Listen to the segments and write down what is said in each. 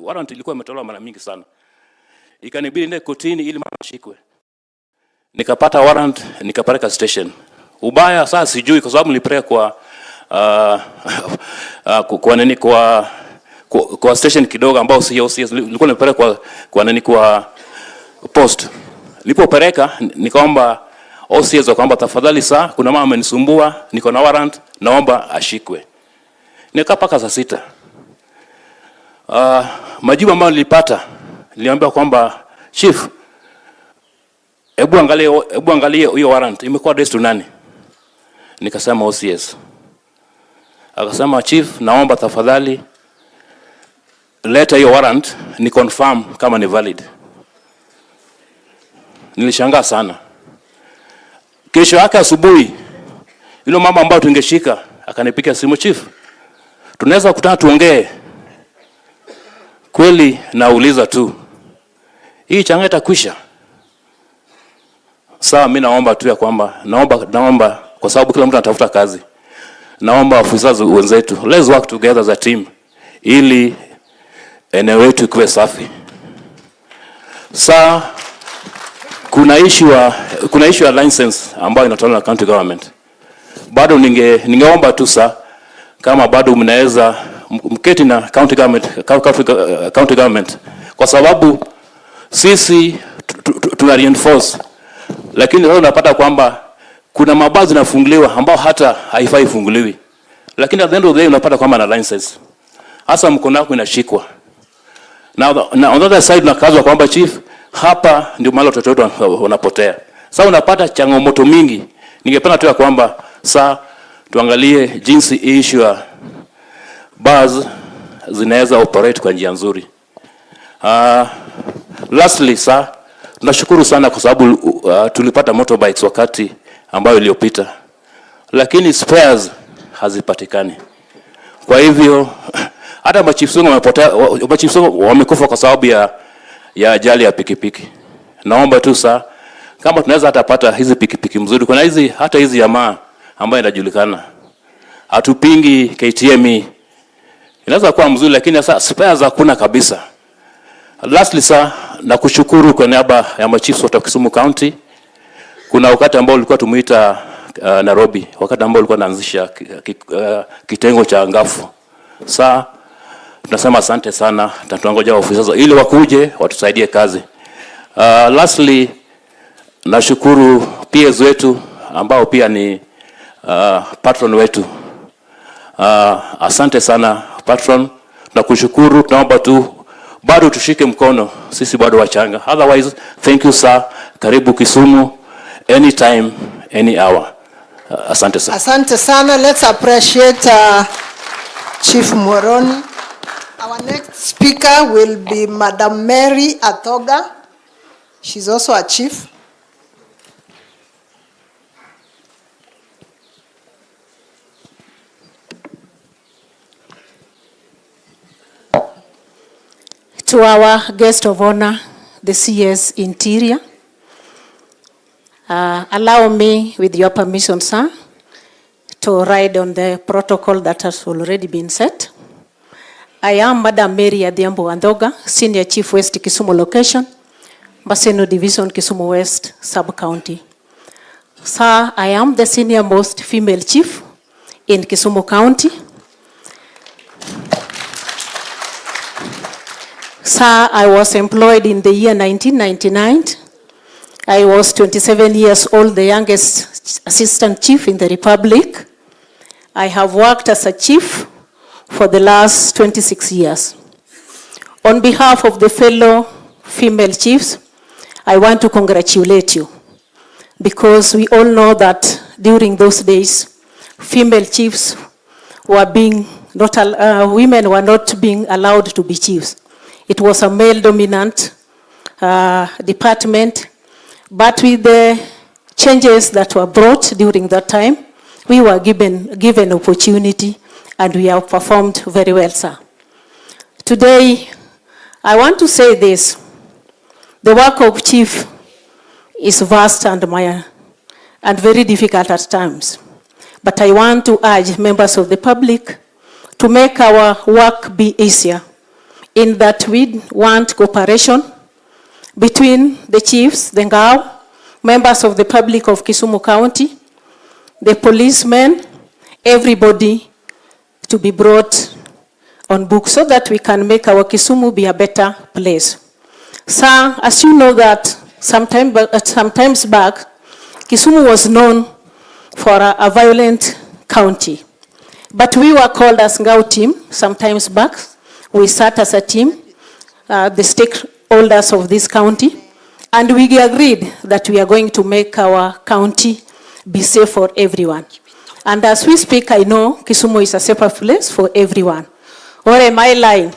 Warrant ilikuwa imetolewa mara mingi sana. Ikanibidi nende kotini ili mama ashikwe. Nikapata warrant, nikapeleka station. Ubaya sasa sijui kwa sababu nilipeleka kwa station kidogo ambao si OCS, nilikuwa nimepeleka kwa post. Nilipopeleka nikaomba OCS kwamba tafadhali saa kuna mama amenisumbua, niko na warrant, naomba ashikwe. Nikapaka saa 6. Majibu ambayo nilipata, niliambiwa kwamba chief, hebu angalie hiyo warrant imekuwa addressed to nani? Nikasema OCS. Akasema chief, naomba tafadhali leta hiyo warrant ni confirm kama ni valid. Nilishangaa sana. Kesho yake asubuhi yule mama ambaye tungeshika akanipigia simu, chief, tunaweza kukutana tuongee? Kweli nauliza tu, hii changa itakwisha? Sawa, mimi naomba tu ya kwamba naomba kwa sababu kila mtu anatafuta kazi. Naomba afisa wenzetu, let's work together as a team ili eneo letu kuwe safi. Saa kuna issue ya license ambayo inatolewa na county government. Bado ningeomba tu kama bado mnaweza mketi na county government kwa sababu sisi tuna reinforce, lakini leo unapata kwamba kuna mabazi zinafunguliwa ambao hata haifai funguliwi, lakini at the end of the day unapata kwamba na license hasa mkono wako inashikwa. Na on the other side nakazwa kwamba chief, hapa ndio mahali watoto wetu wanapotea. Sasa unapata changamoto mingi. Ningependa tu ya kwamba tuangalie jinsi issue ya bars zinaweza operate kwa njia nzuri. Lastly tunashukuru sana kwa sababu tulipata motorbikes wakati ambayo iliyopita, lakini spares hazipatikani. Kwa hivyo hata machiefs wamekufa kwa sababu ya ajali ya pikipiki. Naomba tu kama tunaweza hata pata hizi pikipiki mzuri, kuna hata hizi jamaa ambayo inajulikana. Hatupingi KTM, inaweza kuwa mzuri, lakini sasa spares hakuna kabisa. Lastly na kushukuru kwa niaba ya machiefs wa Kisumu County. Kuna wakati ambao ulikuwa tumuita Nairobi, wakati ambao ulikuwa naanzisha kitengo cha ngafu. Tunasema asante sana, tunangoja ofisa ili wakuje watusaidie kazi. Lastly, nashukuru peers wetu ambao pia ni patron wetu. Asante sana patron, tunakushukuru. Tunaomba tu bado tushike mkono, sisi bado wachanga. Otherwise, thank you sir. Karibu Kisumu anytime, any hour. Asante sana. Asante sana. Let's appreciate Chief Moroni. Our next speaker will be Madam Mary Atoga. She's also a chief. To our guest of honor, the CS Interior, allow me, with your permission, sir, to ride on the protocol that has already been set. I am Madam Mary Adhiambo Andoga, Senior Chief West Kisumu Location, Maseno Division, Kisumu West Sub-County. Sir, I am the senior most female chief in Kisumu County. Sir, I was employed in the year 1999. I was 27 years old, the youngest assistant chief in the Republic. I have worked as a chief for the last 26 years. On behalf of the fellow female chiefs, I want to congratulate you, because we all know that during those days, female chiefs were women were not being allowed to be chiefs. It was a male-dominant department, but with the changes that were brought during that time, we were given opportunity, and we have performed very well, sir. Today, I want to say this. The work of chief is vast and very difficult at times. But I want to urge members of the public to make our work be easier in that we want cooperation between the chiefs, the Ngao, members of the public of Kisumu County, the policemen, everybody to be brought on book so that we can make our Kisumu be a better place. So, as you know that sometimes back, Kisumu was known for a violent county. But we were called as Ngao team sometimes back. We sat as a team, the stakeholders of this county, and we agreed that we are going to make our county be safe for everyone. And as we speak, I know Kisumu is a safer place for everyone. Or am I lying?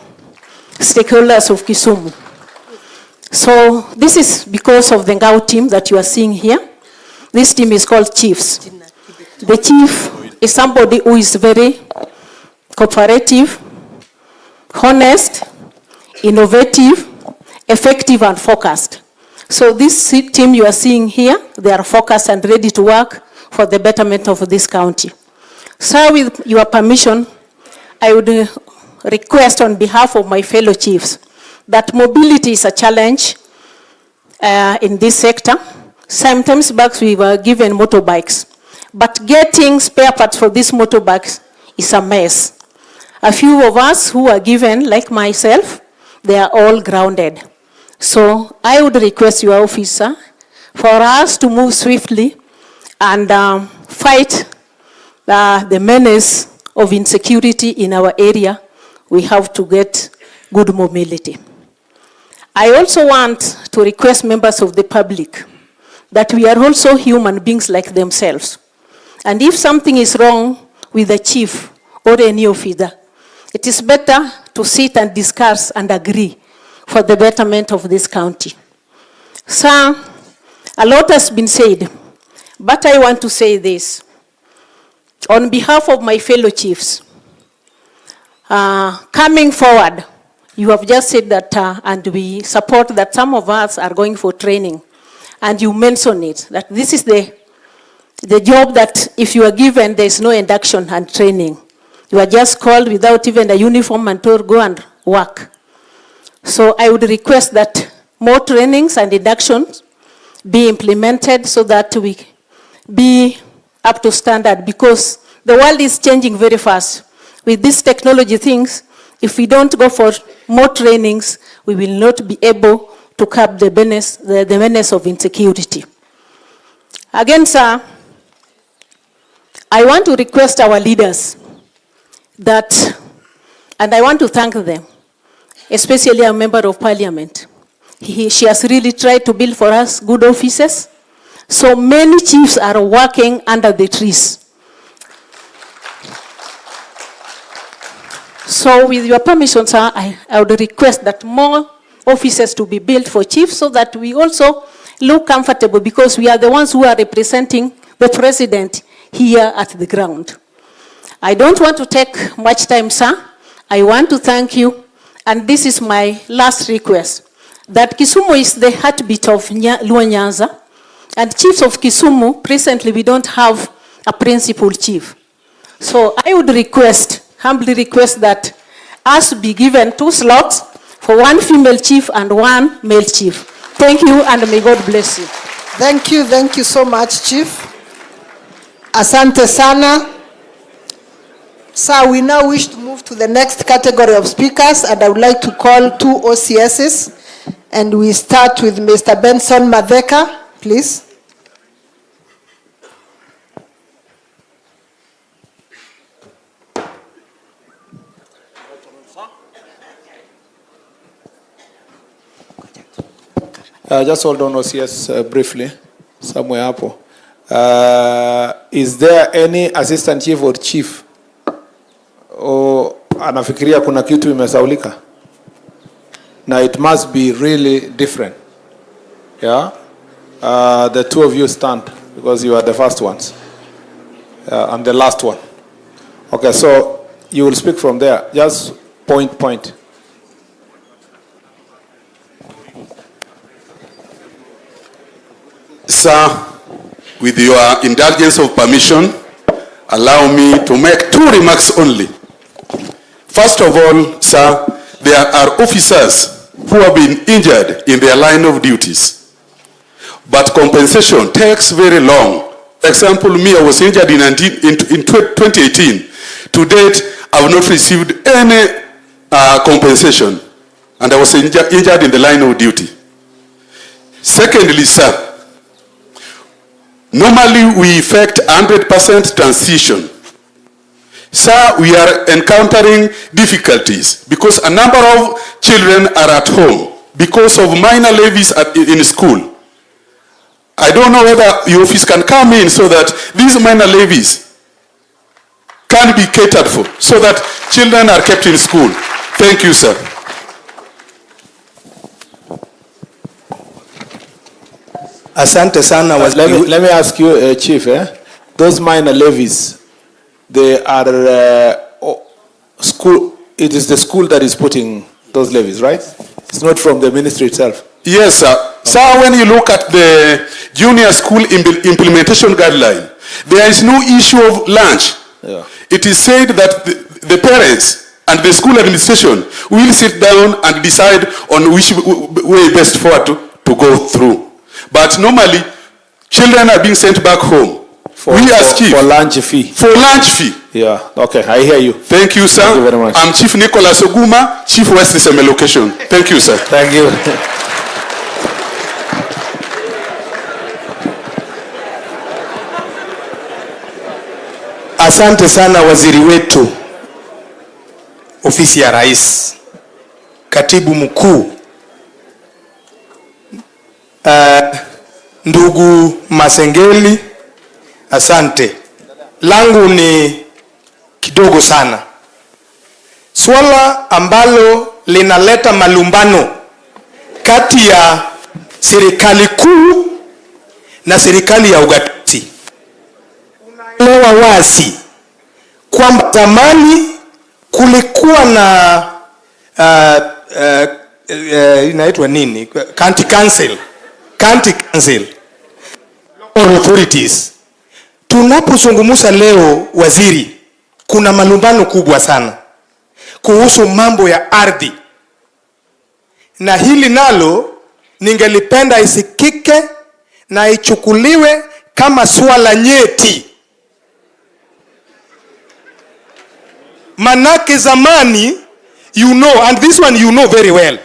Stakeholders of Kisumu. So this is because of the Ngao team that you are seeing here. This team is called Chiefs. The chief is somebody who is very cooperative, honest, innovative, effective, and focused. So this team you are seeing here, they are focused and ready to work for the betterment of this county. So with your permission, I would request on behalf of my fellow chiefs that mobility is a challenge in this sector. Sometimes back we were given motorbikes, but getting spare parts for these motorbikes is a mess. A few of us who are given, like myself, they are all grounded. So I would request your officer for us to move swiftly and fight the menace of insecurity in our area. We have to get good mobility. I also want to request members of the public that we are also human beings like themselves. And if something is wrong with the chief or any officer, it is better to sit and discuss and agree for the betterment of this county. So, a lot has been said, but I want to say this. On behalf of my fellow chiefs, coming forward, you have just said that, and we support that some of us are going for training. And you mentioned it, that this is the job that if you are given, there is no induction and training. You are just called without even a uniform and told go and work. So I would request that more trainings and inductions be implemented so that we be up to standard, because the world is changing very fast. With these technology things, if we don't go for more trainings, we will not be able to curb the menace of insecurity. Again, sir, I want to request our leaders that, and I want to thank them, especially a member of parliament. She has really tried to build for us good offices. So many chiefs are working under the trees. So with your permission, sir, I would request that more offices to be built for chiefs so that we also look comfortable, because we are the ones who are representing the president here at the ground. I don't want to take much time, sir. I want to thank you, and this is my last request, that Kisumu is the heartbeat of Luo Nyanza, and chiefs of Kisumu, presently we don't have a principal chief. So I would humbly request that us be given 2 slots for 1 female chief and 1 male chief. Thank you, and may God bless you. Thank you so much, Chief. Asante sana. So we now wish to move to the next category of speakers, and I would like to call 2 OCSs, and we start with Mr. Benson Madheka, please. Just hold on, OCS, briefly, somewhere hapo. Is there any assistant chief or chief? O anafikiria kuna kitu imesaulika? Now it must be really different. Yeah? The 2 of you stand, because you are the first ones. And the last one. Okay, so you will speak from there. Just point. Sir, with your indulgence of permission, allow me to make 2 remarks only. First of all, sir, there are officers who have been injured in their line of duties, but compensation takes very long. For example, me, I was injured in 2018. To date, I have not received any compensation, and I was injured in the line of duty. Secondly, sir, normally we effect 100% transition. Sir, we are encountering difficulties because a number of children are at home because of minor levies in school. I don't know whether your office can come in so that these minor levies can be catered for, so that children are kept in school. Thank you, sir. Asante sana. Let me ask you, Chief, those minor levies, they are school. It is the school that is putting those levies, right? It's not from the ministry itself. Yes, sir. Okay. Sir, when you look at the junior school implementation guideline, there is no issue of lunch. Yeah. It is said that the parents and the school administration will sit down and decide on which way best forward to go through. But normally, children are being sent back home. For lunch fee. For lunch fee. Yeah, okay, I hear you. Thank you, sir. Thank you very much. I'm Chief Nicholas Oguma, Chief West Diseme Location. Thank you, sir. Thank you. Asante sana waziri wetu, ofisi ya Rais, katibu mkuu, ndugu Masengeli, asante. Langu ni kidogo sana. Swala ambalo linaleta malumbano kati ya serikali kuu na serikali ya ugatuzi. Unaelewa wazi kwamba zamani kulikuwa na inaitwa nini? County council, local authorities. Tunapozungumza leo, waziri, kuna malumbano kubwa sana kuhusu mambo ya ardhi, na hili nalo ningelipenda isikike na ichukuliwe kama swala nyeti. Manake zamani, you know, and this one you know very well,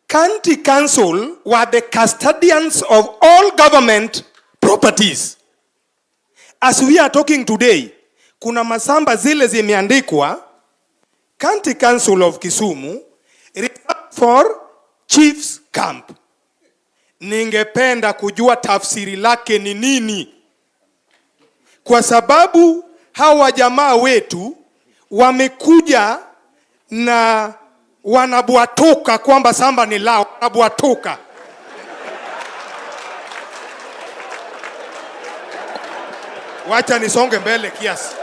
county council were the custodians of all government properties. As we are talking today, kuna masamba zile zimeandikwa County Council of Kisumu reserved for Chief's Camp. Ningependa kujua tafsiri lake ni nini, kwa sababu hawa jamaa wetu wamekuja na wanabwatoka kwamba samba ni lao, wanabwatoka. Wacha nisonge mbele kiasi.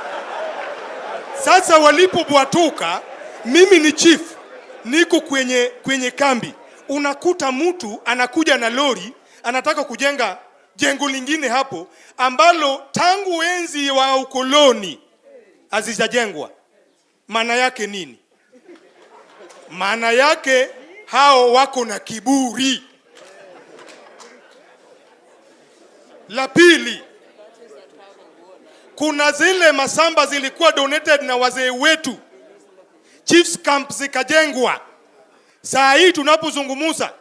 Sasa walipobwatuka, mimi ni chief, niko kwenye kambi. Unakuta mtu anakuja na lori, anataka kujenga jengo lingine hapo ambalo tangu enzi wa ukoloni hazijajengwa. Maana yake nini? Maana yake hao wako na kiburi. La pili, kuna zile masamba zilikuwa donated na wazee wetu, Chief's Camp zikajengwa. Saa hii tunapozungumza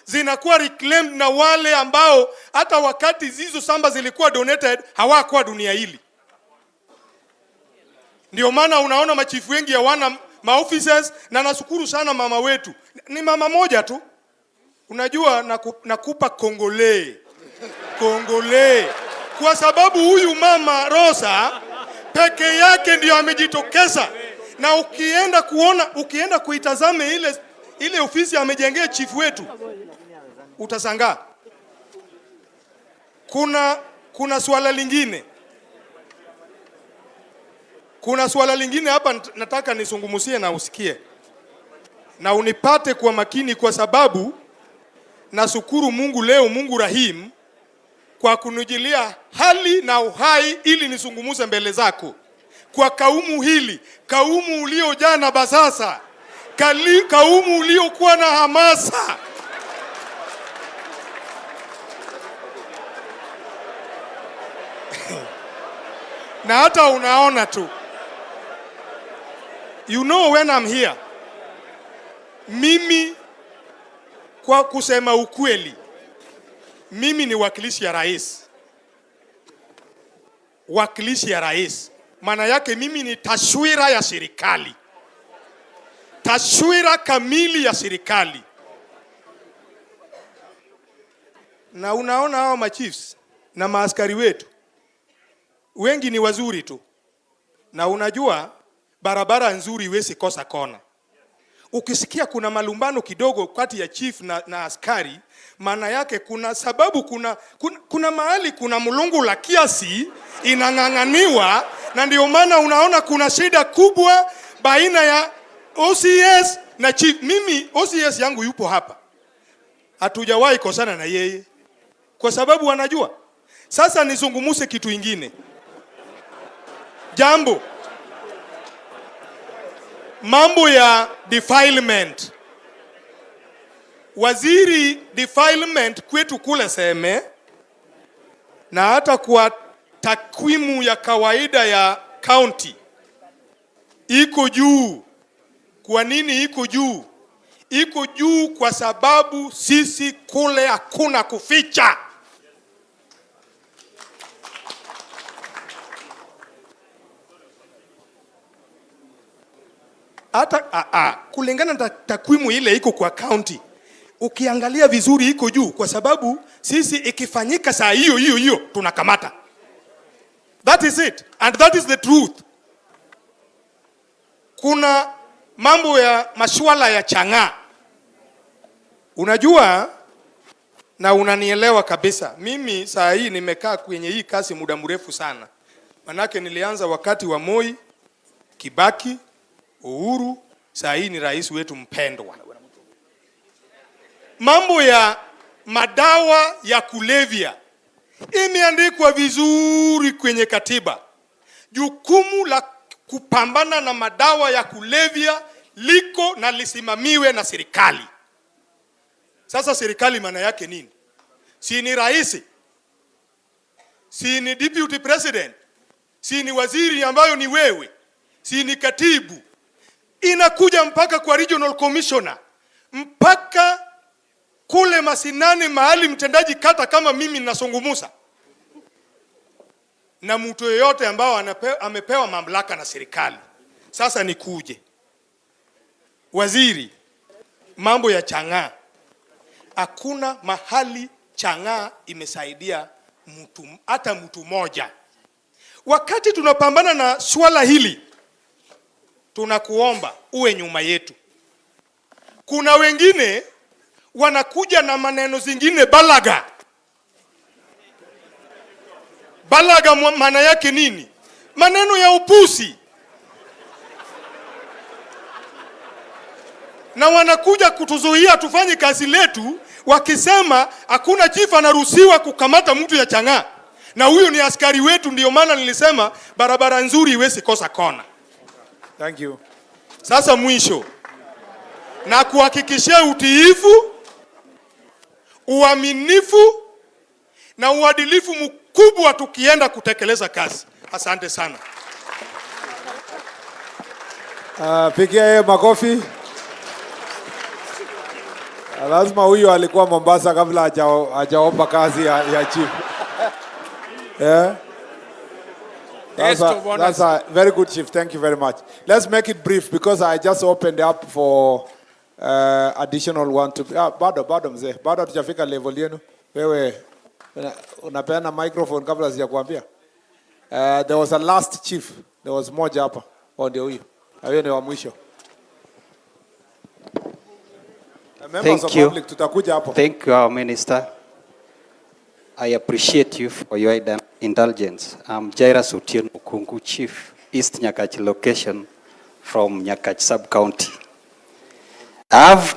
zinakuwa reclaimed na wale ambao hata wakati hizo samba zilikuwa donated hawakuwa dunia hili. Ndio maana unaona machifu wengi hawana maofficers, na nashukuru sana mama wetu. Ni mama moja tu. Unajua nakupa Kongole. Kwa sababu huyu mama Rosa peke yake ndio amejitokeza, na ukienda kuitazame ile ofisi amejengea chief wetu, utasangaa. Kuna swala lingine. Kuna swala lingine hapa nataka nisungumusie na usikie. Na unipate kwa makini, kwa sababu nashukuru Mungu leo, Mungu Rahim, kwa kunijilia hali na uhai ili nisungumuze mbele zako. Kwa kaumu hili, kaumu uliojaa na basasa, kaumu uliokuwa na hamasa. Na hata unaona tu. You know when I'm here. Mimi kwa kusema ukweli, mimi ni wakilishi ya rais. Wakilishi ya rais. Maana yake mimi ni taswira ya serikali. Taswira kamili ya serikali. Na unaona hao machiefs na maaskari wetu wengi ni wazuri tu. Na unajua barabara nzuri iwezi kosa kona. Ukisikia kuna malumbano kidogo kati ya chief na askari, maana yake kuna sababu, kuna mahali kuna mulungu la kiasi inang'ang'aniwa, na ndio maana unaona kuna shida kubwa baina ya OCS na chief. Mimi OCS yangu yupo hapa. Hatujawahi kosana na yeye kwa sababu anajua. Sasa nizungumuse kitu ingine. Jambo mambo ya defilement. Waziri defilement kwetu kule Seme, na hata kwa takwimu ya kawaida ya county iko juu. Kwa nini iko juu? Iko juu kwa sababu sisi kule hakuna kuficha. Hata kulingana na takwimu ile iko kwa county, ukiangalia vizuri iko juu kwa sababu sisi ikifanyika saa hiyo tunakamata. That is it, and that is the truth. Kuna mambo ya masuala ya chang'aa. Unajua na unanielewa kabisa. Mimi saa hii nimekaa kwenye hii kazi muda mrefu sana. Manake nilianza wakati wa Moi, Kibaki, Uhuru, saa hii ni rais wetu mpendwa. Mambo ya madawa ya kulevya imeandikwa vizuri kwenye katiba. Jukumu la kupambana na madawa ya kulevya liko na lisimamiwe na serikali. Sasa serikali maana yake nini? Si ni rais? Si ni deputy president? Si ni waziri ambayo ni wewe? Si ni katibu? Inakuja mpaka kwa regional commissioner, mpaka kule masinani mahali mtendaji kata kama mimi ninasungumusa. Na mtu yeyote ambao amepewa mamlaka na serikali. Sasa nikuje. Waziri, mambo ya chang'aa. Hakuna mahali chang'aa imesaidia mtu, hata mtu moja. Wakati tunapambana na swala hili, tunakuomba uwe nyuma yetu. Kuna wengine wanakuja na maneno zingine balaga. Balaga maana yake nini? Maneno ya upusi. Na wanakuja kutuzuia tufanye kazi letu wakisema hakuna chief anaruhusiwa kukamata mtu ya chang'aa. Na huyo ni askari wetu, ndio maana nilisema barabara nzuri iwezi kosa kona. Thank you. Sasa mwisho, na kuhakikishia utiifu, uaminifu na uadilifu mkubwa tukienda kutekeleza kazi. Asante sana. Pigia yeye makofi. Lazima huyo alikuwa Mombasa kabla hajaomba kazi ya chief. Yeah. That's a very good, Chief. Thank you very much. Let's make it brief because I just opened up for additional one to bado mzee. Bado tujafika level yenu. Wewe unapeana microphone kabla sijakwambia. There was a last chief. There was moja hapa. Ndio huyo. Huyo ni wa mwisho. Thank you. Thank you, our Minister. I appreciate you for your indulgence. I'm Jairus Otieno Kungu, Chief, East Nyakach location from Nyakach sub-county. I have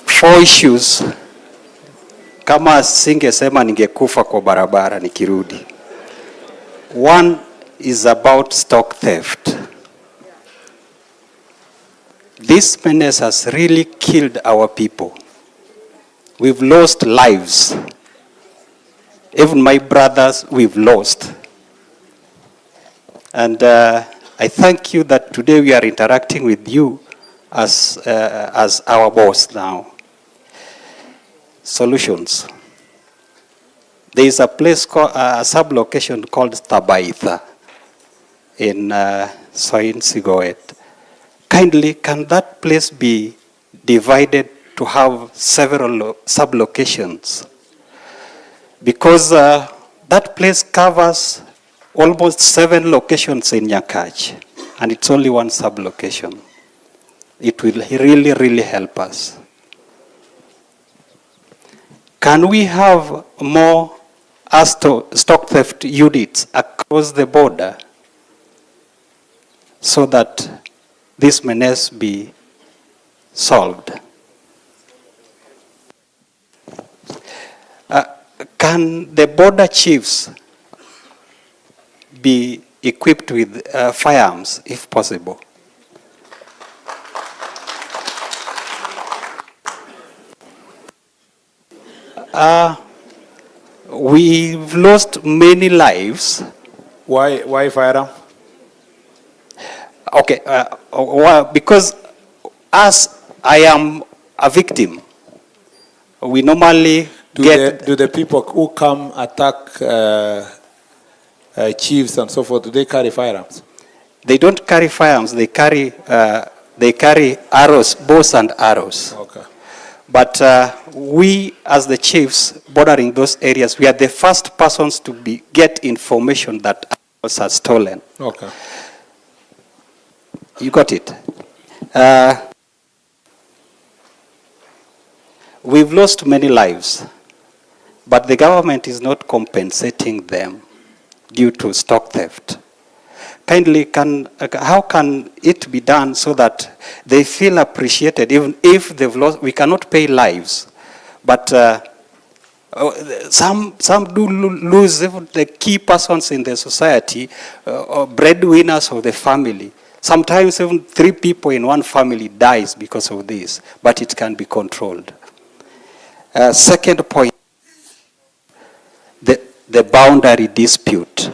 4 issues. Kama singesema ningekufa kwa barabara nikirudi. One is about stock theft. This menace has really killed our people. We've lost lives. Even my brothers, we've lost. And I thank you that today we are interacting with you as our boss now. Solutions. There is a place called, a sub-location called Tabaitha in Soin Sigoet. Kindly, can that place be divided to have several sub-locations? Because that place covers almost 7 locations in Nyakach, and it's only one sub-location. It will really, really help us. Can we have more stock theft units across the border so that this menace be solved? Can the border chiefs be equipped with firearms, if possible? We've lost many lives. Why firearm? Okay, because as I am a victim, we normally do the people who come attack chiefs and so forth, do they carry firearms? They don't carry firearms. They carry arrows, bows and arrows. Okay. But we, as the chiefs bordering those areas, we are the first persons to get information that arrows are stolen. Okay. You got it. We've lost many lives, but the government is not compensating them due to stock theft. Kindly, how can it be done so that they feel appreciated, even if they've lost? We cannot pay lives, but some do lose even the key persons in the society, breadwinners of the family. Sometimes even 3 people in one family dies because of this, but it can be controlled. Second point, the boundary dispute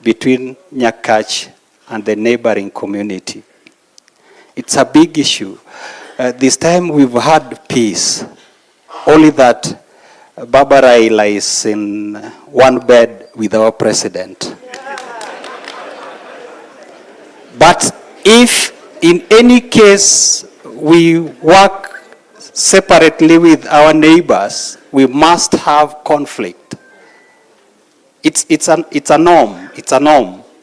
between Nyakach and the neighboring community. It's a big issue. This time we've had peace, only that Barbara lies in one bed with our president. But if in any case we work separately with our neighbors, we must have conflict. It's a norm.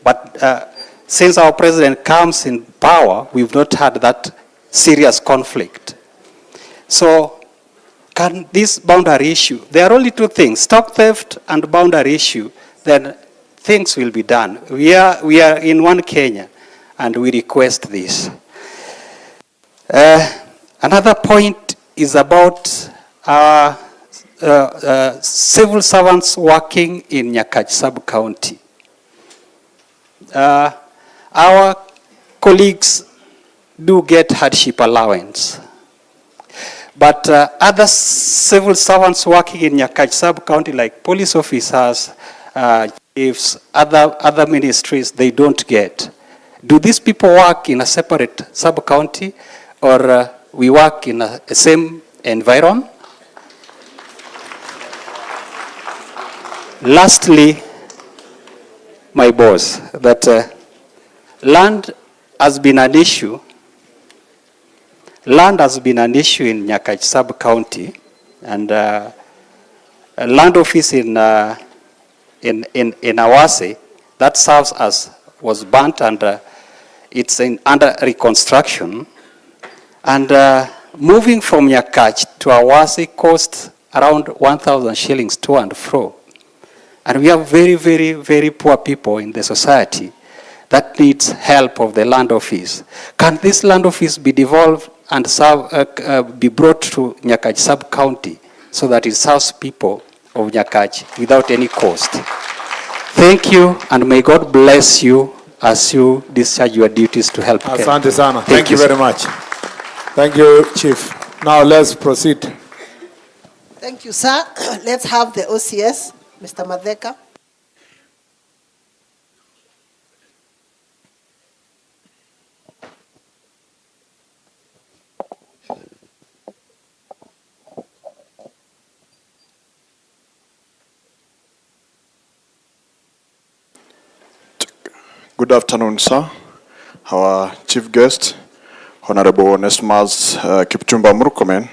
But since our president comes in power, we've not had that serious conflict. So can this boundary issue, there are only 2 things, stock theft and boundary issue, then things will be done. We are in one Kenya, and we request this. Another point is about our civil servants working in Nyakach sub-county. Our colleagues do get hardship allowance. But other civil servants working in Nyakach sub-county, like police officers, chiefs, other ministries, they don't get. Do these people work in a separate sub-county, or we work in the same environment? Lastly, my boss, that land has been an issue. Land has been an issue in Nyakach sub-county, and a land office in Awase that serves as was burnt, and it's under reconstruction. And moving from Nyakach to Awase cost around 1,000 shillings to and fro. And we have very, very, very poor people in the society that needs help of the land office. Can this land office be devolved and be brought to Nyakach sub-county so that it serves people of Nyakach without any cost? Thank you, and may God bless you as you discharge your duties to help Kenya. Asante sana. Thank you sir. very much. Thank you, Chief. Now let's proceed. Thank you, sir. Let's have the OCS, Mr. Madheka. Good afternoon, sir. Our chief guest, Honorable Onesmus Kipchumba Murkomen,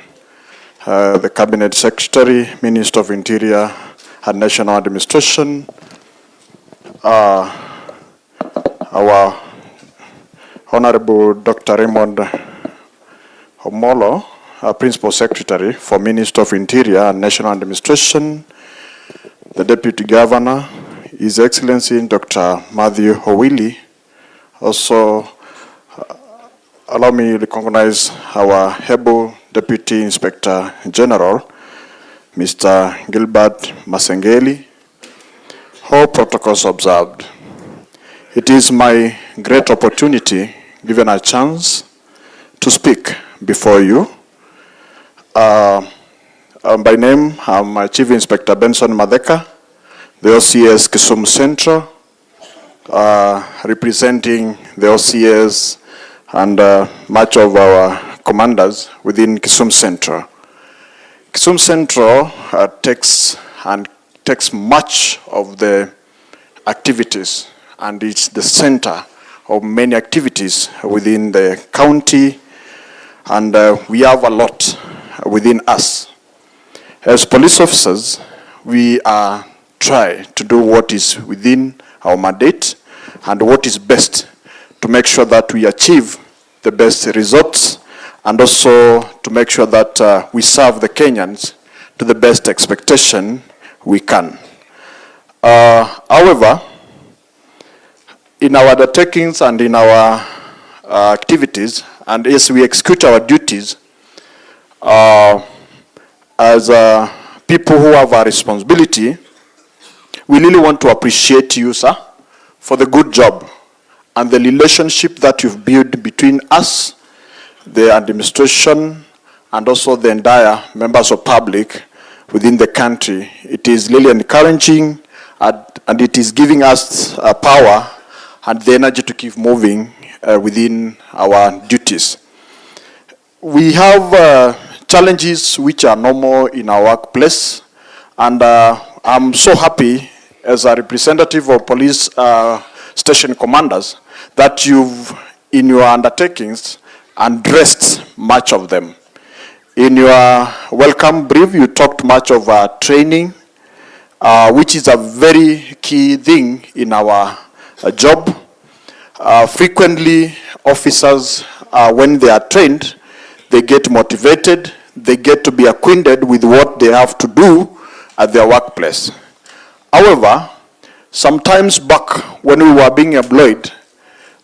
the Cabinet Secretary, Minister of Interior and National Administration, our Honorable Dr. Raymond Omolo, our Principal Secretary for Minister of Interior and National Administration, the Deputy Governor, His Excellency Dr. Matthew Owili. Also, allow me to recognize our able Deputy Inspector General, Mr. Gilbert Masengeli. All protocols observed. It is my great opportunity, given a chance, to speak before you. By name, I'm Chief Inspector Benson Madheka, the OCS Kisumu Central, representing the OCS and much of our commanders within Kisumu Central. Kisumu Central takes much of the activities, and it's the center of many activities within the county, and we have a lot within us. As police officers, we try to do what is within our mandate and what is best to make sure that we achieve the best results, and also to make sure that we serve the Kenyans to the best expectation we can. However, in our undertakings and in our activities, and as we execute our duties as people who have a responsibility, we really want to appreciate you, sir, for the good job and the relationship that you've built between us, the administration, and also the entire members of public within the country. It is really encouraging, and it is giving us power and the energy to keep moving within our duties. We have challenges which are normal in our workplace, and I'm so happy as a representative of police station commanders that you've, in your undertakings, addressed much of them. In your welcome brief, you talked much of training, which is a very key thing in our job. Frequently, officers, when they are trained, they get motivated, they get to be acquainted with what they have to do at their workplace. However, sometimes back when we were being employed,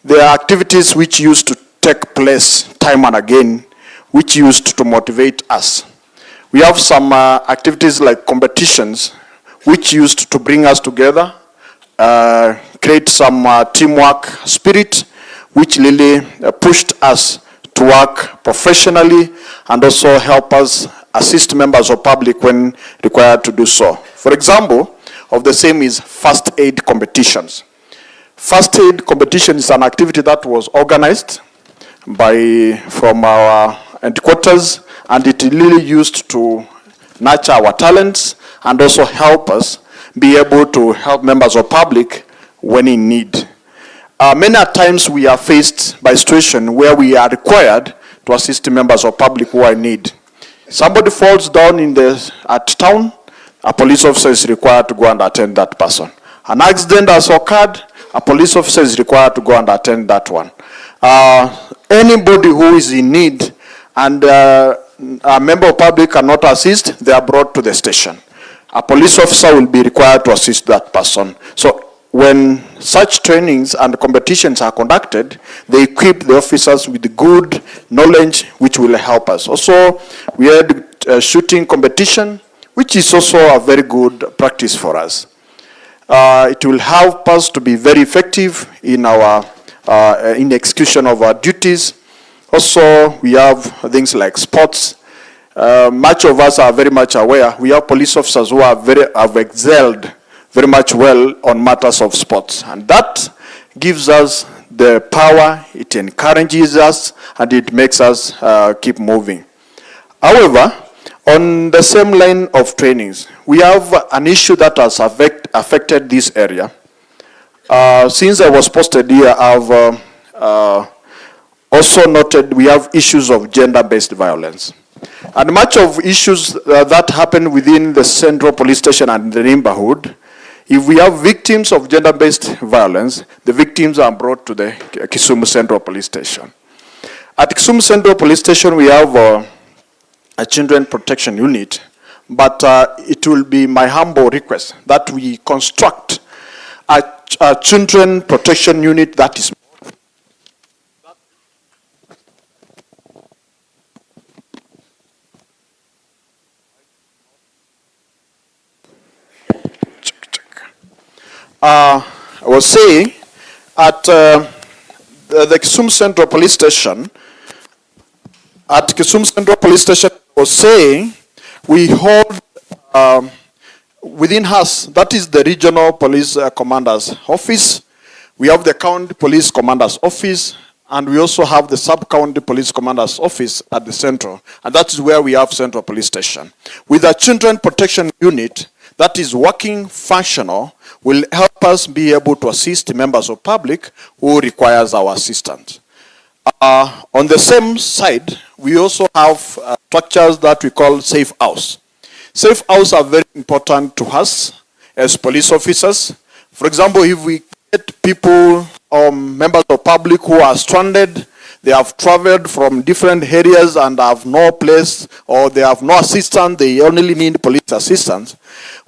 there are activities which used to take place time and again, which used to motivate us. We have some activities like competitions, which used to bring us together, create some teamwork spirit, which really pushed us to work professionally and also help us assist members of public when required to do so. For example, of the same is first aid competitions. First aid competition is an activity that was organized from our headquarters, and it really used to nurture our talents and also help us be able to help members of public when in need. Many times we are faced by a situation where we are required to assist members of public who are in need. Somebody falls down at town, a police officer is required to go and attend that person. An accident has occurred, a police officer is required to go and attend that one. Anybody who is in need and a member of public cannot assist, they are brought to the station. A police officer will be required to assist that person. So when such trainings and competitions are conducted, they equip the officers with good knowledge which will help us. Also, we had a shooting competition, which is also a very good practice for us. It will help us to be very effective in our in execution of our duties. Also, we have things like sports. Much of us are very much aware. We have police officers who have excelled very much well on matters of sports, and that gives us the power. It encourages us, and it makes us keep moving. However, on the same line of trainings, we have an issue that has affected this area. Since I was posted here, I've also noted we have issues of gender-based violence. And much of issues that happen within the central police station and the neighborhood, if we have victims of gender-based violence, the victims are brought to the Kisumu Central Police Station. At Kisumu Central Police Station, we have a children protection unit, but it will be my humble request that we construct a children protection unit that is I was saying at the Kisumu Central Police Station, I was saying we hold within us, that is the regional police commander's office. We have the county police commander's office, and we also have the sub-county police commander's office at the central, and that is where we have Central Police Station. With a children protection unit that is working functional, will help us be able to assist members of public who requires our assistance. On the same side, we also have structures that we call safe house. Safe house are very important to us as police officers. For example, if we get people or members of public who are stranded, they have traveled from different areas and have no place, or they have no assistance, they only need police assistance,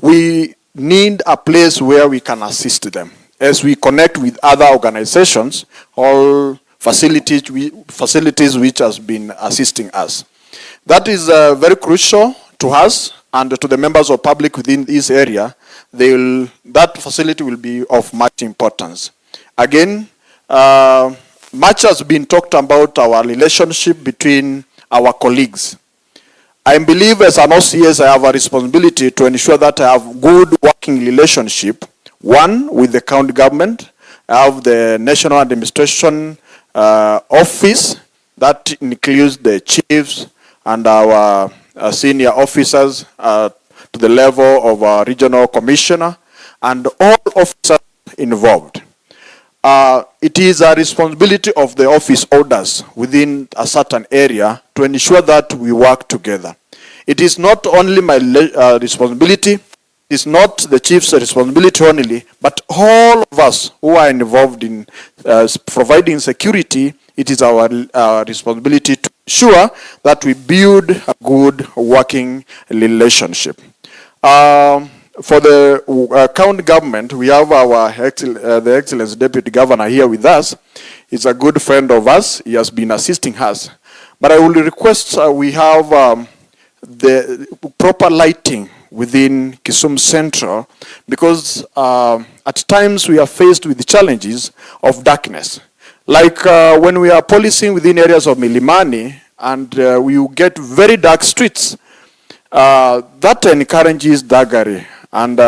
we need a place where we can assist them. As we connect with other organizations or facilities which has been assisting us. That is very crucial to us and to the members of public within this area. That facility will be of much importance. Again, much has been talked about our relationship between our colleagues. I believe as an OCS, I have a responsibility to ensure that I have good working relationship, one, with the county government. I have the National Administration Office that includes the chiefs and our senior officers to the level of our regional commissioner and all officers involved. It is a responsibility of the office holders within a certain area to ensure that we work together. It is not only my responsibility, it is not the chief's responsibility only, but all of us who are involved in providing security, it is our responsibility to ensure that we build a good working relationship. For the county government, we have the Excellence Deputy Governor here with us. He's a good friend of us. He has been assisting us. But I will request we have the proper lighting within Kisumu Central, because at times we are faced with the challenges of darkness. Like when we are policing within areas of Milimani and we get very dark streets, that encourages thuggery. And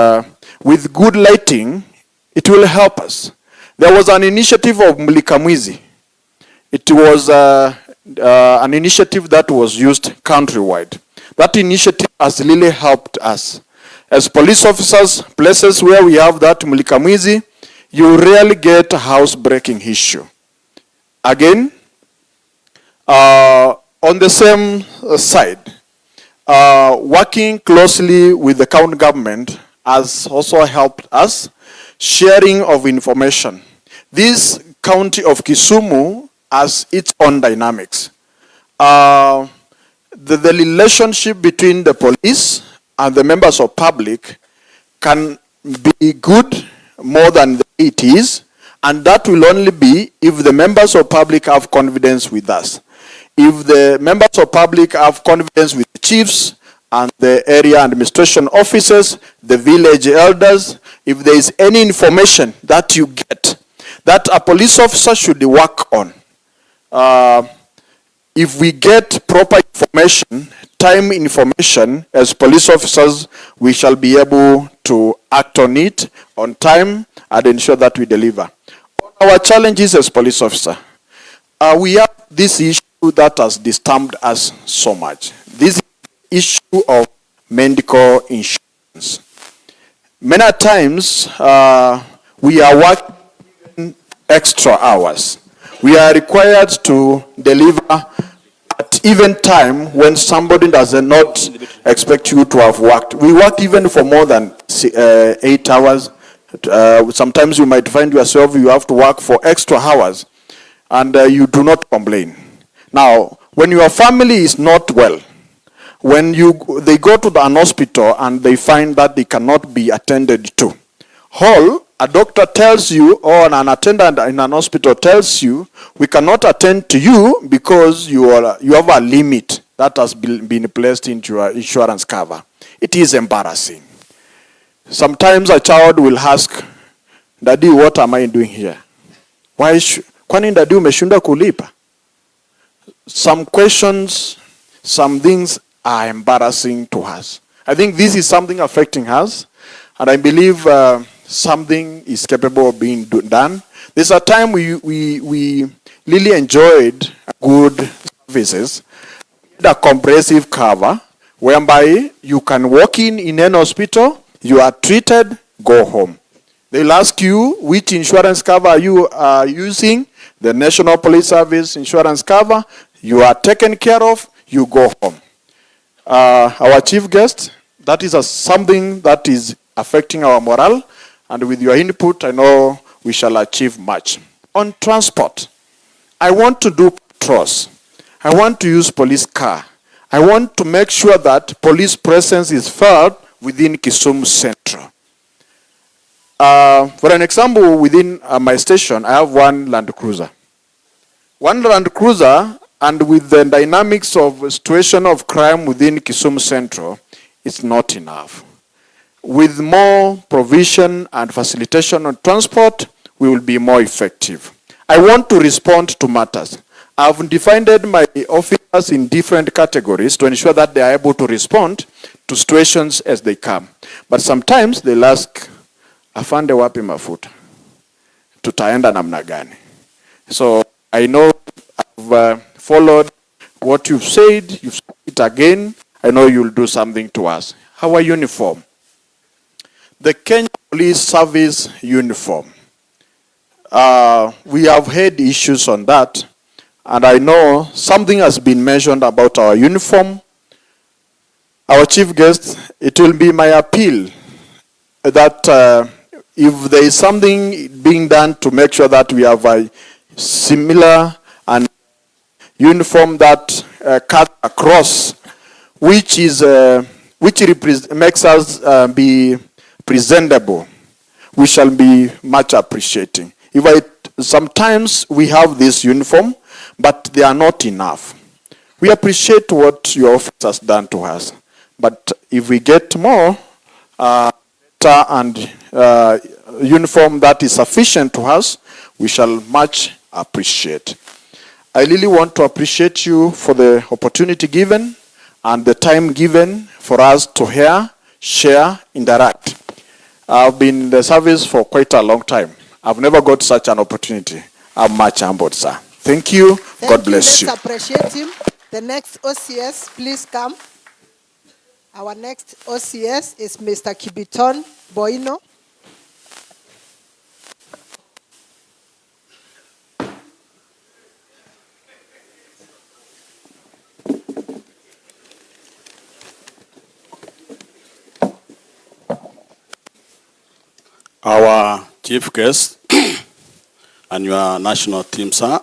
with good lighting, it will help us. There was an initiative of Mlikamwizi. It was an initiative that was used countrywide. That initiative has really helped us. As police officers, places where we have that Mlikamwizi, you rarely get a house-breaking issue. Again, on the same side, working closely with the county government has also helped us. Sharing of information. This county of Kisumu has its own dynamics. The relationship between the police and the members of public can be good more than it is, and that will only be if the members of public have confidence with us. If the members of public have confidence with the chiefs and the area administration officers, the village elders, if there is any information that you get that a police officer should work on, if we get proper information, time information as police officers, we shall be able to act on it on time and ensure that we deliver. Our challenges as police officer, we have this issue that has disturbed us so much. This issue of medical insurance. Many times we are working extra hours. We are required to deliver at even time when somebody does not expect you to have worked. We worked even for more than 8 hours. Sometimes you might find yourself you have to work for extra hours and you do not complain. Now, when your family is not well, when they go to an hospital and they find that they cannot be attended to, a doctor tells you, or an attendant in an hospital tells you, we cannot attend to you because you have a limit that has been placed into your insurance cover. It is embarrassing. Sometimes a child will ask, Daddy, what am I doing here? Kwani Daddy umeshindwa kulipa? Some questions, some things are embarrassing to us. I think this is something affecting us, and I believe something is capable of being done. There's a time we really enjoyed good services, a comprehensive cover, whereby you can walk in an hospital, you are treated, go home. They'll ask you which insurance cover you are using, the National Police Service insurance cover, you are taken care of, you go home. Our chief guest, that is something that is affecting our morale, and with your input, I know we shall achieve much. On transport, I want to do patrols. I want to use police car. I want to make sure that police presence is felt within Kisumu Central. For an example, within my station, I have one Land Cruiser. One Land Cruiser, and with the dynamics of situation of crime within Kisumu Central, it's not enough. With more provision and facilitation on transport, we will be more effective. I want to respond to matters. I've divided my officers in different categories to ensure that they are able to respond to situations as they come. But sometimes they'll ask, afande wapi mafuta? Tutaenda namna gani? So I know I've followed what you've said it again. I know you'll do something to us. Our uniform. The Kenya Police Service uniform. We have had issues on that, and I know something has been mentioned about our uniform. Our chief guest, it will be my appeal that if there is something being done to make sure that we have a similar and uniform that cut across, which makes us be presentable, we shall be much appreciating. Sometimes we have this uniform, but they are not enough. We appreciate what your office has done to us, but if we get more and uniform that is sufficient to us, we shall much appreciate. I really want to appreciate you for the opportunity given and the time given for us to hear, share, interact. I've been in the service for quite a long time. I've never got such an opportunity. I'm much humbled, sir. Thank you. God bless you. Let's appreciate him. The next OCS, please come. Our next OCS is Mr. Kibiton Boino. Our chief guest and your national team, sir,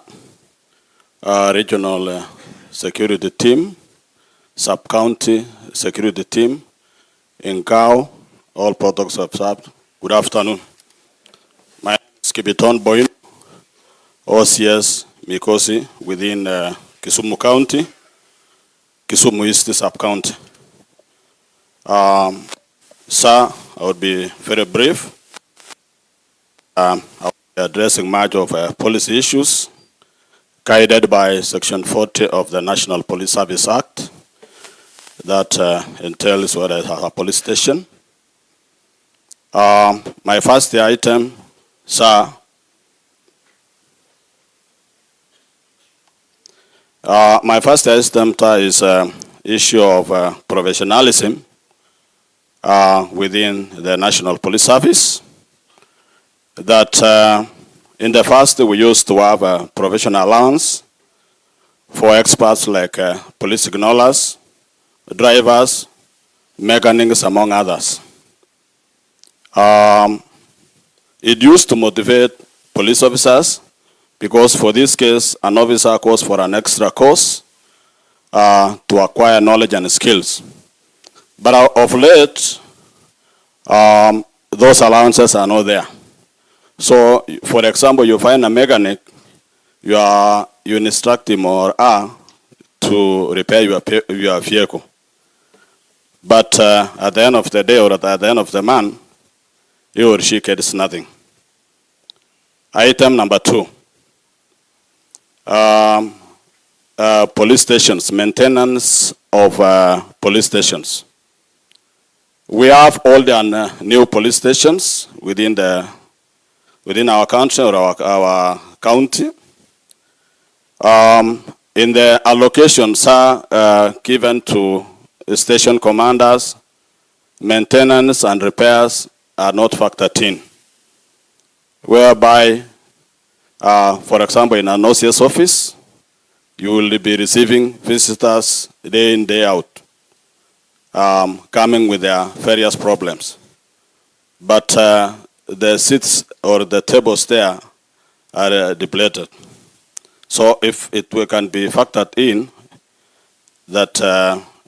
regional security team, sub-county security team, in Gao, all protocols observed. Good afternoon. My name is Kibiton Boyin, OCS Mikosi within Kisumu County, Kisumu East sub-county. Sir, I would be very brief. I'll be addressing much of policy issues guided by Section 40 of the National Police Service Act that entails what is a police station. My first item, sir, my first item is issue of professionalism within the National Police Service. That in the past we used to have a professional allowance for experts like police signalers, drivers, mechanics, among others. It used to motivate police officers because for this case, an officer goes for an extra course to acquire knowledge and skills. But of late, those allowances are not there. So, for example, you find a mechanic, you instruct him or her to repair your vehicle. But at the end of the day or at the end of the month, he or she gets nothing. Item number 2. Police stations, maintenance of police stations. We have all the new police stations within our country or our county. In the allocations are given to station commanders, maintenance and repairs are not factored in. Whereby, for example, in an OCS office, you will be receiving visitors day in, day out, coming with their various problems. But the seats or the tables there are depleted. So if it can be factored in that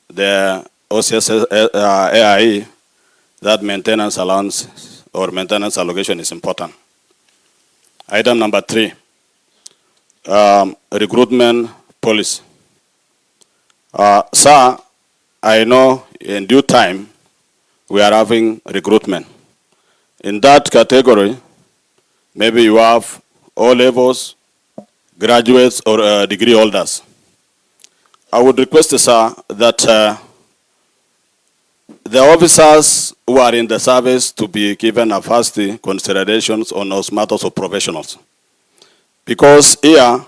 the OCS AIE, that maintenance allowance or maintenance allocation is important. Item number 3, recruitment policy. Sir, I know in due time we are having recruitment. In that category, maybe you have O levels, graduates, or degree holders. I would request, sir, that the officers who are in the service to be given a first considerations on those matters of professionals. Because here,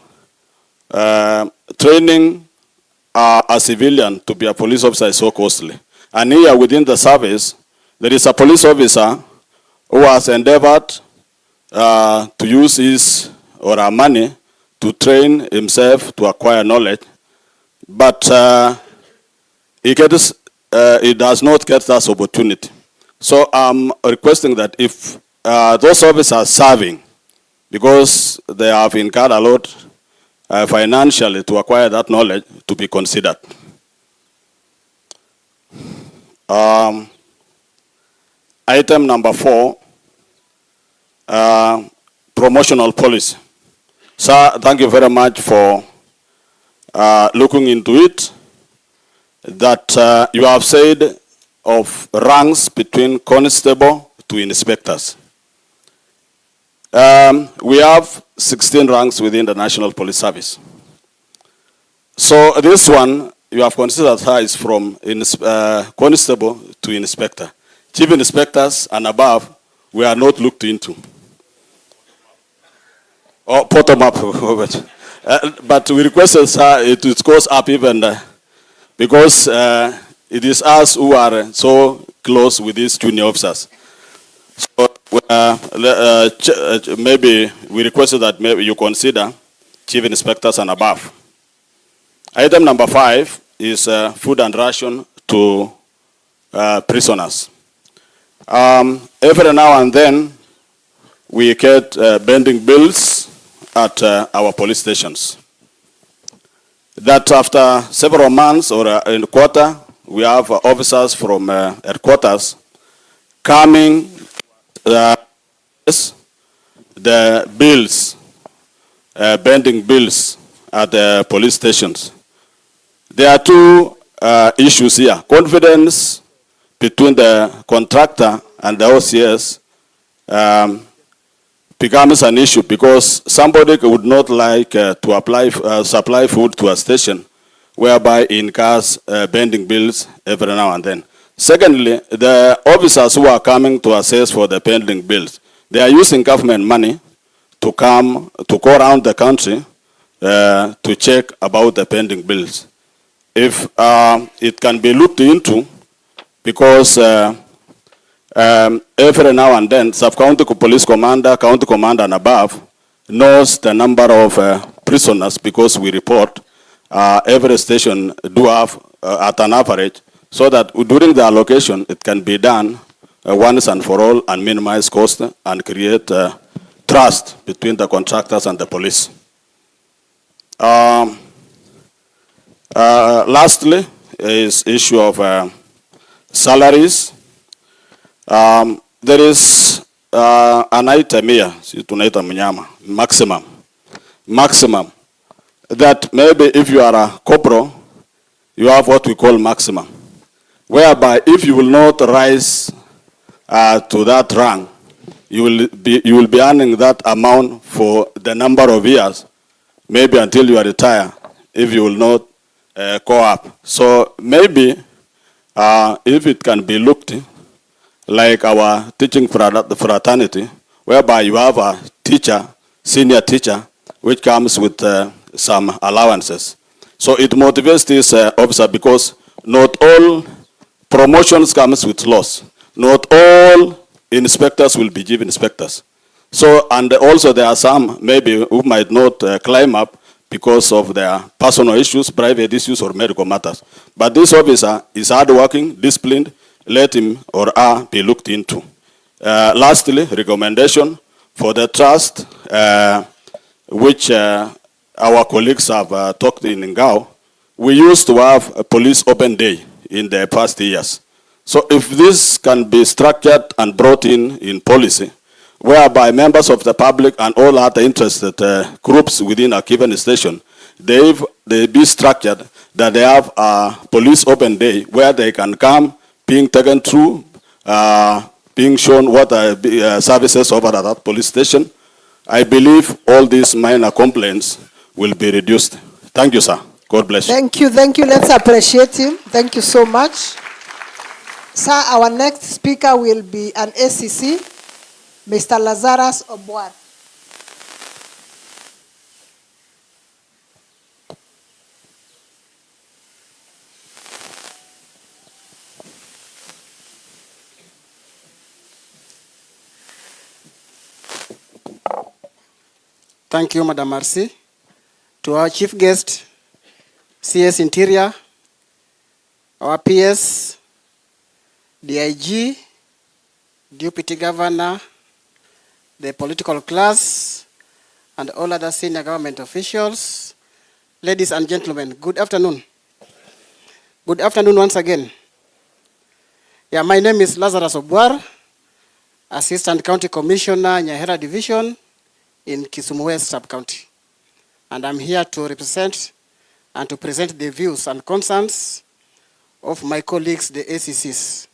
training a civilian to be a police officer is so costly. And here within the service, there is a police officer who has endeavored to use his or her money to train himself to acquire knowledge, but he does not get that opportunity. So I'm requesting that if those officers are serving, because they have incurred a lot financially to acquire that knowledge, to be considered. Item number 4, promotional policy. Sir, thank you very much for looking into it. That you have said of ranks between constable to inspectors. We have 16 ranks within the National Police Service. So this one, you have considered her is from constable to inspector. Chief inspectors and above, we are not looked into. Or bottom up. But we requested, sir, it goes up even because it is us who are so close with these junior officers. So maybe we requested that maybe you consider chief inspectors and above. Item number 5 is food and ration to prisoners. Every now and then, we get bending bills at our police stations. That after several months or in a quarter, we have officers from headquarters coming the bills, bending bills at the police stations. There are 2 issues here. Confidence between the contractor and the OCS becomes an issue because somebody would not like to apply supply food to a station whereby incurs pending bills every now and then. Secondly, the officers who are coming to assess for the pending bills, they are using government money to go around the country to check about the pending bills. If it can be looked into, because every now and then, sub-county police commander, county commander and above knows the number of prisoners, because we report every station do have at an average, so that during the allocation it can be done once and for all and minimize cost and create trust between the contractors and the police. Lastly is issue of salaries. There is an item here, tunaita mnyama, maximum, that maybe if you are a corporal, you have what we call maximum, whereby if you will not rise to that rank, you will be earning that amount for the number of years, maybe until you retire, if you will not go up. So maybe if it can be looked like our teaching fraternity, whereby you have a teacher, senior teacher, which comes with some allowances. So it motivates this officer, because not all promotions comes with loss. Not all inspectors will be chief inspectors. So, and also there are some maybe who might not climb up because of their personal issues, private issues, or medical matters. But this officer is hardworking, disciplined. Let him or her be looked into. Lastly, recommendation for the trust, which our colleagues have talked in Ngao. We used to have a police open day in the past years. So if this can be structured and brought in policy, whereby members of the public and all other interested groups within a given station, they be structured that they have a police open day where they can come, being taken through, being shown what are services offered at that police station. I believe all these minor complaints will be reduced. Thank you, sir. God bless you. Thank you. Let's appreciate him. Thank you so much. Sir, our next speaker will be an ACC, Mr. Lazarus Obwar. Thank you, Madam Marcy. To our chief guest, CS Interior, our PS, DIG, Deputy Governor, the political class, and all other senior government officials, ladies and gentlemen, good afternoon. Good afternoon once again. Yeah, my name is Lazarus Obwar, Assistant County Commissioner, Nyahera Division, in Kisumu West Sub-County. And I'm here to represent and to present the views and concerns of my colleagues, the ACCs.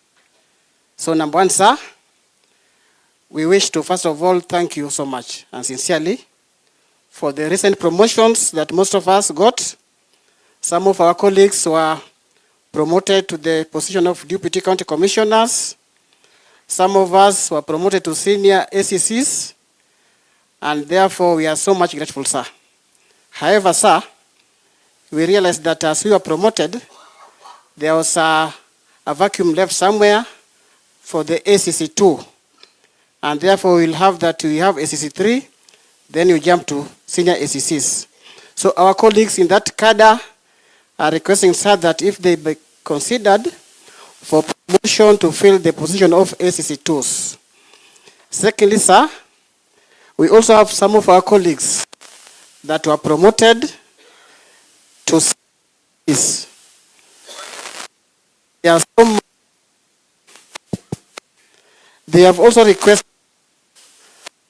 So number one, sir, we wish to first of all thank you so much and sincerely for the recent promotions that most of us got. Some of our colleagues were promoted to the position of Deputy County Commissioners. Some of us were promoted to senior ACCs. And therefore, we are so much grateful, sir. However, sir, we realized that as we were promoted, there was a vacuum left somewhere for the ACC 2. And therefore, we'll have that we have ACC 3, then you jump to senior ACCs. So our colleagues in that cadre are requesting, sir, that if they be considered for promotion to fill the position of ACC 2s. Secondly, sir, we also have some of our colleagues that were promoted to this. They have also requested,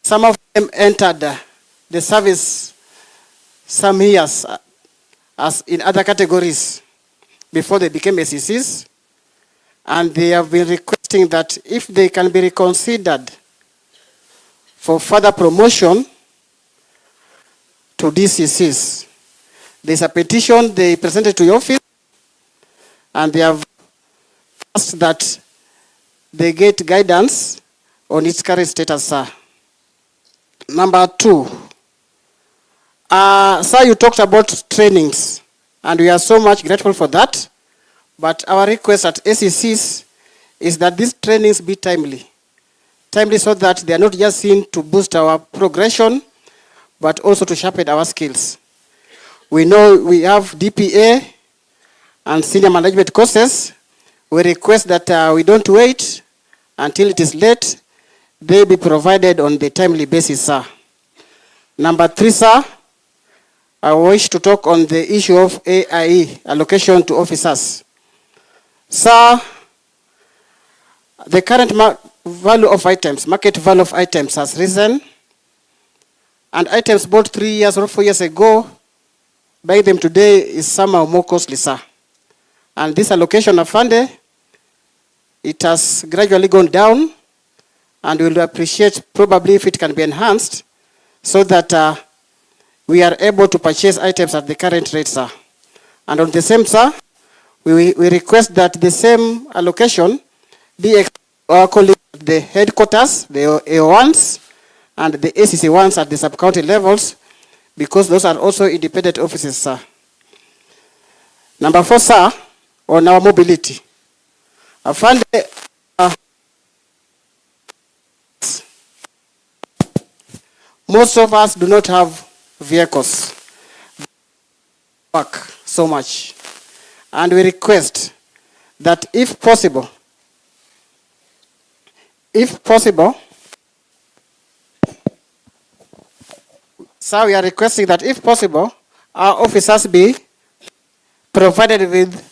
some of them entered the service some years as in other categories before they became ACCs, and they have been requesting that if they can be reconsidered for further promotion to DCCs. There's a petition they presented to your office, and they have asked that they get guidance on its current status, sir. Number 2, sir, you talked about trainings, and we are so much grateful for that. But our request at ACCs is that these trainings be timely. Timely so that they are not just seen to boost our progression, but also to sharpen our skills. We know we have DPA and senior management courses. We request that we don't wait until it is late. They be provided on the timely basis, sir. Number 3, sir, I wish to talk on the issue of AIE, allocation to officers. Sir, the current value of items, market value of items has risen, and items bought 3 years or 4 years ago, buying them today is somehow more costly, sir. And this allocation of funding, it has gradually gone down, and we will appreciate probably if it can be enhanced so that we are able to purchase items at the current rate, sir. And on the same, sir, we request that the same allocation be our colleagues at the headquarters, the A1s, and the ACC ones at the sub-county levels, because those are also independent offices, sir. Number 4, sir, on our mobility. I found most of us do not have vehicles. Work so much. And we request that if possible, sir, we are requesting that if possible, our officers be provided with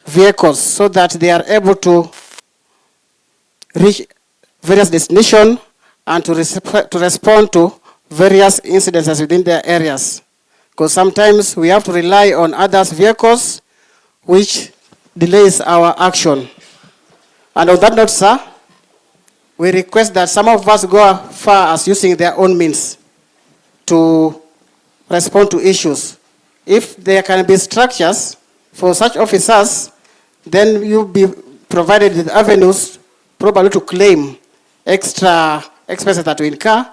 vehicles so that they are able to reach various destinations and to respond to various incidences within their areas. Because sometimes we have to rely on others' vehicles, which delays our action. And on that note, sir, we request that some of us go as far as using their own means to respond to issues. If there can be structures for such officers, then you'll be provided with avenues probably to claim extra expenses that we incur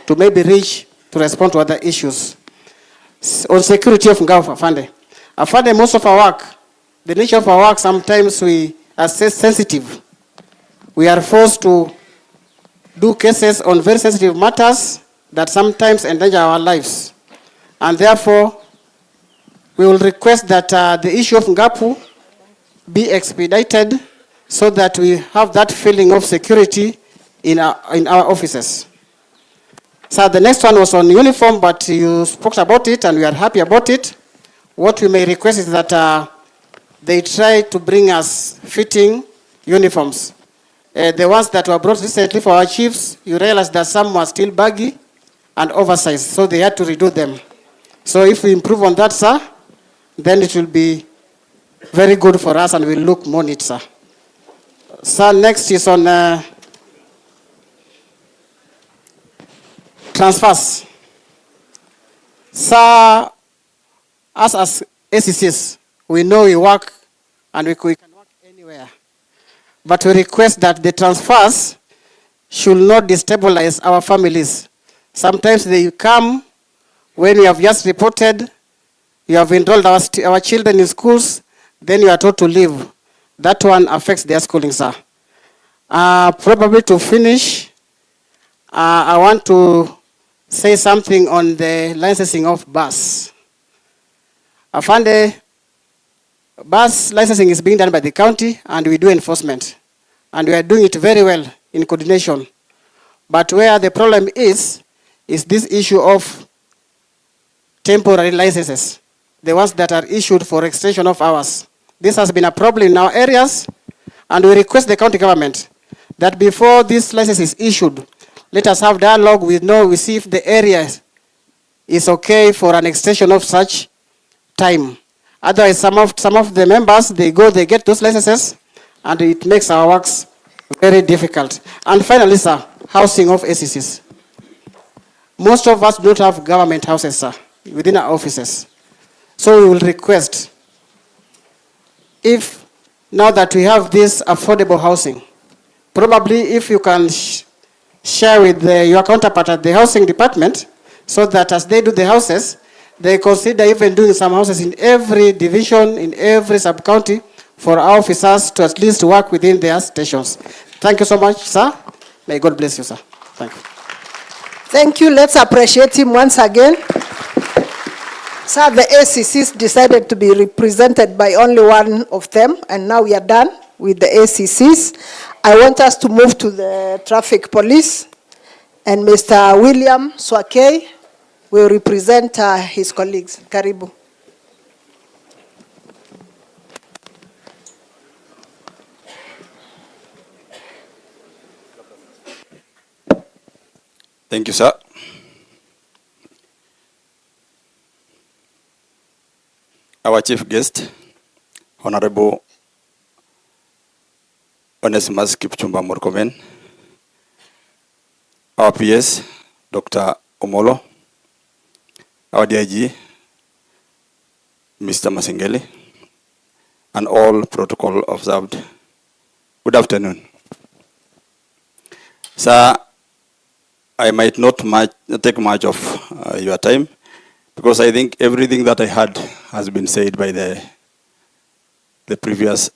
to maybe reach to respond to other issues. On security of Ngao Afande, most of our work, the nature of our work, sometimes we are sensitive. We are forced to do cases on very sensitive matters that sometimes endanger our lives. And therefore, we will request that the issue of Ngapu be expedited so that we have that feeling of security in our offices. So the next one was on uniform, but you spoke about it and we are happy about it. What we may request is that they try to bring us fitting uniforms. The ones that were brought recently for our chiefs, you realize that some were still baggy and oversized, so they had to redo them. So if we improve on that, sir, then it will be very good for us and we'll look more neat, sir. Sir, next is on transfers. Sir, us as ACCs, we know we work and we can work anywhere. But we request that the transfers should not destabilize our families. Sometimes they come when we have just reported, you have enrolled our children in schools, then you are told to leave. That one affects their schooling, sir. Probably to finish, I want to say something on the licensing of bus. Afande, bus licensing is being done by the county and we do enforcement. And we are doing it very well in coordination. But where the problem is this issue of temporary licenses, the ones that are issued for extension of hours. This has been a problem in our areas, and we request the county government that before this license is issued, let us have dialogue. We see if the area is okay for an extension of such time. Otherwise, some of the members, they get those licenses, and it makes our works very difficult. And finally, sir, housing of ACCs. Most of us don't have government houses, sir, within our offices. So we will request, if now that we have this affordable housing, probably if you can share with your counterpart at the housing department, so that as they do the houses, they consider even doing some houses in every division, in every sub-county, for our officers to at least work within their stations. Thank you so much, sir. May God bless you, sir. Thank you. Thank you. Let's appreciate him once again. Sir, the ACCs decided to be represented by only one of them, and now we are done with the ACCs. I want us to move to the traffic police, and Mr. William Swakey will represent his colleagues. Karibu. Thank you, sir. Our chief guest, Honorable Onesimus Kipchumba Murkomen, our PS, Dr. Omolo, our DIG, Mr. Masengeli, and all protocol observed. Good afternoon. Sir, I might not take much of your time, because I think everything that I had has been said by the previous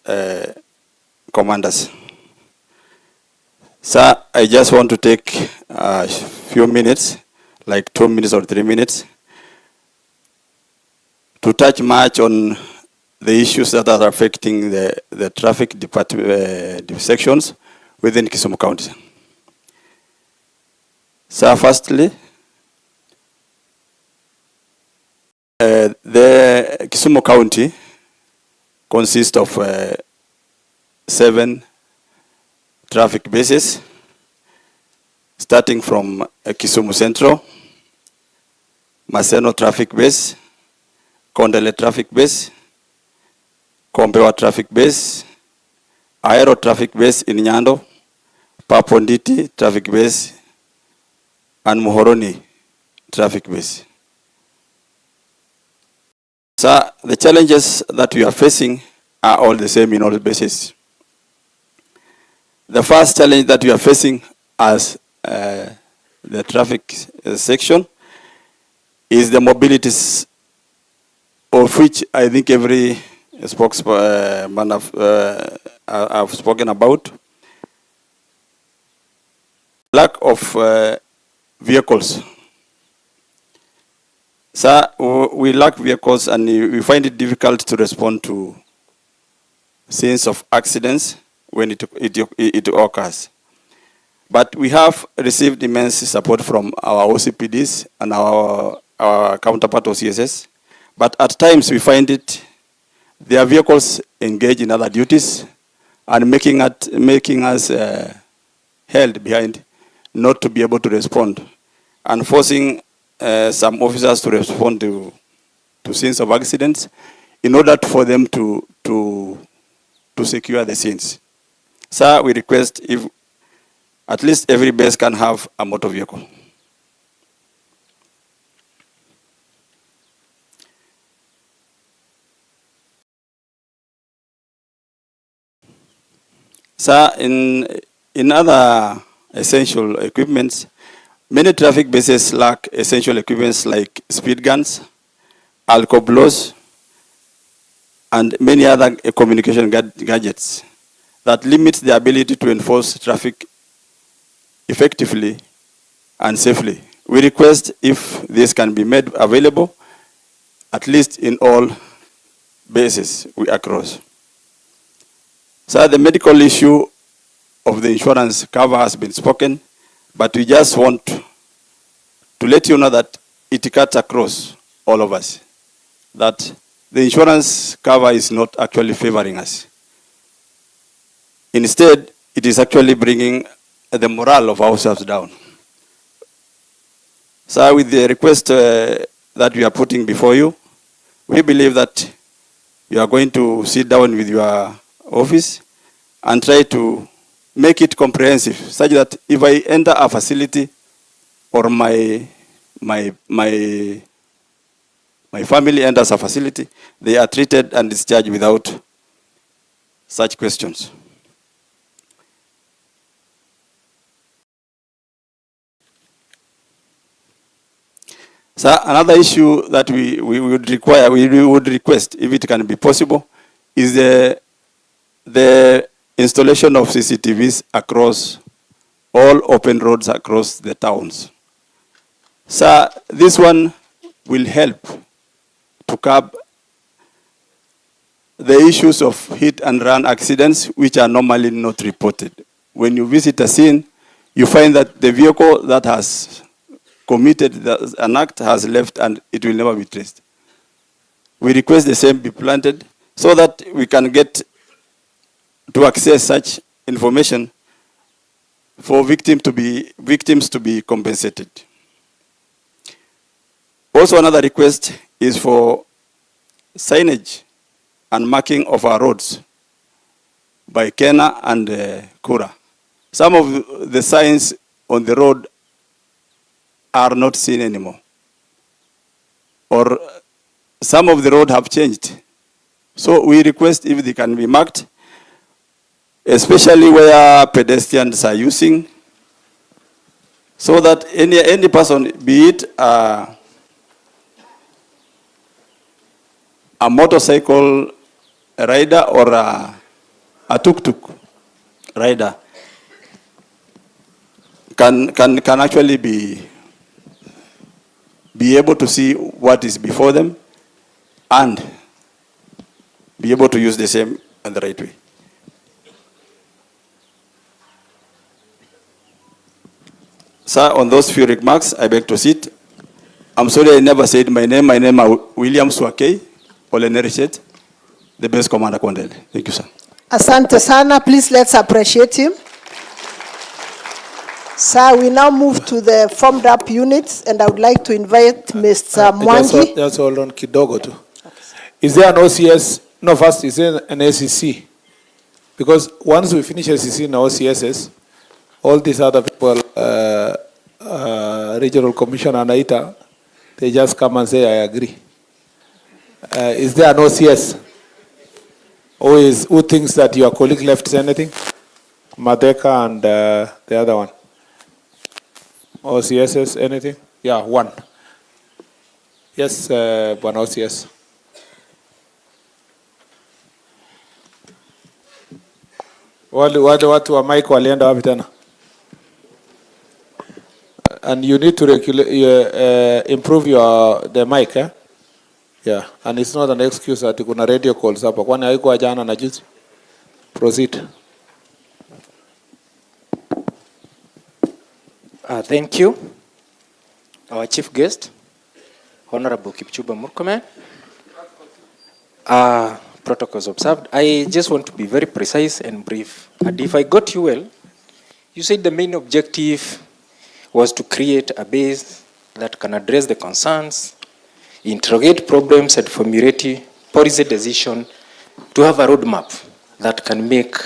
commanders. Sir, I just want to take a few minutes, like 2 minutes or 3 minutes, to touch much on the issues that are affecting the traffic department sections within Kisumu County. So firstly, the Kisumu County consists of 7 traffic bases, starting from Kisumu Central, Maseno Traffic Base, Kondele Traffic Base, Kombewa Traffic Base, Aero Traffic Base in Nyando, Paponditi Traffic Base, and Muhoroni Traffic Base. So the challenges that we are facing are all the same in all bases. The first challenge that we are facing as the traffic section is the mobilities, of which I think every spokesman have spoken about. Lack of vehicles. So we lack vehicles, and we find it difficult to respond to scenes of accidents when it occurs. But we have received immense support from our OCPDs and our counterpart OCSS. But at times we find it, their vehicles engage in other duties and making us held behind, not to be able to respond, and forcing some officers to respond to scenes of accidents in order for them to secure the scenes. So we request if at least every base can have a motor vehicle. So in other essential equipments, many traffic bases lack essential equipments like speed guns, alcohol blows, and many other communication gadgets that limit the ability to enforce traffic effectively and safely. We request if this can be made available, at least in all bases we across. So the medical issue of the insurance cover has been spoken, but we just want to let you know that it cuts across all of us, that the insurance cover is not actually favoring us. Instead, it is actually bringing the morale of ourselves down. So with the request that we are putting before you, we believe that you are going to sit down with your office and try to make it comprehensive, such that if I enter a facility or my my family enters a facility, they are treated and discharged without such questions. So another issue that we would request, if it can be possible, is the installation of CCTVs across all open roads across the towns. So this one will help to curb the issues of hit and run accidents, which are normally not reported. When you visit a scene, you find that the vehicle that has committed an act has left and it will never be traced. We request the same be planted so that we can get to access such information for victims to be compensated. Also, another request is for signage and marking of our roads by Kena and Kura. Some of the signs on the road are not seen anymore, or some of the road have changed. So we request if they can be marked, especially where pedestrians are using, so that any person, be it a motorcycle rider or a tuk-tuk rider, can actually be able to see what is before them and be able to use the same in the right way. Sir, on those few remarks, I beg to sit. I'm sorry I never said my name. My name is William Swakei, Olenerishet, the base commander Kondele. Thank you, sir. Asante sana. Please let's appreciate him. Sir, we now move to the formed up units, and I would like to invite Mr. Mwangi. Just hold on kidogo too. Is there an OCS? No, first, is there an ACC? Because once we finish ACC and OCSs, all these other people, regional commissioner and AITA, they just come and say, I agree. Is there an OCS? Who thinks that your colleague left anything? Madeka and the other one. OCSs, anything? Yeah, one. Yes, one OCS. Wale watu wa mic walienda wapi tena? And you need to improve the mic, eh? Yeah, and it's not an excuse that kuna radio calls hapa. Kwani haikuwa jana na juzi? Proceed. Thank you. Our chief guest, Honorable Kipchumba Murkomen. Protocols observed. I just want to be very precise and brief. And if I got you well, you said the main objective was to create a base that can address the concerns, interrogate problems, and formulate policy decision to have a roadmap that can make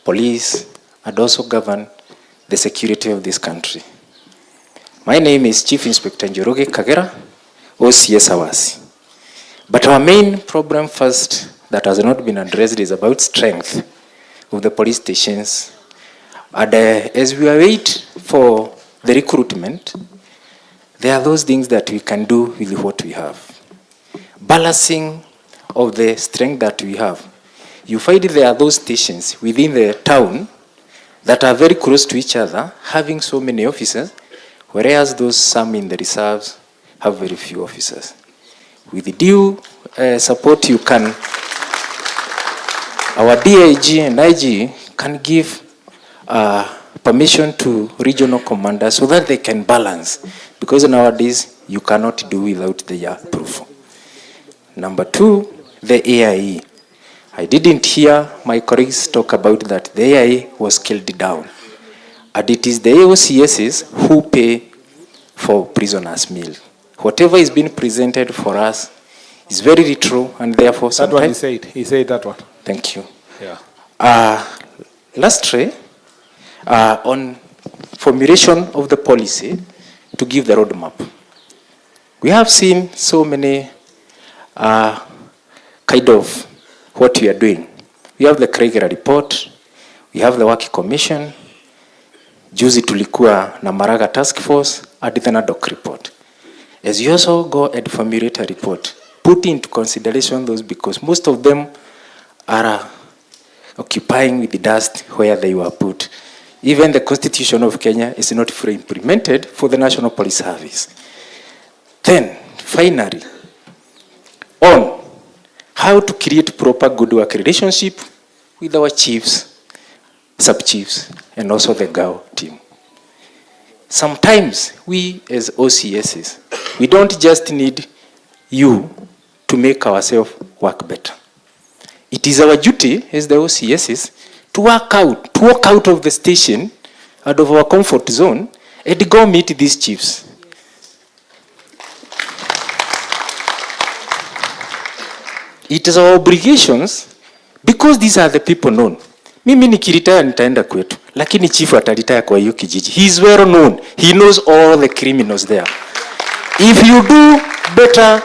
police and also govern the security of this country. My name is Chief Inspector Njoroge Kagera, OCS Awasi. But our main problem first that has not been addressed is about strength of the police stations. And as we await for the recruitment, there are those things that we can do with what we have. Balancing of the strength that we have. You find there are those stations within the town that are very close to each other, having so many officers, whereas those some in the reserves have very few officers. With due support, you can, our DIG and IG can give permission to regional commanders so that they can balance, because nowadays you cannot do without their approval. Number two, the AIE. I didn't hear my colleagues talk about that. The AIE was scaled down. And it is the OCSs who pay for prisoners' meal. Whatever is being presented for us is very little, and therefore sometimes... That one he said that one. Thank you. Yeah. Lastly, on formulation of the policy to give the roadmap. We have seen so many kind of what we are doing. We have the Kregera report, we have the Work Commission, juzi tulikuwa na Maraga task force, and the NADOC report. As you also go and formulate a report, put into consideration those, because most of them are occupying with the dust where they were put. Even the Constitution of Kenya is not fully implemented for the National Police Service. Then, finally, on how to create proper good work relationship with our chiefs, sub-chiefs, and also the GAO team. Sometimes we as OCSs, we don't just need you to make ourselves work better. It is our duty as the OCSs to walk out of the station, out of our comfort zone, and go meet these chiefs. It is our obligations, because these are the people known. Mimi nikiretire nitaenda kwetu, lakini chief ataretire kwa hiyo kijiji. He is well known. He knows all the criminals there. If you do better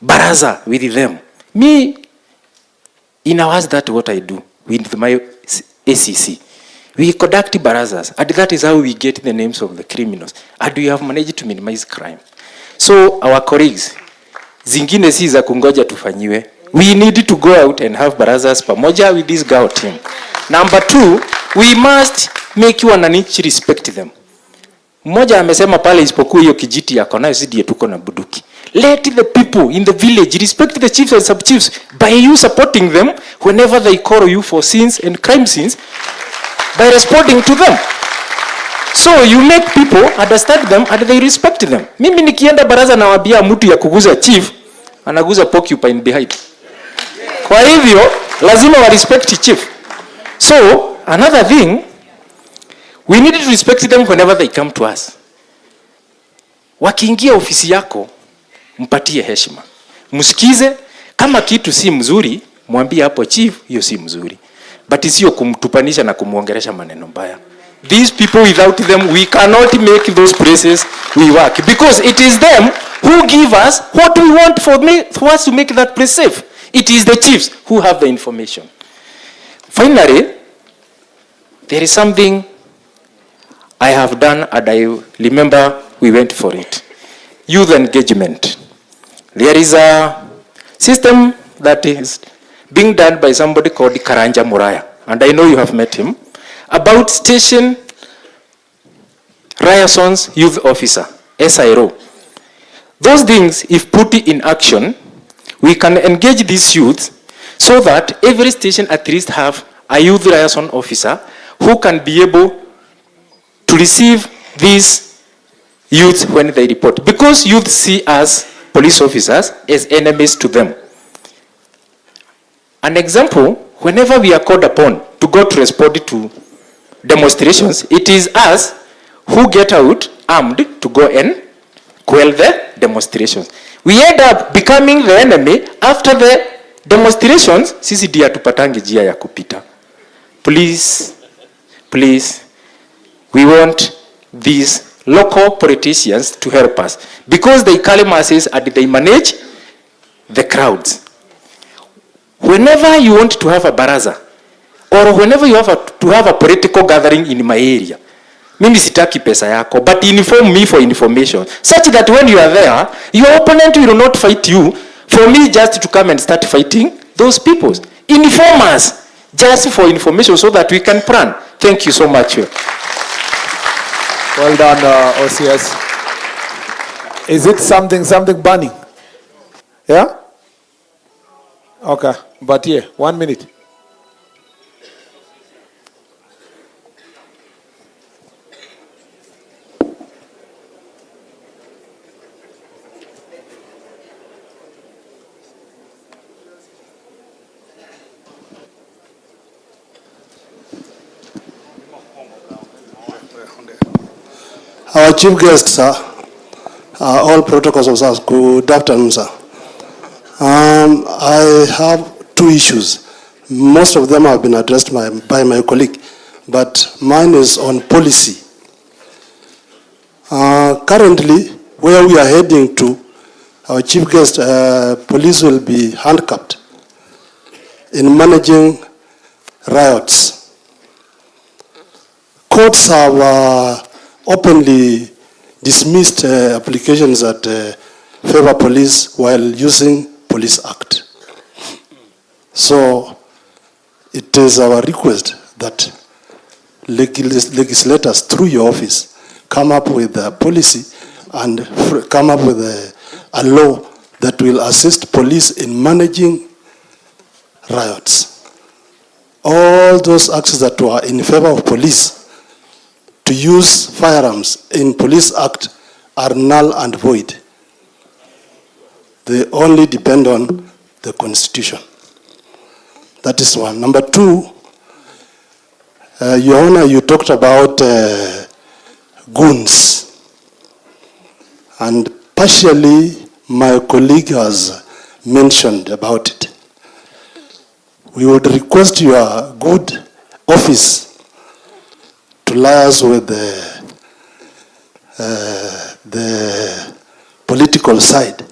baraza with them, me, in hours, that's what I do with my ACC. We conduct barazas, and that is how we get the names of the criminals. And we have managed to minimize crime. So our colleagues, zingine si za kungoja tufanyiwe. We need to go out and have barazas pamoja with this GAO team. Number 2, we must make you wananchi respect them. Mmoja amesema pale isipokuwa hiyo kijiti yako nayo zidi tuko na buduki. Let the people in the village respect the chiefs and sub-chiefs by you supporting them whenever they call you for sins and crime scenes by responding to them. So you make people understand them and they respect them. Mimi nikienda baraza na wabia mtu ya kuguza chief, anaguza porcupine behind. Kwa hivyo, lazima wa respect chief. So, another thing, we need to respect them whenever they come to us. Wakiingia ofisi yako, mpatie heshima. Msikize, kama kitu si mzuri, mwambie hapo chief, hiyo si mzuri. But sio kumtupanisha na kumuongelesha maneno mbaya. These people, without them, we cannot make those places we work. Because it is them who give us what we want for us to make that place safe. It is the chiefs who have the information. Finally, there is something I have done, and I remember we went for it. Youth engagement. There is a system that is being done by somebody called Karanja Muraya, and I know you have met him, about station liaisons youth officer, SIRO. Those things, if put in action, we can engage these youths so that every station at least have a youth liaison officer who can be able to receive these youths when they report. Because youth see us, police officers, as enemies to them. An example, whenever we are called upon to go to respond to demonstrations, it is us who get out armed to go and quell the demonstrations. We end up becoming the enemy after the demonstrations. Sisi dia tupatange jia ya kupita. Please, we want these local politicians to help us, because they carry masses and they manage the crowds. Whenever you want to have a baraza, or whenever you have to have a political gathering in my area, mimi sitaki pesa yako, but inform me for information, such that when you are there, your opponent will not fight you for me just to come and start fighting those people. Inform us just for information so that we can plan. Thank you so much. Well done, OCS. Is it something burning? Yeah? Okay, but yeah, 1 minute. Our chief guests, sir, all protocols officers, good afternoon, sir. I have two issues. Most of them have been addressed by my colleague, but mine is on policy. Currently, where we are heading to, our chief guest, police will be handcuffed in managing riots. Courts have openly dismissed applications that favor police while using Police Act. So it is our request that legislators through your office come up with a policy and come up with a law that will assist police in managing riots. All those acts that were in favor of police to use firearms in Police Act are null and void. They only depend on the Constitution. That is one. Number two, Your Honor, you talked about goons. And partially, my colleague has mentioned about it. We would request your good office to liaise with the political side,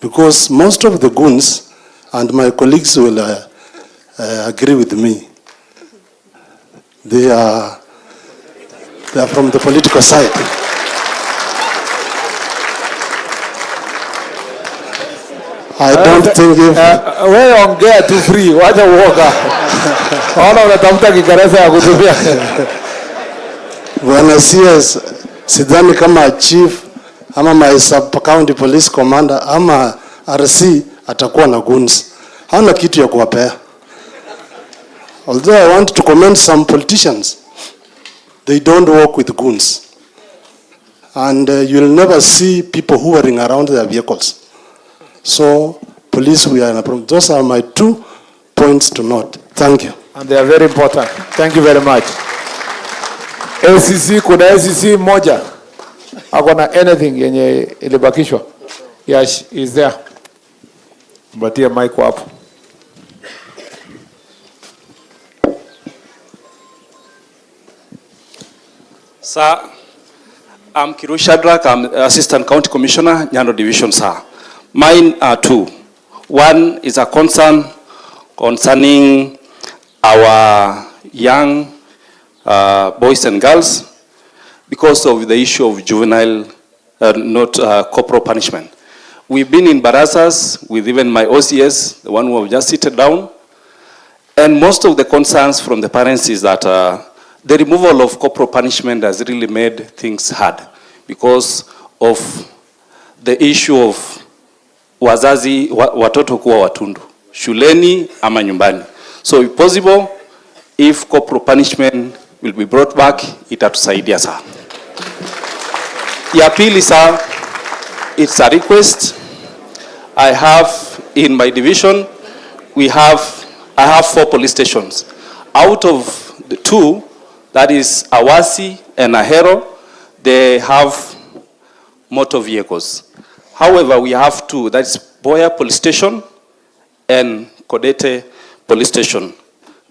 because most of the goons, and my colleagues will agree with me, they are from the political side. I don't think if... Wewe ongea tu free, wacha uoga. Ona unatafuta Kiingereza ya kutumia. Bwana CS, sidhani kama chief ama my sub-county police commander ama RC atakuwa na goons. Hana kitu ya kuwapea. Although I want to commend some politicians, they don't work with goons. And you'll never see people hovering around their vehicles. So, police, we are in a problem. Those are my 2 points to note. Thank you. And they are very important. Thank you very much. ACC, kuna ACC moja. Hakuna anything yenye ilibakishwa. Yes, is there. Mbatia mic hapo. Sir, I'm Kiru Shadrack. I'm Assistant County Commissioner, Nyando Division, sir. Mine are 2. One is a concern concerning our young boys and girls because of the issue of juvenile, not corporal punishment. We've been in barazas with even my OCS, the one who have just seated down, and most of the concerns from the parents is that the removal of corporal punishment has really made things hard because of the issue of wazazi watoto kuwa watundu shuleni ama nyumbani. So if possible, if corporal punishment will be brought back, itatusaidia sir. Ya pili sir, it's a request. I have in my division, I have 4 police stations. Out of the 2, that is Awasi and Ahero, they have motor vehicles. However, we have 2, that's Boya Police Station and Kodete Police Station.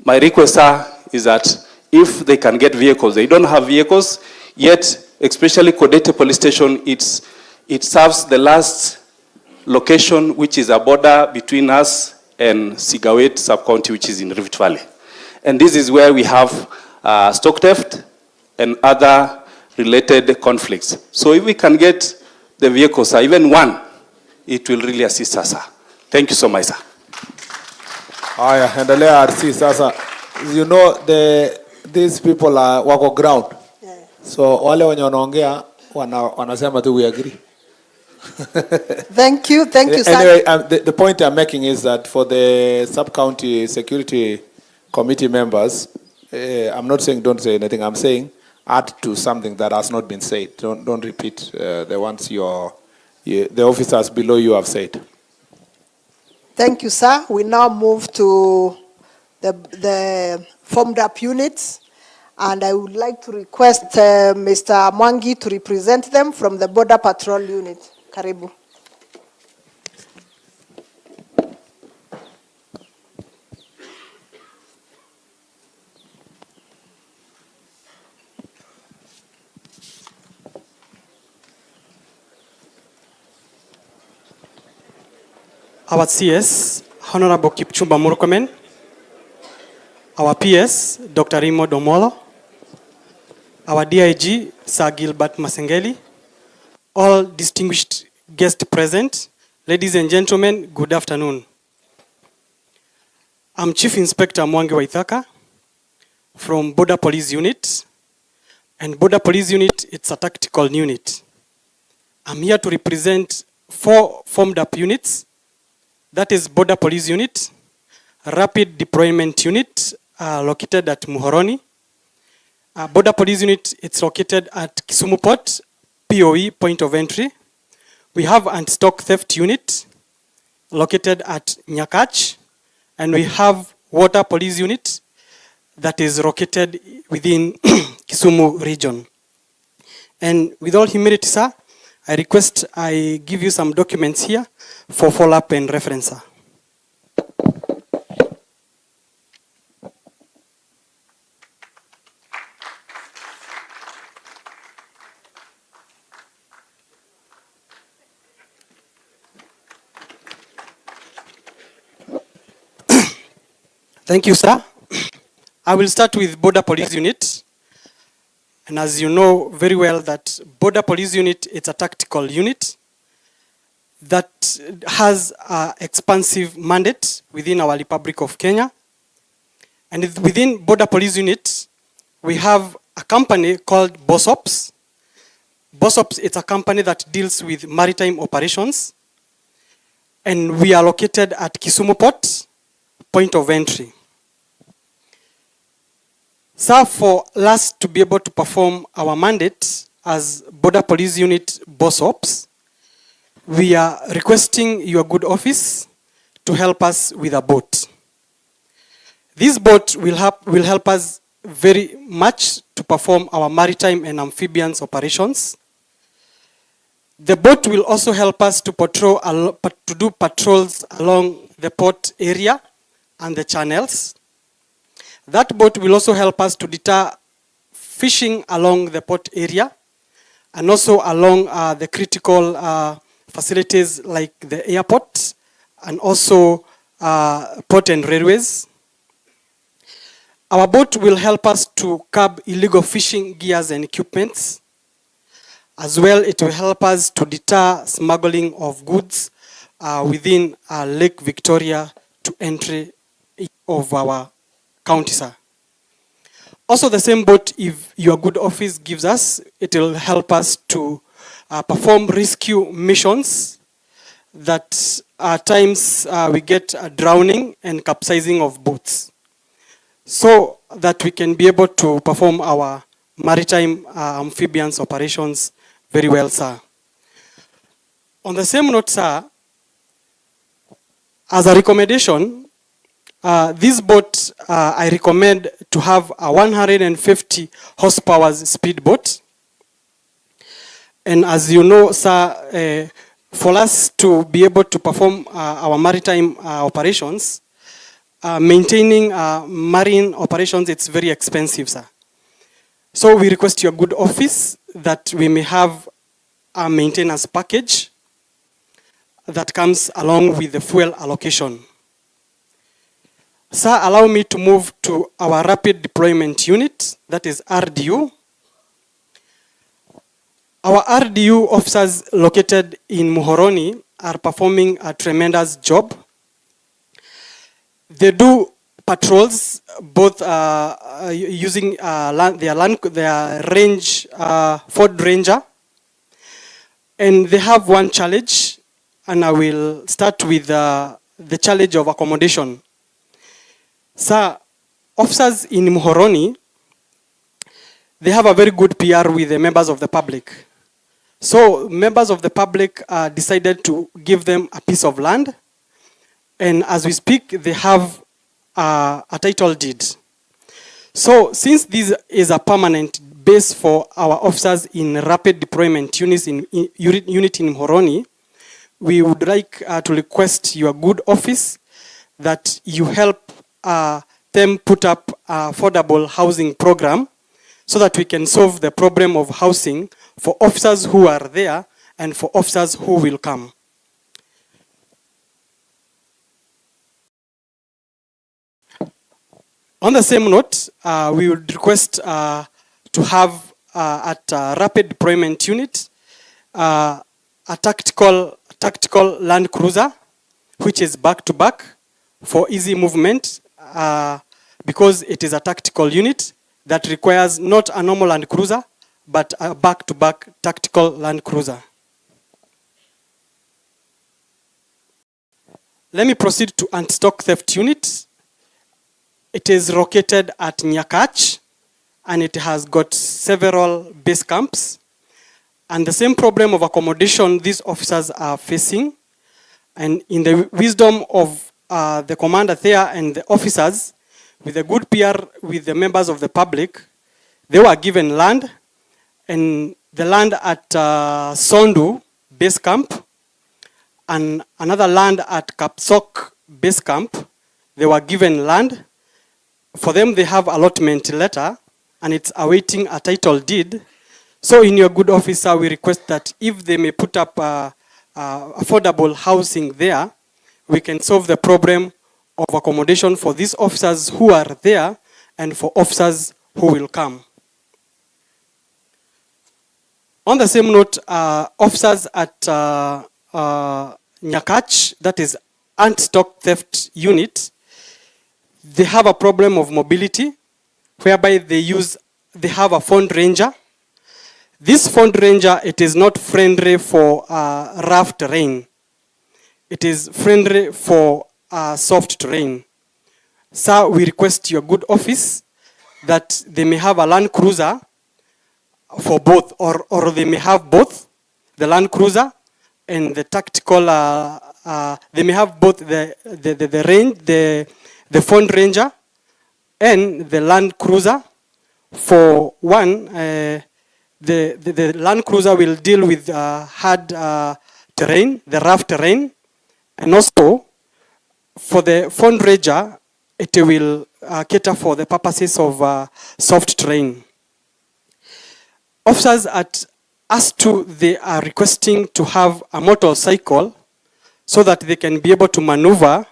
My request, sir, is that if they can get vehicles, they don't have vehicles, yet, especially Kodete Police Station, it serves the last location, which is a border between us and Sigawet sub-county, which is in Rift Valley. And this is where we have stock theft and other related conflicts. So if we can get the vehicles, even one, it will really assist us, sir. Thank you so much, sir. Aya, endelea RC sasa. You know, these people are wako ground. Yeah. So wale wenye wanaongea wanasema tu we agree. Thank you, sir. Anyway, the point I'm making is that for the sub-county security committee members, I'm not saying don't say anything. I'm saying add to something that has not been said. Don't repeat the ones the officers below you have said. Thank you, sir. We now move to the formed up units, and I would like to request Mr. Mwangi to represent them from the Border Patrol unit. Karibu. our CS, Honorable Kipchumba Murkomen, our PS, Dr. Rimo Domolo, our DIG, Sir Gilbert Masengeli, all distinguished guests present, ladies and gentlemen, good afternoon. I'm Chief Inspector Mwangi Waithaka from Border Police Unit, and Border Police Unit, it's a tactical unit. I'm here to represent 4 formed up units. That is Border Police Unit, Rapid Deployment Unit, located at Muhoroni. Border Police Unit, it's located at Kisumu Port, POE, point of entry. We have Anti-Stock Theft Unit, located at Nyakach. And we have Water Police Unit, that is located within Kisumu region. And with all humility, sir, I request I give you some documents here for follow-up and reference, sir. Thank you, sir. I will start with Border Police Unit. And as you know very well that Border Police Unit, it's a tactical unit that has an expansive mandate within our Republic of Kenya. And within Border Police Unit, we have a company called BOSOPS. BOSOPS, it's a company that deals with maritime operations. And we are located at Kisumu Port, point of entry. So for us to be able to perform our mandate as Border Police Unit BOSOPS, we are requesting your good office to help us with a boat. This boat will help us very much to perform our maritime and amphibians operations. The boat will also help us to do patrols along the port area and the channels. That boat will also help us to deter fishing along the port area and also along the critical facilities like the airport and also port and railways. Our boat will help us to curb illegal fishing gears and equipments. As well, it will help us to deter smuggling of goods within Lake Victoria to entry of our county, sir. Also, the same boat, if your good office gives us, it will help us to perform rescue missions that at times we get drowning and capsizing of boats, so that we can be able to perform our maritime amphibians operations very well, sir. On the same note, sir, as a recommendation, this boat, I recommend to have a 150 horsepower speedboat. And as you know, sir, for us to be able to perform our maritime operations, maintaining marine operations, it's very expensive, sir. So we request your good office that we may have a maintenance package that comes along with the fuel allocation. Sir, allow me to move to our Rapid Deployment Unit, that is RDU. Our RDU officers located in Muhoroni are performing a tremendous job. They do patrols, both using their range, Ford Ranger. And they have one challenge, and I will start with the challenge of accommodation. Sir, officers in Muhoroni, they have a very good PR with the members of the public. So members of the public decided to give them a piece of land. And as we speak, they have a title deed. So since this is a permanent base for our officers in Rapid Deployment Unit in Muhoroni, we would like to request your good office that you help them put up affordable housing program so that we can solve the problem of housing for officers who are there and for officers who will come. On the same note, we would request to have at Rapid Deployment Unit a tactical land cruiser, which is back-to-back for easy movement, because it is a tactical unit that requires not a normal land cruiser, but a back-to-back tactical land cruiser. Let me proceed to anti-stock theft unit. It is located at Nyakach, and it has got several base camps. And the same problem of accommodation these officers are facing. And in the wisdom of the commander there and the officers, with a good PR with the members of the public, they were given land, and the land at Sondu base camp, and another land at Kapsok base camp, they were given land. For them, they have allotment letter, and it's awaiting a title deed. So in your good officer, we request that if they may put up affordable housing there, we can solve the problem of accommodation for these officers who are there and for officers who will come. On the same note, officers at Nyakach, that is anti-stock theft unit, they have a problem of mobility, whereby they have a phone ranger. This phone ranger, it is not friendly for rough terrain. It is friendly for soft terrain. Sir, we request your good office that they may have a land cruiser for both, or they may have both, the land cruiser and the tactical, they may have both the range, the phone ranger and the land cruiser. For one, the land cruiser will deal with hard terrain, the rough terrain, and also for the phone ranger, it will cater for the purposes of soft terrain. Officers at us2, they are requesting to have a motorcycle so that they can be able to maneuver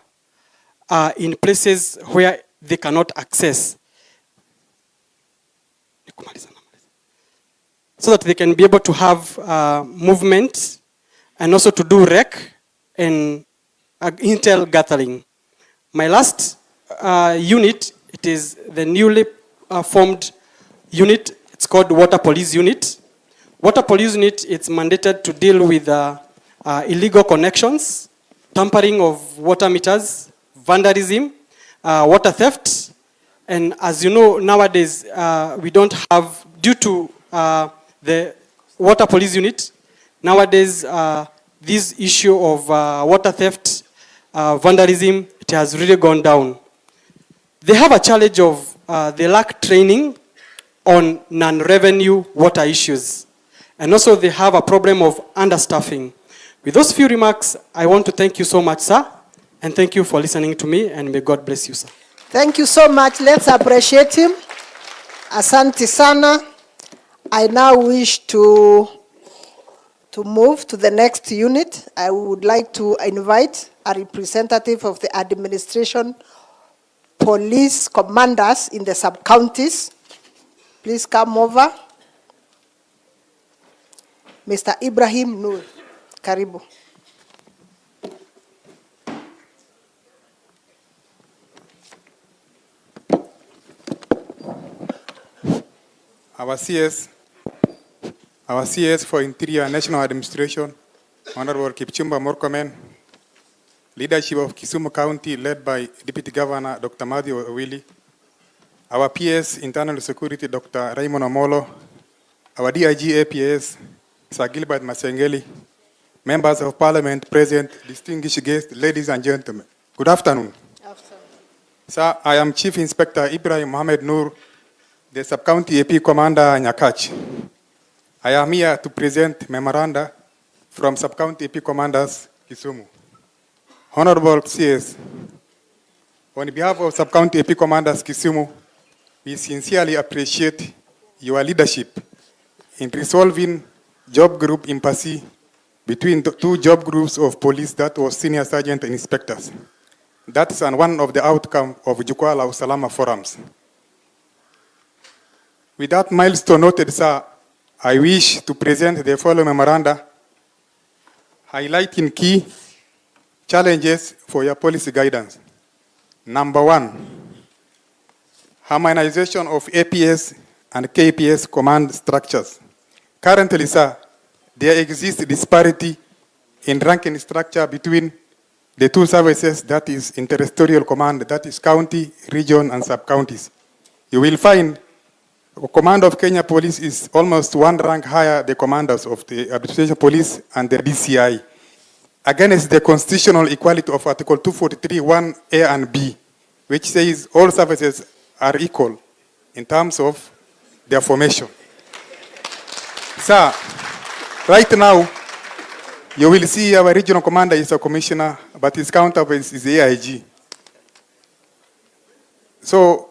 in places where they cannot access. So that they can be able to have movement and also to do rec and intel gathering. My last unit, it is the newly formed unit. It's called Water Police Unit. Water Police Unit, it's mandated to deal with illegal connections, tampering of water meters, vandalism, water theft. And as you know, nowadays, we don't have, due to the Water Police Unit, nowadays, this issue of water theft, vandalism, it has really gone down. They have a challenge of, they lack training on non-revenue water issues. And also they have a problem of understaffing. With those few remarks, I want to thank you so much, sir. And thank you for listening to me, and may God bless you, sir. Thank you so much. Let's appreciate him. Asante sana. I now wish to move to the next unit. I would like to invite a representative of the administration, police commanders in the sub-counties. Please come over. Mr. Ibrahim Nur, karibu. Our CS for Interior and National Administration, Honorable Kipchumba Murkomen, leadership of Kisumu County led by Deputy Governor Dr. Matthew Owili, our PS Internal Security Dr. Raymond Omolo, our DIG APS Sir Gilbert Masengeli, members of Parliament present, distinguished guests, ladies and gentlemen. Good afternoon. Afternoon. Sir, I am Chief Inspector Ibrahim Mohamed Nur, the Sub-County AP Commander Nyakach. I am here to present memoranda from Sub-County AP Commanders Kisumu. Honorable CS, on behalf of Sub-County AP Commanders Kisumu, we sincerely appreciate your leadership in resolving job group impasse between the two job groups of police, that was senior sergeant and inspectors. That's one of the outcome of Jukwaa la Usalama forums. With that milestone noted, sir, I wish to present the following memoranda highlighting key challenges for your policy guidance. Number 1, harmonization of APS and KPS command structures. Currently, sir, there exists disparity in ranking structure between the two services, that is interterritorial command, that is county, region, and sub-counties. You will find the command of Kenya Police is almost one rank higher the commanders of the Administration Police and the DCI. Against the constitutional equality of Article 243, 1A and B, which says all services are equal in terms of their formation. Sir, right now, you will see our regional commander is a commissioner, but his counterpart is the AIG. So,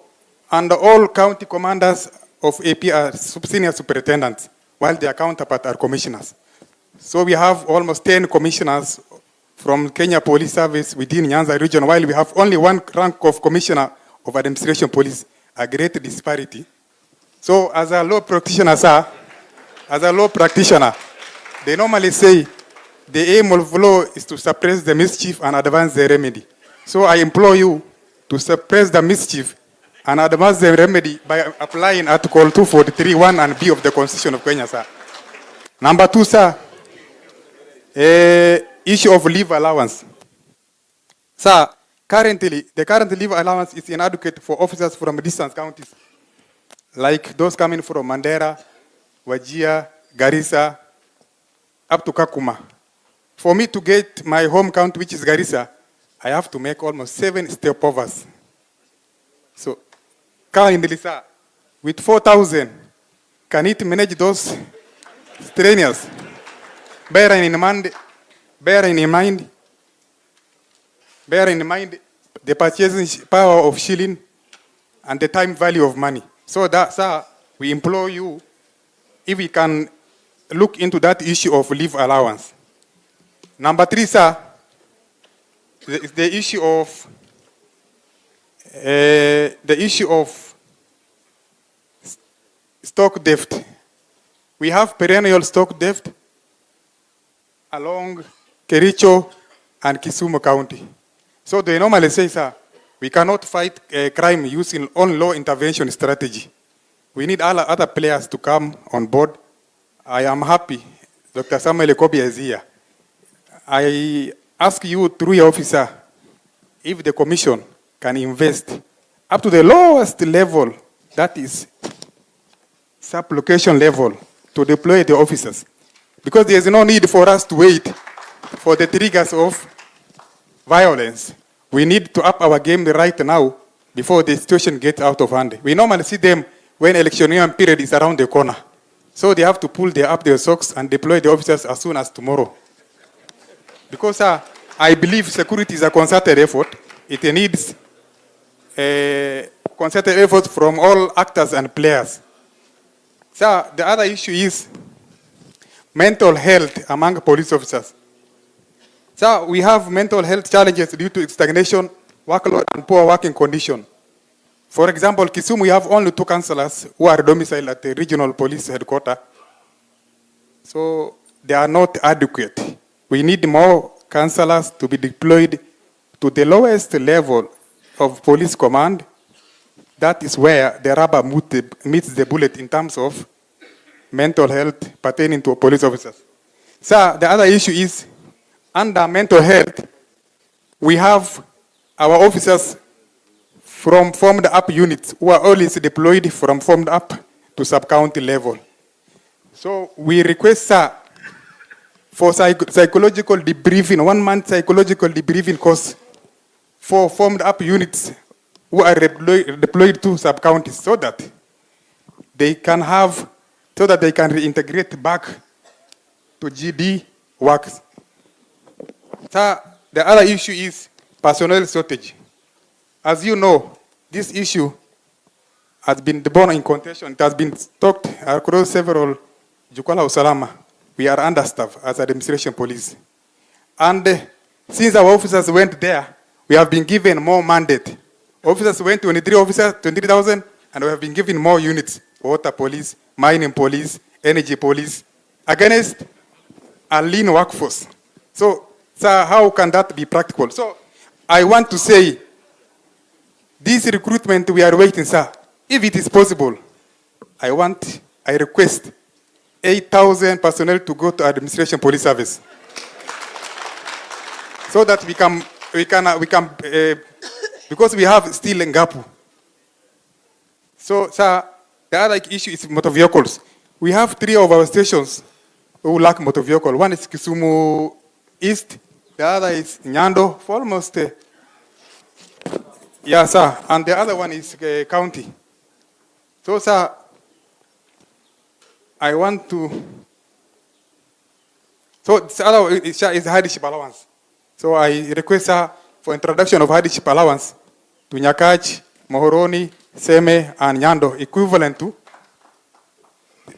and all county commanders of AP are senior superintendents, while their counterpart are commissioners. So we have almost 10 commissioners from Kenya Police Service within Nyanza region, while we have only one rank of commissioner of administration police, a great disparity. So as a law practitioner, sir, they normally say the aim of law is to suppress the mischief and advance the remedy. So I implore you to suppress the mischief and advance the remedy by applying Article 243, 1 and B of the Constitution of Kenya, sir. Number 2, sir, issue of leave allowance. Sir, the current leave allowance is inadequate for officers from distant counties, like those coming from Mandera, Wajir, Garissa, up to Kakuma. For me to get my home county, which is Garissa, I have to make almost 7 stopovers. So, kindly, sir, with 4,000, can it manage those strenuous? Bearing in mind the purchasing power of shilling and the time value of money. So that, sir, we implore you, if we can look into that issue of leave allowance. Number 3, sir, is the issue of stock theft. We have perennial stock theft along Kericho and Kisumu County. So they normally say, sir, we cannot fight crime using only law intervention strategy. We need all other players to come on board. I am happy Dr. Samuel Ekobia is here. I ask you through your officer, if the commission can invest up to the lowest level, that is sub-location level, to deploy the officers. Because there is no need for us to wait for the triggers of violence. We need to up our game right now before the situation gets out of hand. We normally see them when electioneering period is around the corner. So they have to pull up their socks and deploy the officers as soon as tomorrow. Because I believe security is a concerted effort. It needs a concerted effort from all actors and players. So the other issue is mental health among police officers. So we have mental health challenges due to stagnation, workload, and poor working condition. For example, Kisumu, we have only 2 counselors who are domiciled at the regional police headquarters. So they are not adequate. We need more counselors to be deployed to the lowest level of police command. That is where the rubber meets the bullet in terms of mental health pertaining to police officers. So the other issue is, under mental health, we have our officers from formed up units who are always deployed from formed up to sub-county level. So we request, sir, for psychological debriefing, 1 month psychological debriefing course for formed up units who are deployed to sub-counties so that they can reintegrate back to GD works. Sir, the other issue is personnel shortage. As you know, this issue has been born in contention. It has been talked across several Jukwaa la Usalama. We are understaffed as administration police. And since our officers went there, we have been given more mandate. Officers went 23 officers, 23,000, and we have been given more units. Water police, mining police, energy police, against a lean workforce. So, sir, how can that be practical? So, I want to say, this recruitment we are waiting, sir, if it is possible, I request 8,000 personnel to go to administration police service. So that we can, because we have still Ngapu. So, sir, the other issue is motor vehicles. We have 3 of our stations who lack motor vehicle. One is Kisumu East, the other is Nyando, for almost, yeah, sir, and the other one is county. So, sir, I want to, so the other is hardship allowance. So I request, sir, for introduction of hardship allowance to Nyakach, Mohoroni, Seme, and Nyando, equivalent to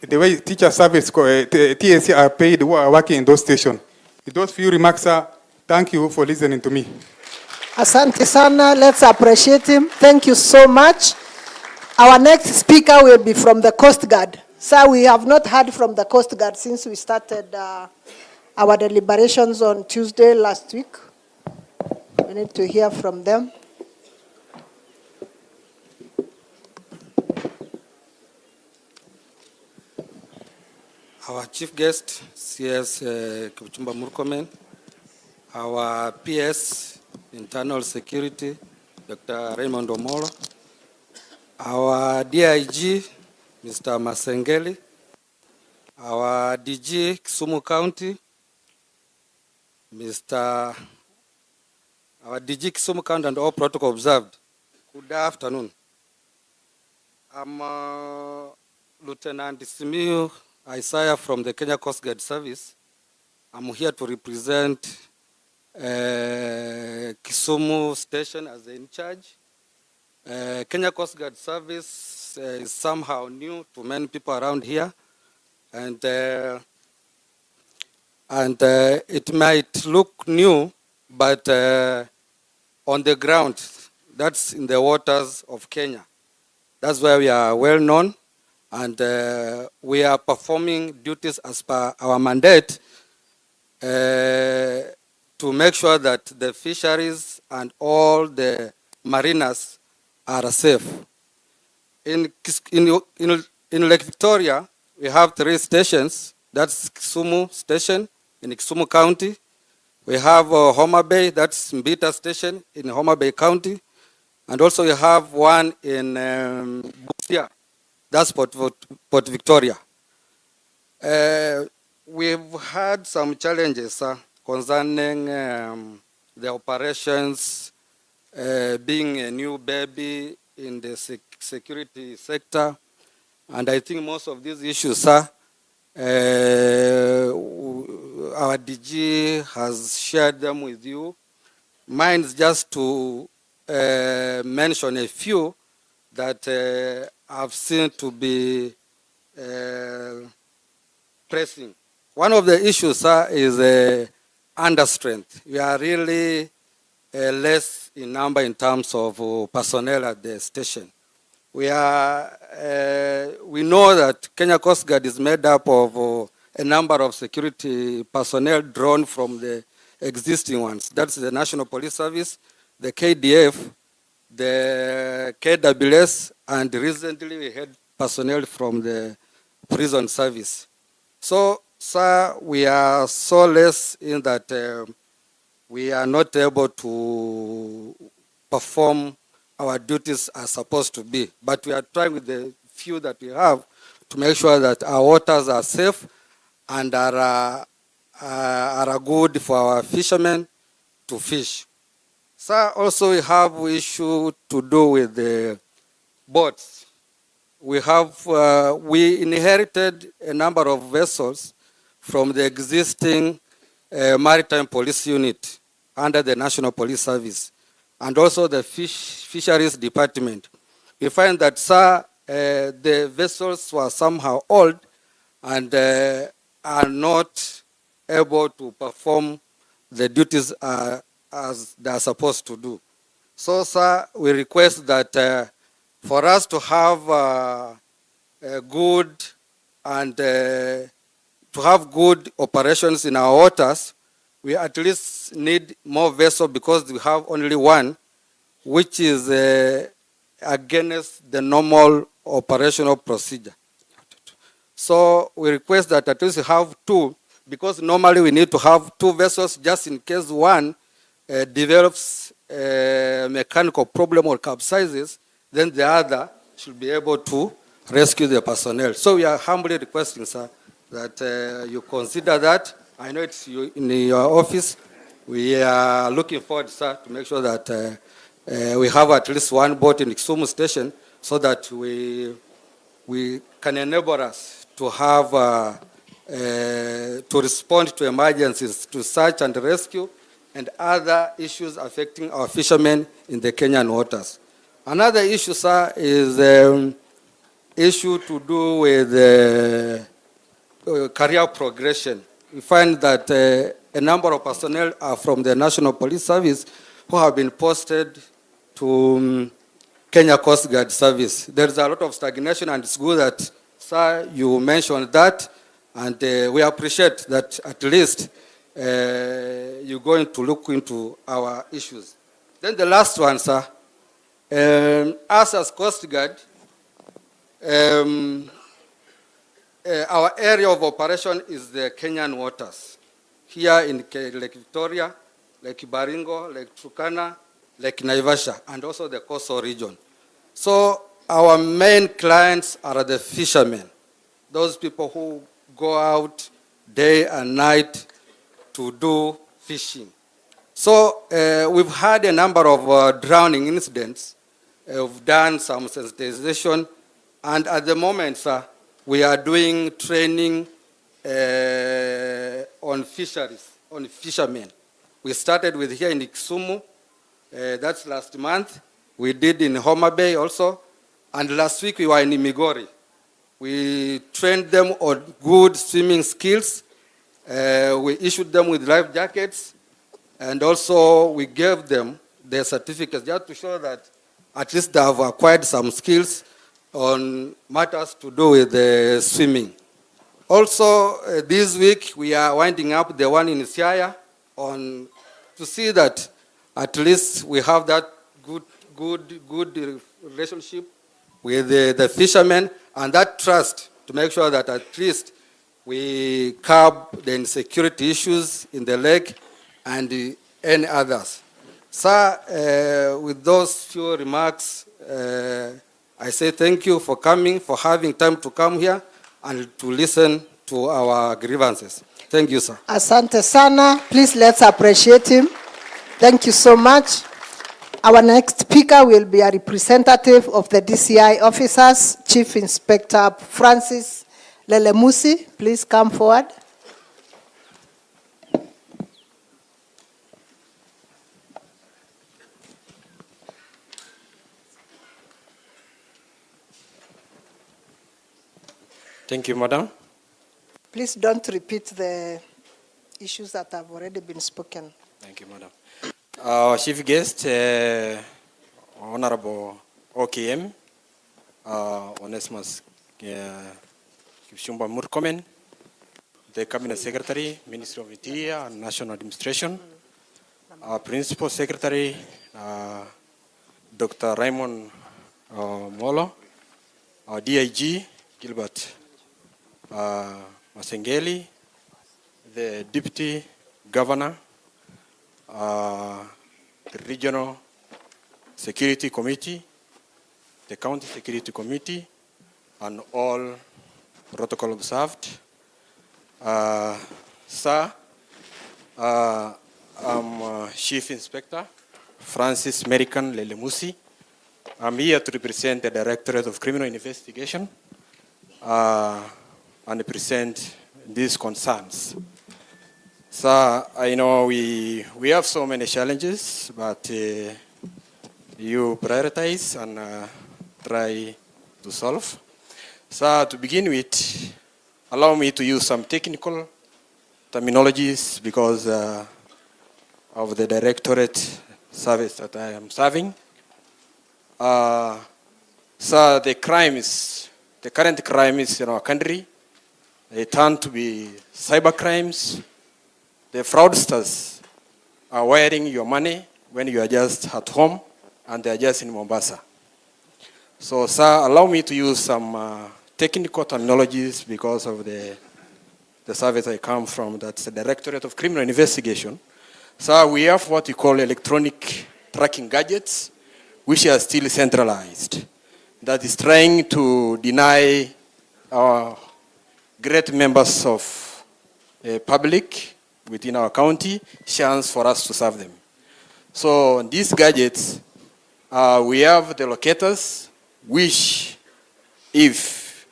the way teacher service, TSC are paid who are working in those stations. With those few remarks, sir, thank you for listening to me. Asante sana, let's appreciate him. Thank you so much. Our next speaker will be from the Coast Guard. Sir, we have not heard from the Coast Guard since we started our deliberations on Tuesday last week. We need to hear from them. Our chief guest, CS Kipchumba Murkomen, our PS, Internal Security, Dr. Raymond Omolo, our DIG, Mr. Masengeli, our DG, Kisumu County, our DG Kisumu County and all protocol observed. Good afternoon. I'm Lieutenant Simiyu Isaiah from the Kenya Coast Guard Service. I'm here to represent Kisumu Station as the in charge. Kenya Coast Guard Service is somehow new to many people around here, and it might look new, but on the ground, that's in the waters of Kenya. That's where we are well known, and we are performing duties as per our mandate to make sure that the fisheries and all the mariners are safe. In Lake Victoria, we have 3 stations. That's Kisumu Station in Kisumu County. We have Homa Bay, that's Mbita Station in Homa Bay County. And also we have one in Busia, that's Port Victoria. We've had some challenges concerning the operations, being a new baby in the security sector. And I think most of these issues, our DG has shared them with you. Mine is just to mention a few that I've seen to be pressing. One of the issues, is understrength. We are really less in number in terms of personnel at the station. We know that Kenya Coast Guard is made up of a number of security personnel drawn from the existing ones. That's the National Police Service, the KDF, the KWS, and recently we had personnel from the prison service. So, sir, we are so less in that we are not able to perform our duties as supposed to be. But we are trying with the few that we have to make sure that our waters are safe and are good for our fishermen to fish. Sir, also we have issue to do with the boats. We inherited a number of vessels from the existing maritime police unit under the National Police Service, and also the fisheries department. We find that, sir, the vessels were somehow old and are not able to perform the duties as they are supposed to do. So, sir, we request that for us to have a good and to have good operations in our waters, we at least need more vessels because we have only one, which is against the normal operational procedure. So we request that at least we have two, because normally we need to have two vessels just in case one develops a mechanical problem or capsizes, then the other should be able to rescue the personnel. So we are humbly requesting, sir, that you consider that. I know it's in your office. We are looking forward, sir, to make sure that we have at least one boat in Kisumu station so that we can enable us to have to respond to emergencies, to search and rescue, and other issues affecting our fishermen in the Kenyan waters. Another issue, sir, is issue to do with career progression. We find that a number of personnel are from the National Police Service who have been posted to Kenya Coast Guard Service. There's a lot of stagnation, and it's good that, sir, you mentioned that, and we appreciate that at least you're going to look into our issues. Then the last one, sir, us as Coast Guard, our area of operation is the Kenyan waters. Here in Lake Victoria, Lake Baringo, Lake Turkana, Lake Naivasha, and also the coastal region. So our main clients are the fishermen, those people who go out day and night to do fishing. So we've had a number of drowning incidents. We've done some sensitization, and at the moment, sir, we are doing training on fisheries, on fishermen. We started with here in Kisumu, that's last month. We did in Homa Bay also, and last week we were in Migori. We trained them on good swimming skills. We issued them with life jackets, and also we gave them their certificates just to show that at least they have acquired some skills on matters to do with swimming. Also, this week we are winding up the one in Siaya to see that at least we have that good relationship with the fishermen, and that trust to make sure that at least we curb the insecurity issues in the lake and any others. Sir, with those few remarks, I say thank you for coming, for having time to come here and to listen to our grievances. Thank you, sir. Asante sana. Please let's appreciate him. Thank you so much. Our next speaker will be a representative of the DCI officers, Chief Inspector Francis Lelemusi. Please come forward. Thank you, Madam. Please don't repeat the issues that have already been spoken. Thank you, Madam. Our chief guest, Honorable OKM, Onesimus Kipchumba Murkomen, the Cabinet Secretary, Ministry of Interior and National Administration, our Principal Secretary, Dr. Raymond Molo, our DIG, Gilbert Masengeli, the Deputy Governor, the Regional Security Committee, the County Security Committee, and all protocol observed. Sir, I'm Chief Inspector Francis American Lelemusi. I'm here to represent the Directorate of Criminal Investigation and present these concerns. So I know we have so many challenges, but you prioritize and try to solve. So to begin with, allow me to use some technical terminologies because of the directorate service that I am serving. So the current crimes in our country, they turn to be cyber crimes. The fraudsters are wiring your money when you are just at home and they are just in Mombasa. So, sir, allow me to use some technical terminologies because of the service I come from, that's the Directorate of Criminal Investigation. So we have what we call electronic tracking gadgets, which are still centralized. That is trying to deny our great members of public within our county chance for us to serve them. So these gadgets, we have the locators, which if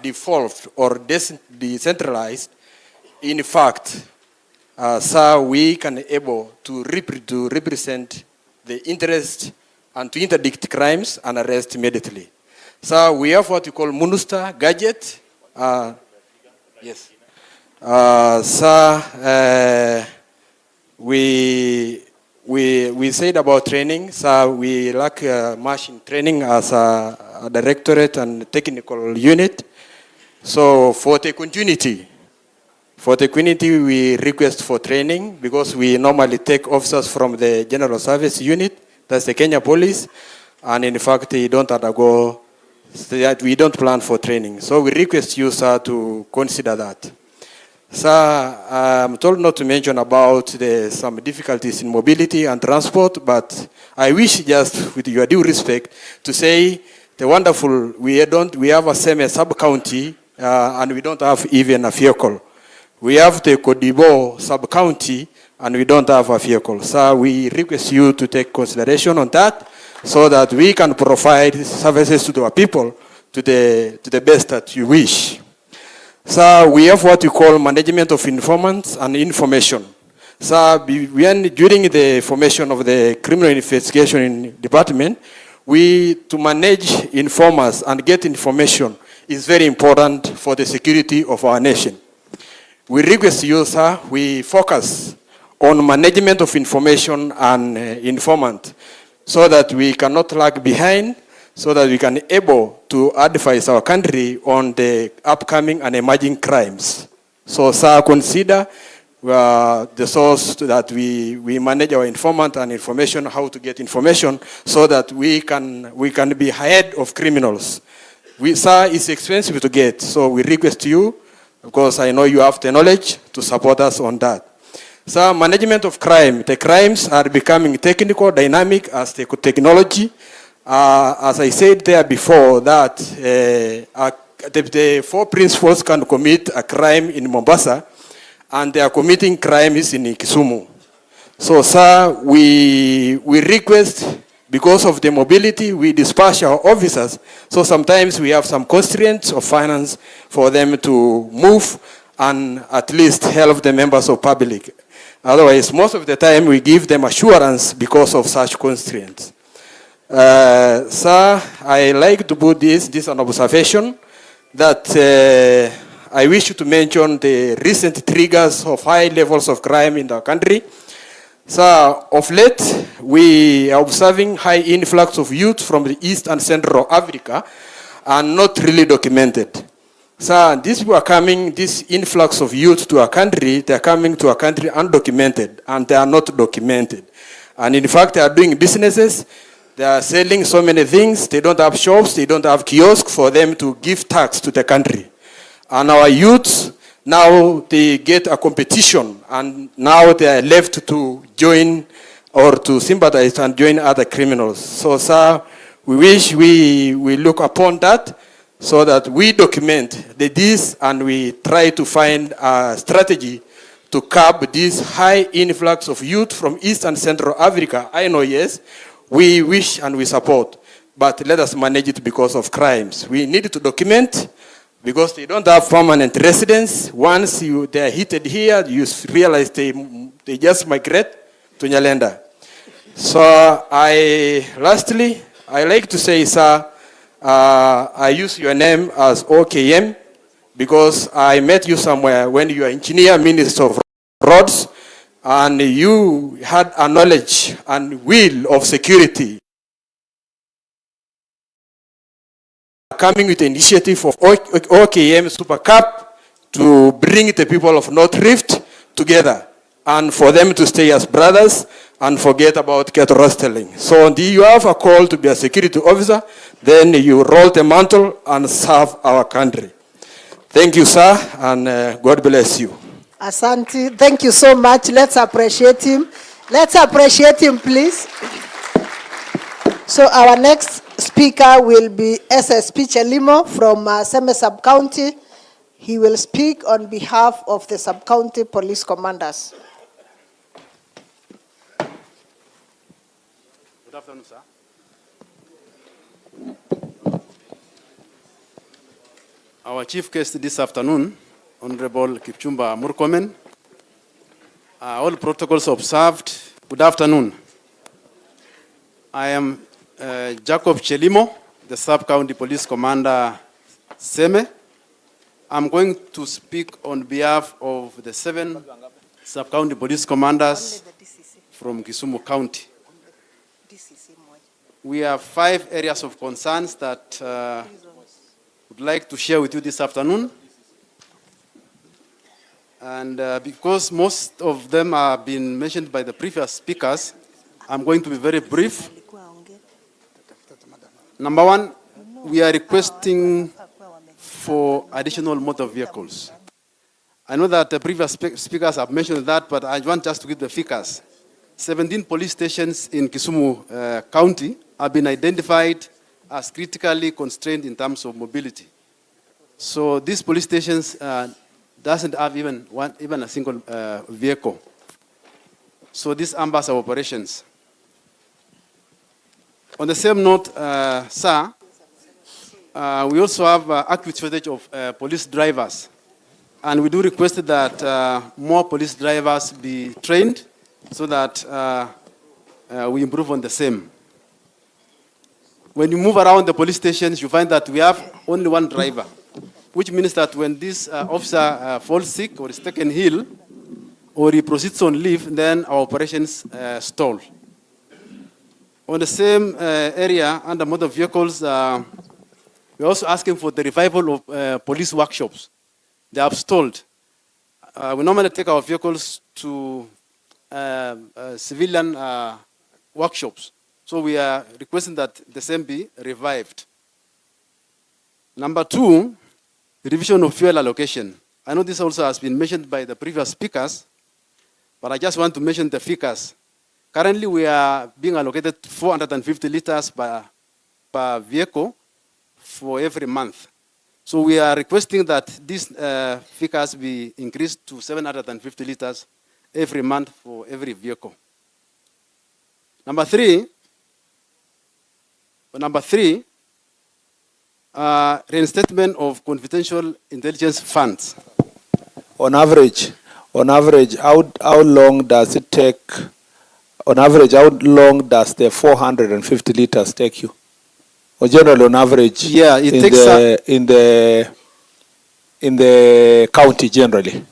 default or decentralized, in fact, so we can able to represent the interest and to interdict crimes and arrest immediately. So we have what we call MUNUSTA gadget. Yes. We said about training. So we lack machine training as a directorate and technical unit. So for the continuity, we request for training because we normally take officers from the General Service Unit, that's the Kenya Police, and in fact, they don't undergo, we don't plan for training. So we request you, sir, to consider that. Sir, I'm told not to mention about some difficulties in mobility and transport, but I wish just with your due respect to say the wonderful, we have a same sub-county and we don't have even a vehicle. We have the Kodibo sub-county and we don't have a vehicle. So we request you to take consideration on that so that we can provide services to our people to the best that you wish. So we have what we call management of informants and information. So during the formation of the criminal investigation department, to manage informers and get information is very important for the security of our nation. We request you, sir, we focus on management of information and informant so that we cannot lag behind, so that we can able to advise our country on the upcoming and emerging crimes. So, sir, consider the source that we manage our informant and information, how to get information, so that we can be ahead of criminals. Sir, it's expensive to get, so we request you, because I know you have the knowledge to support us on that. So, management of crime. The crimes are becoming technical, dynamic as the technology. As I said there before, that the four principals can commit a crime in Mombasa, and they are committing crimes in Kisumu. So, sir, we request, because of the mobility, we dispatch our officers. So sometimes we have some constraints of finance for them to move and at least help the members of public. Otherwise, most of the time we give them assurance because of such constraints. Sir, I like to put this an observation that I wish to mention the recent triggers of high levels of crime in the country. So, of late, we are observing high influx of youth from the East and Central Africa and not really documented. So, these people are coming, this influx of youth to our country, they are coming to our country undocumented, and they are not documented. And in fact, they are doing businesses, they are selling so many things, they don't have shops, they don't have kiosks for them to give tax to the country. And our youths, now they get a competition, and now they are left to join or to sympathize and join other criminals. So, sir, we wish we look upon that so that we document this and we try to find a strategy to curb this high influx of youth from East and Central Africa. I know, yes, we wish and we support, but let us manage it because of crimes. We need to document, because they don't have permanent residence. Once they are heated here, you realize they just migrate to Nyalenda. So lastly, I like to say, sir, I use your name as OKM because I met you somewhere when you are engineer, minister of roads, and you had a knowledge and will of security, coming with the initiative of OKM Super Cup to bring the people of North Rift together and for them to stay as brothers and forget about cattle rustling. So you have a call to be a security officer, then you roll the mantle and serve our country. Thank you, sir, and God bless you. Asante, thank you so much. Let's appreciate him. Let's appreciate him, please. So our next speaker will be SSP Chelimo from Seme Sub-County. He will speak on behalf of the Sub-County Police Commanders. Good afternoon, sir. Our chief guest this afternoon, Honorable Kipchumba Murkomen. All protocols observed. Good afternoon. I am Jacob Chelimo, the Sub-County Police Commander, Seme. I'm going to speak on behalf of the 7 Sub-County Police Commanders from Kisumu County. We have 5 areas of concerns that would like to share with you this afternoon. And because most of them have been mentioned by the previous speakers, I'm going to be very brief. Number 1, we are requesting for additional motor vehicles. I know that the previous speakers have mentioned that, but I want just to give the figures. 17 police stations in Kisumu County have been identified as critically constrained in terms of mobility. So these police stations doesn't have even a single vehicle. So this hampers our operations. On the same note, sir, we also have acute shortage of police drivers. And we do request that more police drivers be trained so that we improve on the same. When you move around the police stations, you find that we have only one driver, which means that when this officer falls sick or is taken ill, or he proceeds on leave, then our operations stall. On the same area, under motor vehicles, we're also asking for the revival of police workshops. They have stalled. We normally take our vehicles to civilian workshops. So we are requesting that the same be revived. Number 2, revision of fuel allocation. I know this also has been mentioned by the previous speakers, but I just want to mention the figures. Currently, we are being allocated 450 liters per vehicle for every month. So we are requesting that these figures be increased to 750 liters every month for every vehicle. Number 3, reinstatement of confidential intelligence funds. On average, how long does it take? On average, how long does the 450 liters take you? Or generally, on average, yeah, it takes in the county generally.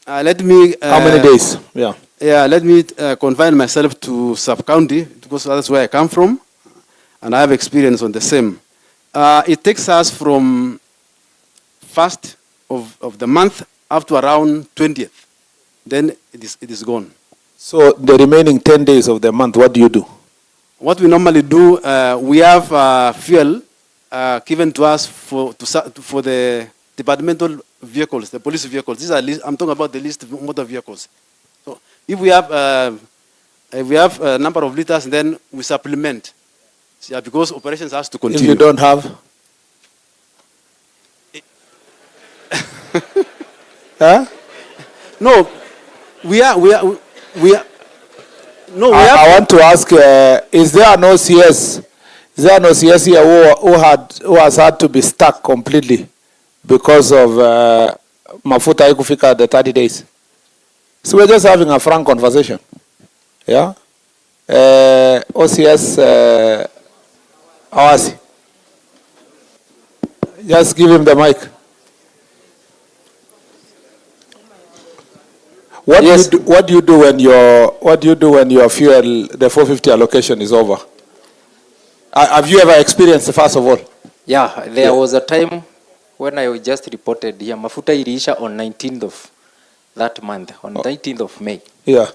Let me. How many days? Yeah. Yeah, let me confine myself to sub-county because that's where I come from, and I have experience on the same. It takes us from 1st of the month up to around 20th. Then it is gone. So the remaining 10 days of the month, what do you do? What we normally do, we have fuel given to us for the departmental vehicles, the police vehicles. These are I'm talking about the least motor vehicles. So if we have a number of liters, then we supplement. Yeah, because operations has to continue. If you don't have? Huh? No, I want to ask, is there an OCS? Is there an OCS here who has had to be stuck completely because of mafuta haikufika the 30 days? So we're just having a frank conversation. Yeah? OCS, Awasi. Just give him the mic. What Yes. do you do when your fuel, the 450 allocation is over? Have you ever experienced, first of all? Yeah, there was a time when I just reported here, mafuta iliisha on 19th of that month, on 19th of May. Yeah.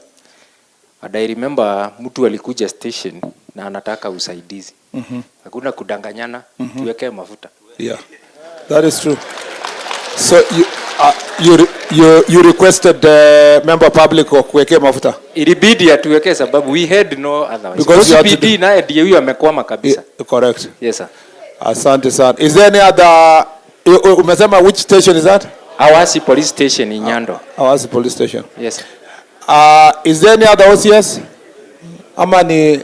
And I remember mtu alikuja station na anataka usaidizi. Hakuna kudanganyana, tuweke mafuta. Yeah, that is true. So you requested the member public kuweke mafuta? Ilibidi atuweke sababu we had no otherwise. Because OCPD naye ndiye huyo amekwama kabisa. Correct. Yes sir. Asante sana. Is there any other, umesema which station is that? Awasi police station in Nyando. Awasi police station. Yes. Is there any other OCS? Ama ni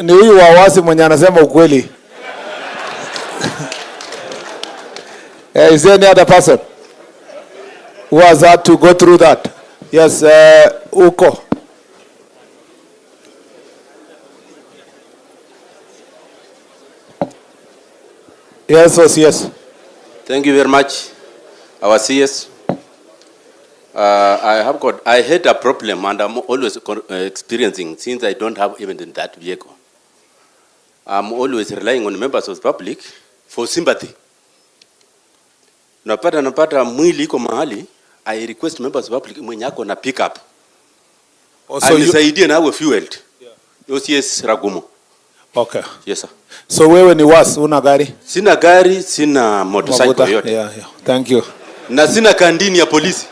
huyu wa Awasi mwenye anasema ukweli? Is there any other person who has had to go through that? Yes, Uko. Yes, OCS. Thank you very much, our CS. I had a problem, and I'm always experiencing, since I don't have even that vehicle. I'm always relying on members of the public for sympathy. Napata mwili iko mahali, I request members of the public mwenye ako na pick up. Anisaidie na awe fueled. OCS Ragumo. Okay. Yes sir. So wewe ni was, una gari? Sina gari, sina motorcycle yote. Yeah. Thank you. Na sina kandini ya polisi.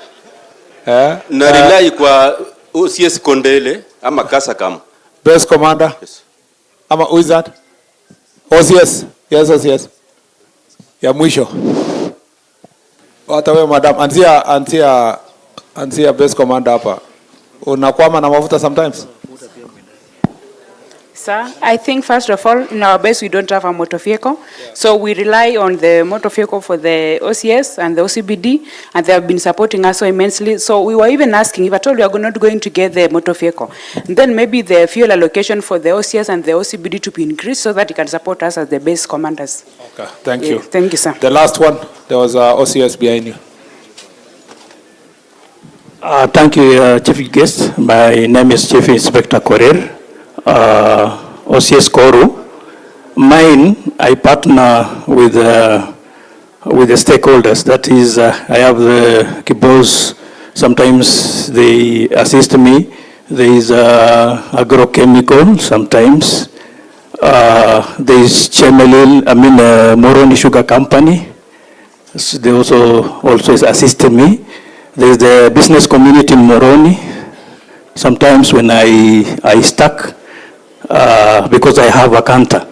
Na rely kwa OCS Kondele ama Kasa kama. Base commander? Yes. Ama who is that? OCS. Yes, OCS. Ya mwisho. Hata wewe madam, anzia base commander hapa. Unakwama na mafuta sometimes? Sir, I think first of all, in our base, we don't have a motor vehicle. Yeah. So we rely on the motor vehicle for the OCS and the OCBD, and they have been supporting us so immensely. So we were even asking, if at all we are not going to get the motor vehicle, then maybe the fuel allocation for the OCS and the OCBD to be increased so that it can support us as the base commanders. Okay, thank you. Thank you, sir. The last one, there was OCS behind you. Thank you, Chief Guest. My name is Chief Inspector Korir. OCS Koru. Mine, I partner with the stakeholders. That is, I have the Kibos. Sometimes they assist me. There is agrochemical. Sometimes there is Chemelil. Moroni Sugar Company. So they also assist me. There is the business community in Moroni. Sometimes when I stuck. Because I have a counter,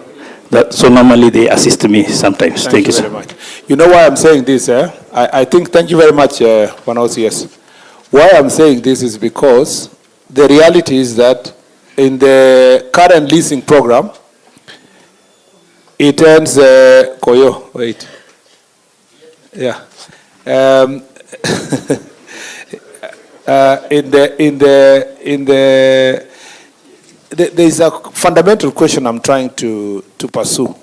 so normally they assist me sometimes. Thank you very much. You know why I'm saying this? I think, thank you very much, One OCS. Why I'm saying this is because the reality is that in the current leasing program, it ends, Koyo, wait. Yeah. There is a fundamental question I'm trying to pursue.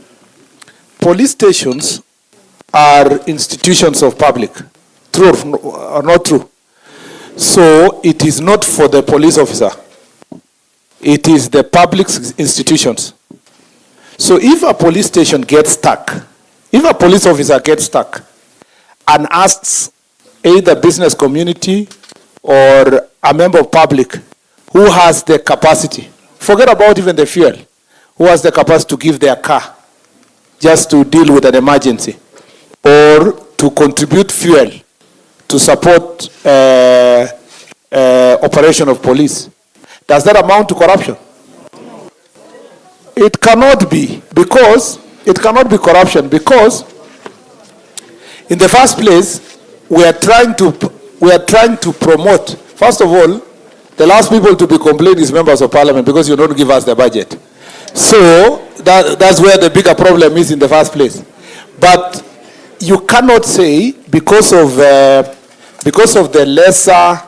Police stations are institutions of public. True or not true? So it is not for the police officer. It is the public's institutions. So if a police station gets stuck, if a police officer gets stuck and asks either business community or a member of public who has the capacity, forget about even the fuel, who has the capacity to give their car just to deal with an emergency or to contribute fuel to support operation of police. Does that amount to corruption? It cannot be, because it cannot be corruption, because in the first place we are trying to promote, first of all, the last people to be complained is members of parliament, because you don't give us the budget. So that's where the bigger problem is in the first place. But you cannot say because of the lesser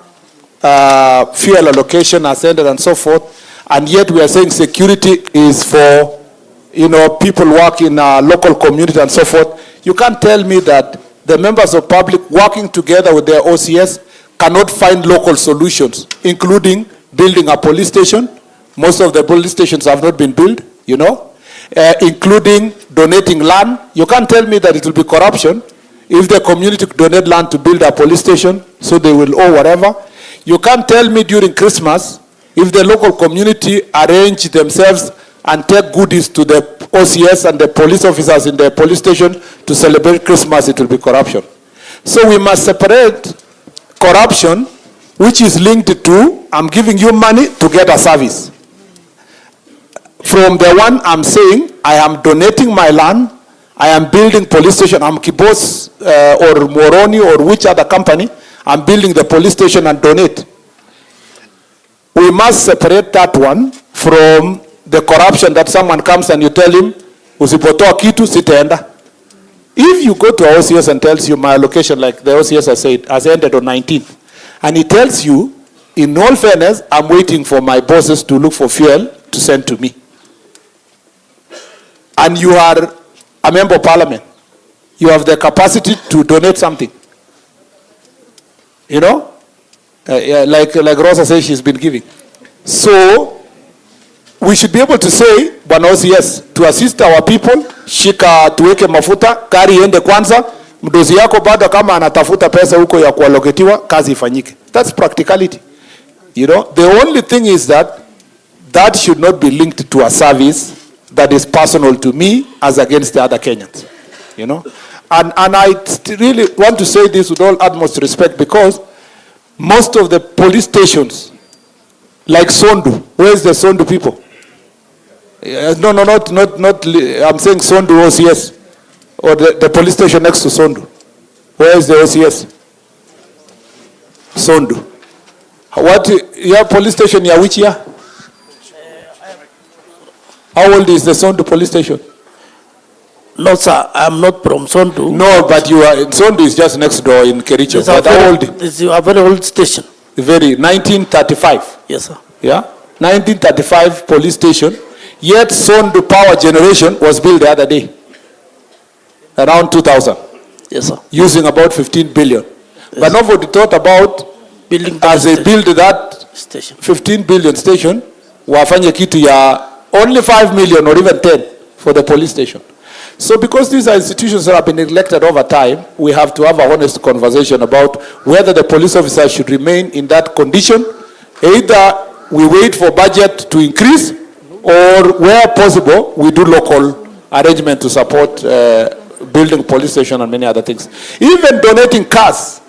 fuel allocation ascended and so forth, and yet we are saying security is for people work in a local community and so forth. You can't tell me that the members of public working together with their OCS cannot find local solutions, including building a police station. Most of the police stations have not been built, you know, including donating land. You can't tell me that it will be corruption if the community donate land to build a police station, so they will owe whatever. You can't tell me during Christmas if the local community arrange themselves and take goodies to the OCS and the police officers in the police station to celebrate Christmas, it will be corruption. So we must separate corruption, which is linked to, I'm giving you money to get a service, from the one I'm saying, I am donating my land, I am building police station, I'm Kibos or Moroni or which other company, I'm building the police station and donate. We must separate that one from the corruption that someone comes and you tell him, usipotoa kitu sitaenda. If you go to OCS and tells you my allocation, like the OCS has said, has ended on 19th, and he tells you, in all fairness, I'm waiting for my bosses to look for fuel to send to me. And you are a member of parliament, you have the capacity to donate something. You know? Like Rosa says she's been giving. So, we should be able to say, Bwana OCS, to assist our people, shika tuweke mafuta, kari iende kwanza, mdozi yako bado kama anatafuta pesa huko ya kualoketiwa, kazi ifanyike. That's practicality. You know, the only thing is that that should not be linked to a service that is personal to me as against the other Kenyans. You know? And I really want to say this with all utmost respect, because most of the police stations, like Sondu, where's the Sondu people? No, not, I'm saying Sondu OCS, or the police station next to Sondu. Where is the OCS? Sondu. What, your police station, ya which year? How old is the Sondu police station? No, sir, I'm not from Sondu. No, but you are, Sondu is just next door in Kericho. But how old? It's a very old station. Very, 1935. Yes, sir. Yeah, 1935 police station. Yet Sondu power generation was built the other day, around 2000. Yes, sir. Using about 15 billion. Yes. But nobody thought about building as they build that station. 15 billion station, wafanye kitu ya only 5 million or even 10 for the police station. So because these are institutions that have been neglected over time, we have to have a honest conversation about whether the police officers should remain in that condition. Either we wait for budget to increase, or where possible, we do local arrangement to support building police station and many other things. Even donating cars.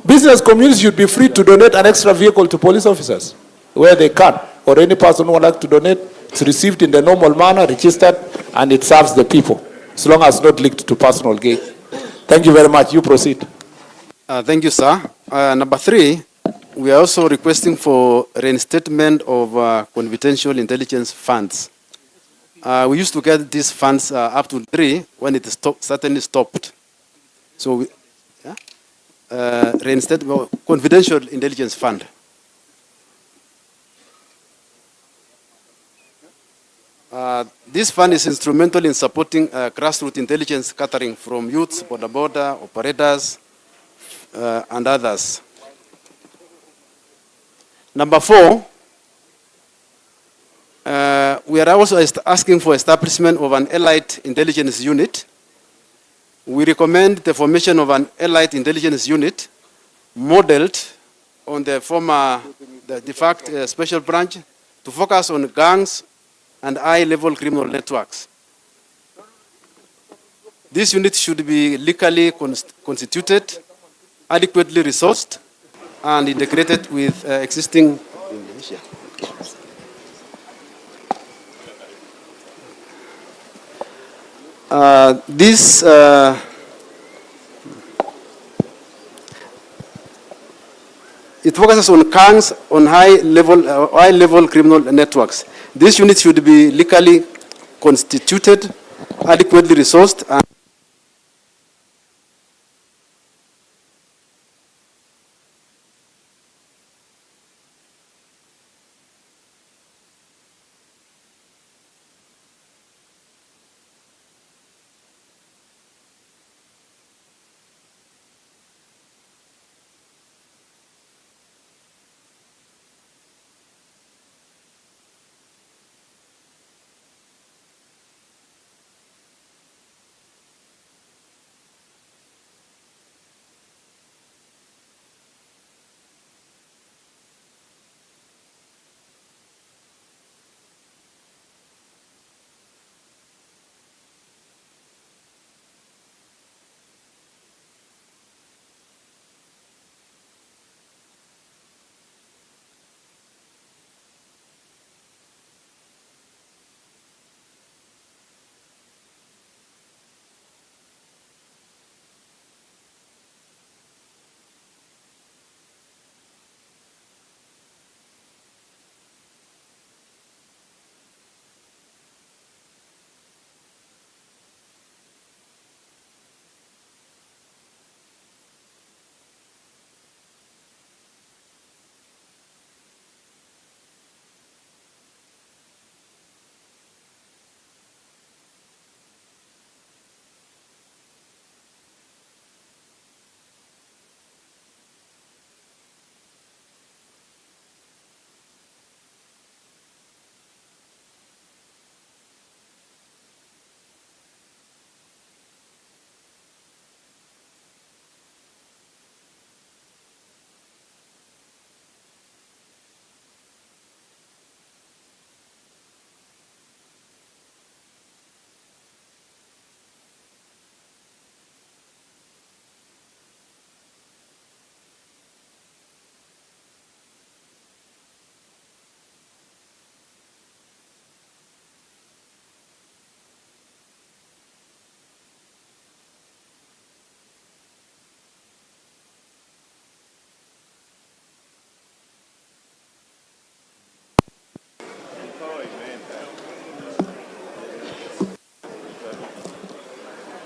Business communities should be free to donate an extra vehicle to police officers where they can. Or any person who would like to donate, it's received in the normal manner, registered, and it serves the people, as long as not linked to personal gain. Thank you very much. You proceed. Thank you, sir. Number 3, we are also requesting for reinstatement of confidential intelligence funds. We used to get these funds up to 3 when it certainly stopped. So, we, reinstate confidential intelligence fund. This fund is instrumental in supporting grassroots intelligence gathering from youths, border operators, and others. Number 4, we are also asking for establishment of an allied intelligence unit. We recommend the formation of an allied intelligence unit modeled on the former, the de facto special branch to focus on gangs and high-level criminal networks. This unit should be legally constituted, adequately resourced, and integrated with existing. It focuses on gangs, on high-level criminal networks. This unit should be legally constituted, adequately resourced, and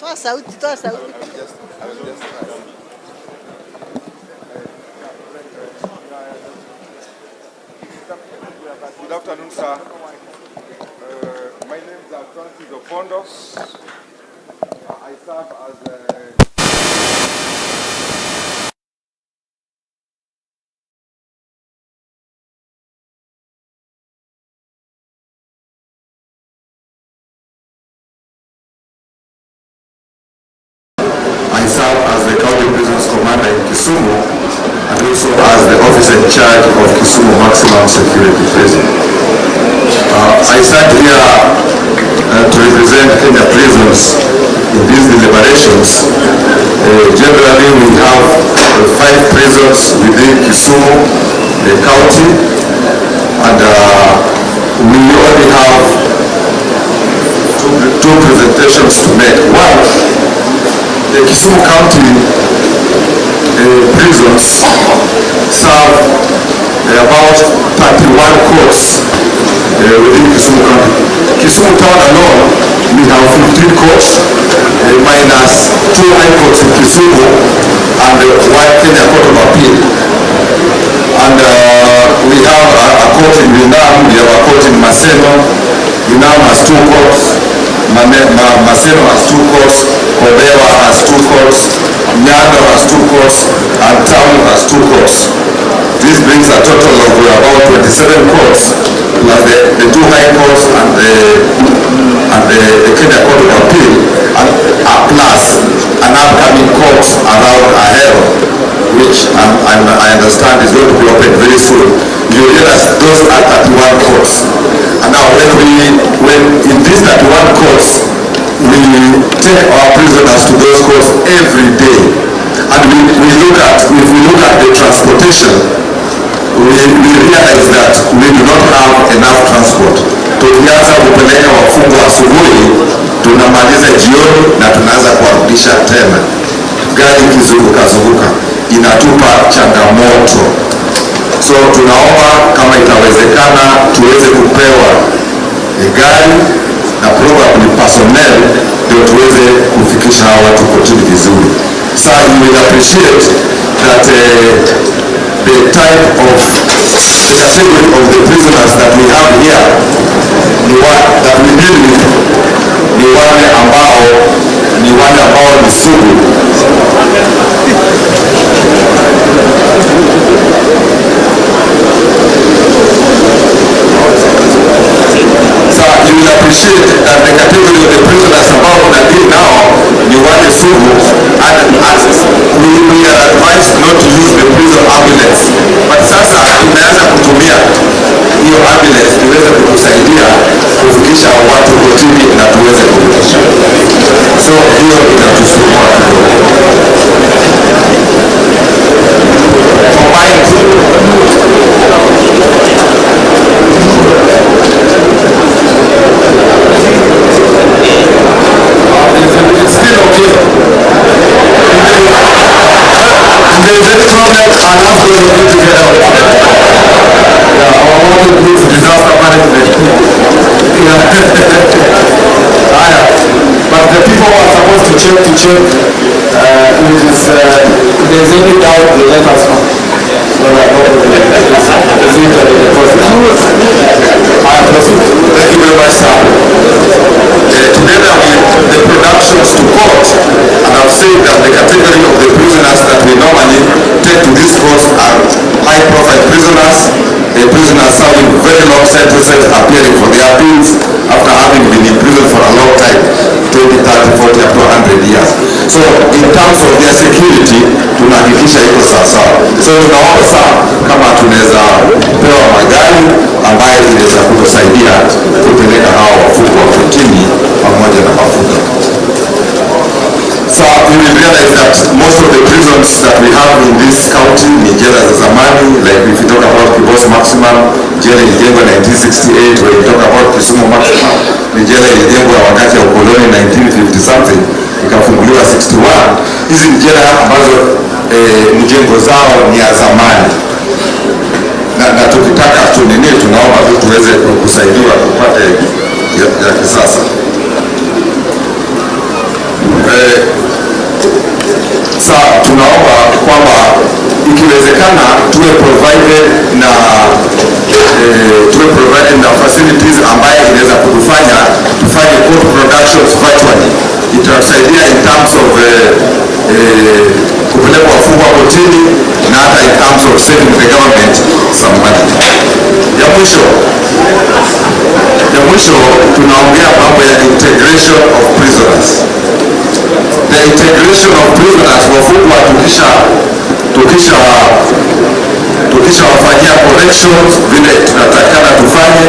Toa sauti, toa sauti. Good afternoon, sir. My name is Francis Ofondos. I serve as the County Business Commander in Kisumu and also as the officer in charge of Kisumu Maximum Security Prison. I sat here to represent Kenya prisons in these deliberations. Generally, we have 5 prisons within Kisumu, the county, and we only have two presentations to make. One, the Kisumu County prisons serve about 31 courts within Kisumu County. Kisumu Town alone, we have 15 courts, minus 2 high courts in Kisumu and 1 Kenya Court of Appeal. And we have a court in Vinam, we have a court in Maseno. Vinam has 2 courts, Maseno has 2 courts, Kobewa has 2 courts, Nyanda has 2 courts, and Tamu has 2 courts. This brings a total of about 27 courts, plus the 2 high courts and the Kenya Court of Appeal, and plus an upcoming court around Ahero, which I understand is going to be opened very soon. You realize those are 31 courts. And now when in these 31 courts, we take our prisoners to those courts every day. And if we look at the transportation, we realize that we do not have enough transport. Tukianza kupeleka wafungwa asubuhi, tunamaliza jioni na tunaanza kuwarudisha tena. Gari kizunguka inatupa changamoto. So tunaomba kama itawezekana tuweze kupewa gari na probably personnel ndio tuweze kufikisha watu kotini vizuri. So you will appreciate that the type of the category of the prisoners that we have here, that we deal with, ni wale ambao ni sugu. So you will appreciate that the category of the prisoners ambao we deal now ni wale sugu, and we are advised not to use the prison ambulance. But sasa tumeanza kutumia hiyo ambulance iweze kutusaidia kufikisha watu kotini na tuweze kufikisha. So hiyo inatusumbua kidogo. It's still okay. If there is any problem, I'll ask those of you to get out. Yeah, our water group disaster management. But the people who are supposed to check, if there's any doubt, they let us know. So that thank you very much, sir. Together with the productions to court, and I've said that the category of the prisoners that we normally take to these courts are high-profile prisoners, prisoners serving very long sentences, appearing for their appeals after having been in prison for a long time, 20, 30, 40, up to 100 years. So in terms of their security, tunahakikisha iko sawasawa. So tunaomba sana kama tunaweza pewa magari ambayo inaweza kutusaidia kupeleka hao wafungwa kotini pamoja na mafuta. So you will realize that most of the prisons that we have in this county ni jela za zamani. Like if you talk about Kibos Maximum, jela ilijengwa 1968. When you talk about Kisumu Maximum, ni jela ilijengwa wakati ya ukoloni 1950 something, ikafunguliwa 61. Hizi ni jela ambazo mjengo zao ni ya zamani. Na tukitaka tunaomba tuweze kusaidiwa tupate ya kisasa. tunaomba kwamba ikiwezekana tuwe provided na facilities ambayo inaweza kutufanya tufanye court productions virtually. Itatusaidia in terms of kupeleka wafungwa kotini na hata in terms of saving the government some money. Ya mwisho tunaongea mambo ya integration of prisoners. The integration of prisoners, wafungwa tukisha wafanyia corrections vile tunatakana tufanye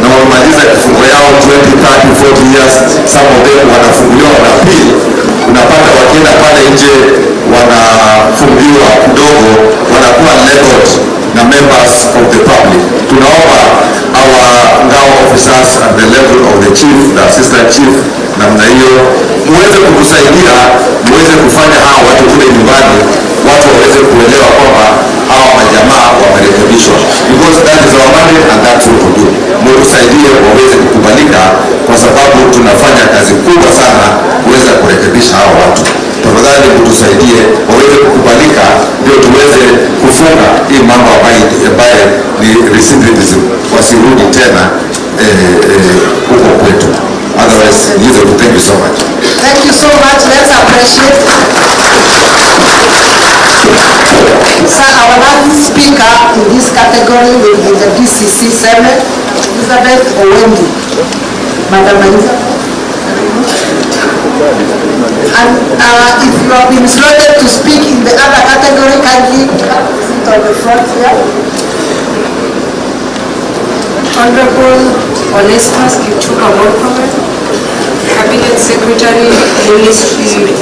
na wamaliza kifungo yao 20, 30, 40 years, some of them wanafunguliwa na pili, unapata wakienda pale nje wanafungiwa kidogo, wanakuwa labeled na members of the public. Tunaomba our ngao officers at the level of the chief, the assistant chief, namna hiyo muweze kutusaidia, muweze kufanya hawa watu kule nyumbani watu waweze kuelewa kwamba hawa majamaa wamerekebishwa, because that is our money and that's what we do. Mutusaidie waweze kukubalika, kwa sababu tunafanya kazi kubwa sana kuweza kurekebisha hawa watu. Tafadhali mutusaidie waweze kukubalika, ndio tuweze kufunga hii mambo ambaye ni recidivism, wasirudi tena huko kwetu. Otherwise, thank you so much. Thank you so much. Let's appreciate. Sir, our last speaker in this category will be the DCC Senate, Elizabeth Owendi. Madam Elizabeth. And if you have been slotted to speak in the other category, kindly sit on the front here. Honorable Onesmus Murkomen, Cabinet Secretary, Ministry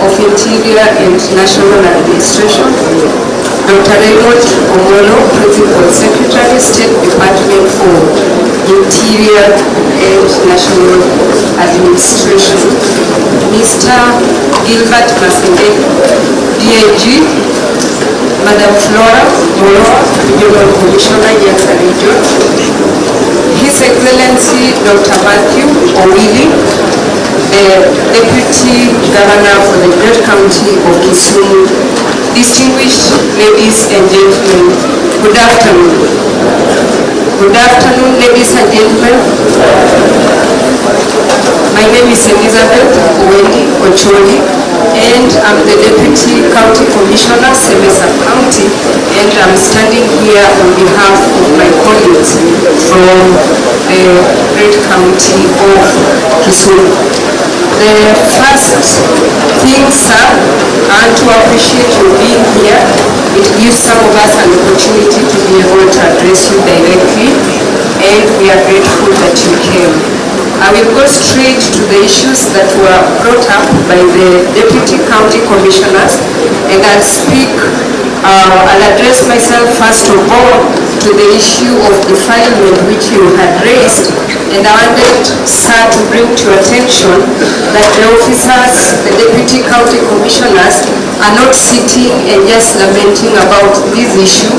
of Interior and National Administration, Dr. Raymond Omolo, Principal Secretary, State Department for Interior and National Administration, Mr. Gilbert Masinde, DIG, Madam Flora Molo, Regional Commissioner, Yasa Region, His Excellency Dr. Matthew Owili, the Deputy Governor for the Great County of Kisumu, distinguished ladies and gentlemen, good afternoon. Good afternoon, ladies and gentlemen. My name is Elizabeth Owendi Ocholi, and I'm the Deputy County Commissioner, Semesa County, and I'm standing here on behalf of my colleagues from the Great County of Kisumu. The first thing, sir, and to appreciate you being here. It gives some of us an opportunity to be able to address you directly, and we are grateful that you came. I will go straight to the issues that were brought up by the Deputy County Commissioners, and I'll address myself first of all to the issue of defilement which you had raised, and I wanted, sir, to bring to your attention that the officers, the Deputy County Commissioners, are not sitting and just lamenting about this issue.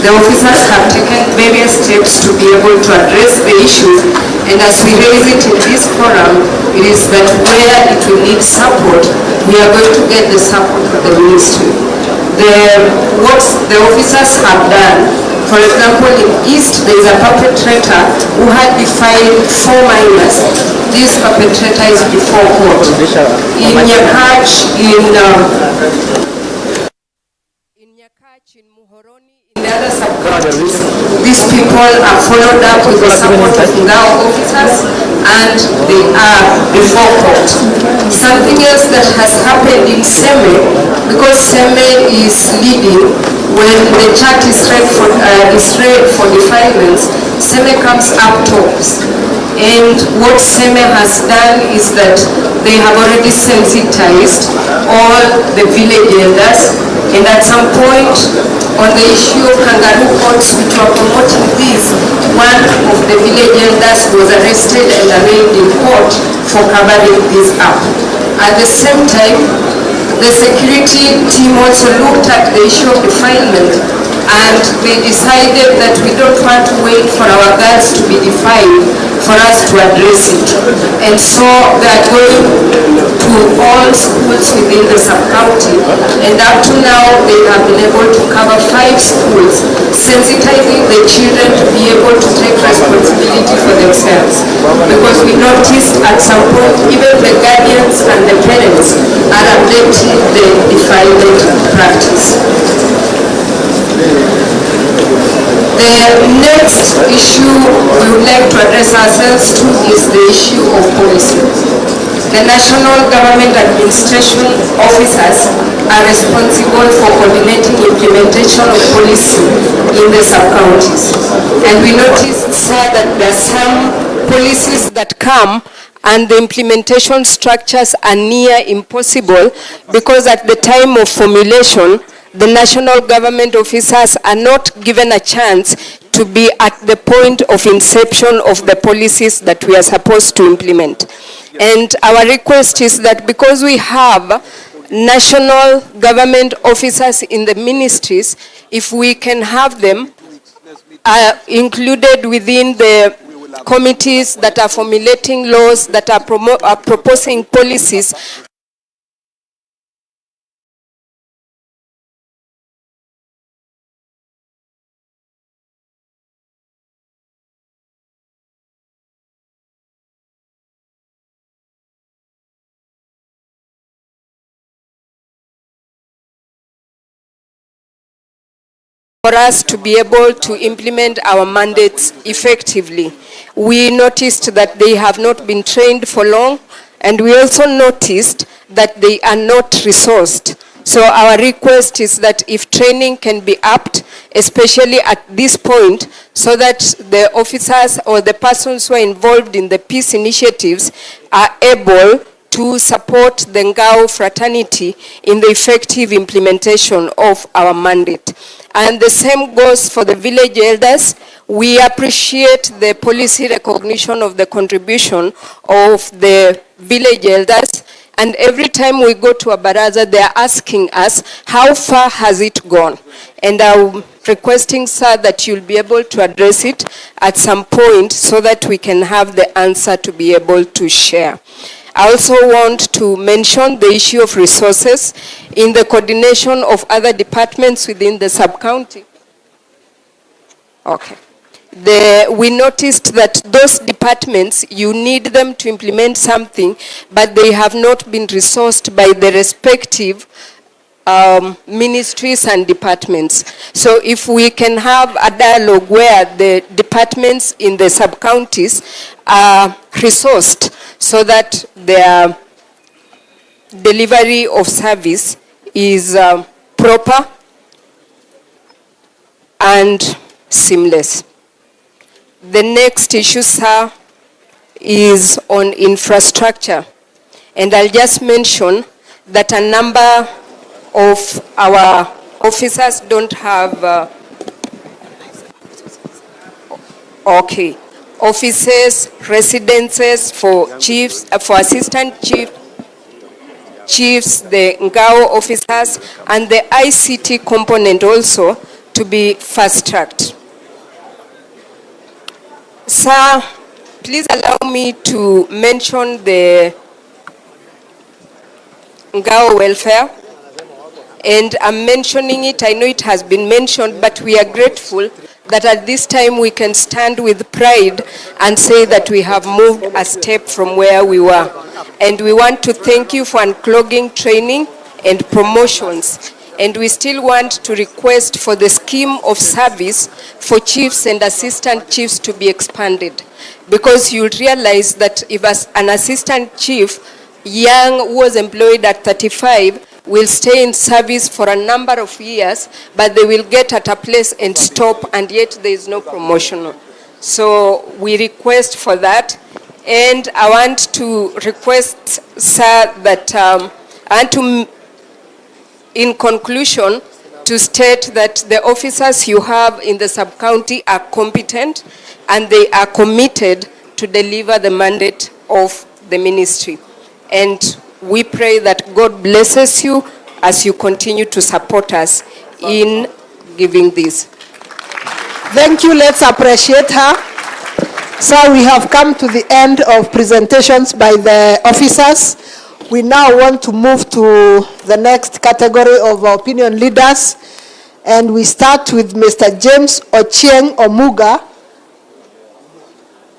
The officers have taken various steps to be able to address the issue, and as we raise it in this forum, it is that where it will need support, we are going to get the support of the ministry. What the officers have done, for example, in East, there is a perpetrator who had defied 4 minors. This perpetrator is before court. In Nyakach, in Muhoroni, in the other sub-counties, these people are followed up with the support of Ngao officers, and they are before court. Something else that has happened in Seme, because Seme is leading, when the chart is read for defilements, Seme comes up tops. And what Seme has done is that they have already sensitized all the village elders, and at some point on the issue of kangaroo courts which were promoting this, one of the village elders was arrested and arraigned in court for covering this up. At the same time, the security team also looked at the issue of defilement and we decided that we don't want to wait for our girls to be defined for us to address it. And so they are going to all schools within the sub-county, and up to now they have been able to cover 5 schools, sensitizing the children to be able to take responsibility for themselves. Because we noticed at some point even the guardians and the parents are abetting the defilement practice. The next issue we would like to address ourselves to is the issue of policy. The national government administration officers are responsible for coordinating implementation of policy in the sub-counties. And we noticed, sir, that there are some policies that come and the implementation structures are near impossible because at the time of formulation, the national government officers are not given a chance to be at the point of inception of the policies that we are supposed to implement. And our request is that because we have national government officers in the ministries, if we can have them included within the committees that are formulating laws, that are proposing policies, for us to be able to implement our mandates effectively. We noticed that they have not been trained for long, and we also noticed that they are not resourced. So our request is that if training can be upped, especially at this point, so that the officers or the persons who are involved in the peace initiatives are able to support the Ngao fraternity in the effective implementation of our mandate. And the same goes for the village elders. We appreciate the policy recognition of the contribution of the village elders. And every time we go to a baraza, they are asking us, how far has it gone? And I'm requesting, sir, that you'll be able to address it at some point so that we can have the answer to be able to share. I also want to mention the issue of resources in the coordination of other departments within the sub-county. Okay. We noticed that those departments, you need them to implement something, but they have not been resourced by the respective ministries and departments. So if we can have a dialogue where the departments in the sub-counties are resourced so that their delivery of service is proper and seamless. The next issue, sir, is on infrastructure. And I'll just mention that a number of our officers don't have offices, residences for chiefs, for assistant chiefs, the Ngao officers, and the ICT component also to be fast-tracked. Sir, please allow me to mention the Ngao welfare. And I'm mentioning it, I know it has been mentioned, but we are grateful that at this time we can stand with pride and say that we have moved a step from where we were. And we want to thank you for unclogging training and promotions. And we still want to request for the scheme of service for chiefs and assistant chiefs to be expanded. Because you'll realize that if an assistant chief, young, who was employed at 35, will stay in service for a number of years, but they will get at a place and stop, and yet there is no promotion. So we request for that. And I want to request, sir, that in conclusion, to state that the officers you have in the sub-county are competent and they are committed to deliver the mandate of the ministry. And we pray that God blesses you as you continue to support us in giving this. Thank you. Let's appreciate her. So we have come to the end of presentations by the officers. We now want to move to the next category of opinion leaders. And we start with Mr. James Ochieng Omuga,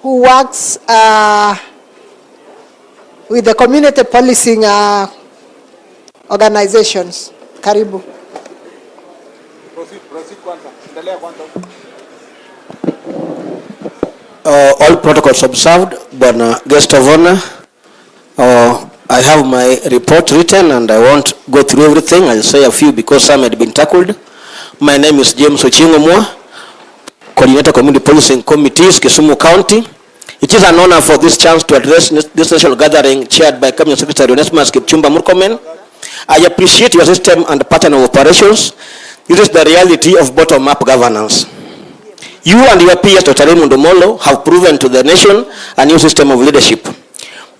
who works with the community policing organizations. Karibu. All protocols observed, Bwana Guest of Honor. I have my report written and I won't go through everything. I'll say a few because some had been tackled. My name is James Ochieng Omuga, Coordinator Community Policing Committees, Kisumu County. It is an honor for this chance to address this national gathering chaired by Cabinet Secretary Onesmus Kipchumba Murkomen. I appreciate your system and pattern of operations. This is the reality of bottom-up governance. You and your peers, Dr. Raymond Omolo, have proven to the nation a new system of leadership.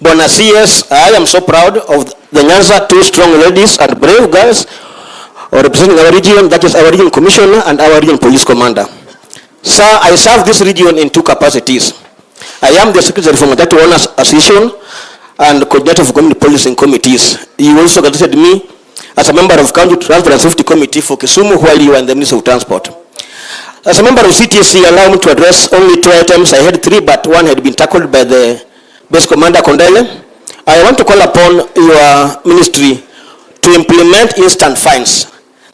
Bwana CS, I am so proud of the Nyanza, two strong ladies and brave girls representing our region, that is our region commissioner and our region police commander. Sir, I serve this region in two capacities. I am the secretary for Matatu Owners Association and coordinator of community policing committees. You also considered me as a member of County Transport and Safety Committee for Kisumu while you were in the Ministry of Transport. As a member of CTSC, allow me to address only 2 items. I had 3, but 1 had been tackled by the base commander, Kondele. I want to call upon your ministry to implement instant fines.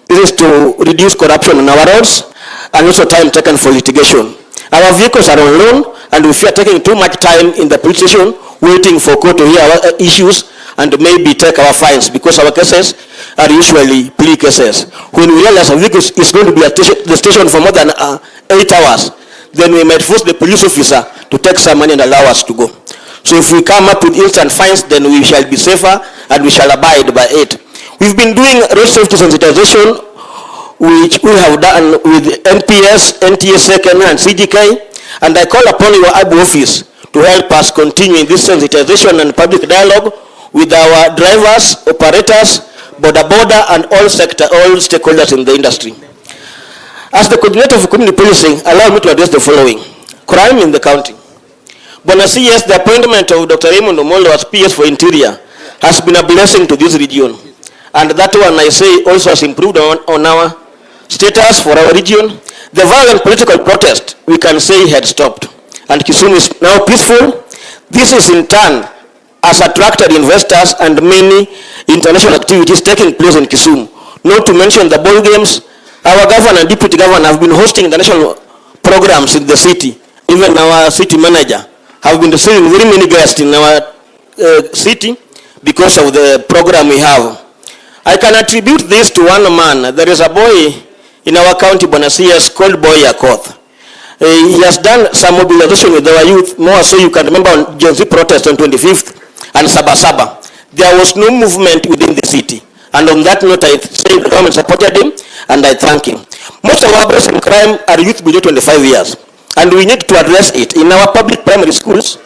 This is to reduce corruption on our roads and also time taken for litigation. Our vehicles are on loan and we fear taking too much time in the police station waiting for court to hear our issues and maybe take our fines because our cases are usually plea cases. When we realize a vehicle is going to be at the station for more than 8 hours, then we might force the police officer to take some money and allow us to go. So if we come up with instant fines, then we shall be safer and we shall abide by it. We've been doing road safety sensitization, which we have done with NPS, NTSA, and CGK, and I call upon your ABU office to help us continue in this sensitization and public dialogue with our drivers, operators, border, and all stakeholders in the industry. As the coordinator of community policing, allow me to address the following. Crime in the county. Bwana CS, the appointment of Dr. Raymond Omolo as PS for Interior has been a blessing to this region. And that one, I say, also has improved on our status for our region. The violent political protest, we can say, had stopped. And Kisumu is now peaceful. This is in turn has attracted investors and many international activities taking place in Kisumu. Not to mention the ball games. Our governor and deputy governor have been hosting international programs in the city. Even our city manager have been receiving very many guests in our city because of the program we have. I can attribute this to one man. There is a boy in our county, Bwana CS, called Boy Akoth. He has done some mobilization with our youth, more so you can remember on Gen Z protest on 25th and Sabasaba. There was no movement within the city. And on that note, I say the government supported him and I thank him. Most of our breaks in crime are youth below 25 years. And we need to address it. In our public primary schools,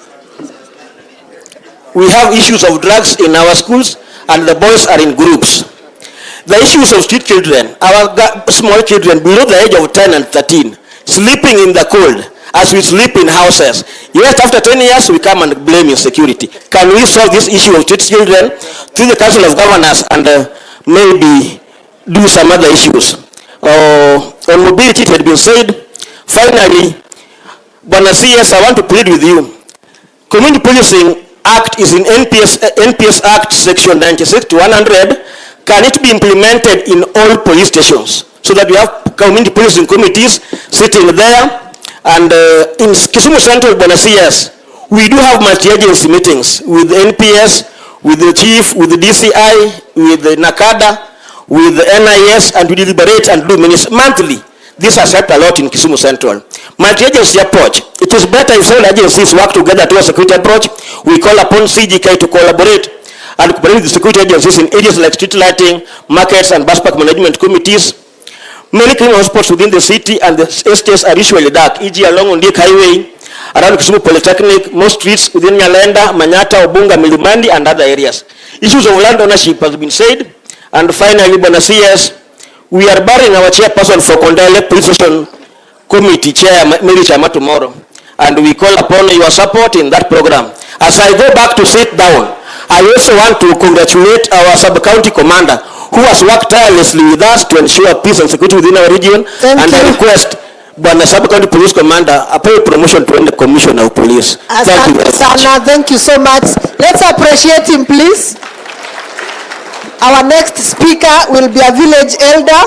we have issues of drugs in our schools and the boys are in groups. The issues of street children, our small children below the age of 10 and 13, sleeping in the cold as we sleep in houses. Yet after 10 years, we come and blame insecurity. Can we solve this issue of street children through the Council of Governors and maybe do some other issues? On mobility, it had been said. Finally, Bwana CS, I want to plead with you. Community Policing Act is in NPS Act section 96 to 100. Can it be implemented in all police stations so that we have community policing committees sitting there? And in Kisumu Central, Bwana CS, we do have multi-agency meetings with NPS, with the chief, with the DCI, with the NACADA, with the NIS, and we deliberate and do minutes monthly. This has helped a lot in Kisumu Central. Multi-agency approach. It is better if all agencies work together towards a security approach. We call upon CGK to collaborate and cooperate with the security agencies in areas like street lighting, markets, and bus park management committees. Many criminal hotspots within the city and the estates are usually dark, e.g. along Ondiek Highway, around Kisumu Polytechnic, most streets within Nyalenda, Manyata, Obunga, Milimandi, and other areas. Issues of land ownership has been said. And finally, Bwana CS, We are barring our chairperson for Kondele Police Station Committee Chair Mary Chama tomorrow, and we call upon your support in that program. As I go back to sit down, I also want to congratulate our sub-county commander who has worked tirelessly with us to ensure peace and security within our region. I request Bwana Sub-County Police Commander apply promotion to the Commissioner of Police. Thank you very much. Thank you so much. Let's appreciate him, please. Our next speaker will be a village elder.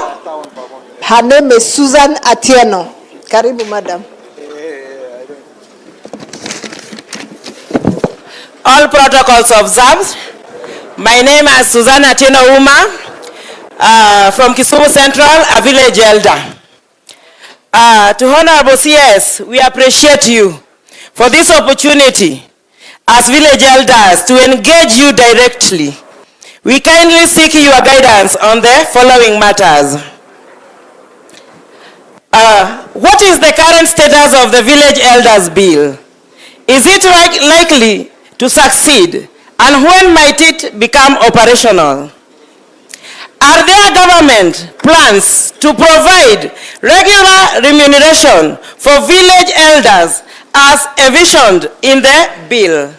Her name is Susan Atieno. Karibu, madam. All protocols observed. My name is Susan Atieno Uma, from Kisumu Central, a village elder. To Honorable CS, we appreciate you for this opportunity as village elders to engage you directly. We kindly seek your guidance on the following matters. What is the current status of the Village Elders Bill? Is it likely to succeed, and when might it become operational? Are there government plans to provide regular remuneration for village elders as envisioned in the bill?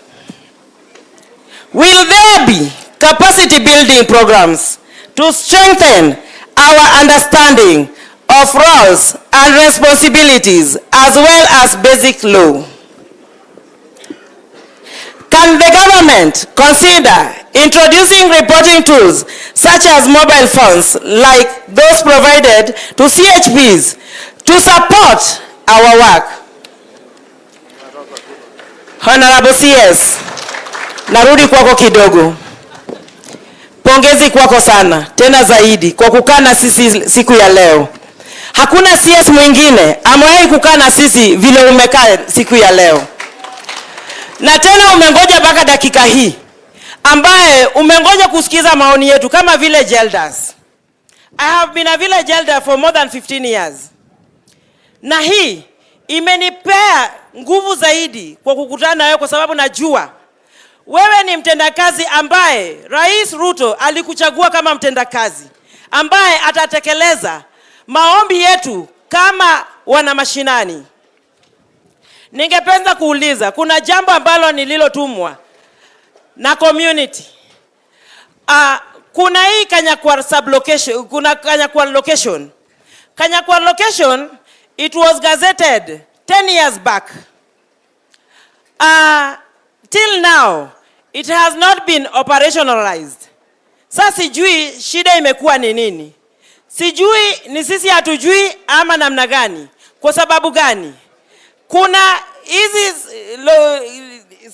Will there be capacity building programs to strengthen our understanding of roles and responsibilities as well as basic law? Can the government consider introducing reporting tools such as mobile phones like those provided to CHPs to support our work? Honorable CS, narudi kwako kidogo. Pongezi kwako sana, tena zaidi, kwa kukaa na sisi siku ya leo. Hakuna CS mwingine amewahi kukaa na sisi vile umekaa siku ya leo. Na tena umengoja mpaka dakika hii, ambaye umengoja kusikiza maoni yetu kama village elders. I have been a village elder for more than 15 years. Na hii imenipea nguvu zaidi kwa kukutana na wewe, kwa sababu najua wewe ni mtendakazi ambaye Rais Ruto alikuchagua kama mtendakazi ambaye atatekeleza maombi yetu kama wana mashinani. Ningependa kuuliza, kuna jambo ambalo nililotumwa na community. Kuna hii Kanyakwar sublocation, kuna Kanyakwar location. Kanyakwar location, it was gazetted 10 years back. Till now, it has not been operationalized. Sasa sijui shida imekuwa ni nini. Sijui ni sisi hatujui ama namna gani. Kwa sababu gani? Kuna hizi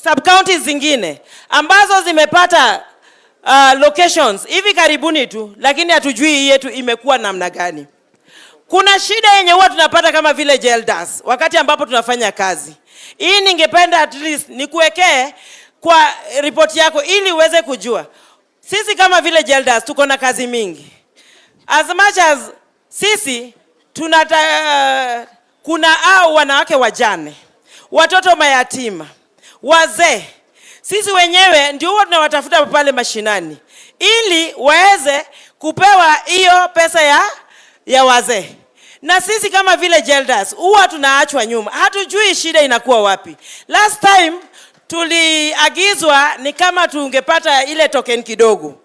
sub-counties zingine ambazo zimepata locations hivi karibuni tu, lakini hatujui yetu imekuwa namna gani. Kuna shida yenye huwa tunapata kama village elders wakati ambapo tunafanya kazi. Hii ningependa at least nikuwekee kwa report yako ili uweze kujua. Sisi kama village elders tuko na kazi mingi. As much as sisi kuna wanawake wajane, watoto mayatima, wazee. Sisi wenyewe ndio huwa tunawatafuta pale mashinani ili waweze kupewa hiyo pesa ya wazee. Na sisi kama village elders huwa tunaachwa nyuma. Hatujui shida inakuwa wapi. Last time tuliagizwa ni kama tungepata ile token kidogo.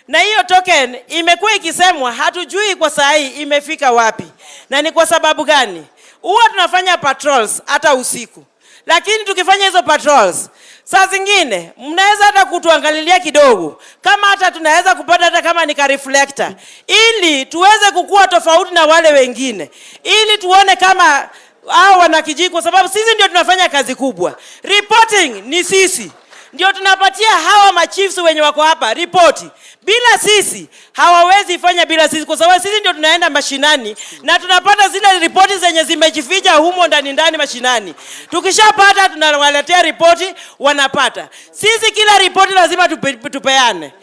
Na hiyo token imekuwa ikisemwa, hatujui kwa saa hii imefika wapi. Na ni kwa sababu gani? Huwa tunafanya patrols hata usiku. Lakini tukifanya hizo patrols, saa zingine mnaweza hata kutuangalilia kidogo kama hata tunaweza kupata hata kama ni ka reflector, ili tuweze kukua tofauti na wale wengine, ili tuone kama hao wanakijiji, kwa sababu sisi ndio tunafanya kazi kubwa. Reporting ni sisi ndio tunapatia hawa machiefs wenye wako hapa ripoti. Bila sisi hawawezi fanya, bila sisi, kwa sababu sisi ndio tunaenda mashinani na tunapata zile ripoti zenye zimejificha humo ndani mashinani. Tukishapata tunawaletea ripoti, wanapata. Sisi kila ripoti lazima tupeane.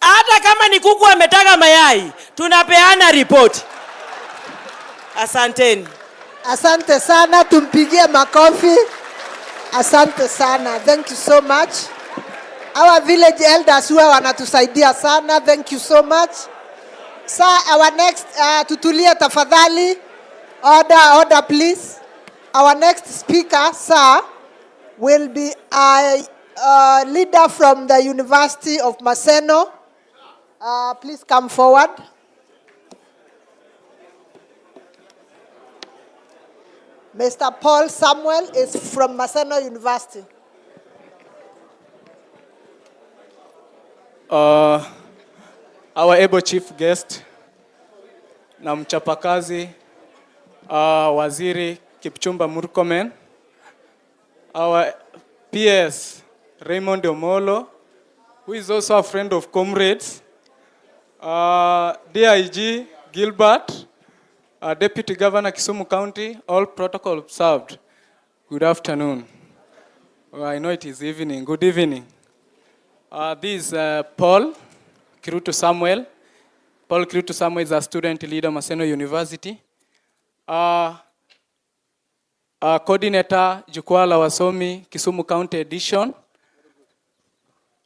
Hata kama ni kuku ametaga mayai, tunapeana ripoti. Asanteni. Asante sana, tumpigie makofi. Asante sana. Thank you so much. Our village elders huwa wanatusaidia sana. Thank you so much. Sir, our next, tutulia tafadhali. Order, please. Our next speaker, sir, will be a leader from the University of Maseno. Please come forward. Mr. Paul Samuel is from Maseno University. Our able chief guest na mchapakazi Waziri Kipchumba Murkomen, our PS Raymond Omolo, who is also a friend of comrades, DIG Gilbert, Deputy Governor Kisumu County, all protocol observed. Good afternoon. I know it is evening. Good evening. This is Paul Kirutu Samuel. Paul Kirutu Samuel is a student leader, Maseno University. Coordinator, Jukwaa la Wasomi, Kisumu County Edition.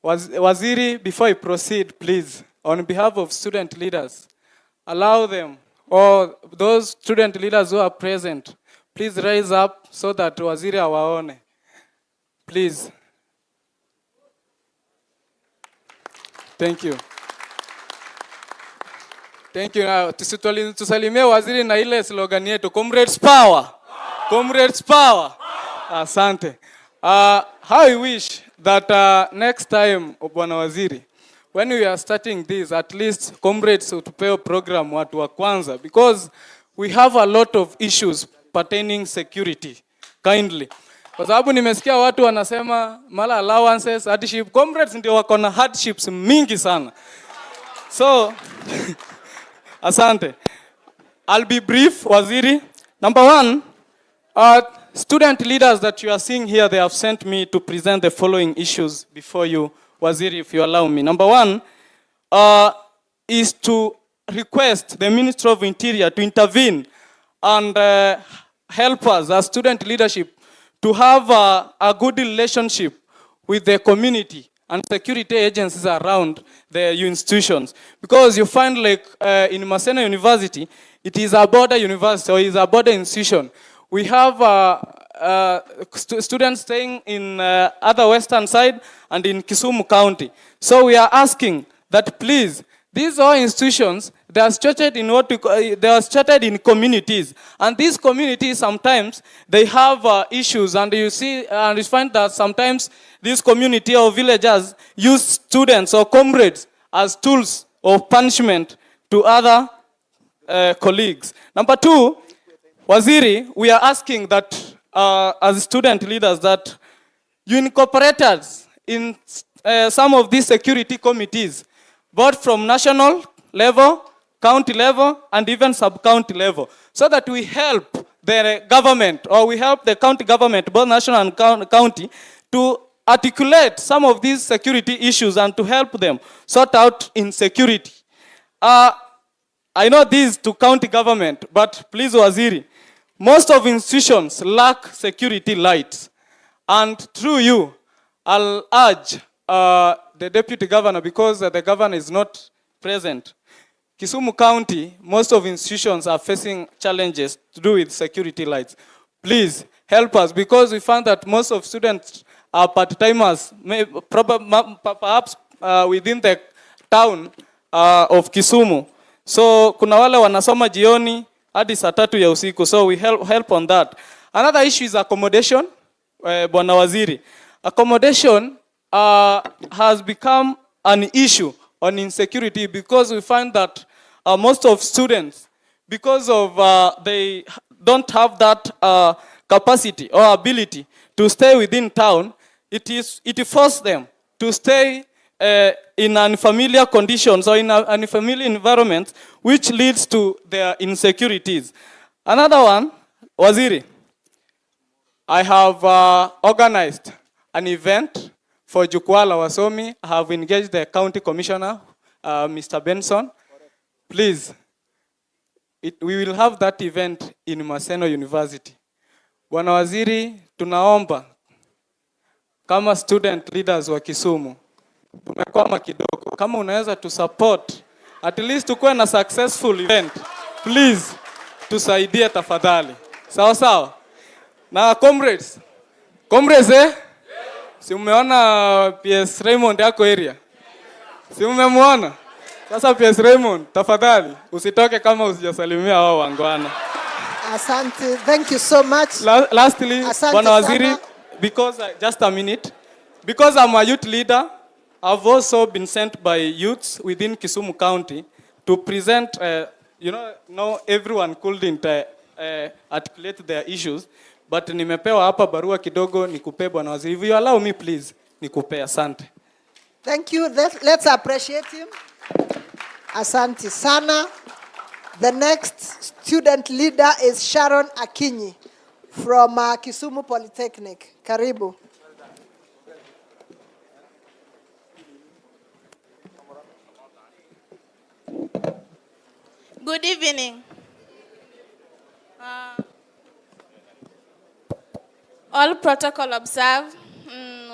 Waziri, before I proceed, please, on behalf of student leaders, allow them, or those student leaders who are present, please rise up so that Waziri awaone. Please. Thank you. Thank you. Now, tusalimie waziri na ile slogan yetu, Comrades Power. Comrades Power. Asante. How I wish that next time, Bwana Waziri, when we are starting this, at least comrades utupeo program watu wa kwanza, because we have a lot of issues pertaining security. Kindly. Kwa sababu nimesikia watu wanasema mala allowances, hardship. Comrades ndio wako na hardships mingi sana. So, asante. I'll be brief, Waziri. Number one, student leaders that you are seeing here, they have sent me to present the following issues before you, Waziri, if you allow me. Number one is to request the Ministry of Interior to intervene and help us as student leadership to have a good relationship with the community and security agencies around the institutions. Because you find like in Maseno University, it is a border university or is a border institution. We have students staying in other western side and in Kisumu County. So we are asking that please, these all institutions, they are structured in they are structured in communities, and these communities sometimes they have issues, and you see and you find that sometimes this community or villagers use students or comrades as tools of punishment to other colleagues. Number two, Waziri, we are asking that as student leaders that you incorporate us in some of these security committees, both from national level, county level, and even sub-county level, so that we help the government, or we help the county government, both national and county, to articulate some of these security issues and to help them sort out insecurity. I know this to county government, but please, Waziri, most of institutions lack security lights. And through you, I'll urge the deputy governor, because the governor is not present. Kisumu County, most of institutions are facing challenges to do with security lights. Please help us, because we found that most of students are part-timers, perhaps within the town of Kisumu. So kuna wale wanasoma jioni hadi saa 3 ya usiku. So we help on that. Another issue is accommodation, Bwana Waziri. Accommodation has become an issue on insecurity, because we find that most of students, because of they don't have that capacity or ability to stay within town, it forces them to stay in unfamiliar conditions or in unfamiliar environments, which leads to their insecurities. Another one, Waziri, I have organized an event for Jukwaa la Wasomi. I have engaged the county commissioner, Mr. Benson. Please, we will have that event in Maseno University. Bwana Waziri, tunaomba kama student leaders wa Kisumu, tumekwama kidogo. Kama unaweza to support at least tukuwe na successful event. Please, tusaidie tafadhali. Sawa sawa? Na comrades. Comrades Si umeona PS Raymond yako area? Si umemuona? Sasa PS Raymond, tafadhali usitoke kama usijasalimia wao wangwana. Asante. Thank you so much. Lastly, Bwana Waziri, because just a minute. Because I'm a youth leader, I've also been sent by youths within Kisumu County to present, no everyone couldn't articulate their issues, but nimepewa hapa barua kidogo nikupe Bwana Waziri. If you allow me please, nikupe. Asante. Thank you. Let's appreciate him. Asante sana. The next student leader is Sharon Akinyi from Kisumu Polytechnic. Karibu. Good evening. All protocol observed.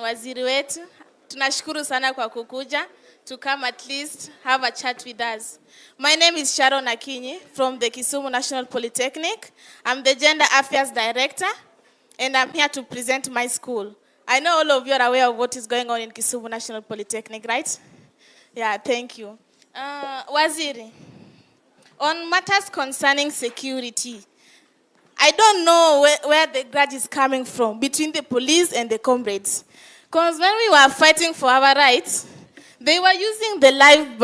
Waziri wetu, tunashukuru sana kwa kukuja to come at least have a chat with us. My name is Sharon Akinyi from the Kisumu National Polytechnic. I'm the Gender Affairs Director and I'm here to present my school. I know all of you are aware of what is going on in Kisumu National Polytechnic, right? Yeah, thank you. Waziri, on matters concerning security, I don't know where the grudge is coming from between the police and the comrades. Because when we were fighting for our rights, they were using the live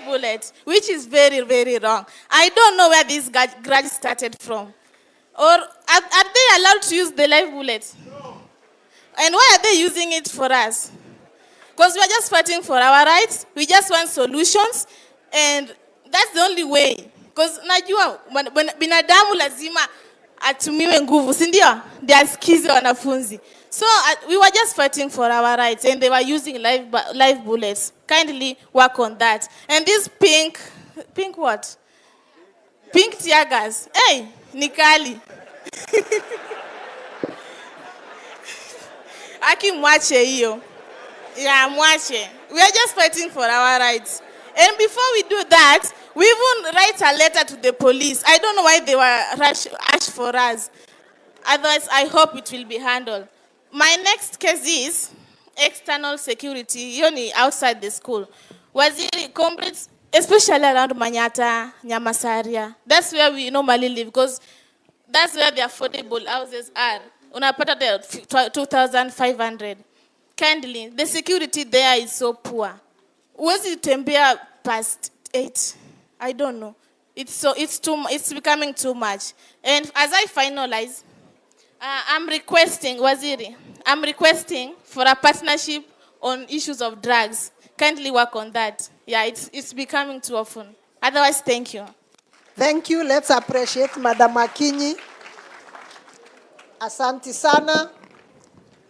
bullet, which is very, very wrong. I don't know where this grudge started from. Or are they allowed to use the live bullet? No. And why are they using it for us? Because we are just fighting for our rights. We just want solutions. And that's the only way. Because najua binadamu lazima atumiwe nguvu, si ndio? They are skizi wanafunzi. So we were just fighting for our rights and they were using live bullets. Kindly work on that. And this pink what? Pink tear gas. Hey, nikali. Aki mwache hiyo. Yeah, mwache. We are just fighting for our rights. And before we do that, we even write a letter to the police. I don't know why they were rush for us. Otherwise, I hope it will be handled. My next case is external security, yoni outside the school. Waziri, comrades, especially around Manyata, Nyamasaria. That's where we normally live because that's where the affordable houses are. Unapata the 2,500. Kindly, the security there is so poor. Uwezi tembea past 8. I don't know. It's becoming too much. And as I finalize, I'm requesting, Waziri, for a partnership on issues of drugs. Kindly work on that. Yeah, it's becoming too often. Otherwise, thank you. Thank you. Let's appreciate Madam Akinyi. Asante sana.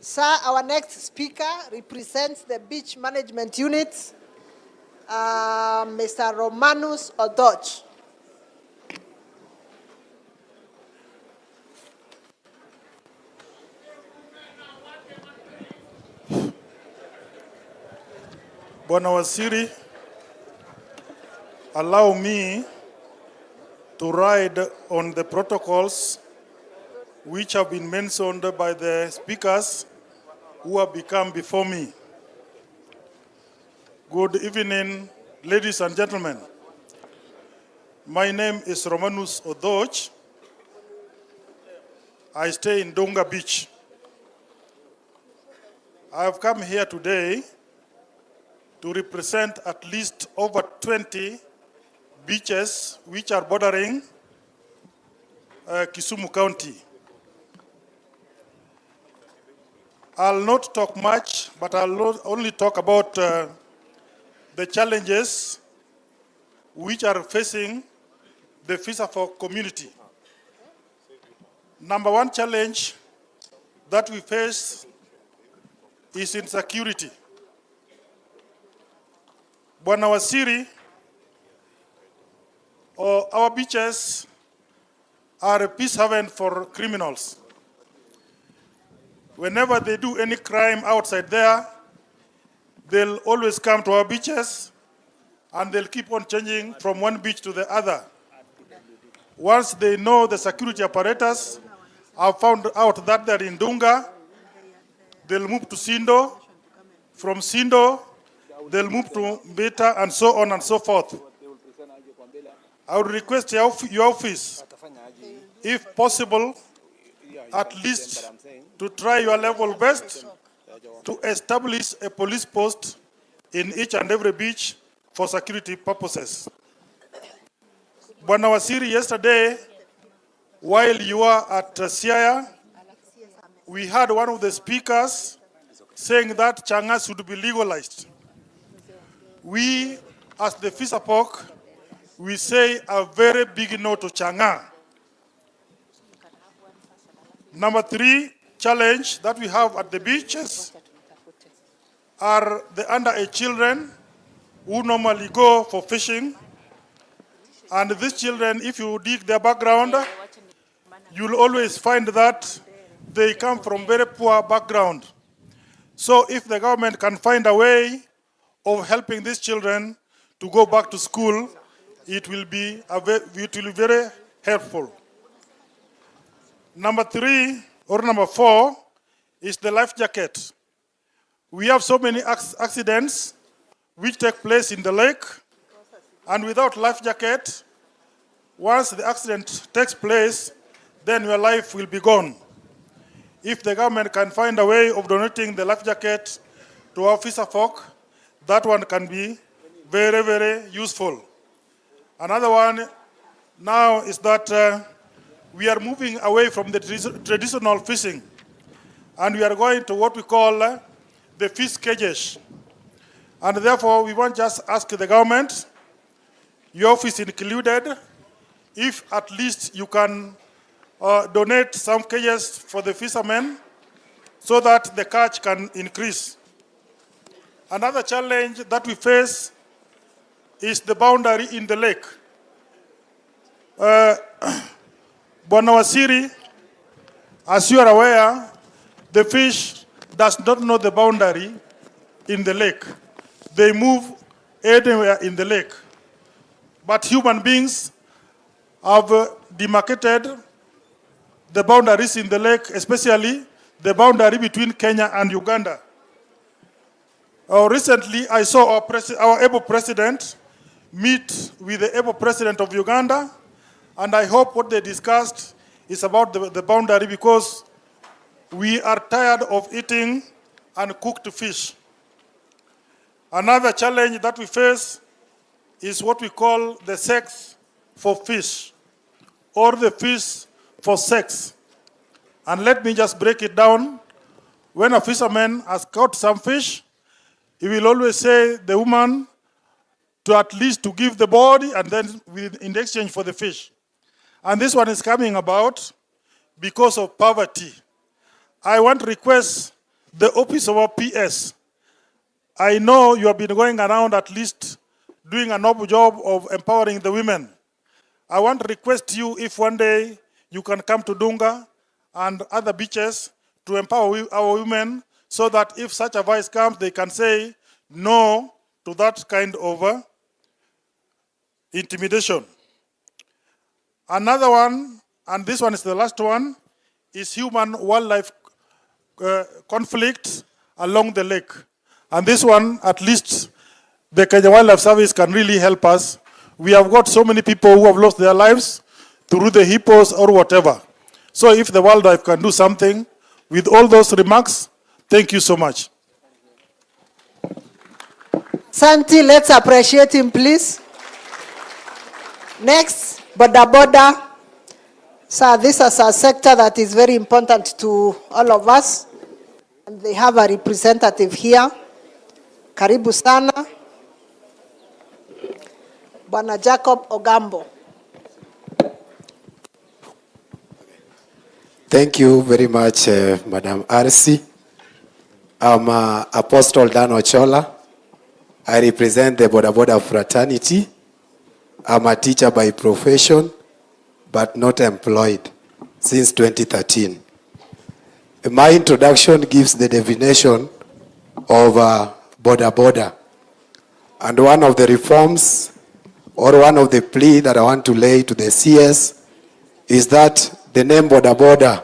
Sir, our next speaker represents the Beach Management Unit, Mr. Romanus Odoch. Bwana Waziri, allow me to ride on the protocols which have been mentioned by the speakers who have become before me. Good evening, ladies and gentlemen. My name is Romanus Odoch. I stay in Donga Beach. I have come here today to represent at least over 20 beaches which are bordering Kisumu County. I'll not talk much, but I'll only talk about the challenges which are facing the Fisherfolk community. Number one challenge that we face is insecurity. Bwana Waziri, our beaches are a peace haven for criminals. Whenever they do any crime outside there, they'll always come to our beaches and they'll keep on changing from one beach to the other. Once they know the security apparatus have found out that they're in Dunga, they'll move to Sindo. From Sindo, they'll move to Beta, and so on and so forth. I would request your office, if possible, at least to try your level best to establish a police post in each and every beach for security purposes. Bwana Wasiri, yesterday, while you were at Siaya, we had one of the speakers saying that Chang'aa should be legalized. We, as the FISAPOC, we say a very big no to Chang'aa. Number 3 challenge that we have at the beaches are the underage children who normally go for fishing. And these children, if you dig their background, you'll always find that they come from very poor background. So if the government can find a way of helping these children to go back to school, it will be very helpful. Number 3 or number 4 is the life jacket. We have so many accidents which take place in the lake, and without life jacket, once the accident takes place, then your life will be gone. If the government can find a way of donating the life jacket to our FISAPOC, that one can be very, very useful. Another one now is that we are moving away from the traditional fishing, and we are going to what we call the fish cages. And therefore, we want just ask the government, your office included, if at least you can donate some cages for the fishermen so that the catch can increase. Another challenge that we face is the boundary in the lake. Bwana Wasiri, as you are aware, the fish does not know the boundary in the lake. They move anywhere in the lake. But human beings have demarcated the boundaries in the lake, especially the boundary between Kenya and Uganda. Recently, I saw our able president meet with the able president of Uganda, and I hope what they discussed is about the boundary, because we are tired of eating uncooked fish. Another challenge that we face is what we call the sex for fish, or the fish for sex. And let me just break it down. When a fisherman has caught some fish, he will always say the woman to at least to give the body and then in exchange for the fish. And this one is coming about because of poverty. I want to request the office of our PS. I know you have been going around at least doing a noble job of empowering the women. I want to request you, if one day you can come to Dunga and other beaches to empower our women, so that if such a voice comes, they can say no to that kind of intimidation. Another one, and this one is the last one, is human-wildlife conflict along the lake. And this one, at least, the Kenya Wildlife Service can really help us. We have got so many people who have lost their lives through the hippos or whatever. So if the wildlife can do something, with all those remarks, thank you so much. Santi, let's appreciate him, please. Next, boda. So this is a sector that is very important to all of us. And they have a representative here. Karibu sana. Bwana Jacob Ogambo. Thank you very much, Madam RC. I'm Apostle Dan Ochola. I represent the Boda fraternity. I'm a teacher by profession, but not employed since 2013. My introduction gives the definition of Boda. And one of the reforms or one of the plea that I want to lay to the CS is that the name Boda Boda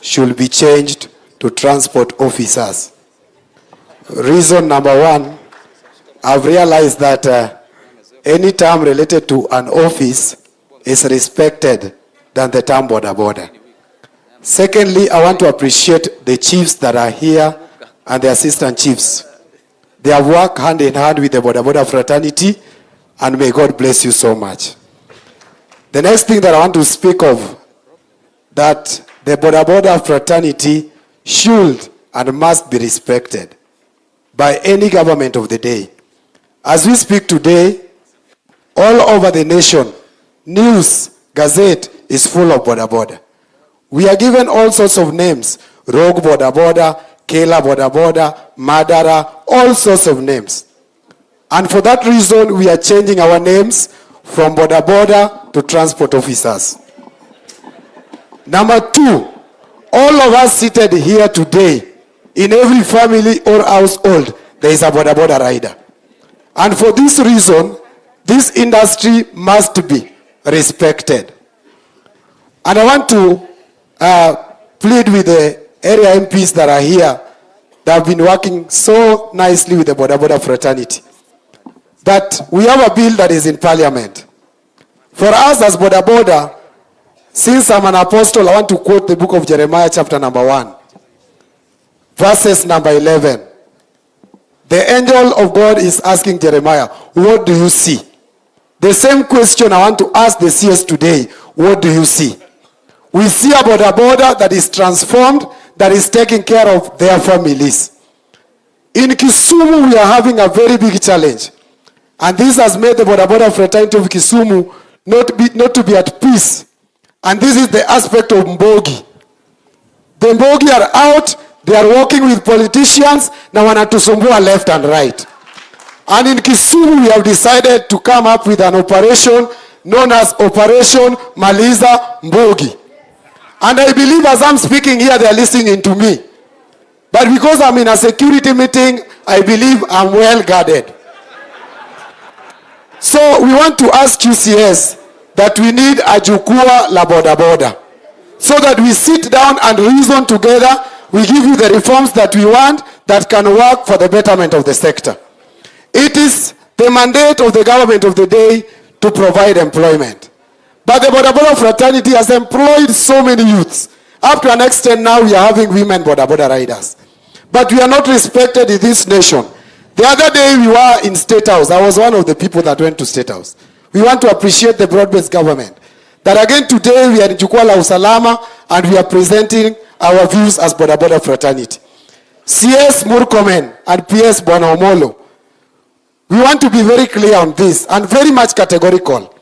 should be changed to transport officers. Reason number one, I've realized that any term related to an office is respected than the term Boda Boda. Secondly, I want to appreciate the chiefs that are here and the assistant chiefs. They have worked hand in hand with the Boda Boda fraternity, and may God bless you so much. The next thing that I want to speak of, that the Boda Boda fraternity should and must be respected by any government of the day. As we speak today, all over the nation, news, gazette is full of Boda Boda. We are given all sorts of names: Rogue Boda Boda, Kela Boda Boda, Madara, all sorts of names. And for that reason, we are changing our names from Boda Boda to transport officers. Number two, all of us seated here today, in every family or household, there is a Boda Boda rider. And for this reason, this industry must be respected. And I want to plead with the area MPs that are here, that have been working so nicely with the Boda Boda fraternity, that we have a bill that is in parliament. For us as Boda Boda, since I'm an apostle, I want to quote the book of Jeremiah chapter number 1, verses number 11. The angel of God is asking Jeremiah, what do you see? The same question I want to ask the CS today, what do you see? We see a Boda Boda that is transformed, that is taking care of their families. In Kisumu, we are having a very big challenge. And this has made the Boda Boda fraternity of Kisumu not to be at peace. And this is the aspect of Mbogi. The Mbogi are out, they are working with politicians, na wanatusumbua left and right. And in Kisumu, we have decided to come up with an operation known as Operation Maliza Mbogi. And I believe as I'm speaking here, they are listening to me. But because I'm in a security meeting, I believe I'm well guarded. So we want to ask QCS that we need a Jukwaa la Boda Boda, so that we sit down and reason together. We give you the reforms that we want that can work for the betterment of the sector. It is the mandate of the government of the day to provide employment. But the Boda Boda fraternity has employed so many youths. Up to an extent now we are having women Boda Boda riders. But we are not respected in this nation. The other day we were in State House. I was one of the people that went to State House. We want to appreciate the broad-based government. That again today we are in Jukwaa la Usalama and we are presenting our views as Boda Boda fraternity. CS Murkomen and PS Bwana Omolo. We want to be very clear on this and very much categorical.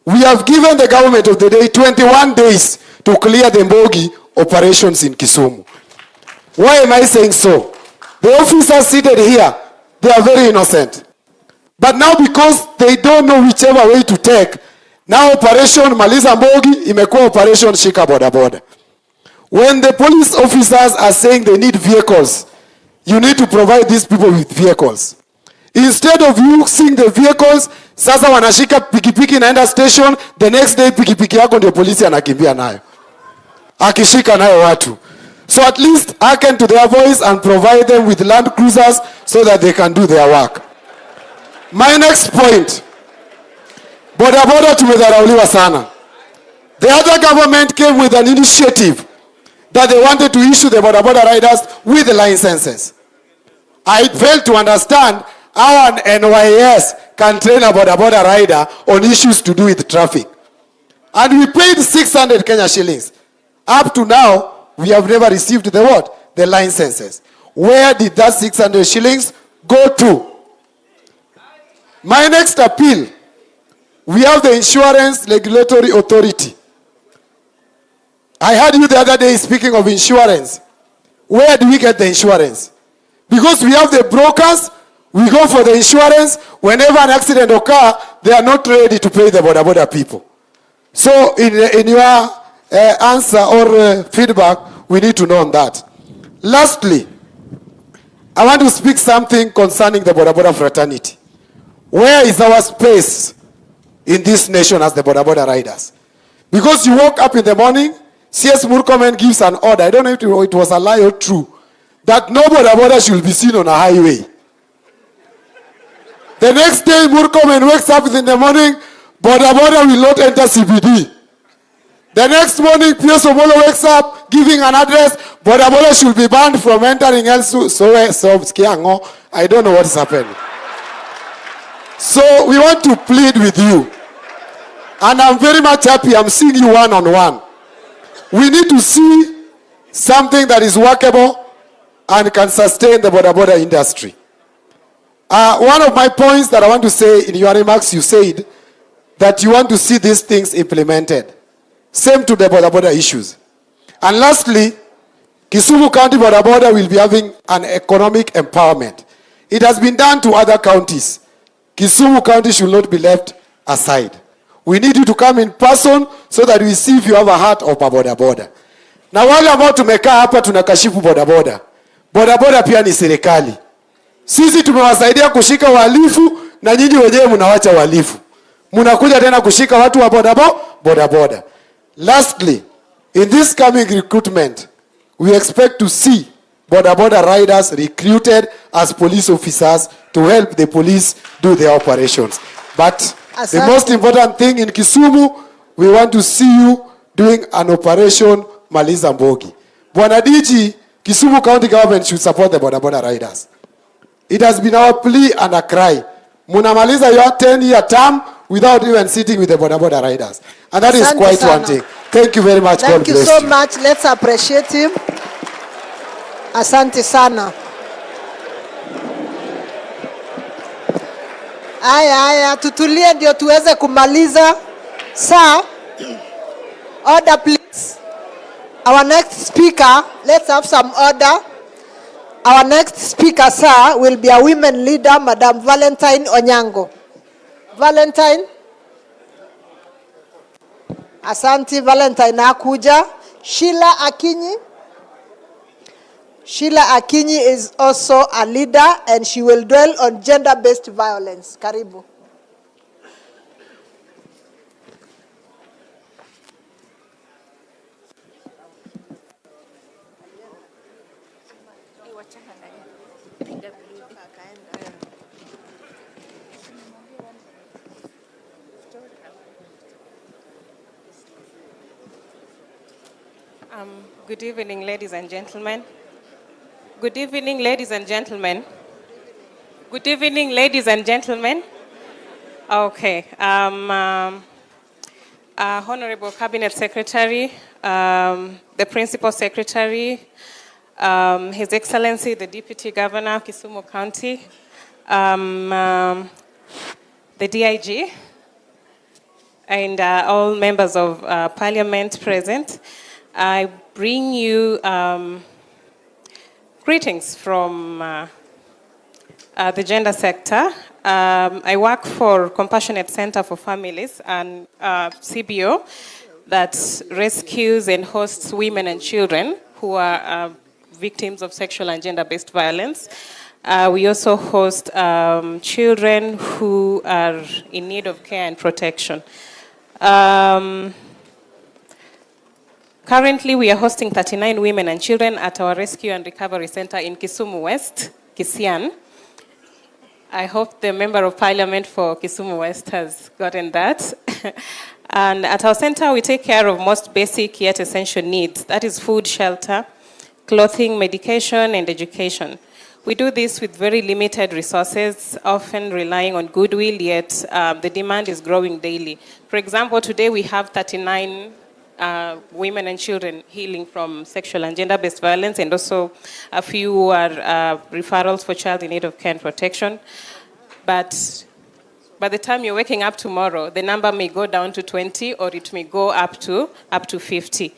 We have given the government of the day 21 days to clear the Mbogi operations in Kisumu. Why am I saying so? The officers seated here, they are very innocent. But now because they don't know whichever way to take, now Operation Maliza Mbogi imekuwa Operation Shika Boda Boda. When the police officers are saying they need vehicles, you need to provide these people with vehicles. Instead of using the vehicles, sasa wanashika pikipiki naenda station, the next day pikipiki yako ndio polisi anakimbia nayo. Akishika nayo watu. So at least hearken to their voice and provide them with land cruisers so that they can do their work. My next point. Boda Boda tumedharauliwa sana. The other government came with an initiative that they wanted to issue the Boda Boda riders with licenses. I failed to understand how an NYS can train a Boda Boda rider on issues to do with traffic. And we paid 600 Kenya shillings. Up to now, we have never received the what? The licenses. Where did that 600 shillings go to? My next appeal, we have the Insurance Regulatory Authority. I heard you the other day speaking of insurance. Where do we get the insurance? Because we have the brokers, we go for the insurance. Whenever an accident occurs, they are not ready to pay the Boda Boda people. So in your answer or feedback, we need to know on that. Lastly, I want to speak something concerning the Boda Boda fraternity. Where is our space in this nation as the boda riders? Because you woke up in the morning, CS Murkomen gives an order, I don't know if it was a lie or true, that no boda should be seen on a highway. The next day, Murkomen wakes up in the morning, boda will not enter CBD. The next morning, Piers Omolo wakes up, giving an address, boda should be banned from entering elsewhere. I don't know what is happening. So we want to plead with you. And I'm very much happy I'm seeing you one-on-one. We need to see something that is workable and can sustain the boda industry. One of my points that I want to say in your remarks, you said that you want to see these things implemented. Same to the boda issues. And lastly, Kisumu County boda will be having an economic empowerment. It has been done to other counties. Kisumu County should not be left aside. We need you to come in person so that we see if you have a heart of a boda. Na wale ambao tumekaa hapa tunakashifu boda. Boda pia ni serikali. Sisi tumewasaidia kushika wahalifu na nyinyi wenyewe mnawacha wahalifu. Mnakuja tena kushika watu wa boda. Lastly, in this coming recruitment, we expect to see boda riders recruited as police officers to help the police do their operations. But the most important thing in Kisumu, we want to see you doing an operation Maliza Mbogi. Bwana DG, Kisumu County government should support the boda riders. It has been our plea and a cry. Munamaliza your 10-year term without even sitting with the boda riders. And that is quite one thing. Thank you very much. Thank you so much. Let's appreciate him. Asante sana. Aya, tutulie ndio tuweze kumaliza. Sir, order please. Our next speaker, let's have some order. Our next speaker, sir, will be a women leader, Madam Valentine Onyango. Valentine. Asante, Valentine akuja. Sheila Akinyi. Sheila Akinyi is also a leader and she will dwell on gender-based violence. Karibu. Good evening, ladies and gentlemen. Good evening, ladies and gentlemen. Good evening, ladies and gentlemen. Okay. Honorable Cabinet Secretary, the Principal Secretary, His Excellency, the Deputy Governor of Kisumu County, the DIG, and all members of Parliament present. I bring you greetings from the gender sector. I work for Compassionate Center for Families and CBO that rescues and hosts women and children who are victims of sexual and gender-based violence. We also host children who are in need of care and protection. Currently, we are hosting 39 women and children at our Rescue and Recovery Center in Kisumu West, Kisian. I hope the Member of Parliament for Kisumu West has gotten that. And at our center, we take care of most basic yet essential needs. That is food, shelter, clothing, medication, and education. We do this with very limited resources, often relying on goodwill, yet the demand is growing daily. For example, today we have 39 women and children healing from sexual and gender-based violence, and also a few who are referrals for child in need of care and protection. But by the time you're waking up tomorrow, the number may go down to 20 or it may go up to 50.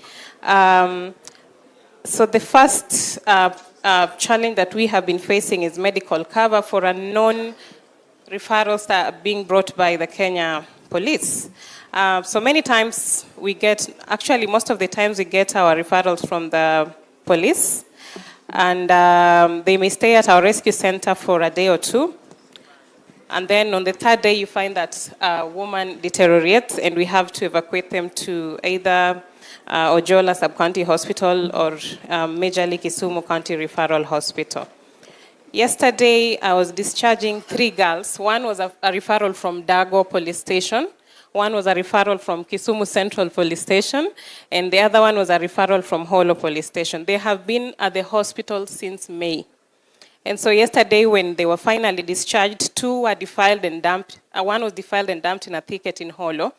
So the first challenge that we have been facing is medical cover for unknown referrals that are being brought by the Kenya police. So many times we get, actually most of the times we get our referrals from the police, and they may stay at our rescue center for a day or two. And then on the third day, you find that a woman deteriorates, and we have to evacuate them to either Ojola Sub-County Hospital or majorly Kisumu County Referral Hospital. Yesterday, I was discharging 3 girls. One was a referral from Dago Police Station. One was a referral from Kisumu Central Police Station. And the other one was a referral from Holo Police Station. They have been at the hospital since May. And so yesterday, when they were finally discharged, 2 were defiled and dumped. One was defiled and dumped in a thicket in Holo.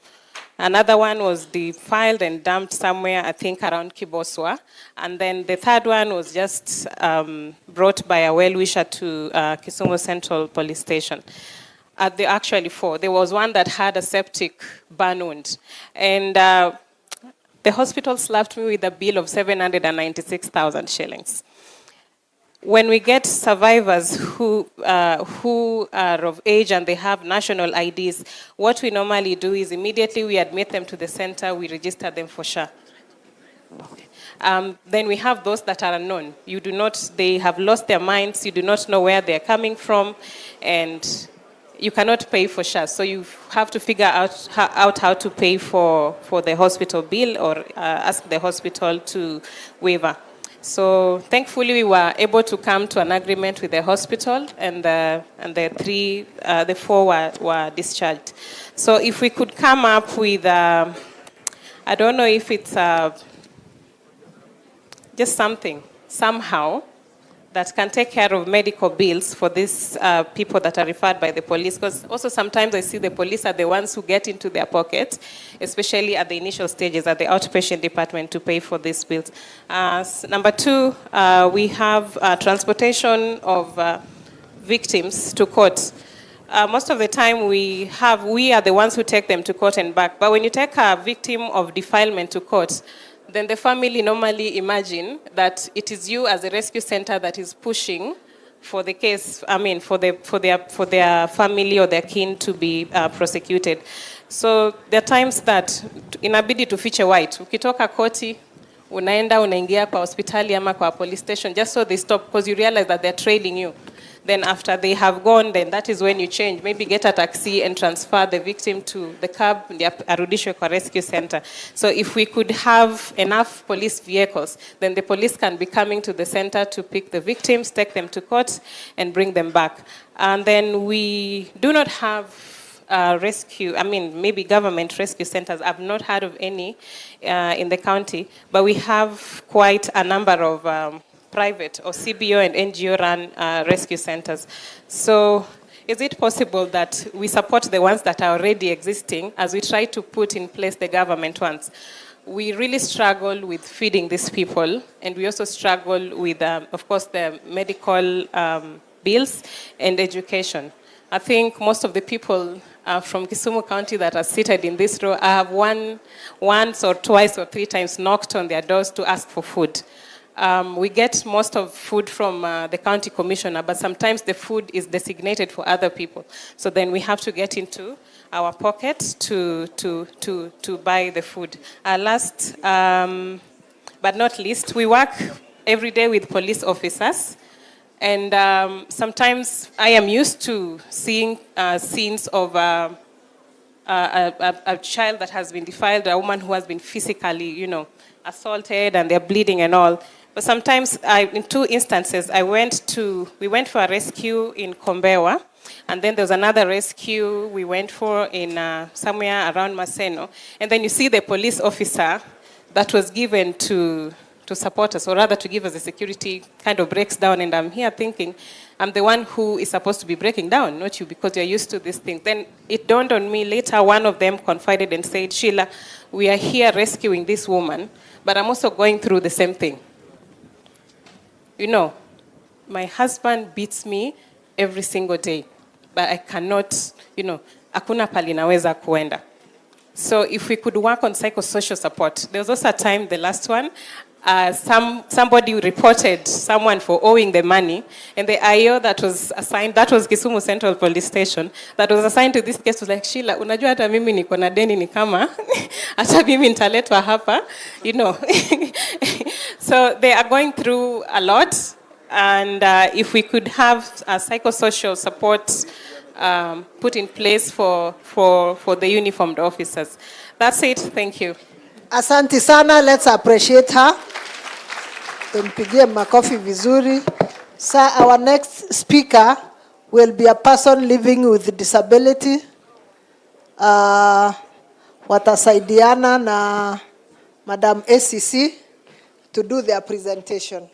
Another one was defiled and dumped somewhere, I think, around Kiboswa. And then the third one was just brought by a well-wisher to Kisumu Central Police Station. There are actually 4. There was one that had a septic burn wound. And the hospital slapped me with a bill of 796,000 shillings. When we get survivors who are of age and they have national IDs, what we normally do is immediately we admit them to the center, we register them for SHA. Then we have those that are unknown. They have lost their minds, you do not know where they're coming from, and you cannot pay for SHA. So you have to figure out how to pay for the hospital bill or ask the hospital to waiver. So thankfully, we were able to come to an agreement with the hospital, and the 4 were discharged. So if we could come up with, I don't know if it's just something, somehow, that can take care of medical bills for these people that are referred by the police. Because also sometimes I see the police are the ones who get into their pocket, especially at the initial stages at the outpatient department to pay for these bills. Number 2, we have transportation of victims to court. Most of the time we are the ones who take them to court and back. But when you take a victim of defilement to court, then the family normally imagine that it is you as a rescue center that is pushing for the case, for their family or their kin to be prosecuted. So there are times that inabidi tufiche white. Ukitoka koti, unaingia kwa hospitali ama kwa police station just so they stop, because you realize that they're trailing you. Then after they have gone, then that is when you change. Maybe get a taxi and transfer the victim to the cab, arudishwe kwa rescue center. So if we could have enough police vehicles, then the police can be coming to the center to pick the victims, take them to court, and bring them back. And then we do not have maybe government rescue centers. I've not heard of any in the county, but we have quite a number of private or CBO and NGO run rescue centers. So is it possible that we support the ones that are already existing as we try to put in place the government ones? We really struggle with feeding these people, and we also struggle with, of course, the medical bills and education. I think most of the people from Kisumu County that are seated in this row, I have once or twice or 3 times knocked on their doors to ask for food. We get most of food from the county commissioner, but sometimes the food is designated for other people. So then we have to get into our pocket to buy the food. Last but not least, we work every day with police officers. And sometimes I am used to seeing scenes of a child that has been defiled, a woman who has been physically, assaulted, and they're bleeding and all. But sometimes, in 2 instances, we went for a rescue in Kombewa, and then there was another rescue we went for in somewhere around Maseno. And then you see the police officer that was given to support us, or rather to give us the security, kind of breaks down, and I'm here thinking, I'm the one who is supposed to be breaking down, not you, because you're used to this thing. Then it dawned on me later, one of them confided and said, Sheila, we are here rescuing this woman, but I'm also going through the same thing. My husband beats me every single day, but I cannot, hakuna pali naweza kuenda. So if we could work on psychosocial support. There was also a time, the last one, somebody reported someone for owing the money, and the IO that was assigned, that was Kisumu Central Police Station, that was assigned to this case was like, Sheila, unajua hata mimi niko na deni ni kama, hata mimi nitaletwa hapa, So they are going through a lot, and if we could have a psychosocial support put in place for the uniformed officers. That's it. Thank you. Asante sana, let's appreciate her. Tumpigie makofi vizuri. Sir, our next speaker will be a person living with disability. Watasaidiana na Madam ACC to do their presentation.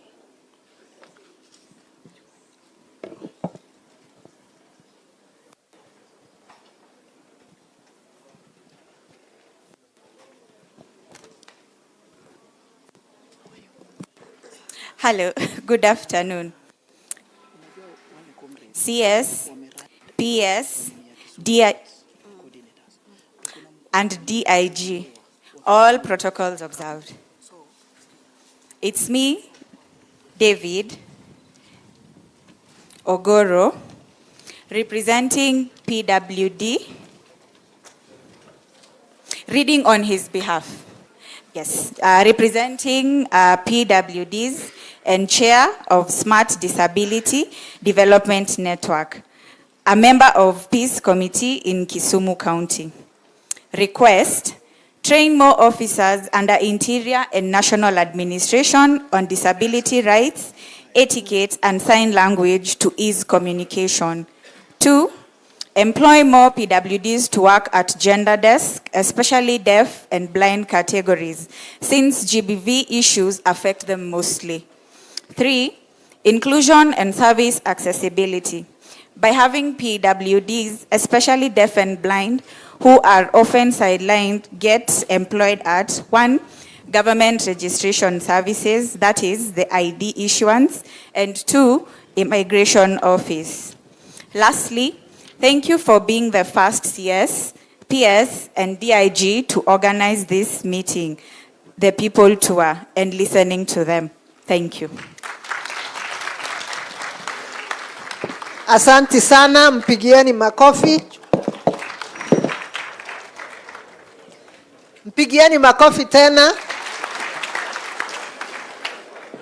Hello, good afternoon. CS, PS, DI, and DIG, all protocols observed. It's me, David Ogoro, representing PWD, reading on his behalf. Yes, representing PWDs and chair of Smart Disability Development Network, a member of Peace Committee in Kisumu County. Request, train more officers under Interior and National Administration on disability rights, etiquette, and sign language to ease communication. 2, employ more PWDs to work at gender desk, especially deaf and blind categories, since GBV issues affect them mostly. 3, inclusion and service accessibility. By having PWDs, especially deaf and blind, who are often sidelined, get employed at 1, government registration services, that is the ID issuance, and 2, immigration office. Lastly, thank you for being the first CS, PS, and DIG to organize this meeting, the People Tour, and listening to them. Thank you. Asante sana, mpigieni makofi. Mpigieni makofi tena.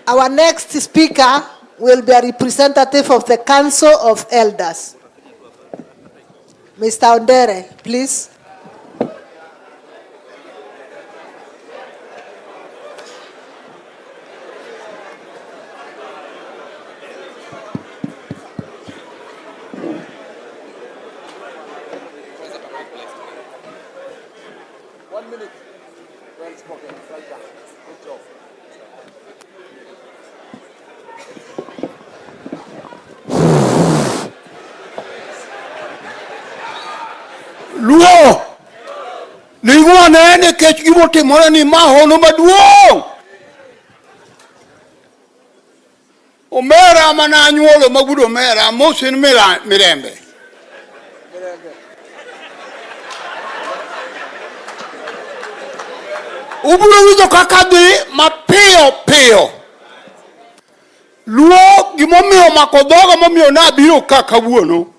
Our next speaker will be a representative of the Council of Elders. Mr. Ondere, please. Luo, lingua nene kech gimotimore ni mahono maduong'. Omera mana anyuolo magudo omera mosin mirembe. Uburo winjo kaka dhi mapiyo piyo. Luo gimomiyo mako dhoga momiyo nabiro ka kawuono.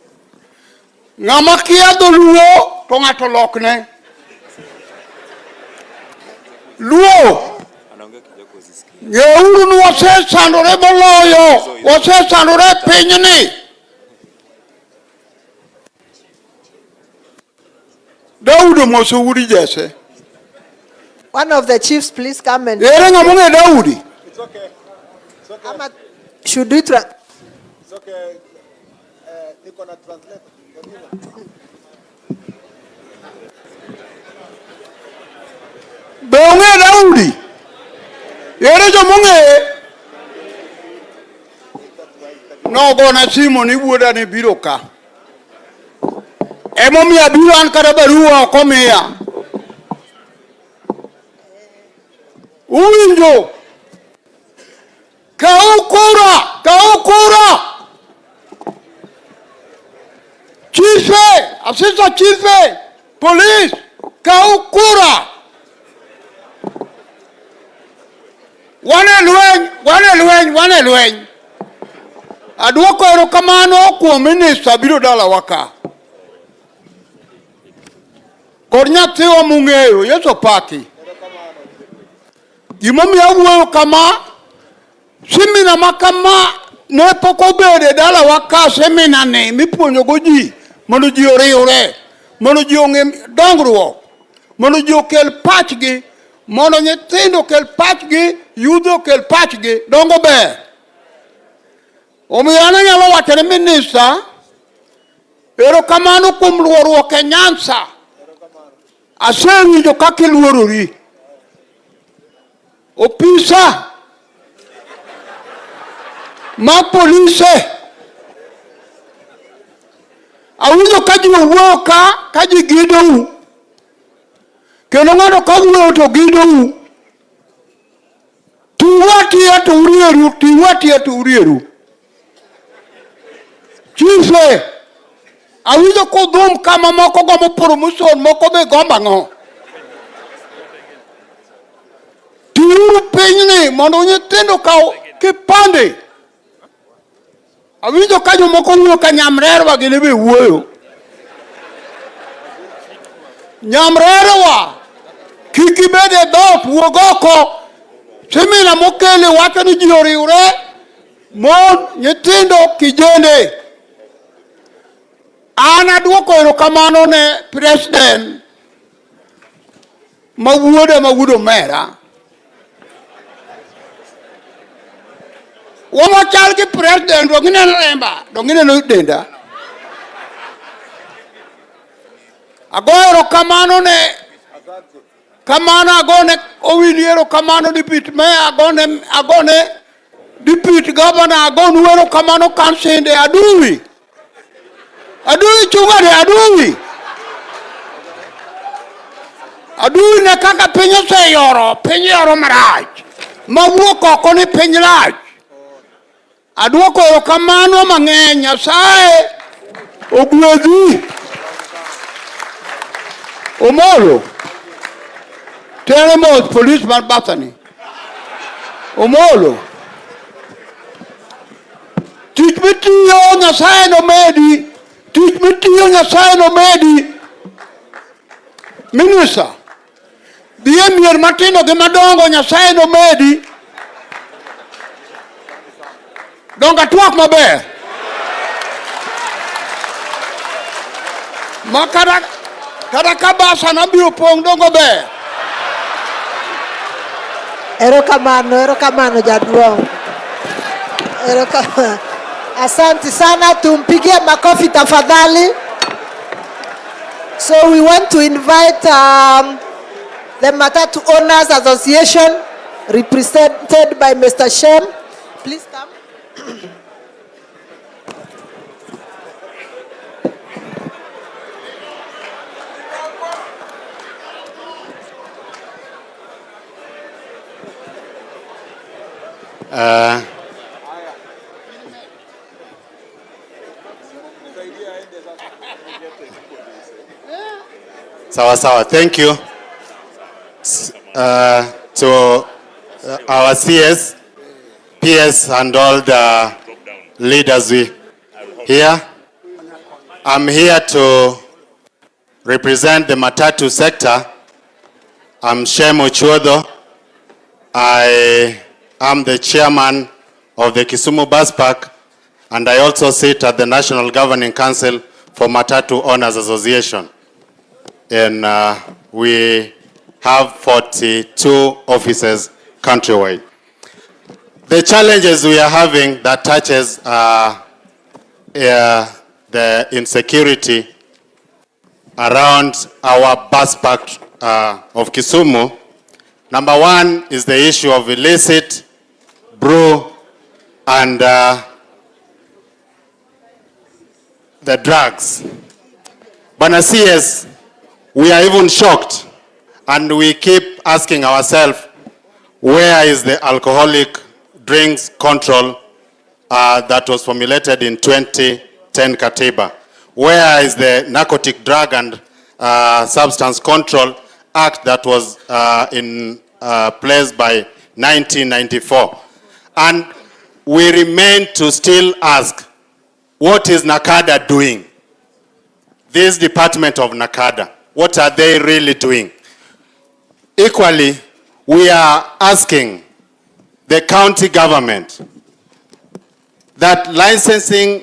Ng'ama kia dholuo to ng'ato lokne. Luo, ng'euru ni wasesandore moloyo, wasesandore pinyni. Daudi moso uri jese. One of the chiefs, please come and... Ere ng'amunge Daudi? It's okay. It's okay. Should we try? It's okay. Niko na translate. Donge Daudi. Ere jomonge. No gona simu ni wuoda ni biro ka. Emomiyo abiro an kata barua ok omiya. Uwinjo. Kaw kura. Chife, assistant chife, police, kaw kura. Wane lweny. Aduoko erokamano kuom minister biro dala waka. Kod nyathiwa mung'eyo, Yeso paki. Gimomiyo awuoyo kama, semina ma kama ne pok obede dala waka semina ni mipuonjogo ji mondo ji oriwre, mondo ji ong'e dongruok, mondo ji okel pachgi, mondo nyithindo okel pachgi, yudhe okel pachgi, dongo ber. Omiyo an anyalo wacho ne minista, erokamano kuom luorruok e Nyanza. Asewinjo kaka iluorori. Opisa mag polise, awinjo ka ji owuoyo ka ji gidou, kendo ng'ato ka wuoyo to gidou. Tiwa atiya to urieru, tiwa atiya to urieru. Chife, awinjo kodhum kama moko gombo promotion, moko be gombo ang'o. Tiuru pinyni mondo nyithindo kaw kipande. Awinjo ka jomoko wuoyo ka nyamrerewa gine be wuoyo. Nyamrerewa kik ibed e dhoot, wuog oko. Semina mokele wacho ni ji oriwre, mon, nyithindo, kijende. An aduoko erokamano ne president ma wuod omera. Wachal gi president dong ineno remba, dong ineno denda. Agoyo erokamano ne agone owinjo erokamano deputy mayor, agone deputy governor, agonu erokamano kansende Aduwi. Aduwi chungade Aduwi. Aduwi ne kaka piny oseyoro, piny yoro marach. Mawuok oko ni piny rach. Aduoko erokamano mang'eny, Nyasaye ogwedhi. Omolo, Teremos police mar Bethany. Omolo, tich mitiyo Nyasaye nomedi, tich mitiyo Nyasaye nomedi. Minister, dhiye mier matindo gi madongo Nyasaye nomedi. Donga twak maber. Ma kada kabasa nabiro pong dongo ber. Erokamano jaduong'. Erokamano. Asante sana, tumpigie makofi tafadhali. So we want to invite the Matatu Owners Association represented by Mr. Shem. Please come. Sawa, thank you to our CS, PS, and all the leaders here. I'm here to represent the Matatu sector. I'm Shem Ochuodo. I am the chairman of the Kisumu Bus Park, and I also sit at the National Governing Council for Matatu Owners Association. And we have 42 offices countrywide. The challenges we are having that touches the insecurity around our bus park of Kisumu. Number one is the issue of illicit brew and the drugs. Bana CS, we are even shocked, and we keep asking ourselves, where is the alcoholic drinks control that was formulated in 2010 Katiba? Where is the Narcotic Drug and Substance Control Act that was in place by 1994? And we remain to still ask, what is NACADA doing? This department of NACADA, what are they really doing? Equally, we are asking the county government that licensing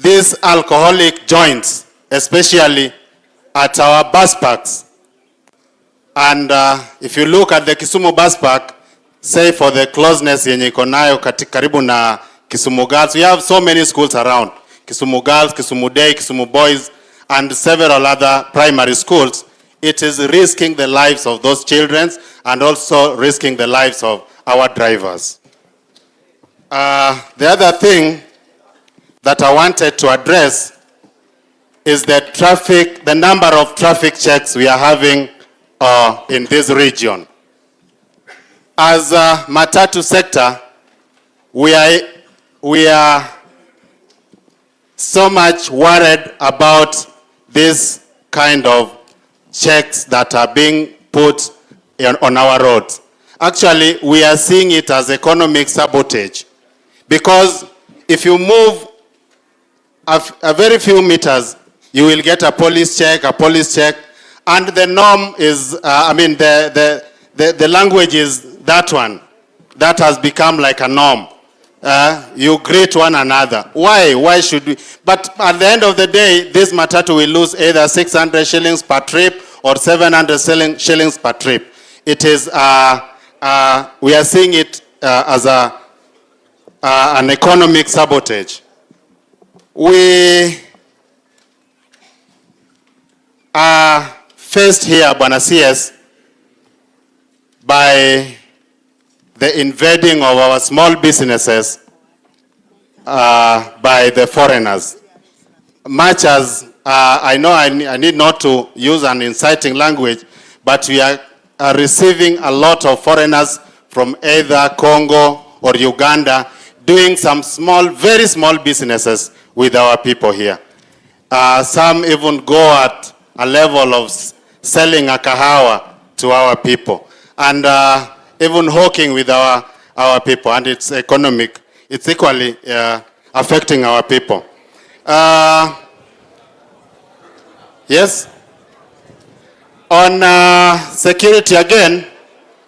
these alcoholic joints, especially at our bus parks. And if you look at the Kisumu bus park, say for the closeness yenye iko nayo karibu na Kisumu Girls, we have so many schools around. Kisumu Girls, Kisumu Day, Kisumu Boys, and several other primary schools. It is risking the lives of those children and also risking the lives of our drivers. The other thing that I wanted to address is the number of traffic checks we are having in this region. As a matatu sector, we are so much worried about this kind of checks that are being put on our roads. Actually, we are seeing it as economic sabotage, because if you move a very few meters, you will get a police check, and the norm is, the language is that one. That has become like a norm. You greet one another. Why? Why should we? But at the end of the day, this matatu will lose either 600 shillings per trip or 700 shillings per trip. It is, we are seeing it as an economic sabotage. We are faced here, Bwana CS, by the invading of our small businesses by the foreigners. Much as I know I need not to use an inciting language, but we are receiving a lot of foreigners from either Congo or Uganda doing some very small businesses with our people here. Some even go at a level of selling a kahawa to our people, and even hawking with our people, and it's economic. It's equally affecting our people. Yes? On security again,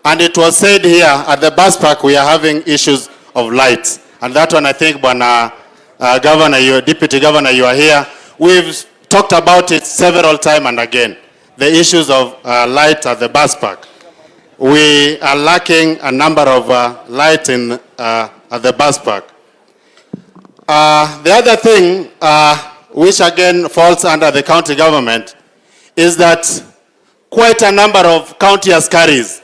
and it was said here at the bus park we are having issues of lights. And that one I think, Governor, Deputy Governor, you are here. We've talked about it several times and again. The issues of light at the bus park. We are lacking a number of lights at the bus park. The other thing, which again falls under the county government, is that quite a number of county askaris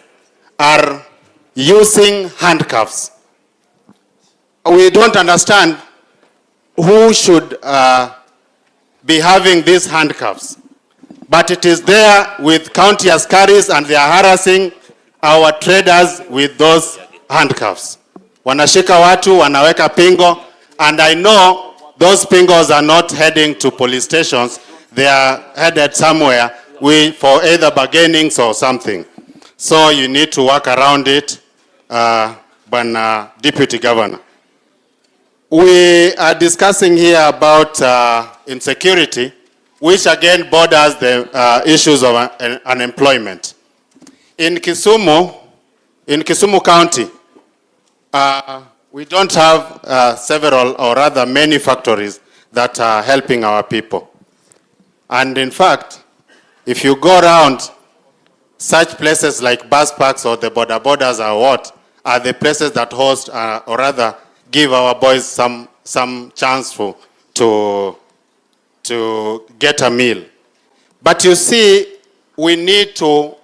are using handcuffs. We don't understand who should be having these handcuffs, but it is there with county askaris, and they are harassing our traders with those handcuffs. Wanashika watu, wanaweka pingo, and I know those pingos are not heading to police stations. They are headed somewhere for either bargainings or something. So you need to work around it, Deputy Governor. We are discussing here about insecurity, which again borders the issues of unemployment. In Kisumu County, we don't have several, or rather many factories that are helping our people. And in fact, if you go around, such places like bus parks or the borders or what, are the places that host, or rather give our boys some chance to get a meal. But you see, we need to,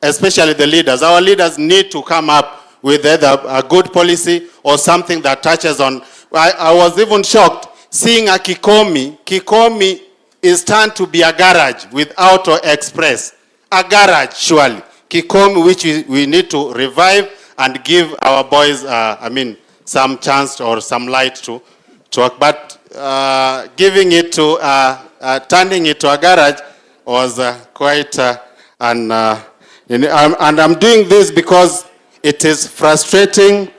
especially the leaders, our leaders need to come up with either a good policy or something that touches on. I was even shocked seeing a Kikomi. Kikomi is turned to be a garage with Auto Express. A garage, surely. Kikomi, which we need to revive and give our boys, some chance or some light to work. But giving it to, turning it to a garage was quite, and I'm doing this because it is frustrating.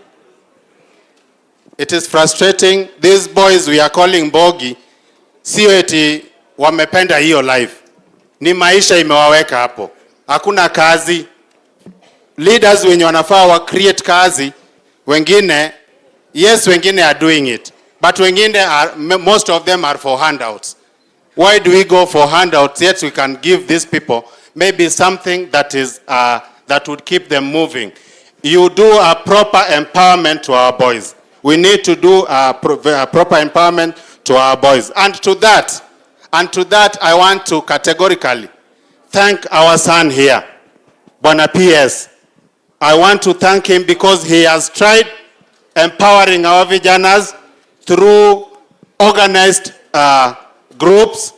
It is frustrating. These boys we are calling bogi, sio eti wamependa hiyo life. Ni maisha imewaweka hapo. Hakuna kazi. Leaders wenye wanafaa wa create kazi, wengine, yes, wengine are doing it. but most of them are for handouts. Why do we go for handouts? Yet we can give these people maybe something that is that would keep them moving. You do a proper empowerment to our boys. We need to do a proper empowerment to our boys. And to that, I want to categorically thank our son here, Bwana PS. I want to thank him because he has tried empowering our vijanas through organized groups,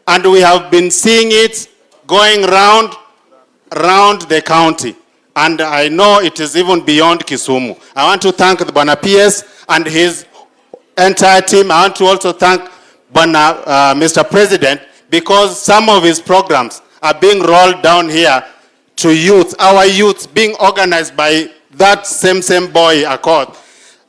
and we have been seeing it going round the county. And I know it is even beyond Kisumu. I want to thank the Bwana PS and his entire team. I want to also thank Mr. President, because some of his programs are being rolled down here to youth, our youth being organized by that same boy Accord,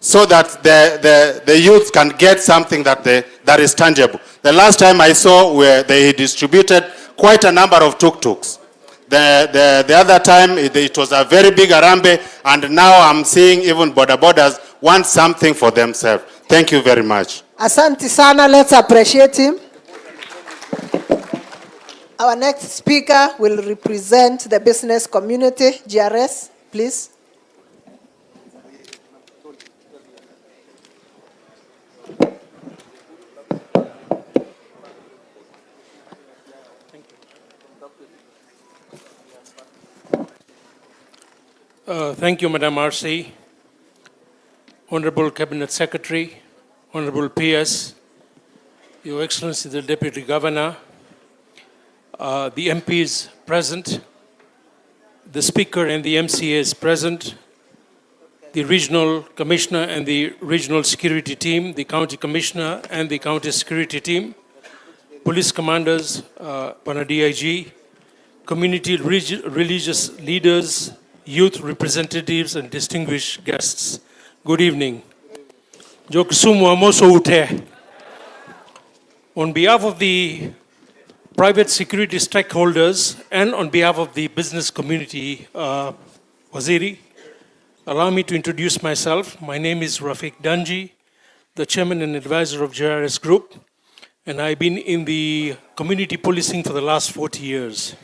so that the youth can get something that is tangible. The last time I saw where they distributed quite a number of tuk-tuks. The other time it was a very big arambe, and now I'm seeing even borders want something for themselves. Thank you very much. Asante sana, let's appreciate him. Our next speaker will represent the business community. GRS, please. Thank you, Madam RC, Honorable Cabinet Secretary, Honorable PS, Your Excellency the Deputy Governor, the MPs present, the Speaker and the MCAs present, the Regional Commissioner and the Regional Security Team, the County Commissioner and the County Security Team, Police Commanders, Bwana DIG, community religious leaders, youth representatives, and distinguished guests. Good evening. Jo Kisumu amoso ute. On behalf of the private security stakeholders and on behalf of the business community, Waziri, allow me to introduce myself. My name is Rafiq Danji, the chairman and advisor of JRS Group, and I've been in the community policing for the last 40 years.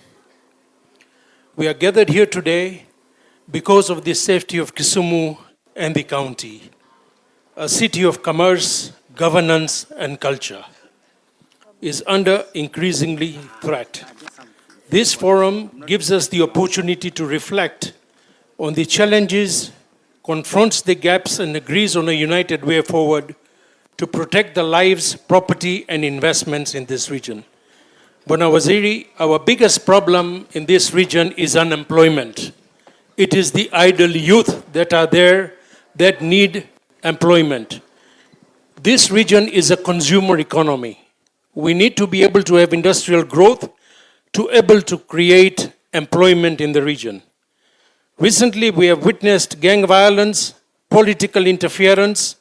We are gathered here today because of the safety of Kisumu and the county, a city of commerce, governance, and culture, is under increasingly threat. This forum gives us the opportunity to reflect on the challenges, confronts the gaps, and agrees on a united way forward to protect the lives, property, and investments in this region. Bwana Waziri, our biggest problem in this region is unemployment. It is the idle youth that are there that need employment. This region is a consumer economy. We need to be able to have industrial growth to able to create employment in the region. Recently, we have witnessed gang violence, political interference,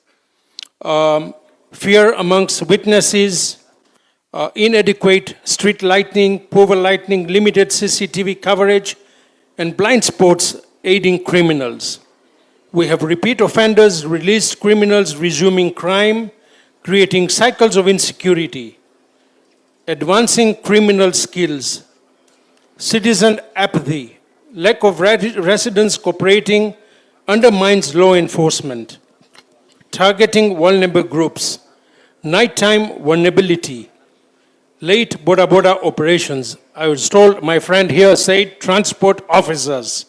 fear amongst witnesses, inadequate street lighting, poor lighting, limited CCTV coverage, and blind spots aiding criminals. We have repeat offenders, released criminals resuming crime, creating cycles of insecurity, advancing criminal skills, citizen apathy, lack of residents cooperating undermines law enforcement, targeting vulnerable groups, nighttime vulnerability, late border operations. I was told, my friend here said, transport officers.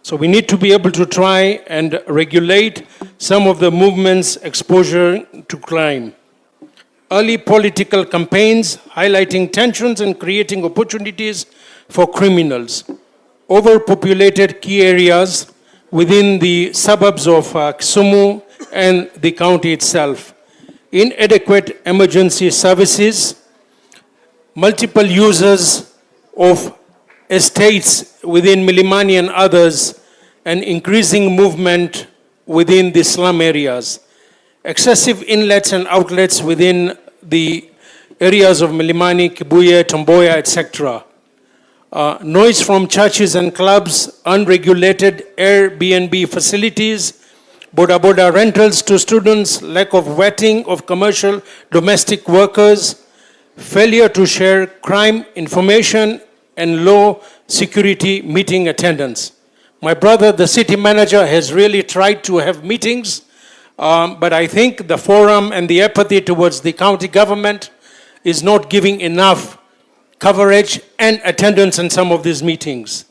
So we need to be able to try and regulate some of the movements exposure to crime. Early political campaigns highlighting tensions and creating opportunities for criminals. Overpopulated key areas within the suburbs of Kisumu and the county itself. Inadequate emergency services, multiple users of estates within Milimani and others, and increasing movement within the slum areas. Excessive inlets and outlets within the areas of Milimani, Kibuye, Tomboya, etc. Noise from churches and clubs, unregulated Airbnb facilities, boda boda rentals to students, lack of vetting of commercial domestic workers, failure to share crime information, and low security meeting attendance. My brother, the city manager, has really tried to have meetings, but I think the forum and the apathy towards the county government is not giving enough coverage and attendance in some of these meetings.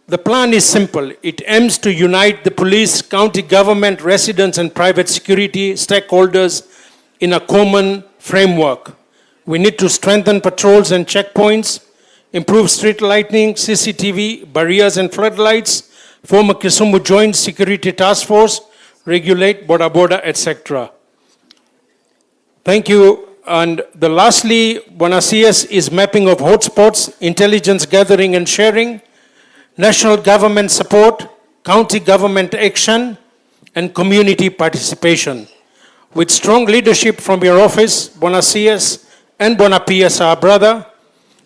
The plan is simple. It aims to unite the police, county government, residents, and private security stakeholders in a common framework. We need to strengthen patrols and checkpoints, improve street lighting, CCTV, barriers and floodlights, form a Kisumu Joint Security Task Force, regulate boda boda, etc. Thank you. And the lastly, Buenos Aires is mapping of hotspots, intelligence gathering and sharing, national government support, county government action, and community participation. With strong leadership from your office, Buenos Aires and Buenapias, our brother,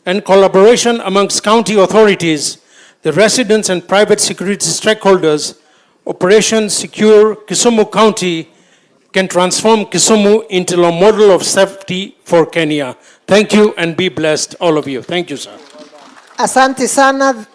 and collaboration amongst county authorities, the residents and private security stakeholders, Operation Secure Kisumu County can transform Kisumu into a model of safety for Kenya. Thank you and be blessed, all of you. Thank you, sir. Asante sana.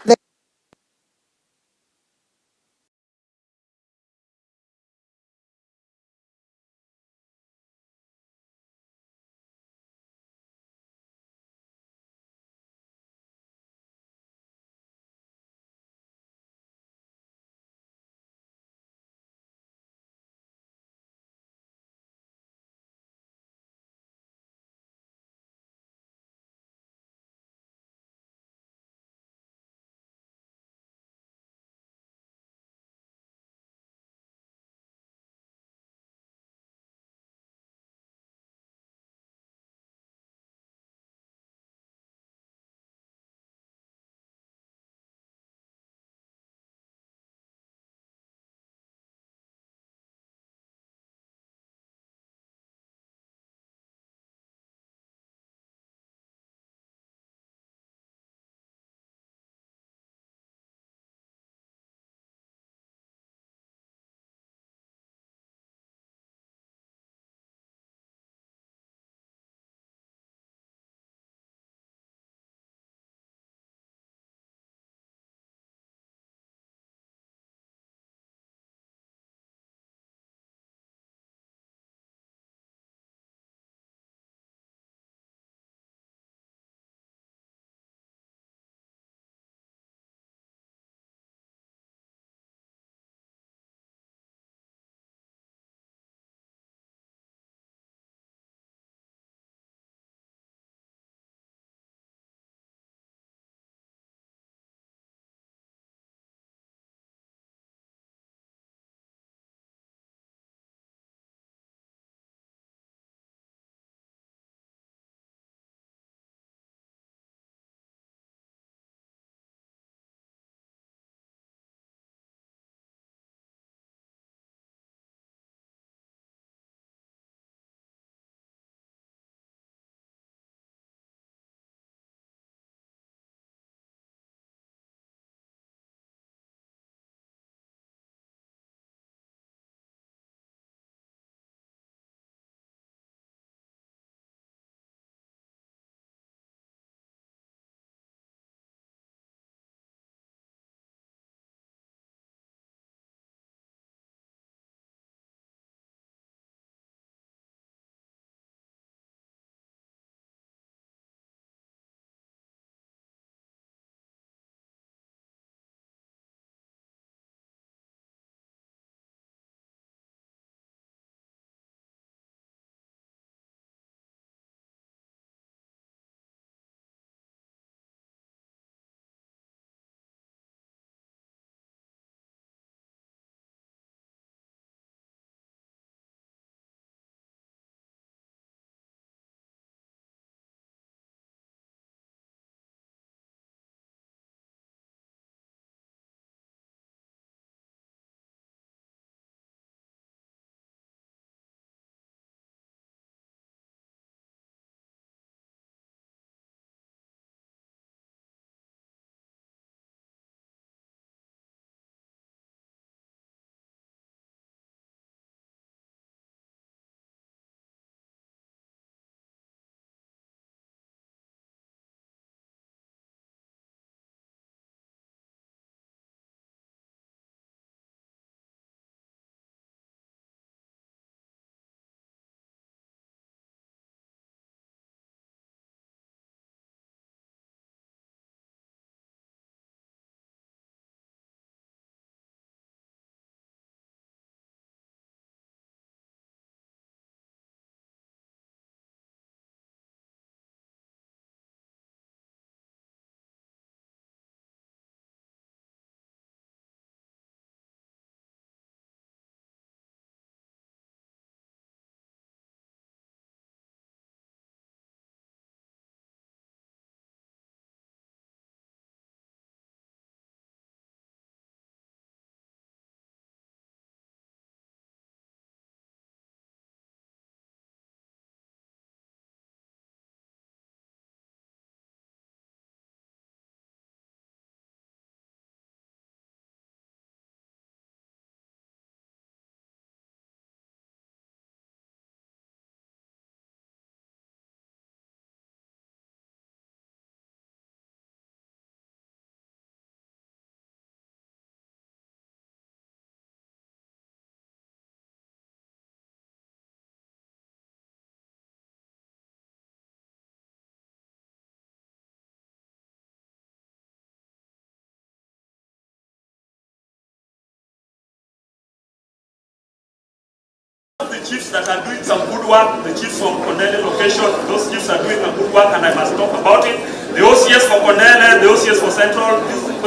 chiefs that are doing some good work, the chiefs from Kondele location, those chiefs are doing a good work and I must talk about it. The OCS for Kondele, the OCS for Central,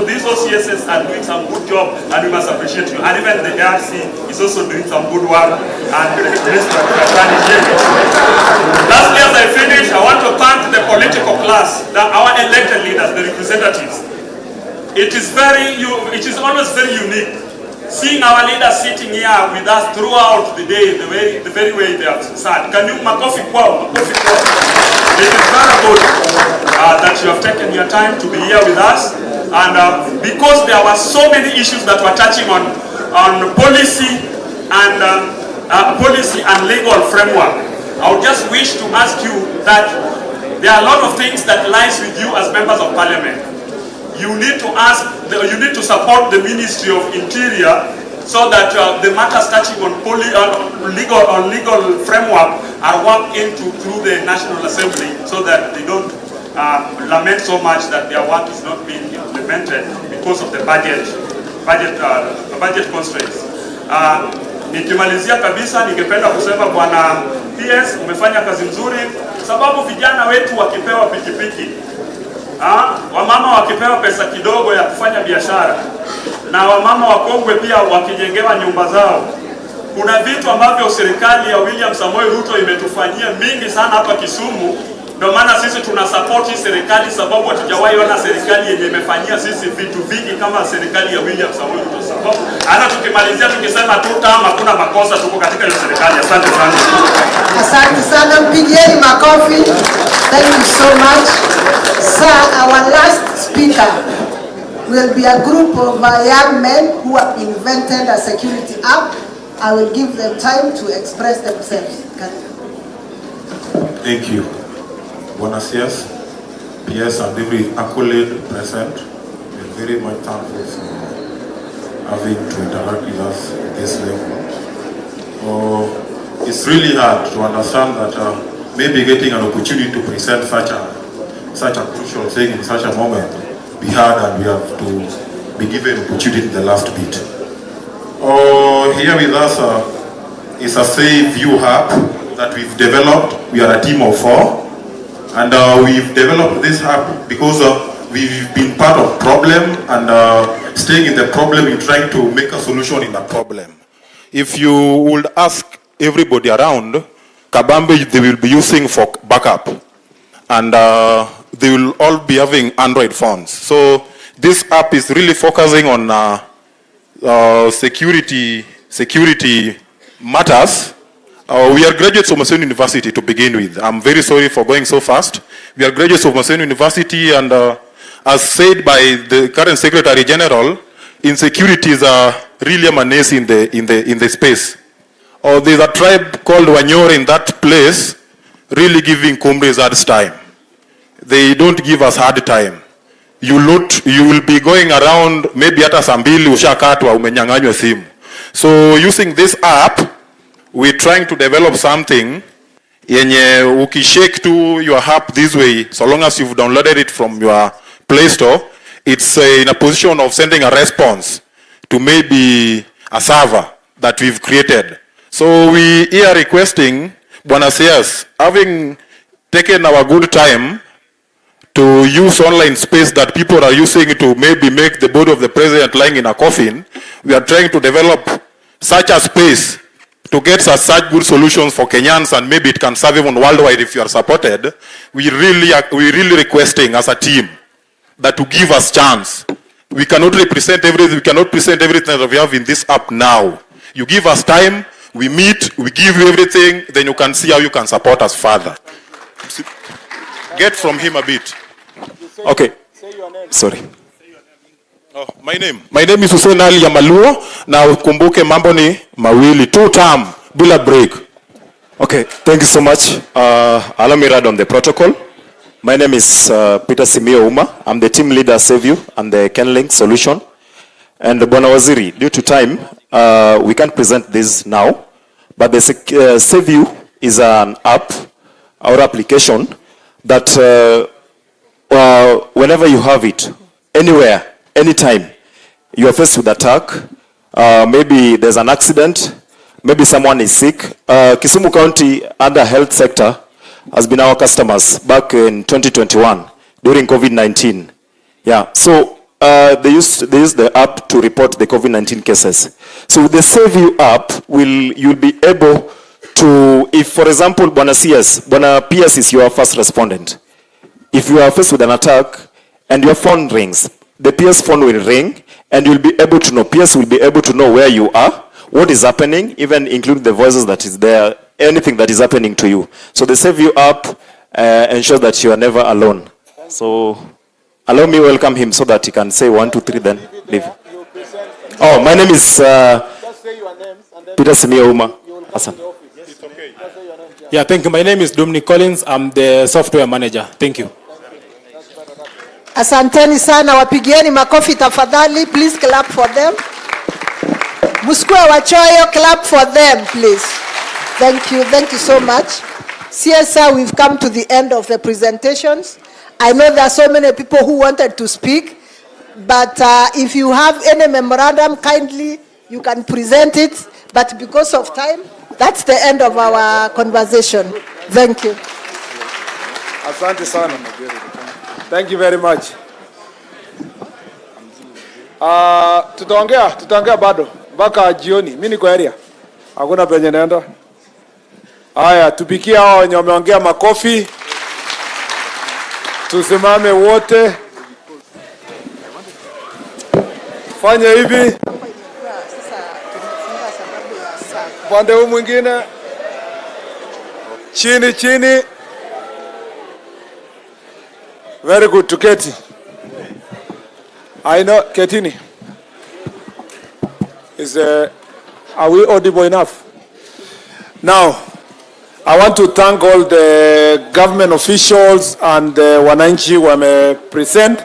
these OCSs are doing some good job and we must appreciate you. And even the ARC is also doing some good work and lastly, as I finish, I want to thank the political class, our elected leaders, the representatives. It is always very unique seeing our leaders sitting here with us throughout the day, the very way they have sat. Can you makofi kwao? Makofi kwao. It is very good that you have taken your time to be here with us, and because there were so many issues that were touching on policy and legal framework. I would just wish to ask you that there are a lot of things that lies with you as members of parliament. You need to support the Ministry of Interior so that the matters touching on legal framework are worked into through the National Assembly so that they don't lament so much that their work is not being implemented because of the budget constraints. Nikimalizia kabisa, ningependa kusema Bwana PS, umefanya kazi nzuri, sababu vijana wetu wakipewa pikipiki, wamama wakipewa pesa kidogo ya kufanya biashara, na wamama wakongwe pia wakijengewa nyumba zao, kuna vitu ambavyo serikali ya William Samoei Ruto imetufanyia mingi sana hapa Kisumu. Ndio maana sisi tuna support hii serikali, sababu hatujawahi ona serikali yenye imefanyia sisi vitu vingi kama serikali ya William Samoei Ruto. Sababu hata tukimalizia tukisema tu kama hakuna makosa, tuko katika hiyo serikali. Asante sana. Asante sana, mpigieni makofi. Thank you so much. Sir, our last speaker will be a group of young men who have invented a security app. I will give them time to express themselves. Thank you. Buenos dias, PS and every accolade present. We're very much thankful for having to interact with us at this level. It's really hard to understand that maybe getting an opportunity to present such a crucial thing in such a moment be hard, and we have to be given opportunity in the last bit. Here with us is a Save You app that we've developed. We are a team of 4. And we've developed this app because we've been part of problem and staying in the problem in trying to make a solution in the problem. If you would ask everybody around, Kabambe they will be using for backup. And they will all be having Android phones. So this app is really focusing on security matters. We are graduates of Maseno University to begin with. I'm very sorry for going so fast. We are graduates of Maseno University, and as said by the current Secretary General, insecurities are really a menace in the space. There's a tribe called Wanyore in that place, really giving comrades hard time. They don't give us hard time. You will be going around, maybe hata saa mbili ushakatwa umenyang'anywa simu. So using this app, we're trying to develop something yenye ukishake to your app this way, so long as you've downloaded it from your Play Store, it's in a position of sending a response to maybe a server that we've created. So we are requesting, Bwana CS, having taken our good time to use online space that people are using to maybe make the body of the president lying in a coffin, we are trying to develop such a space to get such good solutions for Kenyans, and maybe it can serve even worldwide if you are supported. We really requesting as a team that to give us chance. We cannot present everything that we have in this app now. You give us time, we meet, we give you everything, then you can see how you can support us further. Get from him a bit. Okay. Sorry. My name is Usalama Yamaluo. Na ukumbuke mambo ni mawili, 2 term bila break. Okay, thank you so much. Allow me read on the protocol. My name is Peter Simio Uma. I'm the team leader Save You and the Kenlink solution. And Bwana Waziri, due to time, we can't present this now. But the Save You is an app, our application that whenever you have it, anywhere, anytime, you are faced with attack. Maybe there's an accident, maybe someone is sick. Kisumu County under health sector has been our customers back in 2021 during COVID-19. Yeah, so they used the app to report the COVID-19 cases. So with the Save You app, you'll be able to, if for example, Bwana PS is your first respondent. If you are faced with an attack and your phone rings, the PS phone will ring and you'll be able to know, PS will be able to know where you are, what is happening, even including the voices that is there, anything that is happening to you. So the Save You app ensures that you are never alone. So allow me welcome him so that he can say 1, 2, 3, then leave. Oh, my name is Peter Simio Uma. Yeah, thank you. My name is Dominic Collins. I'm the software manager. Thank you. Asanteni sana, wapigieni makofi tafadhali. Please clap for them. Muskue wachoyo, clap for them, please. Thank you so much. CSR, we've come to the end of the presentations. I know there are so many people who wanted to speak, but if you have any memorandum, kindly, you can present it. But because of time, that's the end of our conversation. Thank you. Asante sana. Thank you very much. Tutaongea bado mpaka jioni. Mimi niko area. Hakuna penye naenda. Haya, tupikie hao wenye wameongea makofi. Tusimame wote. Fanya hivi. Pande huu mwingine. Chini. Very good, tuketi. I know, ketini. Are we audible enough? Now, I want to thank all the government officials and wananchi wame present.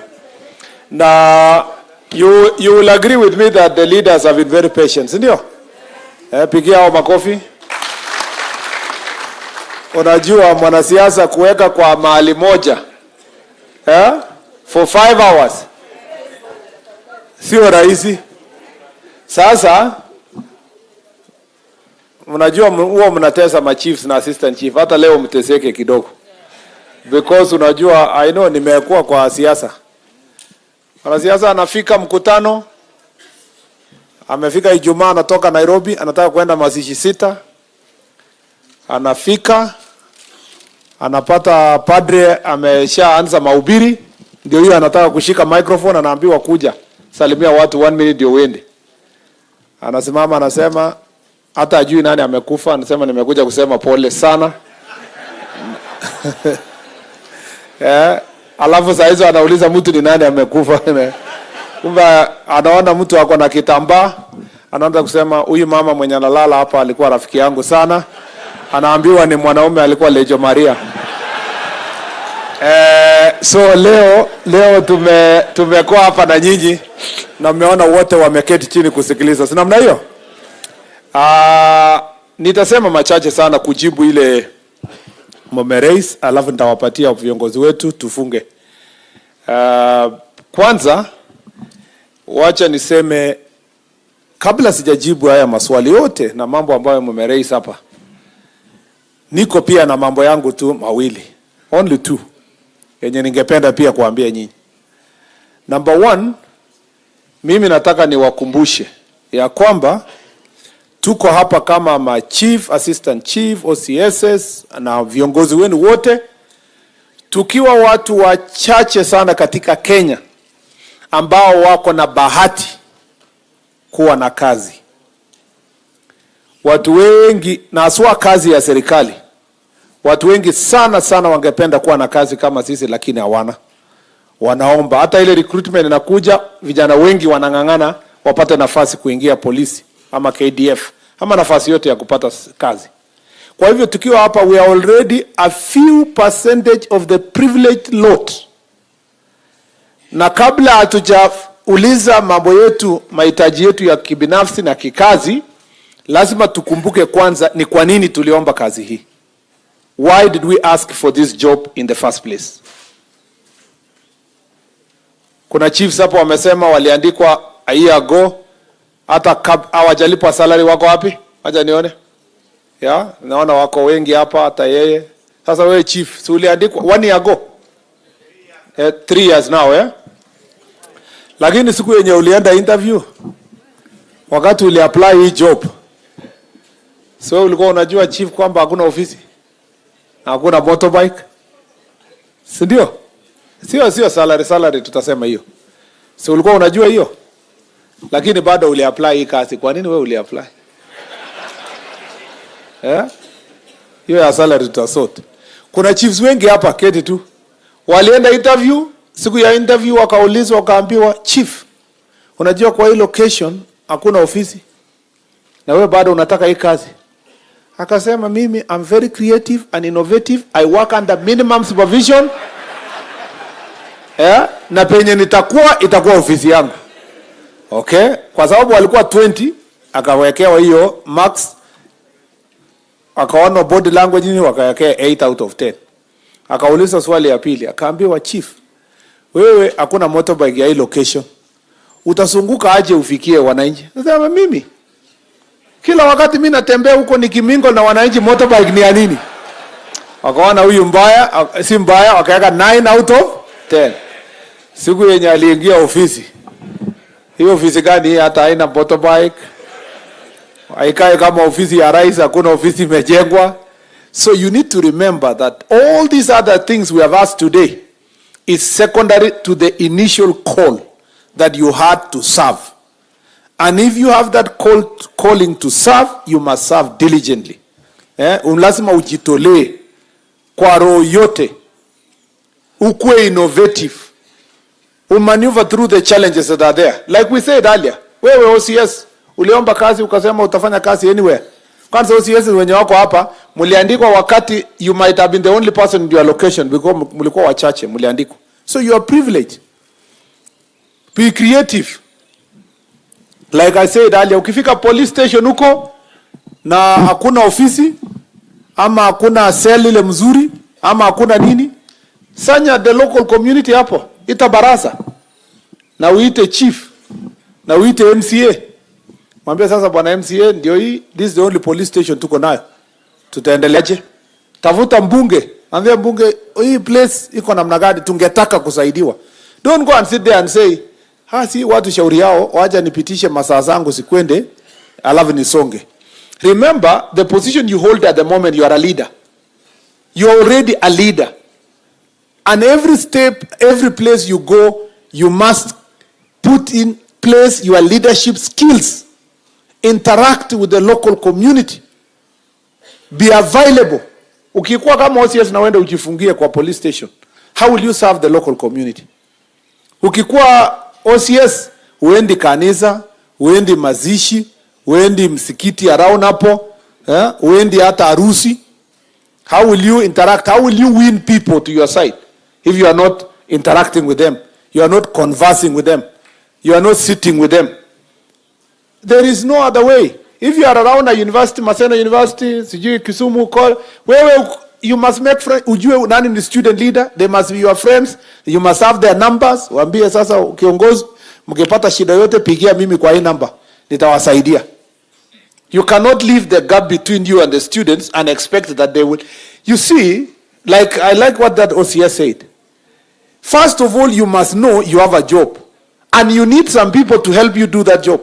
Now, you will agree with me that the leaders have been very patient, sindio? Pigia hao makofi. Unajua mwanasiasa kuweka kwa mahali moja for 5 hours sio rahisi. Sasa unajua huwa mnatesa ma chiefs na assistant chief, hata leo mteseke kidogo, because unajua I know nimekuwa kwa siasa. Mwanasiasa anafika mkutano, amefika Ijumaa, anatoka Nairobi, anataka kwenda mazishi 6. Anafika, anapata padre ameshaanza mahubiri, ndio hiyo anataka kushika microphone, anaambiwa kuja salimia watu 1 minute ndio uende. Anasimama anasema hata ajui nani amekufa, anasema nimekuja kusema pole sana. Alafu saa hizo anauliza mtu ni nani amekufa. Kumbe anaona mtu ako na kitambaa, anaanza kusema huyu mama mwenye analala hapa alikuwa rafiki yangu sana. Anaambiwa ni mwanaume alikuwa Lejo Maria. So leo tumekuwa hapa na nyinyi na mmeona wote wameketi chini kusikiliza. Si namna hiyo? Nitasema machache sana kujibu ile mmerais, alafu nitawapatia viongozi wetu tufunge. Kwanza wacha niseme kabla sijajibu haya maswali yote na mambo ambayo mmerais hapa, niko pia na mambo yangu tu mawili, only 2, yenye ningependa pia kuambia nyinyi. Number 1, mimi nataka niwakumbushe ya kwamba tuko hapa kama ma chief, assistant chief, OCSs na viongozi wenu wote, tukiwa watu wachache sana katika Kenya ambao wako na bahati kuwa na kazi. Watu wengi, na haswa kazi ya serikali, watu wengi sana wangependa kuwa na kazi kama sisi, lakini hawana. Wanaomba. Hata ile recruitment inakuja, vijana wengi wanang'ang'ana wapate nafasi kuingia polisi ama KDF ama nafasi yote ya kupata kazi. Kwa hivyo tukiwa hapa, we are already a few percentage of the privileged lot. Na kabla hatujauliza mambo yetu, mahitaji yetu ya kibinafsi na kikazi, lazima tukumbuke kwanza ni kwa nini tuliomba kazi hii. Why did we ask for this job in the first place? Kuna chiefs hapo wamesema waliandikwa a year ago, hata hawajalipwa salary. Wako wapi? Acha nione. Ya, naona wako wengi hapa hata yeye. Sasa wewe chief, si uliandikwa 1 year ago? 3 years now, eh? Lakini siku yenye ulienda interview, wakati uliapply hii job, so ulikuwa unajua chief kwamba hakuna ofisi? Hakuna motorbike? Si ndio? Sio salary tutasema hiyo. So ulikuwa unajua hiyo? Lakini bado uliapply hii kazi. Kwa nini wewe uliapply? Hiyo ya salary tutasort. Kuna chiefs wengi hapa keti tu. Walienda interview, siku ya interview wakaulizwa wakaambiwa, chief, unajua kwa hii location hakuna ofisi na wewe bado unataka hii kazi. Akasema mimi I'm very creative and innovative. I work under minimum supervision. Na penye itakuwa ofisi yangu. Okay? Kwa sababu walikuwa 20, akawekewa hiyo max. Akaona body language ni wakawekea 8 out of 10. Akauliza swali ya pili, akaambiwa chief, wewe hakuna motorbike ya hii location. Utasunguka aje ufikie wananchi? Nasema mimi kila wakati mimi natembea huko nikimingo na wananchi, motorbike ni ya nini? Wakaona huyu mbaya, si mbaya, wakaweka 9 out of 10. Siku yenye aliingia ofisi, hiyo ofisi gani hata haina motorbike? Haikae kama ofisi ya rais, hakuna ofisi imejengwa. So you need to remember that all these other things we have asked today is secondary to the initial call that you had to serve. And if you have that calling to serve, you must serve diligently. Lazima ujitolee kwa roho yote. Ukue innovative. Maneuver through the challenges that are there. Like we said earlier, wewe OCS, uliomba kazi ukasema utafanya kazi anywhere. Kwanza OCS wenye wako hapa, mliandikwa wakati you might have been the only person in your location because mlikuwa wachache, mliandikwa. So you are privileged. Be creative. Like I said earlier, ukifika police station huko na hakuna ofisi ama hakuna cell ile mzuri ama hakuna nini, sanya the local community hapo, ita baraza na uite chief na uite MCA. Mwambie sasa bwana MCA, ndio hii, this is the only police station tuko nayo. Tutaendeleaje? Tafuta mbunge, ambia mbunge hii place iko namna gani tungetaka kusaidiwa. Don't go and sit there and say, si watu shauri yao, wacha nipitishe masaa zangu sikwende alafu nisonge. Remember the position you hold at the moment, you are a leader. You are already a leader. And every step, every place you go, you must put in place your leadership skills. Interact with the local community. Be available. Ukikuwa kama OCS na wende ujifungie kwa police station, how will you serve the local community? Ukikuwa OCS, uendi kanisa, uendi mazishi, uendi msikiti around hapo, uendi hata harusi. How will you interact? How will you win people to your side if you are not interacting with them? You are not conversing with them. You are not sitting with them. There is no other way. If you are around a university, Maseno University, sijui Kisumu, wewe you must make friends. Ujue nani ni student leader, they must be your friends. You must have their numbers. Waambie sasa kiongozi, mkipata shida yote pigia mimi kwa hii number, nitawasaidia. You cannot leave the gap between you and the students and expect that they will. You see, like I like what that OCS said. First of all, you must know you have a job and you need some people to help you do that job.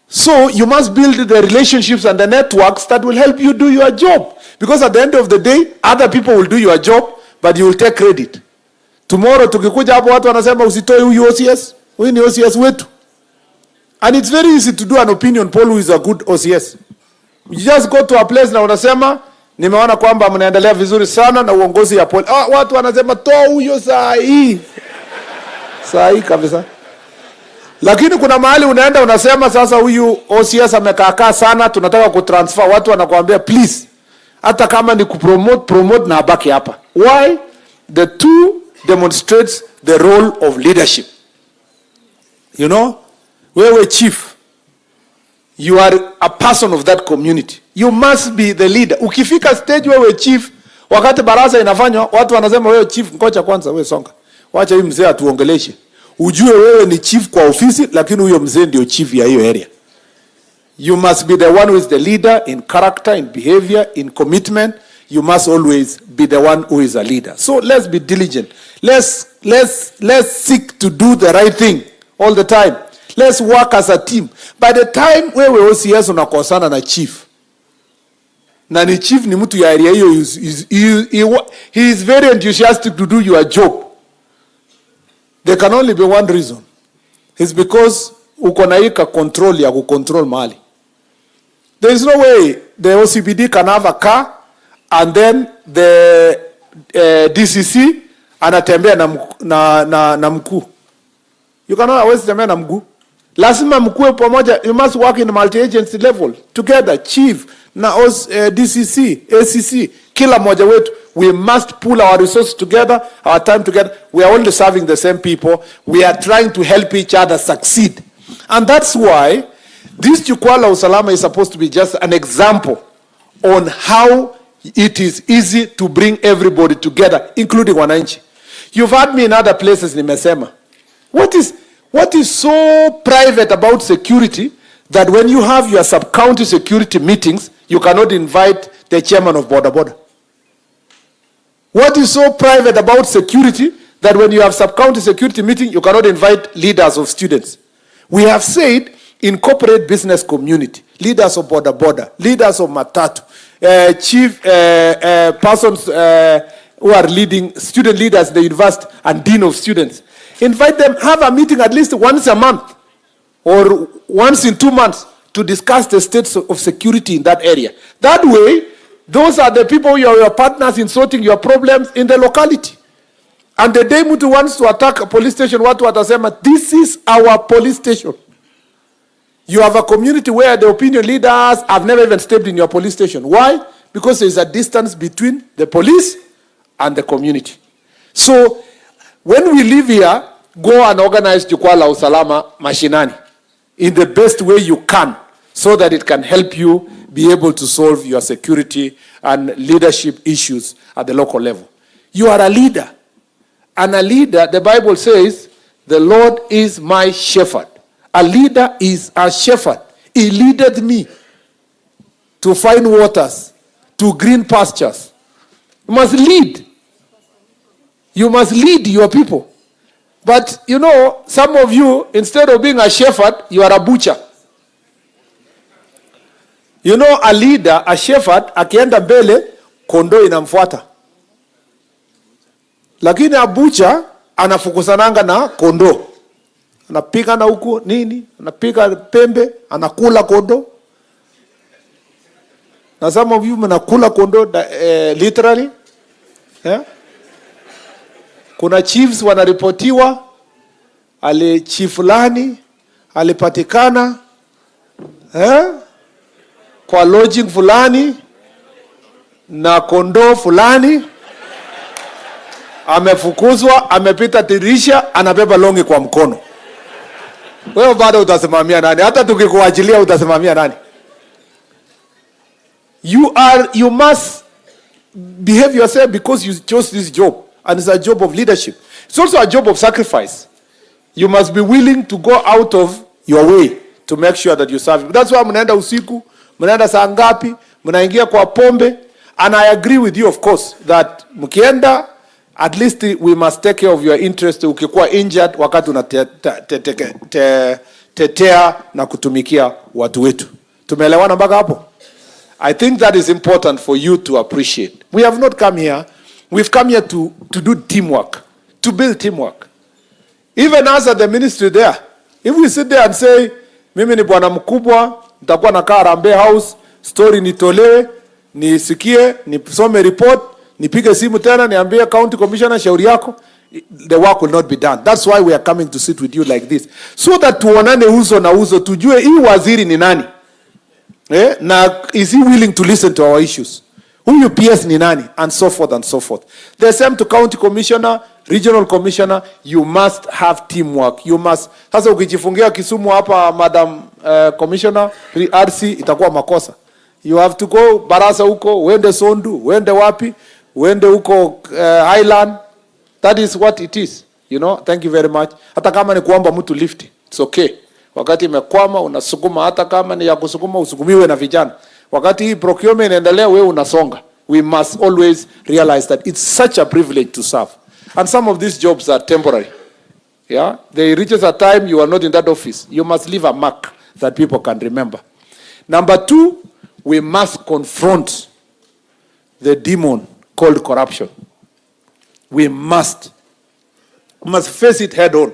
So you must build the relationships and the networks that will help you do your job. Because at the end of the day, other people will do your job, but you will take credit. Tomorrow, tukikuja hapo watu wanasema usitoe huyu OCS, huyu ni OCS wetu. And it's very easy to do an opinion poll who is a good OCS. You just go to a place na unasema, nimeona kwamba mnaendelea vizuri sana na uongozi ya poli. Watu wanasema toa huyo saa hii. Saa hii kabisa. Lakini kuna mahali unaenda unasema sasa huyu OCS amekaakaa sana, tunataka kutransfer. Watu wanakuambia please, hata kama ni kupromote na abaki hapa. Why? The two demonstrates the role of leadership. You know, wewe chief, you are a person of that community. You must be the leader. Ukifika stage wewe chief, wakati baraza inafanywa, watu wanasema wewe chief, ngoja kwanza wewe songa. Wacha huyu mzee atuongeleshe. Ujue wewe ni chief kwa ofisi, lakini huyo mzee ndio chief ya hiyo area. You must be the one who is the leader in character, in behavior, in commitment. You must always be the one who is a leader. So let's be diligent. Let's seek to do the right thing all the time. Let's work as a team. By the time wewe OCS unakosana na chief, na ni chief ni mtu ya area hiyo, he is very enthusiastic to do your job. There can only be one reason. It's because uko na hika control ya kucontrol mali. There is no way the OCPD can have a car and then the DCC anatembea na mkuu. You cannot always tembea na mkuu. Lazima mkuu pamoja. You must work in multi-agency level together. Chief na DCC, ACC, kila moja wetu. We must pool our resources together, our time together. We are only serving the same people. We are trying to help each other succeed. And that's why this Jukwaa la Usalama is supposed to be just an example on how it is easy to bring everybody together, including wananchi. You've heard me in other places, nimesema. What is so private about security that when you have your sub-county security meetings, you cannot invite the chairman of Boda Boda? What is so private about security that when you have sub-county security meeting, you cannot invite leaders of students? We have said incorporate business community, leaders of Boda Boda, leaders of Matatu, chief persons who are leading student leaders in the university and dean of students. Invite them, have a meeting at least once a month or once in 2 months to discuss the state of security in that area. That way, those are the people you are your partners in sorting your problems in the locality. And the day mtu wants to attack a police station, watu watasema, this is our police station. You have a community where the opinion leaders have never even stepped in your police station. Why? Because there is a distance between the police and the community. So, when we live here, go and organize Jukwaa la Usalama mashinani in the best way you can so that it can help you be able to solve your security and leadership issues at the local level. You are a leader. And a leader, the Bible says, the Lord is my shepherd. A leader is a shepherd. He leadeth me to fine waters, to green pastures. You must lead. You must lead your people. But, you know, some of you, instead of being a shepherd, you are a butcher. You know, a leader, a shepherd, akienda mbele, kondoo inamfuata. Lakini a butcher, anafukusananga na kondoo. Anapiga na huku, nini? Anapiga pembe, anakula kondoo. Na some of you mnakula kondoo, literally. Yeah? Kuna chiefs wanaripotiwa, chief fulani alipatikana kwa lodging fulani na kondoo fulani, amefukuzwa, amepita dirisha, anabeba longi kwa mkono. Wewe bado utasimamia nani? Hata tukikuachilia utasimamia nani? You must behave yourself because you chose this job. And it's a job of leadership. It's also a job of sacrifice. You must be willing to go out of your way to make sure that you serve. That's why mnaenda usiku, mnaenda saa ngapi, mnaingia kwa pombe. And I agree with you, of course, that mkienda, at least we must take care of your interest. Ukikuwa injured, wakati unatetea na kutumikia watu wetu. Tumeelewana mpaka hapo? I think that is important for you to appreciate. We have not come here. We've come here to do teamwork, to build teamwork. Even us at the ministry there, if we sit there and say, mimi ni bwana mkubwa, nitakuwa nakaa Harambee House, story nitolewe, nisikie, nisome report, nipige simu tena, niambie county commissioner shauri yako, the work will not be done. That's why we are coming to sit with you like this. So that tuonane uso na uso, tujue hii waziri ni nani. Na is he willing to listen to our issues? Huyu PS ni nani? And so forth and so forth. The same to county commissioner, regional commissioner, you must have teamwork. You must. Sasa ukijifungia Kisumu hapa, madam commissioner, RC, itakuwa makosa. You have to go Barasa huko, uende Sondu, uende wapi, uende huko Highland. That is what it is. You know, thank you very much. Hata kama ni kuomba mtu lift, it's okay. Wakati imekwama unasukuma, hata kama ni ya kusukuma usukumiwe na vijana. Wakati hii procurement inaendelea, wewe unasonga. We must always realize that it's such a privilege to serve. And some of these jobs are temporary. Yeah, there reaches a time you are not in that office. You must leave a mark that people can remember. Number two, we must confront the demon called corruption. We must face it head on.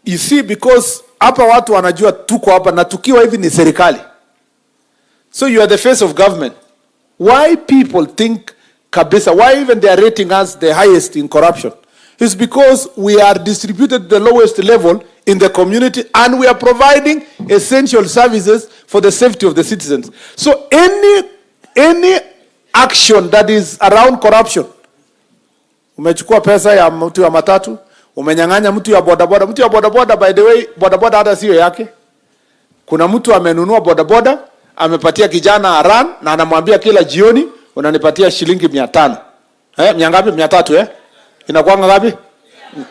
You see, because hapa watu wanajua tuko hapa na tukiwa hivi ni serikali. So you are the face of government. Why people think kabisa, why even they are rating us the highest in corruption? It's because we are distributed the lowest level in the community and we are providing essential services for the safety of the citizens. So any action that is around corruption, umechukua pesa ya mtu ya matatu, umenyang'anya mtu ya bodaboda. Mtu ya bodaboda, by the way, bodaboda hata sio yake. Kuna mtu amenunua bodaboda, amepatia kijana aran na anamwambia kila jioni unanipatia shilingi 500. Miangapi? 300 Inakuwa ngapi?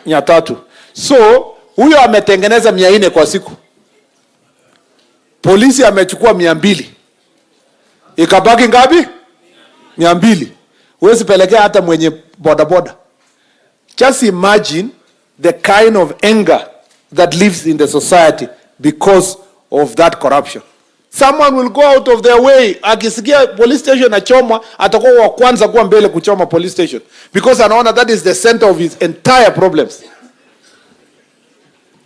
300. So, huyo ametengeneza 400 kwa siku. Polisi amechukua 200. Ikabaki ngapi? 200. Huwezi pelekea hata mwenye bodaboda. Just imagine the kind of anger that lives in the society because of that corruption. Someone will go out of their way. Akisikia police station achomwa, atakuwa wa kwanza kuwa mbele kuchoma police station. Because anaona that is the center of his entire problems.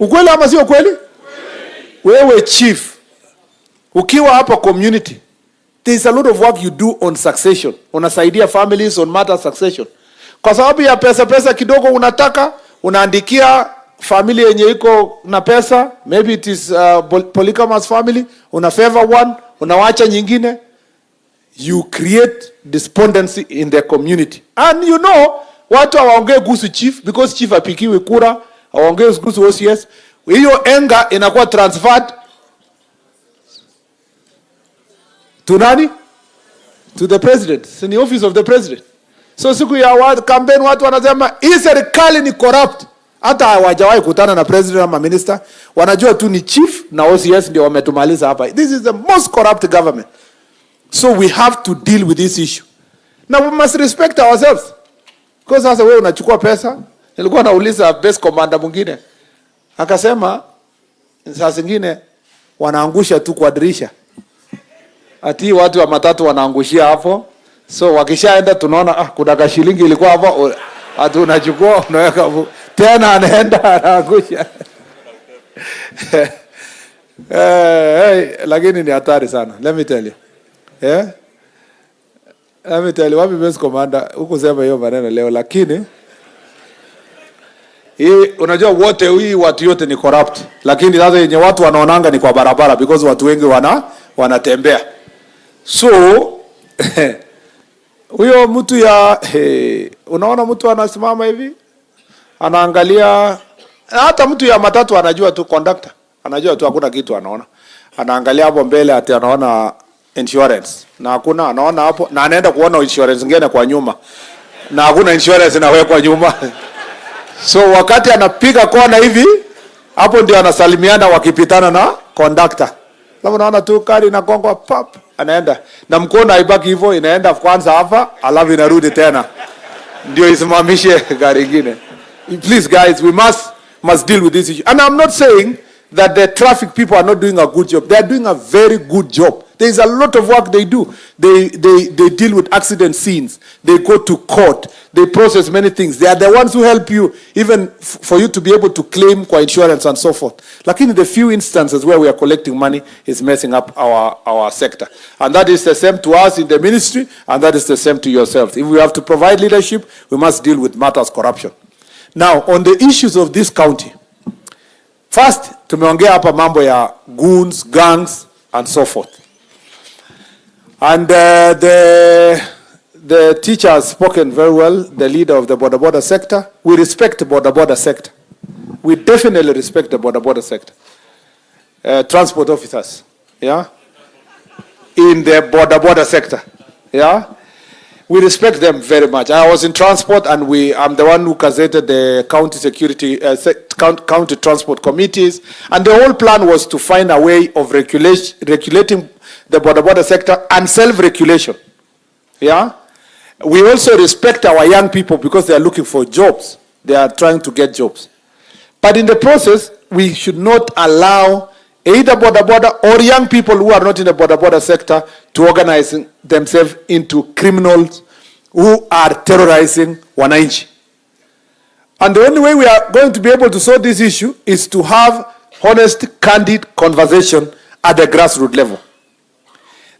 Ukweli ama sio kweli? Wewe chief, ukiwa hapa community, there is a lot of work you do on succession. Unasaidia families on matter succession. Kwa sababu ya pesa kidogo unataka, unaandikia family yenye iko na pesa, maybe it is polygamous family, una favor one, unawacha nyingine. You create despondency in the community. And you know, watu hawaongee kuhusu chief because chief apikiwe kura, hawaongee kuhusu OCS. Hiyo anger inakuwa transferred to nani? To the president. It's in the office of the president. So siku ya campaign watu wanasema hii serikali ni corrupt. Hata hawajawahi kutana na president ama minister, wanajua tu ni chief na OCS ndio wametumaliza hapa. This is the most corrupt government. So we have to deal with this issue. Now we must respect ourselves. Because sasa wewe unachukua pesa, nilikuwa nauliza base commander mwingine. Akasema saa zingine wanaangusha tu kwa dirisha. Ati watu wa matatu wanaangushia hapo. So wakishaenda tunaona kuna kashilingi ilikuwa hapo, ati unachukua unaweka tena anaenda anaangusha. Lakini ni hatari sana. Let me tell you. Yeah? Let me tell you, wapi base commander, hukusema hiyo maneno leo, lakini hii unajua wote hii watu yote ni corrupt. Lakini sasa yenye watu wanaonanga ni kwa barabara because watu wengi wanatembea. So huyo mtu ya unaona mtu anasimama hivi anaangalia, hata mtu ya matatu anajua tu, conductor anajua tu hakuna kitu anaona. Anaangalia hapo mbele ati anaona insurance na hakuna, anaona hapo na anaenda kuona insurance nyingine kwa nyuma na hakuna insurance inawekwa nyuma. So wakati anapiga kona hivi hapo ndio anasalimiana wakipitana na conductor. Labda unaona tu kari na gongo pap anaenda na mkono haibaki hivyo, inaenda kwanza hapa alafu inarudi tena ndio isimamishe gari nyingine. Please guys, we must deal with this issue. And I'm not saying that the traffic people are not doing a good job. They are doing a very good job. There is a lot of work they do. They deal with accident scenes. They go to court. They process many things. They are the ones who help you, even for you to be able to claim kwa insurance and so forth. Lakini the few instances where we are collecting money is messing up our sector. And that is the same to us in the ministry, and that is the same to yourselves. If we have to provide leadership, we must deal with matters corruption. Now, on the issues of this county, first, tumeongea hapa mambo ya goons, gangs, and so forth. And the teacher has spoken very well, the leader of the border sector. We respect the border sector. We definitely respect the border sector. Transport officers, yeah, in the border sector, yeah. we respect them very much. I was in transport, and I'm the one who gazetted the county security, county transport committees, and the whole plan was to find a way of regulating the border sector and self-regulation. Yeah? We also respect our young people because they are looking for jobs. They are trying to get jobs. But in the process, we should not allow either border or young people who are not in the border sector to organize themselves into criminals who are terrorizing wananchi. And the only way we are going to be able to solve this issue is to have honest, candid conversation at the grassroots level.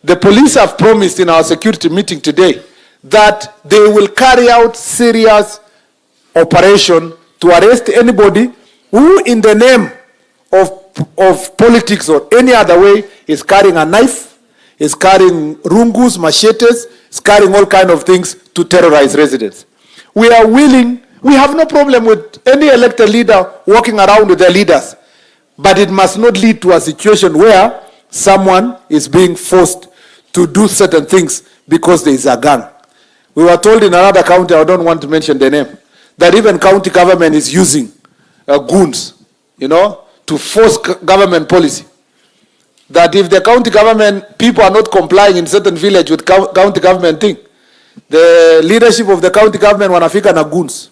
The police have promised in our security meeting today that they will carry out serious operation to arrest anybody who, in the name of politics or any other way, is carrying a knife, is carrying rungus, machetes, is carrying all kinds of things to terrorize residents. We are willing, we have no problem with any elected leader walking around with their leaders, but it must not lead to a situation where someone is being forced to do certain things because there is a gang. We were told in another county, I don't want to mention the name, that even county government is using goons, to force government policy. That if the county government people are not complying in certain village with county government thing, the leadership of the county government wanafika na goons.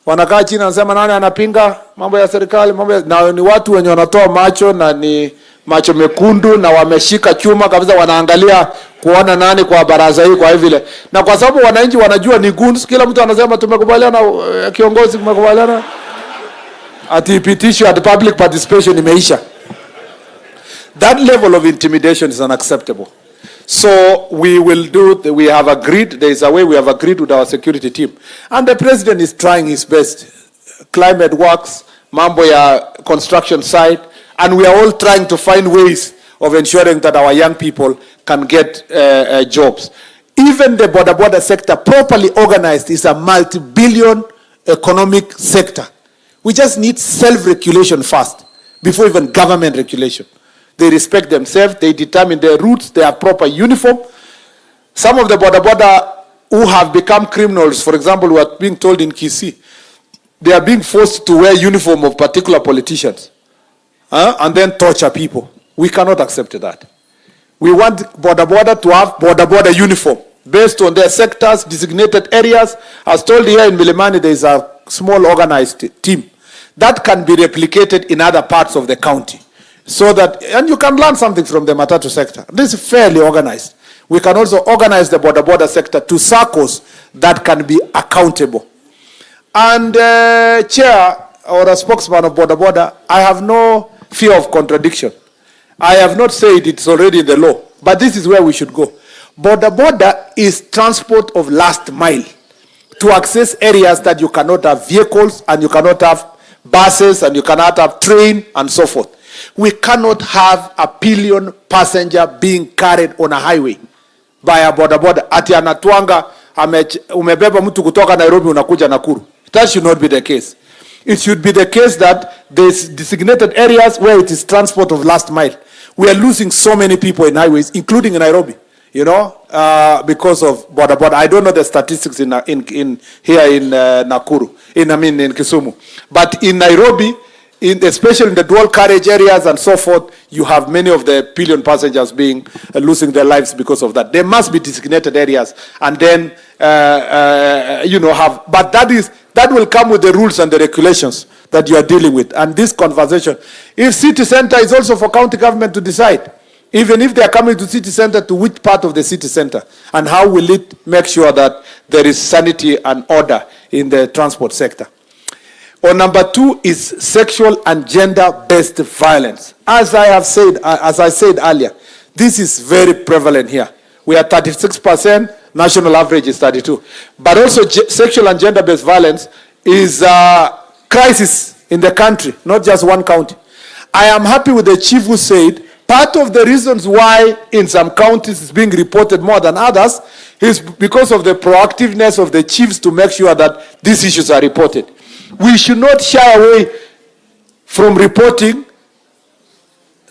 Wanakaa chini wanasema nani anapinga mambo ya serikali, na ni watu wenye wanatoa macho na ni macho mekundu na wameshika chuma kabisa, wanaangalia kuona nani kwa baraza hii kwa vile. Na kwa sababu wananchi wanajua ni goons, kila mtu anasema tumekubaliana, kiongozi tumekubaliana, atipitishwe at public participation imeisha. That level of intimidation is unacceptable. So we have agreed, there is a way we have agreed with our security team. And the president is trying his best. Climate works, mambo ya construction site, and we are all trying to find ways of ensuring that our young people can get jobs. Even the border sector, properly organized, is a multi-billion economic sector. We just need self-regulation first, before even government regulation. They respect themselves, they determine their routes, they have proper uniform. Some of the border who have become criminals, for example, who are being told in Kisumu, they are being forced to wear uniform of particular politicians and then torture people. We cannot accept that. We want border to have border uniform based on their sectors, designated areas. As told here in Milimani, there is a small organized team that can be replicated in other parts of the county. So that, and you can learn something from the Matatu sector. This is fairly organized. We can also organize the border sector to circles that can be accountable. And chair or a spokesman of border, I have no fear of contradiction. I have not said it's already in the law, but this is where we should go. Border is transport of last mile to access areas that you cannot have vehicles and you cannot have buses and you cannot have train and so forth. We cannot have a pillion passenger being carried on a highway by a border. Ati anatuanga umebeba mtu kutoka Nairobi unakuja Nakuru. That should not be the case. It should be the case that there's designated areas where it is transport of last mile. We are losing so many people in highways, including in Nairobi, because of border. I don't know the statistics in here in Nakuru, in Kisumu. But in Nairobi, especially in the dual carriage areas and so forth, you have many of the pillion passengers losing their lives because of that. There must be designated areas, and then but that will come with the rules and the regulations that you are dealing with. And this conversation, if city center is also for county government to decide, even if they are coming to city center, to which part of the city center, and how will it make sure that there is sanity and order in the transport sector. Or number 2 is sexual and gender-based violence. As I said earlier, this is very prevalent here. We are 36%, national average is 32%. But also sexual and gender-based violence is a crisis in the country, not just one county. I am happy with the chief who said part of the reasons why in some counties it's being reported more than others is because of the proactiveness of the chiefs to make sure that these issues are reported. We should not shy away from reporting,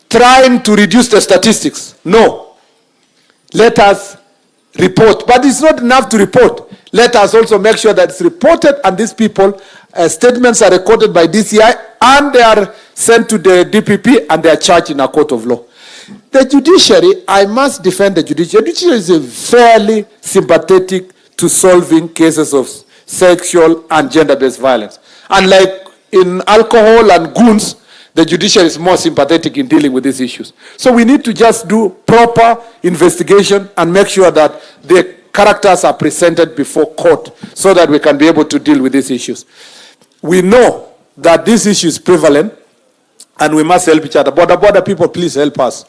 trying to reduce the statistics. No. Let us report. But it's not enough to report. Let us also make sure that it's reported, and these people, statements are recorded by DCI, and they are sent to the DPP, and they are charged in a court of law. The judiciary, I must defend the judiciary. The judiciary is fairly sympathetic to solving cases of sexual and gender-based violence. Unlike in alcohol and goons, the judiciary is more sympathetic in dealing with these issues. So we need to just do proper investigation and make sure that the characters are presented before court so that we can be able to deal with these issues. We know that this issue is prevalent and we must help each other. Border people, please help us.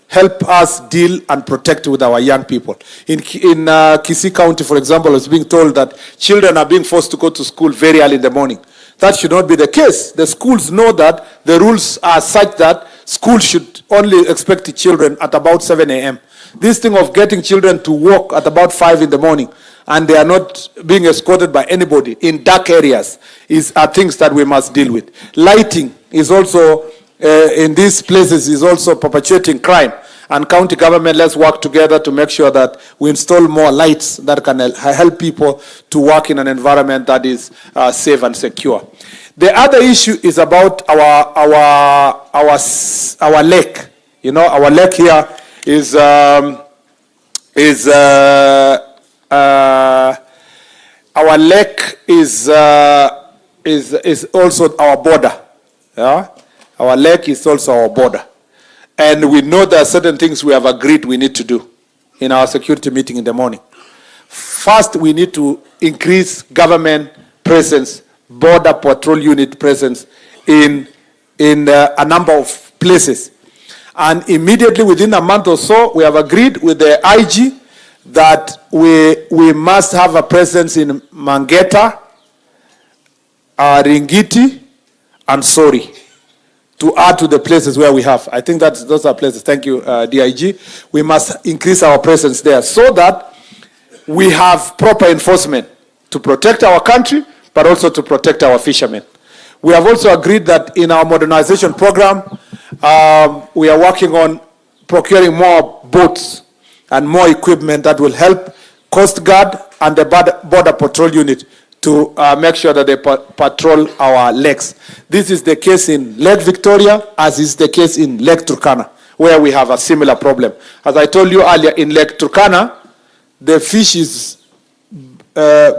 Help us deal and protect with our young people. In Kisii County, for example, I was being told that children are being forced to go to school very early in the morning. That should not be the case. The schools know that the rules are such that schools should only expect the children at about 7 a.m. This thing of getting children to walk at about 5 in the morning and they are not being escorted by anybody in dark areas are things that we must deal with. Lighting is also, in these places, is also perpetuating crime. And county government, let's work together to make sure that we install more lights that can help people to work in an environment that is safe and secure. The other issue is about our lake. You know, our lake here is our lake is also our border. Yeah? Our lake is also our border. And we know there are certain things we have agreed we need to do in our security meeting in the morning. First, we need to increase government presence, border patrol unit presence in a number of places. And immediately within a month or so, we have agreed with the IG that we must have a presence in Mangeta, Ringiti, and Sori, to add to the places where we have. I think those are places. Thank you, DIG. We must increase our presence there so that we have proper enforcement to protect our country, but also to protect our fishermen. We have also agreed that in our modernization program, we are working on procuring more boats and more equipment that will help Coast Guard and the Border Patrol Unit to make sure that they patrol our lakes. This is the case in Lake Victoria, as is the case in Lake Turkana, where we have a similar problem. As I told you earlier, in Lake Turkana, the fish is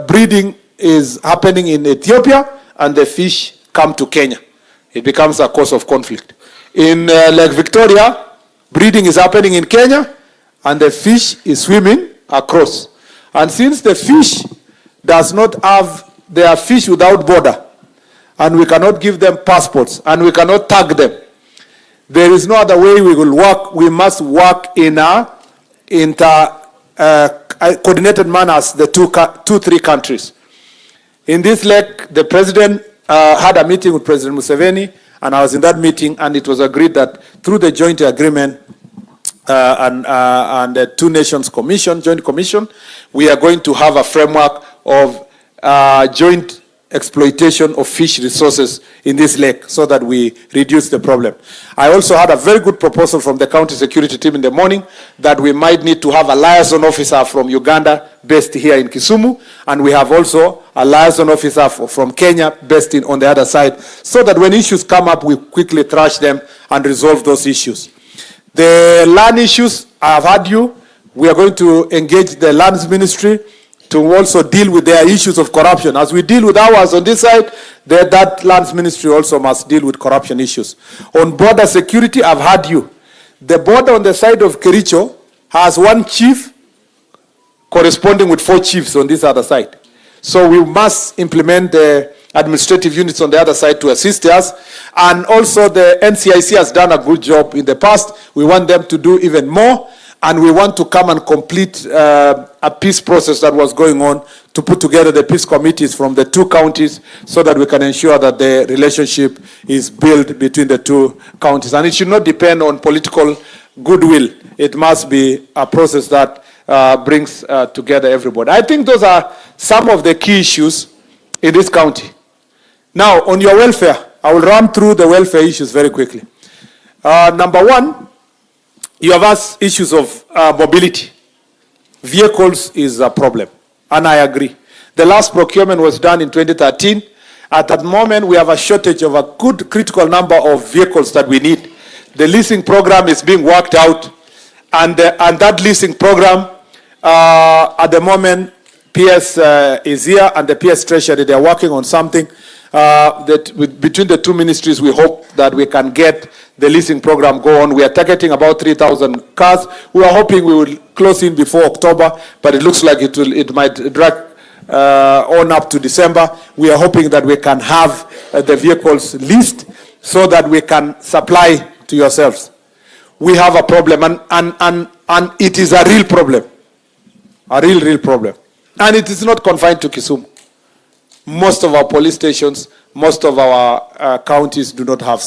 breeding is happening in Ethiopia, and the fish come to Kenya. It becomes a cause of conflict. In Lake Victoria, breeding is happening in Kenya, and the fish is swimming across. And since the fish does not have, they are fish without border, and we cannot give them passports, and we cannot tag them. There is no other way we will work. We must work in a coordinated manner as the three countries. In this lake, the president had a meeting with President Museveni, and I was in that meeting, and it was agreed that through the joint agreement and the Two Nations Commission, Joint Commission, we are going to have a framework of joint exploitation of fish resources in this lake so that we reduce the problem. I also had a very good proposal from the county security team in the morning that we might need to have a liaison officer from Uganda based here in Kisumu, and we have also a liaison officer from Kenya based on the other side, so that when issues come up, we quickly thrash them and resolve those issues. The land issues, I have heard you. We are going to engage the lands ministry to also deal with their issues of corruption. As we deal with ours on this side, that lands ministry also must deal with corruption issues. On border security, I've heard you. The border on the side of Kericho has one chief corresponding with 4 chiefs on this other side. So we must implement the administrative units on the other side to assist us. And also the NCIC has done a good job in the past. We want them to do even more. And we want to come and complete a peace process that was going on to put together the peace committees from the 2 counties so that we can ensure that the relationship is built between the 2 counties. And it should not depend on political goodwill. It must be a process that brings together everybody. I think those are some of the key issues in this county. Now, on your welfare, I will run through the welfare issues very quickly. Number 1, you have asked issues of mobility. vehicles is a problem, and I agree. The last procurement was done in 2013. At that moment, we have a shortage of a good critical number of vehicles that we need. The leasing program is being worked out, and that leasing program, at the moment, PS is here, and the PS Treasury, they are working on something between the two ministries. We hope that we can get the leasing program go on. We are targeting about 3,000 cars. We are hoping we will close in before October, but it looks like it might drag on up to December. We are hoping that we can have the vehicles leased so that we can supply to yourselves. We have a problem, and it is a real problem. A real problem. And it is not confined to Kisumu. Most of our police stations, most of our counties do not have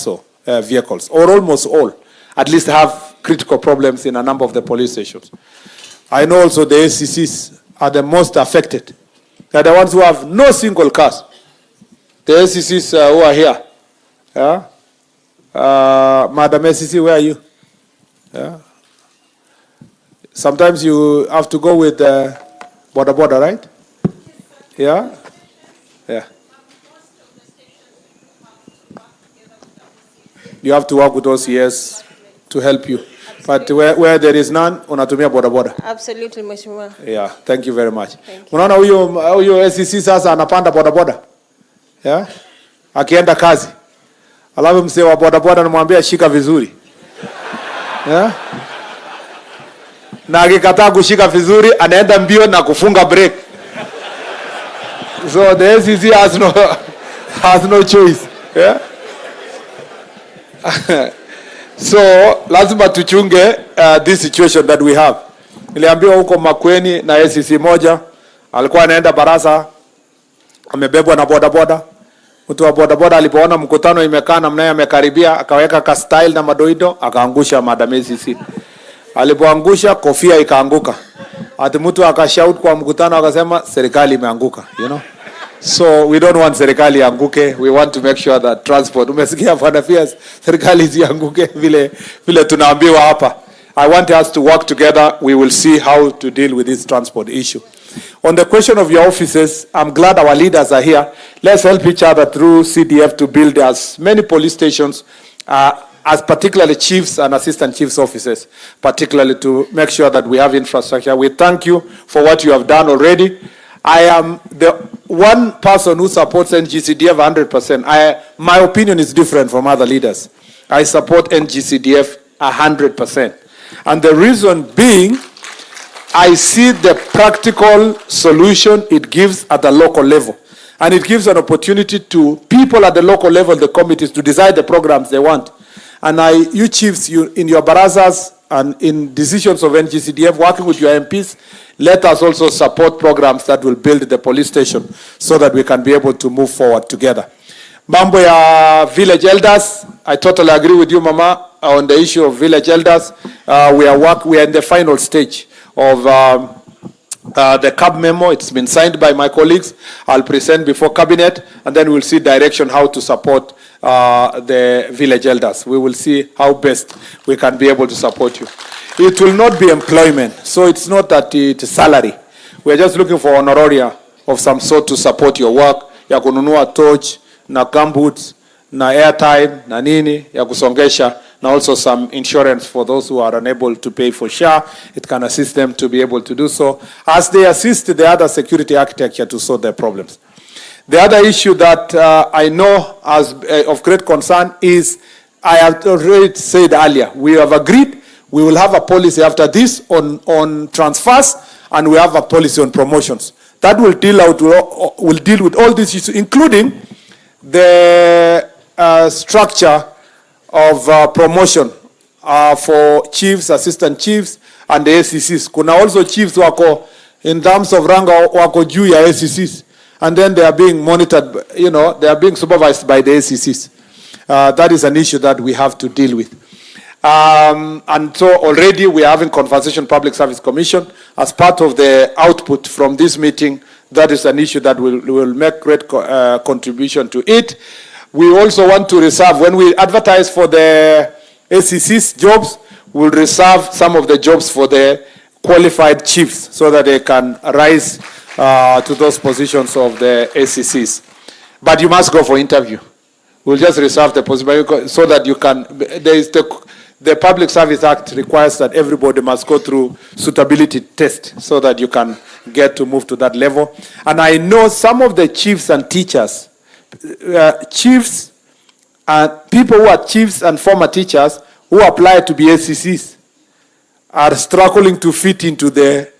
vehicles, or almost all, at least have critical problems in a number of the police stations. I know also the ACCs are the most affected. They're the ones who have no single cars. The ACCs who are here. Yeah? Madam ACC, where are you? Yeah? Sometimes you have to go with border, right? Yeah? Yeah. You have to work with OCS to help you. But where there is none, unatumia border. Absolutely, Mheshimiwa. Yeah, thank you very much. Unaona huyo SCC sasa anapanda border. Yeah? Akienda kazi. Alafu msee wa border anamwambia shika vizuri. Yeah? Na akikataa kushika vizuri anaenda mbio na kufunga break. So the SCC has no choice. Yeah? So lazima tuchunge this situation that we have. Niliambiwa huko Makweni na SCC moja alikuwa anaenda Barasa, amebebwa na boda. Mtu wa boda alipoona mkutano imekaa namna yeye amekaribia, akaweka ka style na madoido, akaangusha Madam SCC. Alipoangusha kofia ikaanguka. Ati mtu akashout kwa mkutano akasema serikali imeanguka, you know. So we don't want serikali ianguke. We want to make sure that transport. Umesikia Bwana Fias, serikali isianguke vile tunaambiwa hapa. I want us to work together. We will see how to deal with this transport issue. On the question of your offices, I'm glad our leaders are here. Let's help each other through CDF to build as many police stations, as particularly chiefs and assistant chiefs offices, particularly to make sure that we have infrastructure. We thank you for what you have done already. I am the one person who supports NGCDF 100%. My opinion is different from other leaders. I support NGCDF 100%. And the reason being, I see the practical solution it gives at the local level. And it gives an opportunity to people at the local level, the committees, to decide the programs they want. And you chiefs, in your barazas and in decisions of NGCDF, working with your MPs, let us also support programs that will build the police station so that we can be able to move forward together. Mambo ya village elders, I totally agree with you, Mama, on the issue of village elders. We are in the final stage of the CAB memo. It's been signed by my colleagues. I'll present before cabinet, and then we'll see direction how to support the village elders. We will see how best we can be able to support you. It will not be employment, so it's not that it's salary. We're just looking for honoraria of some sort to support your work, ya kununua torch, na gumboots, na airtime, na nini, ya kusongesha, na also some insurance for those who are unable to pay for SHA. It can assist them to be able to do so, as they assist the other security architecture to solve their problems. The other issue that I know as of great concern is, I have already said earlier, we have agreed we will have a policy after this on transfers, and we have a policy on promotions. That will deal with all these issues, including the structure of promotion for chiefs, assistant chiefs, and the ACCs. Kuna also chiefs wako in terms of rank wako juu ya ACCs, and then they are being monitored, they are being supervised by the ACCs. That is an issue that we have to deal with. And so already we are having Conversation Public Service Commission as part of the output from this meeting. That is an issue that will make great contribution to it. We also want to reserve, when we advertise for the ACC's jobs, we'll reserve some of the jobs for the qualified chiefs so that they can rise to those positions of the ACCs. But you must go for interview. We'll just reserve the possibility so that you can, there is the Public Service Act requires that everybody must go through suitability test so that you can get to move to that level. And I know some of the chiefs and teachers, chiefs and people who are chiefs and former teachers who apply to be ACCs are struggling to fit into the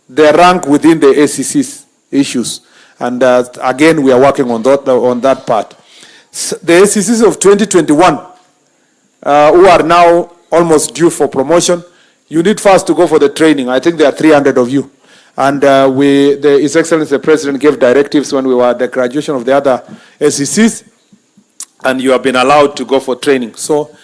rank within the ACCs issues. And again, we are working on that part. The ACCs of 2021, who are now almost due for promotion, you need first to go for the training. I think there are 300 of you. And His Excellency the President gave directives when we were at the graduation of the other ACCs, and you have been allowed to go for training. So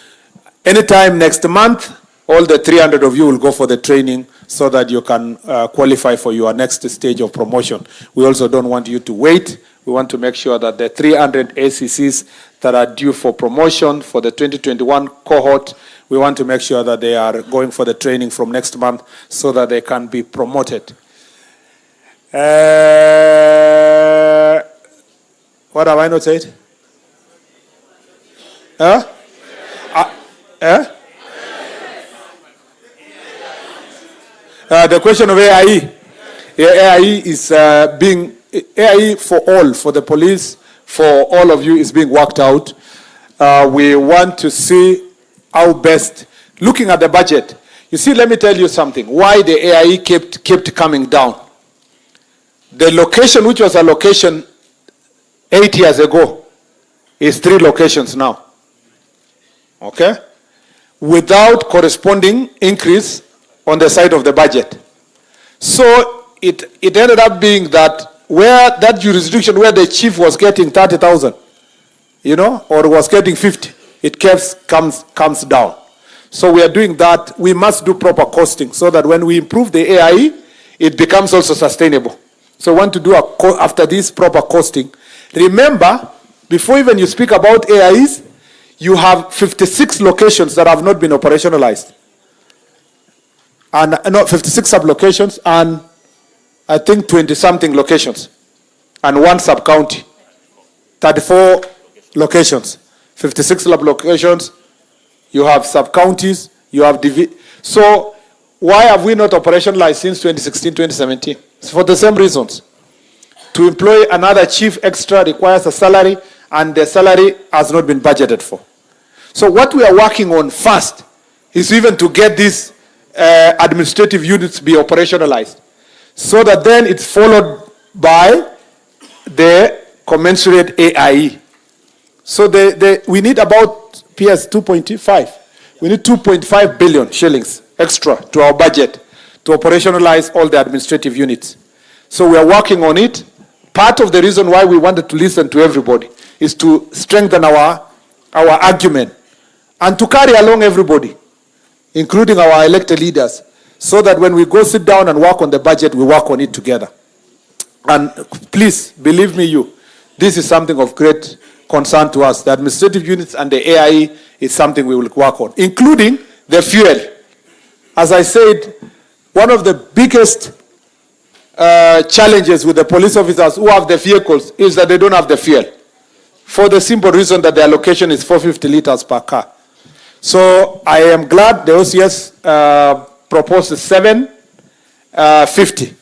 anytime next month, all the 300 of you will go for the training so that you can qualify for your next stage of promotion. We also don't want you to wait. We want to make sure that the 300 ACCs that are due for promotion for the 2021 cohort, we want to make sure that they are going for the training from next month so that they can be promoted. What have I not said? The question of AIE. AIE is AIE for all, for the police, for all of you is being worked out. We want to see how best, looking at the budget. You see, let me tell you something, why the AIE kept coming down. The location, which was a location 8 years ago, is 3 locations now. Okay? Without corresponding increase on the side of the budget. So it ended up being that where that jurisdiction where the chief was getting 30,000, or was getting 50, it comes down. So we are doing that. We must do proper costing so that when we improve the AIE, it becomes also sustainable. So we want to do after this proper costing. Remember, before even you speak about AIEs, you have 56 locations that have not been operationalized. And 56 sub-locations and I think 20-something locations. And 1 sub-county. 34 locations. 56 sub-locations. You have sub-counties. You have So why have we not operationalized since 2016, 2017? It's for the same reasons. To employ another chief extra requires a salary, and the salary has not been budgeted for. So what we are working on first is even to get these administrative units be operationalized, so that then it's followed by the commensurate AIE. So we need about PS 2.5. We need 2.5 billion shillings extra to our budget to operationalize all the administrative units. So we are working on it. Part of the reason why we wanted to listen to everybody is to strengthen our argument and to carry along everybody, including our elected leaders, so that when we go sit down and work on the budget, we work on it together. And please, believe me, this is something of great concern to us. The administrative units and the AIE is something we will work on, including the fuel. As I said, one of the biggest challenges with the police officers who have the vehicles is that they don't have the fuel, for the simple reason that the allocation is 450 liters per car. So I am glad the OCS proposed 750,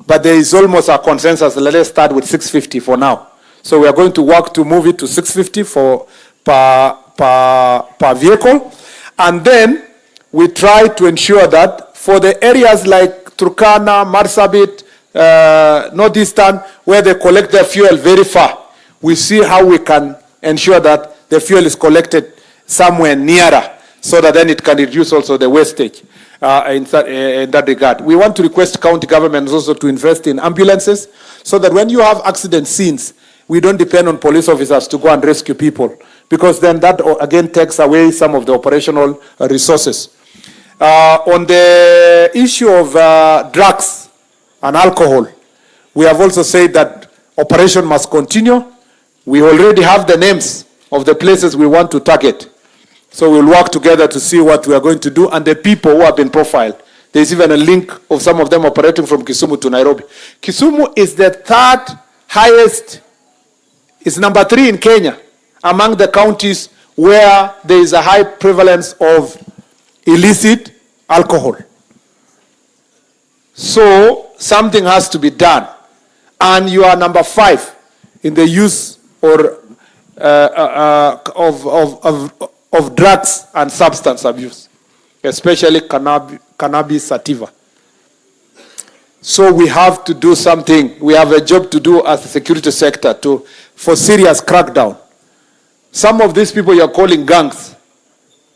but there is almost a consensus. Let us start with 650 for now. So we are going to work to move it to 650 per vehicle, and then we try to ensure that for the areas like Turkana, Marsabit, Northeastern, where they collect their fuel very far, we see how we can ensure that the fuel is collected somewhere nearer, so that then it can reduce also the wastage in that regard. We want to request county governments also to invest in ambulances, so that when you have accident scenes, we don't depend on police officers to go and rescue people, because then that again takes away some of the operational resources. On the issue of drugs and alcohol, we have also said that operation must continue. We already have the names of the places we want to target. So we'll work together to see what we are going to do, and the people who have been profiled, There's even a link of some of them operating from Kisumu to Nairobi. Kisumu is the third highest, is number 3 in Kenya among the counties where there is a high prevalence of illicit alcohol. So something has to be done. And you are number 5 in the use or of drugs and substance abuse, especially cannabis sativa. So we have to do something. We have a job to do as the security sector for serious crackdown. Some of these people you are calling gangs,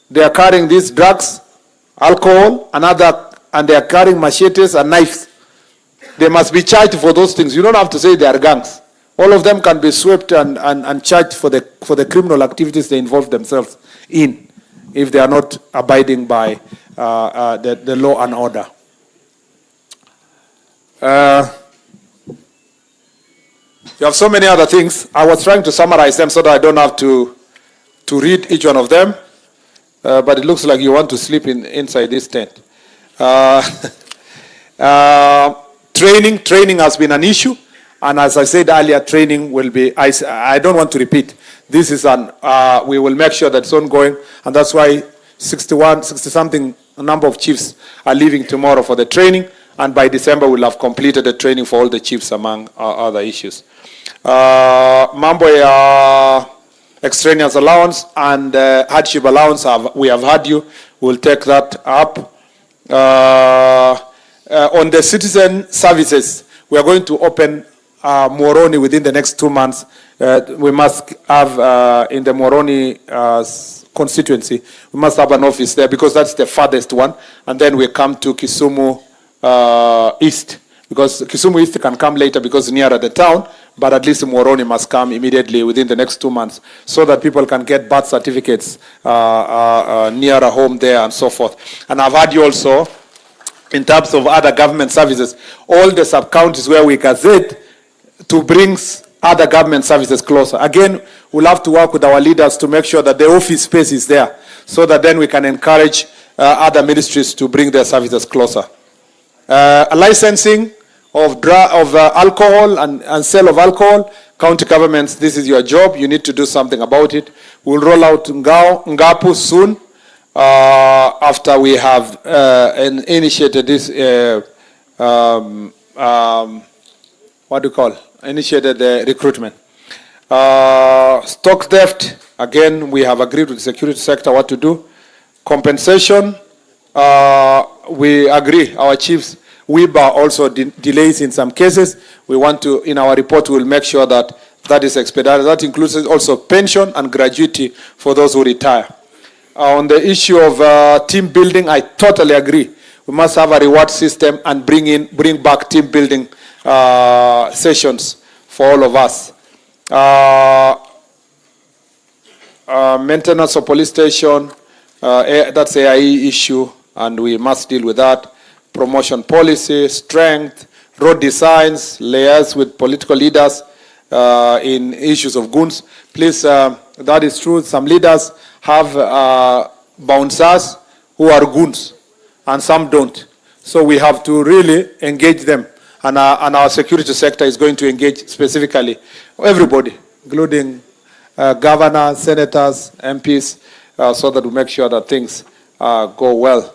they are carrying these drugs, alcohol, and they are carrying machetes and knives. They must be charged for those things. You don't have to say they are gangs. All of them can be swept and charged for the criminal activities they involve themselves in, if they are not abiding by the law and order. You have so many other things. I was trying to summarize them so that I don't have to read each one of them. But it looks like you want to sleep inside this tent. Training has been an issue. And as I said earlier, training will be, I don't want to repeat. This is we will make sure that it's ongoing. And that's why 60-something number of chiefs are leaving tomorrow for the training. And by December, we'll have completed the training for all the chiefs among other issues. Mambo ya extraneous allowance and hardship allowance, we have had you. We'll take that up. On the citizen services, we are going to open Moroni within the next 2 months. We must have in the Moroni constituency, we must have an office there because that's the farthest one. And then we come to Kisumu East, because Kisumu East can come later because nearer the town, but at least Moroni must come immediately within the next 2 months so that people can get birth certificates nearer home there and so forth. And I've had you also, in terms of other government services, all the sub-counties where we gazette to bring other government services closer. Again, we'll have to work with our leaders to make sure that the office space is there so that then we can encourage other ministries to bring their services closer. Licensing of alcohol and sale of alcohol, county governments, this is your job. You need to do something about it. We'll roll out Ngapu soon after we have initiated this, initiated the recruitment. Stock theft, again, we have agreed with the security sector what to do. Compensation, we agree, our chiefs, WIBA also delays in some cases. We want to, in our report, we'll make sure that that is expedited. That includes also pension and gratuity for those who retire. On the issue of team building, I totally agree. We must have a reward system and bring back team building sessions for all of us. Maintenance of police station, that's an AIE issue, and we must deal with that. Promotion policy, strength, road designs, layers with political leaders in issues of goons. Please, that is true. Some leaders have bouncers who are goons, and some don't. So we have to really engage them. And our security sector is going to engage specifically everybody, including governors, senators, MPs, so that we make sure that things go well.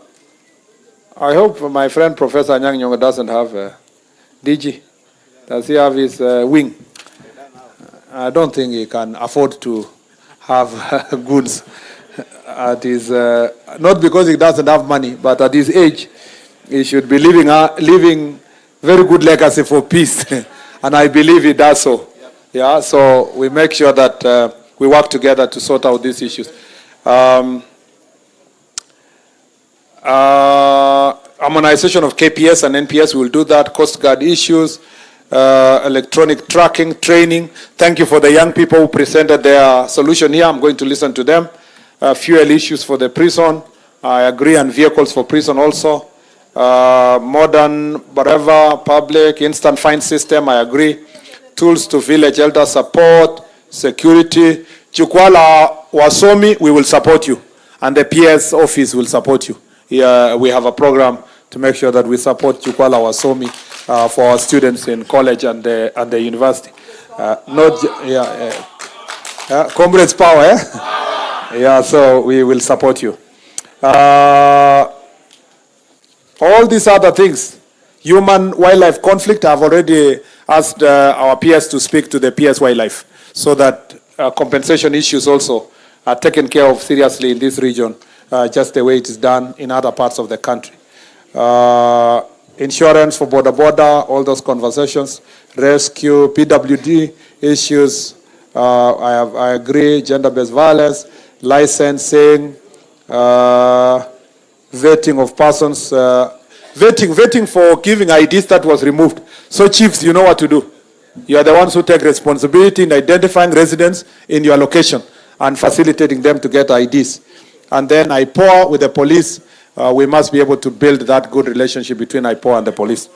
I hope my friend Professor Anyang' Nyong'o doesn't have a DG. Does he have his wing? I don't think he can afford to have goods at his, not because he doesn't have money, but at his age, he should be living very good legacy for peace. And I believe he does so. Yeah, so we make sure that we work together to sort out these issues. Harmonization of KPS and NPS, we will do that. Coast Guard issues, electronic tracking, training. Thank you for the young people who presented their solution here. I'm going to listen to them. Fuel issues for the prison. I agree, and vehicles for prison also. Modern, whatever, public, instant fine system, I agree. Tools to village elder support, security. Jukwaa Wasomi, we will support you. And the PS office will support you. We have a program to make sure that we support Jukwaa Wasomi for our students in college and the university. Comrades power, eh? Yeah, so we will support you. All these other things, human-wildlife conflict, I've already asked our peers to speak to the PS Wildlife so that compensation issues also are taken care of seriously in this region, just the way it is done in other parts of the country. Insurance for border, all those conversations, rescue, PWD issues, I agree, gender-based violence, licensing, vetting of persons, vetting for giving IDs that was removed. So chiefs, you know what to do. You are the ones who take responsibility in identifying residents in your location and facilitating them to get IDs. And then IPOA with the police, we must be able to build that good relationship between IPOA and the police.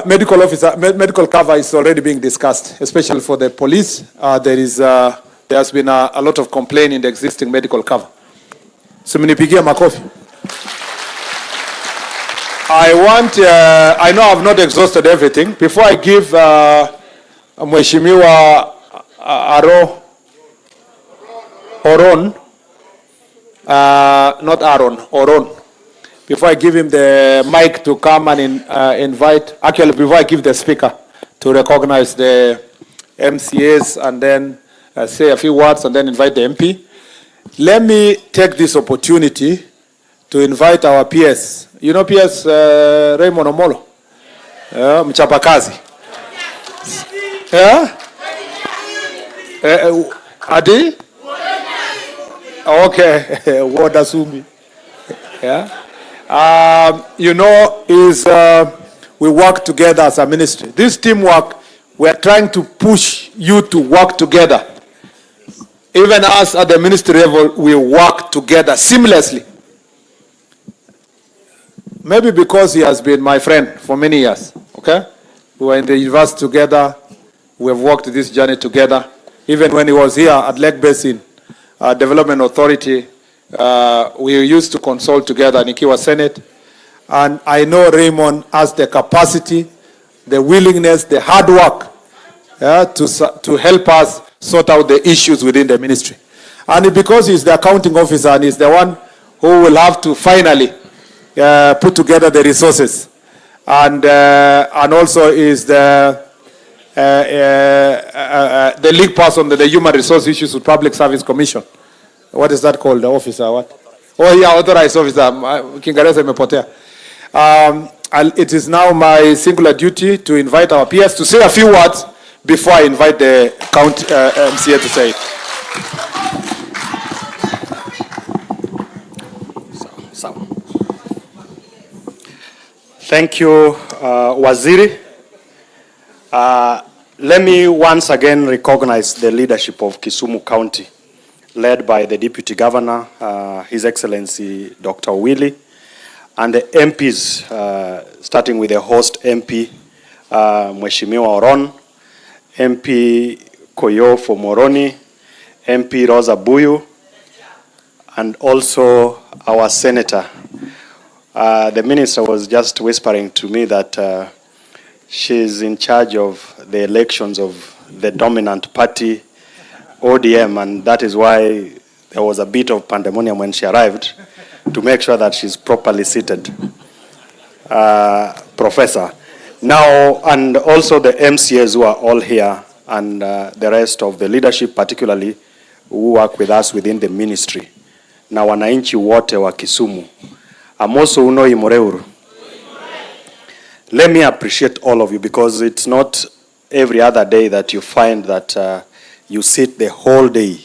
Medical cover is already being discussed, especially for the police. There has been a lot of complaint in the existing medical cover. So mnipigia makofi. I know I've not exhausted everything. Before I give Mheshimiwa Oron. Before I give him the mic to come and invite, actually before I give the speaker to recognize the MCAs and then say a few words and then invite the MP, let me take this opportunity to invite our PS. You know PS Raymond Omolo? Mchapakazi. Yeah? Adi? Okay. Wodasumi. Yeah? You know, we work together as a ministry. This teamwork, we are trying to push you to work together. Even us at the ministry level, we work together seamlessly. Maybe because he has been my friend for many years, okay? We were in the university together. We have worked this journey together. Even when he was here at Lake Basin Development Authority, we used to consult together, Nikiwa Senate. And I know Raymond has the capacity, the willingness, the hard work to help us sort out the issues within the ministry. And because he's the accounting officer and he's the one who will have to finally put together the resources, and also is the lead person, the Human Resource Issues with Public Service Commission. What is that called? The officer? What? Oh yeah, authorized officer. Kiingereza imepotea. It is now my singular duty to invite our peers to say a few words before I invite the MCA to say it. Thank you, Waziri. Let me once again recognize the leadership of Kisumu County, led by the Deputy Governor, His Excellency Dr. Willie, and the MPs, starting with the host MP, Mheshimiwa Oron, MP Koyo for Moroni, MP Rosa Buyu, and also our Senator. The Minister was just whispering to me that she's in charge of the elections of the dominant party, ODM, and that is why there was a bit of pandemonium when she arrived, to make sure that she's properly seated. Professor. Now, and also the MCAs who are all here, and the rest of the leadership, particularly, who work with us within the ministry. Na wananchi wote wa Kisumu. Amoso uno imoreuru. Let me appreciate all of you, because it's not every other day that you find that you sit the whole day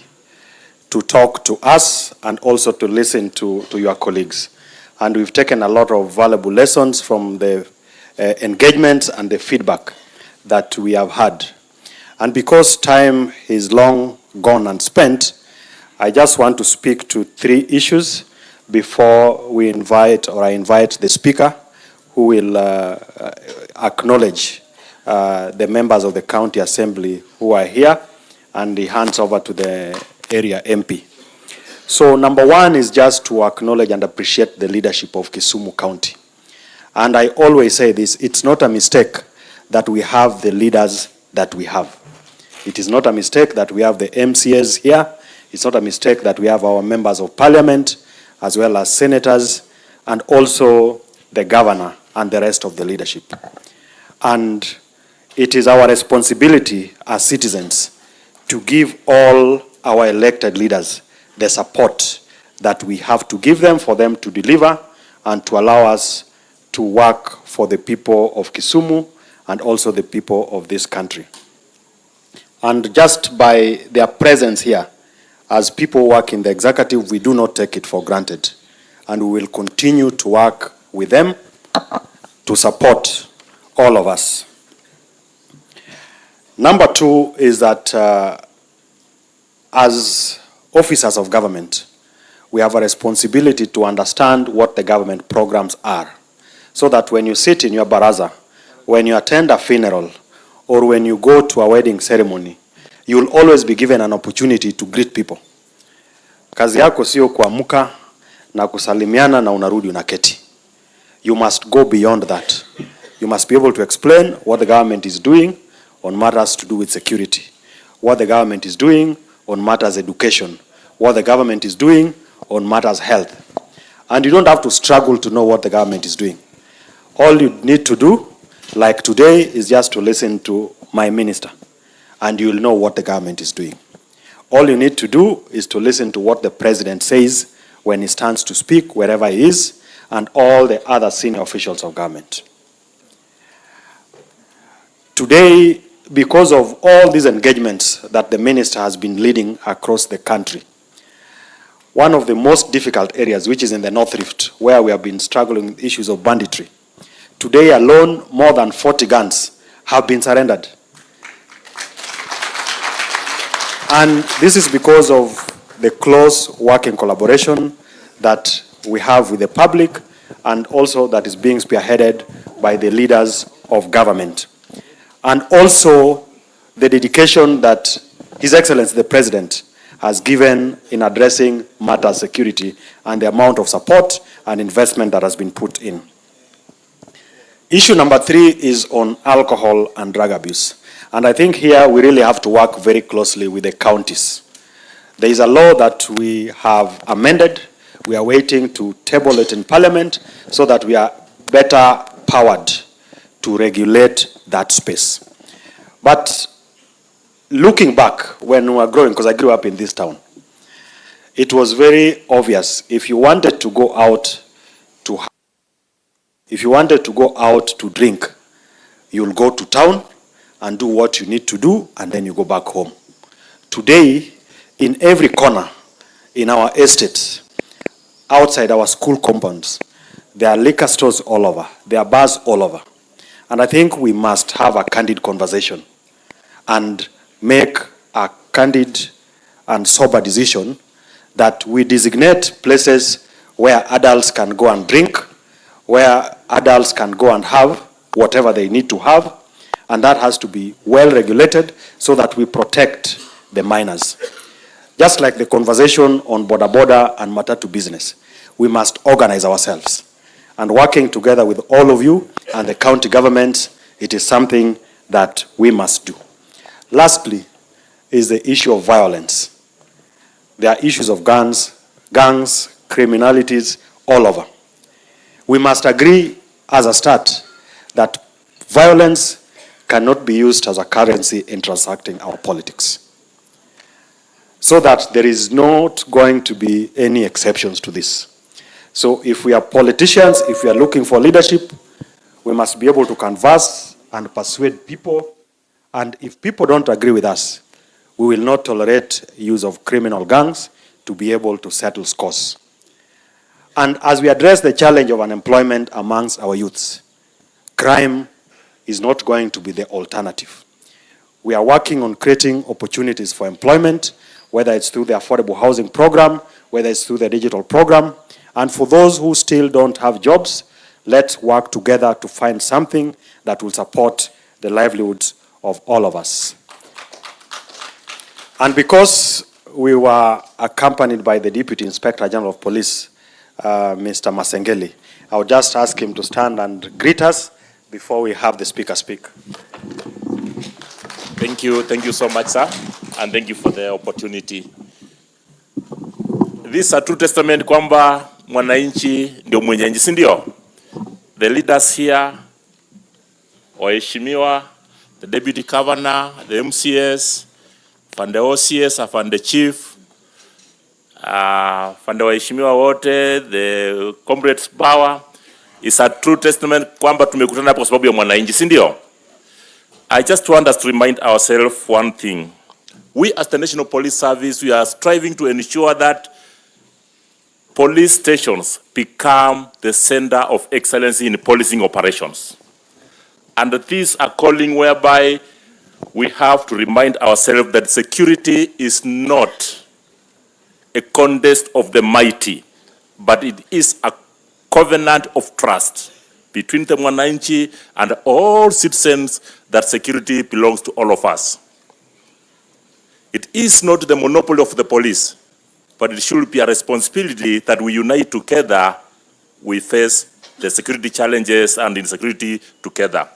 to talk to us and also to listen to your colleagues. And we've taken a lot of valuable lessons from the engagements and the feedback that we have had. And because time is long gone and spent, I just want to speak to 3 issues before I invite the speaker, who will acknowledge the members of the county assembly who are here, and he hands over to the area MP. So number one is just to acknowledge and appreciate the leadership of Kisumu County. And I always say this, it's not a mistake that we have the leaders that we have. It is not a mistake that we have the MCAs here. It's not a mistake that we have our members of parliament, as well as senators, and also the governor and the rest of the leadership. And it is our responsibility as citizens to give all our elected leaders the support that we have to give them for them to deliver and to allow us to work for the people of Kisumu and also the people of this country. And just by their presence here, as people work in the executive, we do not take it for granted. And we will continue to work with them to support all of us. Number two is that as officers of government, we have a responsibility to understand what the government programs are, so that when you sit in your baraza, when you attend a funeral, or when you go to a wedding ceremony, you will always be given an opportunity to greet people. Kazi yako sio kuamka na kusalimiana na unarudi unaketi. You must go beyond that. You must be able to explain what the government is doing on matters to do with security, what the government is doing on matters education, what the government is doing on matters health. And you don't have to struggle to know what the government is doing. All you need to do, like today, is just to listen to my minister, and you will know what the government is doing. All you need to do is to listen to what the president says when he stands to speak, wherever he is, and all the other senior officials of government. Today, because of all these engagements that the minister has been leading across the country, one of the most difficult areas, which is in the North Rift, where we have been struggling with issues of banditry, today alone, more than 40 guns have been surrendered. And this is because of the close working collaboration that we have with the public, and also that is being spearheaded by the leaders of government. And also the dedication that His Excellency the President has given in addressing matter security and the amount of support and investment that has been put in. Issue number 3 is on alcohol and drug abuse. And I think here we really have to work very closely with the counties. There is a law that we have amended. We are waiting to table it in Parliament so that we are better powered to regulate that space. But looking back when we were growing, because I grew up in this town, it was very obvious if you wanted to go out to drink, you'll go to town and do what you need to do, and then you go back home. Today, in every corner in our estates, outside our school compounds, there are liquor stores all over, there are bars all over. And I think we must have a candid conversation and make a candid and sober decision that we designate places where adults can go and drink, where adults can go and have whatever they need to have, and that has to be well regulated so that we protect the minors. Just like the conversation on boda and matatu business, we must organize ourselves. And working together with all of you and the county governments, it is something that we must do. Lastly, is the issue of violence. There are issues of gangs, criminalities all over. We must agree as a start that violence cannot be used as a currency in transacting our politics. So that there is not going to be any exceptions to this. So if we are politicians, if we are looking for leadership, we must be able to converse and persuade people. And if people don't agree with us, we will not tolerate use of criminal gangs to be able to settle scores. And as we address the challenge of unemployment amongst our youths, crime is not going to be the alternative. We are working on creating opportunities for employment, whether it's through the affordable housing program, whether it's through the digital program. And for those who still don't have jobs, let's work together to find something that will support the livelihoods of all of us. And because we were accompanied by the Deputy Inspector General of Police, Mr. Masengeli. I would just ask him to stand and greet us before we have the speaker speak. Thank you so much, sir, and thank you for the opportunity. This is a true testament kwamba mwananchi ndio mwenye nchi, si ndio? The leaders here, waheshimiwa, the deputy governor, the MCS, afande OCS, afande chief, afande waheshimiwa wote, the comrades power, is a true testament kwamba tumekutana hapo kwa sababu ya mwananchi, si ndio? I just want us to remind ourselves one thing. We as the National Police Service, we are striving to ensure that police stations become the center of excellence in policing operations. And this is a calling whereby we have to remind ourselves that security is not a contest of the mighty, but it is a covenant of trust between the mwananchi and all citizens, that security belongs to all of us. It is not the monopoly of the police, but it should be a responsibility that we unite together, we face the security challenges and insecurity together.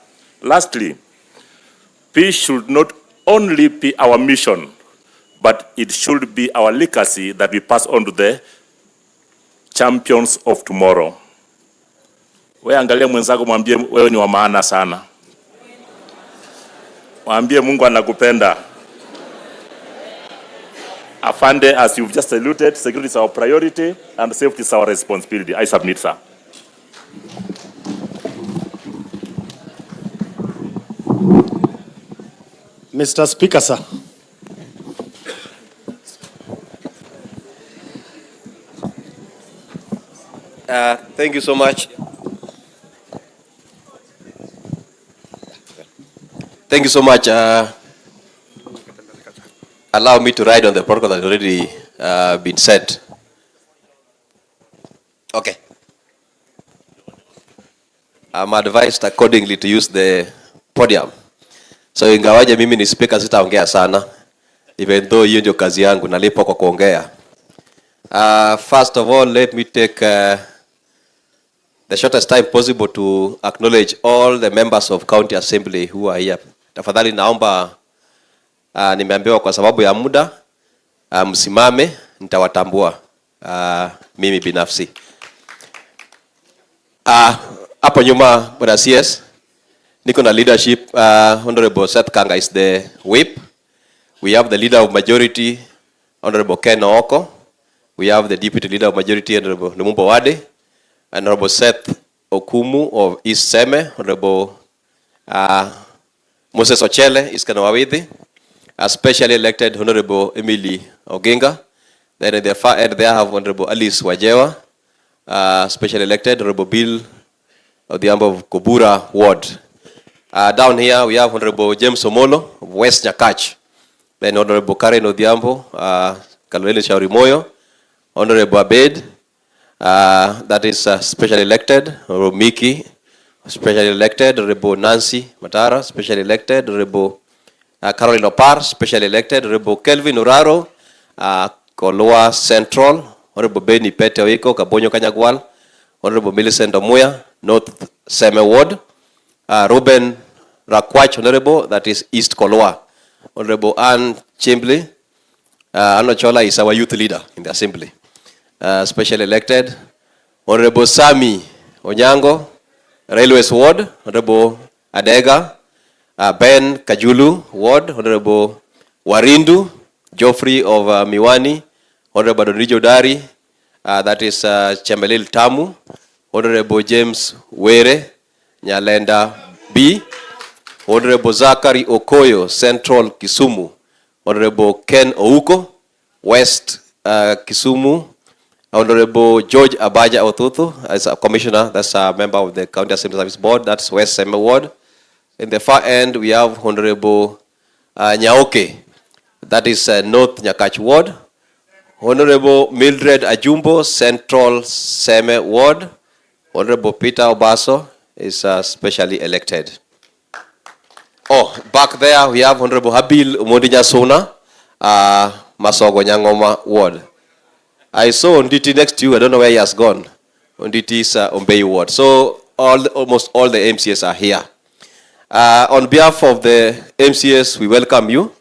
Lastly, peace should not only be our mission, but it should be our legacy that we pass on to the champions of tomorrow. Wewe angalia mwenzako, mwambie wewe ni wa maana sana. Mwambie Mungu anakupenda. Afande, as you've just alluded, security is our priority and safety is our responsibility. I submit, sir. Mr. Speaker, sir. Thank you so much. Thank you so much. Allow me to ride on the protocol that has already been set. Okay. I'm advised accordingly to use the podium. So ingawaje mimi ni speaker, sitaongea sana, even though hiyo ndio kazi yangu, nalipo kwa kuongea. First of all, let me take the shortest time possible to acknowledge all the members of County Assembly who are here. Tafadhali naomba, nimeambiwa kwa sababu ya muda, msimame, nitawatambua mimi binafsi. Hapo nyuma, Bwana CS, niko na leadership. Honorable Seth Kanga is the whip. We have the leader of majority, Honorable Ken Ooko. We have the deputy leader of majority, Honorable Lumumba Wade. Honorable Seth Okumu of East Seme. Honorable Moses Ochele is Kanawawidi. Specially elected Honorable Emily Oginga. Then at the far end there have Honorable Alice Wajewa. Specially elected Honorable Bill of the Ambo of Kobura Ward. Down here we have Honorable James Omolo of West Nyakach. Then Honorable Karen Odhiambo, Kalwele Shauri Moyo. Honorable Abed, that is specially elected. Honorable Miki, specially elected. Honorable Nancy Matara, specially elected. Honorable Caroline Opar, specially elected. Honorable Kelvin Uraro, Koloa Central. Honorable Benny Pete Oiko, Kabonyo Kanyagwal. Honorable Millicent Omuya, North Seme Ward. Ruben Rakwach, Honorable, that is East Koloa. Honorable Ann Chimbley, Anno Chola is our youth leader in the assembly. Specially elected. Honorable Sami Onyango, Railways Ward. Honorable Adega, Ben Kajulu Ward. Honorable Warindu, Geoffrey of Miwani. Honorable Dorijo Dari, that is Chemelil Tamu. Honorable James Were, Nyalenda B. Honorable Zachary Okoyo, Central Kisumu. Honorable Ken Ouko, West Kisumu. Honorable George Abaja Otutu, as a commissioner, that's a member of the County Assembly Service Board, that's West Seme Ward. In the far end, we have Honorable Nyaoke, that is North Nyakach Ward. Honorable Mildred Ajumbo, Central Seme Ward. Honorable Peter Obaso is specially elected. Oh, back there we have Honorable Habil Umodinya Sona, Masogo Nyangoma ward. I saw Onditi next to you. I don't know where he has gone. Onditi's Ombei ward. So almost all the MCS are here. On behalf of the MCS, we welcome you.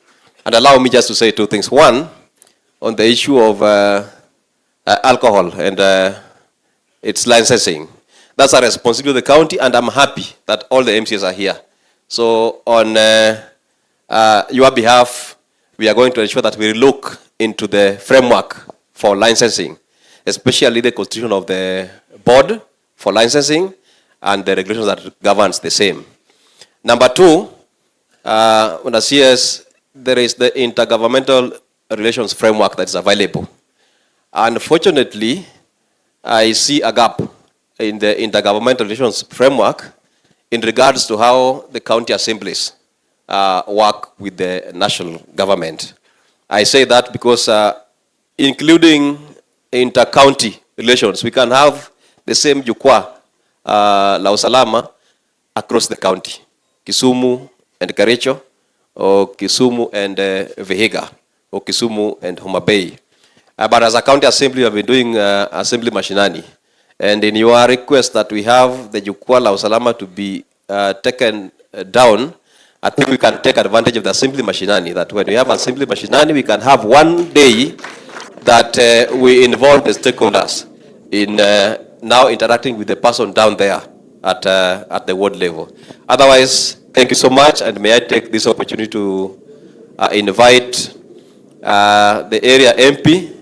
And allow me just to say two things. One, on the issue of alcohol and its licensing. That's a responsibility of the county, and I'm happy that all the MCS are here. So on your behalf, we are going to ensure that we look into the framework for licensing, especially the constitution of the board for licensing and the regulations that governs the same. Number two, on the CS, there is the intergovernmental relations framework that is available. Unfortunately, I see a gap in the intergovernmental relations framework in regards to how the county assemblies work with the national government. I say that because including inter-county relations, we can have the same Jukwaa, la Usalama, across the county. Kisumu and Kericho, or Kisumu and Vihiga, or Kisumu and Homa Bay. But as a county assembly, we have been doing assembly mashinani. And in your request that we have the Jukwaa la Usalama to be taken down, I think we can take advantage of the assembly mashinani. That when we have assembly mashinani, we can have one day that we involve the stakeholders in now interacting with the person down there at the ward level. Otherwise, thank you so much, and may I take this opportunity to invite the area MP,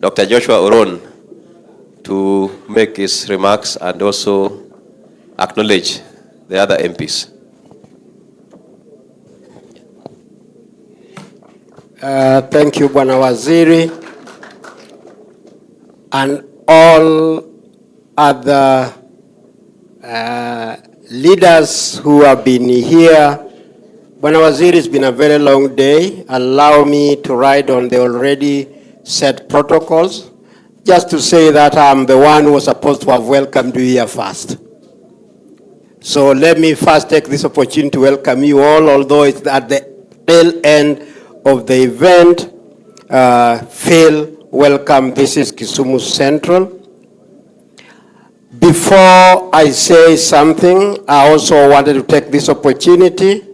Dr. Joshua Oron, to make his remarks and also acknowledge the other MPs. Thank you, Bwana Waziri, and all other leaders who have been here. Bwana Waziri, it's been a very long day. Allow me to ride on the already set protocols, just to say that I'm the one who was supposed to have welcomed you here first. So let me first take this opportunity to welcome you all, although it's at the tail end of the event. Phil, welcome. This is Kisumu Central. Before I say something, I also wanted to take this opportunity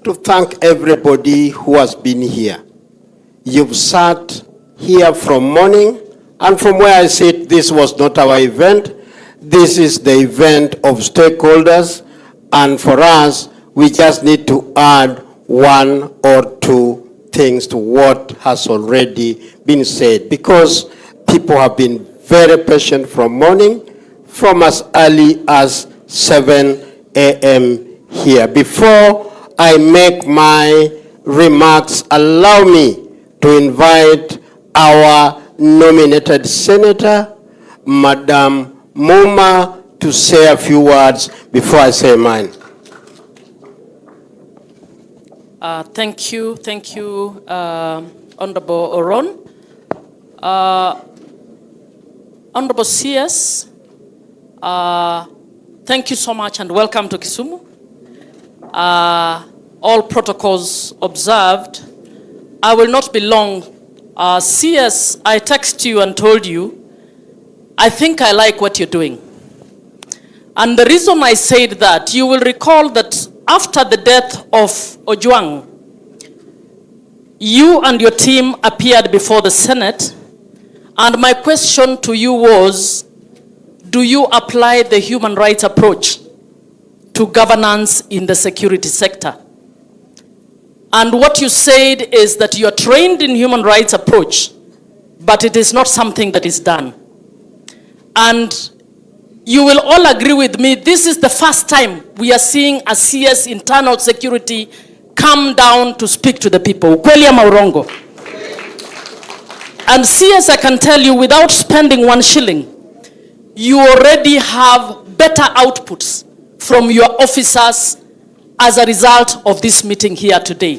to thank everybody who has been here. You've sat here from morning, and from where I sit, this was not our event. This is the event of stakeholders, and for us, we just need to add one or two things to what has already been said, because people have been very patient from morning, from as early as 7 a.m. here. Before I make my remarks, allow me to invite our nominated senator, Madam Muma, to say a few words before I say mine. Thank you, Honorable Oron. Honorable CS, thank you so much and welcome to Kisumu. All protocols observed. I will not be long. CS, I texted you and told you, I think I like what you're doing. And the reason I said that, you will recall that after the death of Ojwang, you and your team appeared before the Senate, and my question to you was, do you apply the human rights approach to governance in the security sector? And what you said is that you are trained in human rights approach, but it is not something that is done. And you will all agree with me, this is the first time we are seeing a CS internal security come down to speak to the people. Ukweli ama urongo? And CS, I can tell you, without spending 1 shilling, you already have better outputs from your officers as a result of this meeting here today.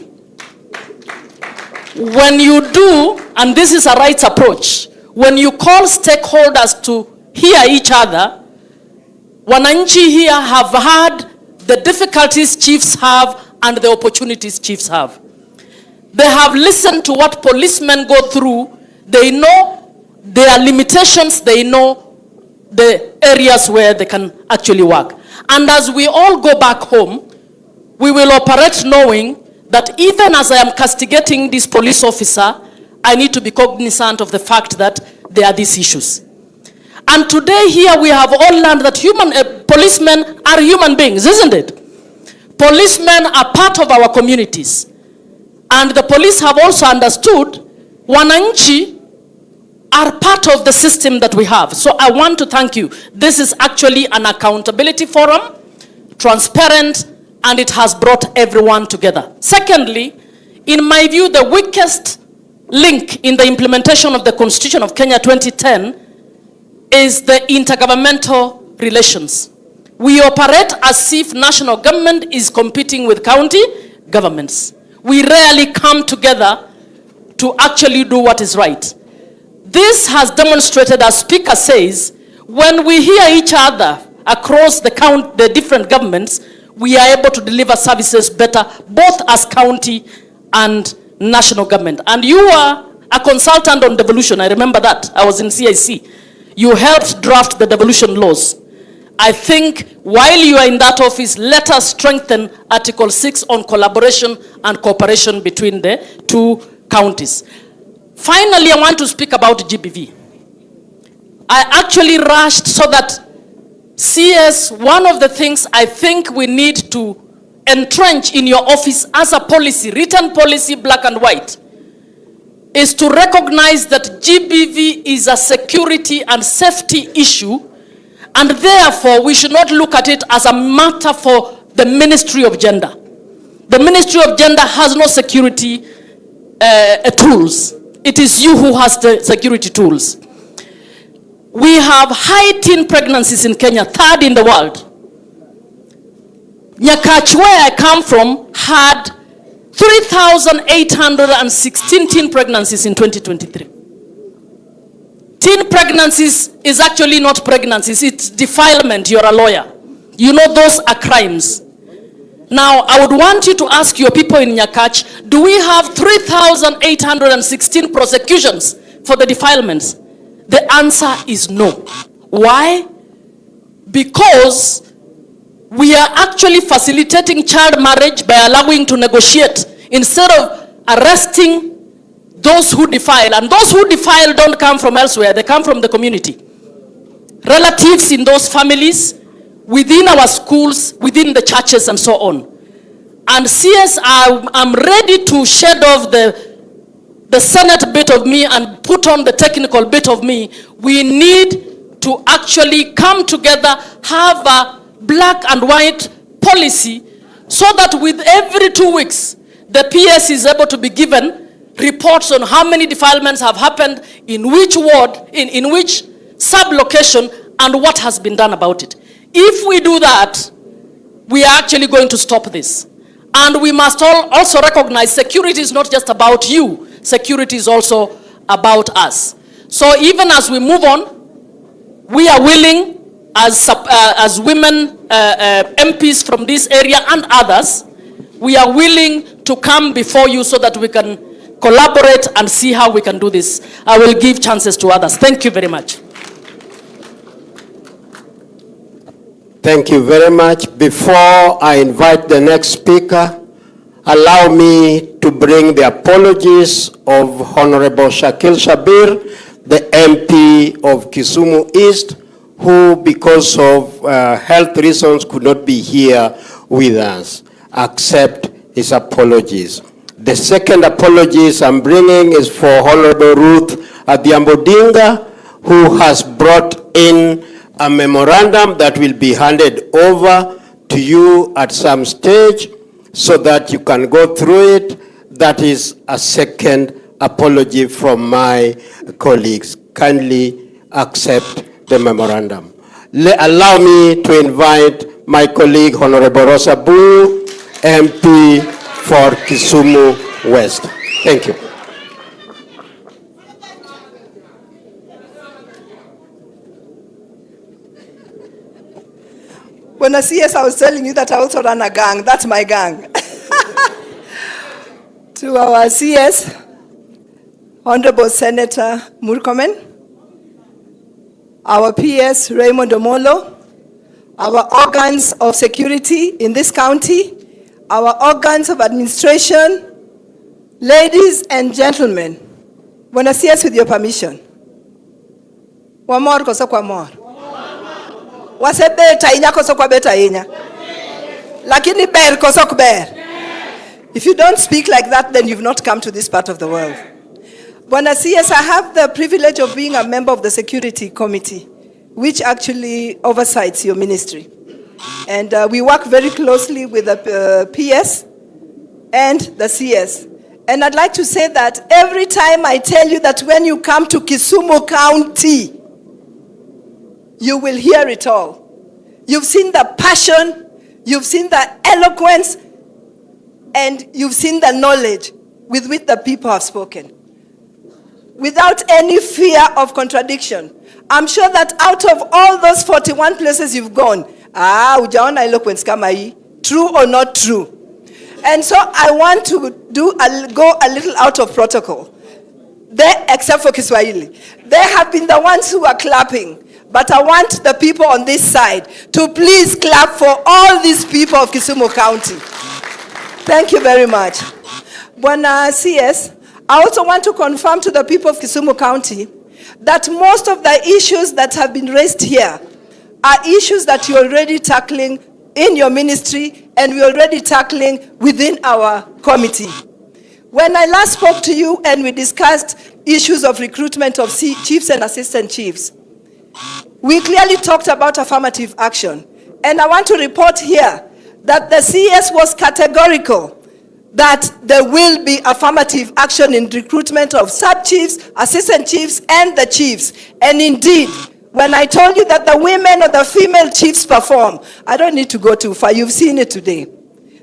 When you do, and this is a rights approach, when you call stakeholders to hear each other, wananchi here have had the difficulties chiefs have and the opportunities chiefs have. They have listened to what policemen go through. They know their limitations. They know the areas where they can actually work. And as we all go back home, we will operate knowing that even as I am castigating this police officer, I need to be cognizant of the fact that there are these issues. And today here we have all learned that policemen are human beings, isn't it? Policemen are part of our communities. And the police have also understood wananchi are part of the system that we have. So I want to thank you. This is actually an accountability forum, transparent, and it has brought everyone together. Secondly, in my view, the weakest link in the implementation of the Constitution of Kenya 2010 is the intergovernmental relations. We operate as if national government is competing with county governments. We rarely come together to actually do what is right. This has demonstrated, as Speaker says, when we hear each other across the different governments, we are able to deliver services better, both as county and national government. And you are a consultant on devolution. I remember that. I was in CIC. You helped draft the devolution laws. I think while you are in that office, let us strengthen Article 6 on collaboration and cooperation between the two counties. Finally, I want to speak about GBV. I actually rushed so that CS, one of the things I think we need to entrench in your office as a policy, written policy, black and white, is to recognize that GBV is a security and safety issue, and therefore we should not look at it as a matter for the Ministry of Gender. The Ministry of Gender has no security tools. It is you who has the security tools. We have high teen pregnancies in Kenya, third in the world. Nyakach, where I come from, had 3,816 teen pregnancies in 2023. Teen pregnancies is actually not pregnancies, it's defilement. You're a lawyer. You know those are crimes. Now, I would want you to ask your people in Nyakach, do we have 3,816 prosecutions for the defilements? The answer is no. Why? Because we are actually facilitating child marriage by allowing to negotiate instead of arresting those who defile. And those who defile don't come from elsewhere, they come from the community. Relatives in those families, within our schools, within the churches, and so on. And CS, I'm ready to shed off the Senate bit of me and put on the technical bit of me. We need to actually come together, have a black and white policy, so that with every 2 weeks, the PS is able to be given reports on how many defilements have happened, in which ward, in which sub-location, and what has been done about it. If we do that, we are actually going to stop this. And we must also recognize security is not just about you. Security is also about us. So even as we move on, we are willing, as women MPs from this area and others, we are willing to come before you so that we can collaborate and see how we can do this. I will give chances to others. Thank you very much. Thank you very much. Before I invite the next speaker, allow me to bring the apologies of Honorable Shakil Shabir, the MP of Kisumu East, who because of health reasons could not be here with us. Accept his apologies. The second apologies I'm bringing is for Honorable Ruth Adhiambo-Dinga, who has brought in a memorandum that will be handed over to you at some stage so that you can go through it. That is a second apology from my colleagues. Kindly accept the memorandum. Allow me to invite my colleague, Honorable Rosa Buyu, MP for Kisumu West. Thank you. When I see yes, I was telling you that I also run a gang. That's my gang. to our CS, Honorable Senator Murkomen, our PS, Raymond Omolo, our organs of security in this county, our organs of administration, ladies and gentlemen, Bwana CS, with your permission. Wamor koso kwa mor. Wasebeta inya koso kwa beta inya. Lakini ber koso kuber. If you don't speak like that, then you've not come to this part of the world. Bwana CS, I have the privilege of being a member of the Security Committee, which actually oversights your ministry. And we work very closely with the PS and the CS. And I'd like to say that every time I tell you that when you come to Kisumu County, you will hear it all. You've seen the passion, you've seen the eloquence, and you've seen the knowledge with which the people have spoken. Without any fear of contradiction. I'm sure that out of all those 41 places you've gone, hujaona eloquence kama hii, true or not true. And so I want to go a little out of protocol. They, except for Kiswahili, they have been the ones who are clapping. But I want the people on this side to please clap for all these people of Kisumu County. Thank you very much. Bwana CS, I also want to confirm to the people of Kisumu County that most of the issues that have been raised here are issues that you're already tackling in your ministry and we're already tackling within our committee. When I last spoke to you and we discussed issues of recruitment of chiefs and assistant chiefs, we clearly talked about affirmative action. And I want to report here that the CS was categorical that there will be affirmative action in recruitment of sub-chiefs, assistant chiefs, and the chiefs. And indeed, when I told you that the women or the female chiefs perform, I don't need to go too far. You've seen it today.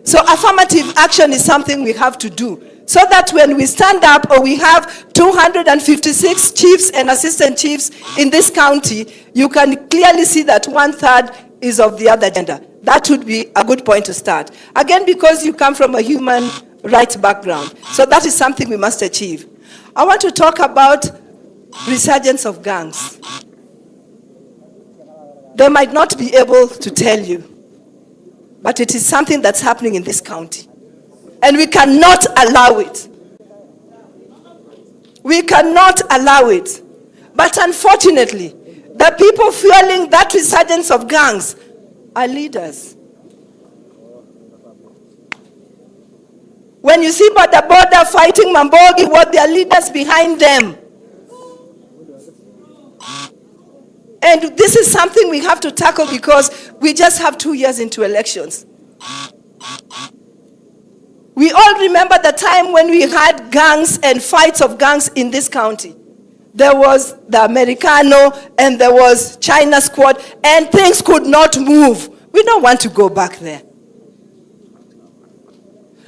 So affirmative action is something we have to do, so that when we stand up or we have 256 chiefs and assistant chiefs in this county, you can clearly see that 1/3 is of the other gender. That would be a good point to start. Again, because you come from a human rights background. So that is something we must achieve. I want to talk about resurgence of gangs. They might not be able to tell you, but it is something that's happening in this county. And we cannot allow it. We cannot allow it. But unfortunately, the people fueling that resurgence of gangs are leaders. When you see Boda Boda fighting Mambogi, what their leaders behind them. And this is something we have to tackle because we just have 2 years into elections. We all remember the time when we had gangs and fights of gangs in this county. There was the Americano and there was China squad and things could not move. We don't want to go back there.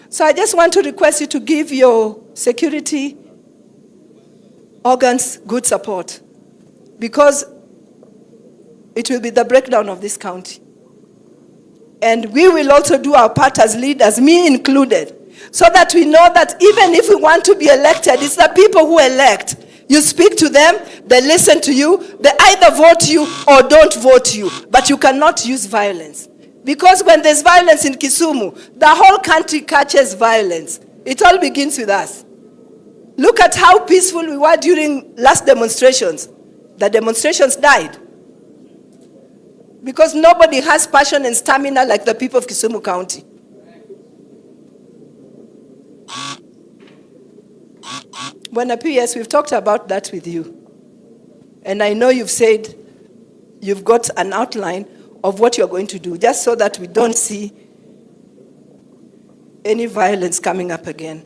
So I just want to request you to give your security organs good support, because it will be the breakdown of this county. And we will also do our part as leaders, me included, so that we know that even if we want to be elected, it's the people who elect. You speak to them, they listen to you, they either vote you or don't vote you, but you cannot use violence. Because when there's violence in Kisumu, the whole country catches violence. It all begins with us. Look at how peaceful we were during last demonstrations. The demonstrations died. Because nobody has passion and stamina like the people of Kisumu County. Bwana PS, we've talked about that with you. And I know you've said you've got an outline of what you're going to do, just so that we don't see any violence coming up again.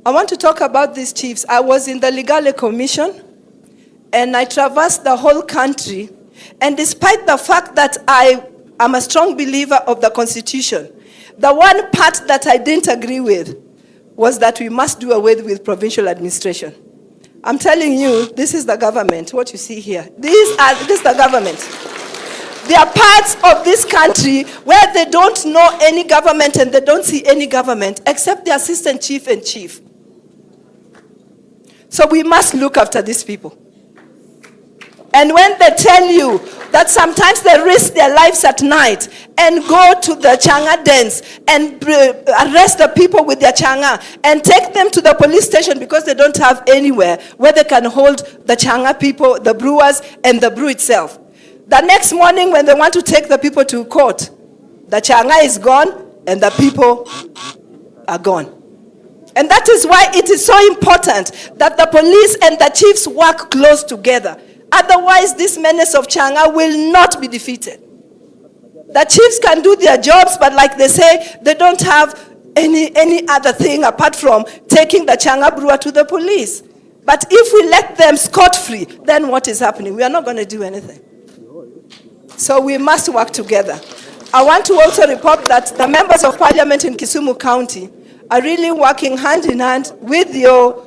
I want to talk about these chiefs. I was in the Legale Commission, and I traversed the whole country. And despite the fact that I am a strong believer of the Constitution, the one part that I didn't agree with was that we must do away with provincial administration. I'm telling you, this is the government, what you see here. This is the government. There are parts of this country where they don't know any government and they don't see any government except the assistant chief and chief. So we must look after these people. And when they tell you that sometimes they risk their lives at night and go to the changa dens and arrest the people with their changa and take them to the police station because they don't have anywhere where they can hold the changa people, the brewers, and the brew itself. The next morning when they want to take the people to court, the changa is gone and the people are gone. And that is why it is so important that the police and the chiefs work close together. Otherwise, this menace of changa will not be defeated. The chiefs can do their jobs, but like they say, they don't have any other thing apart from taking the changa brewer to the police. But if we let them scot-free, then what is happening? We are not going to do anything. So we must work together. I want to also report that the members of parliament in Kisumu County are really working hand in hand with your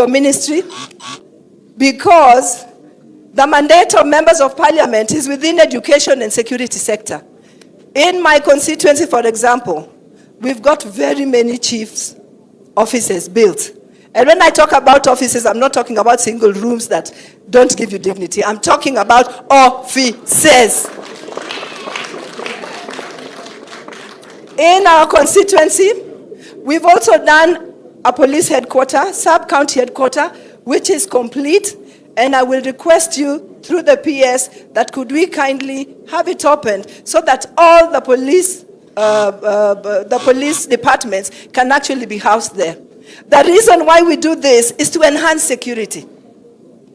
ministry, because the mandate of members of parliament is within education and security sector. In my constituency, for example, we've got very many chiefs' offices built. And when I talk about offices, I'm not talking about single rooms that don't give you dignity. I'm talking about offices. In our constituency, we've also done a police headquarters, sub-county headquarters, which is complete. And I will request you through the PS that could we kindly have it opened so that all the police departments can actually be housed there. The reason why we do this is to enhance security.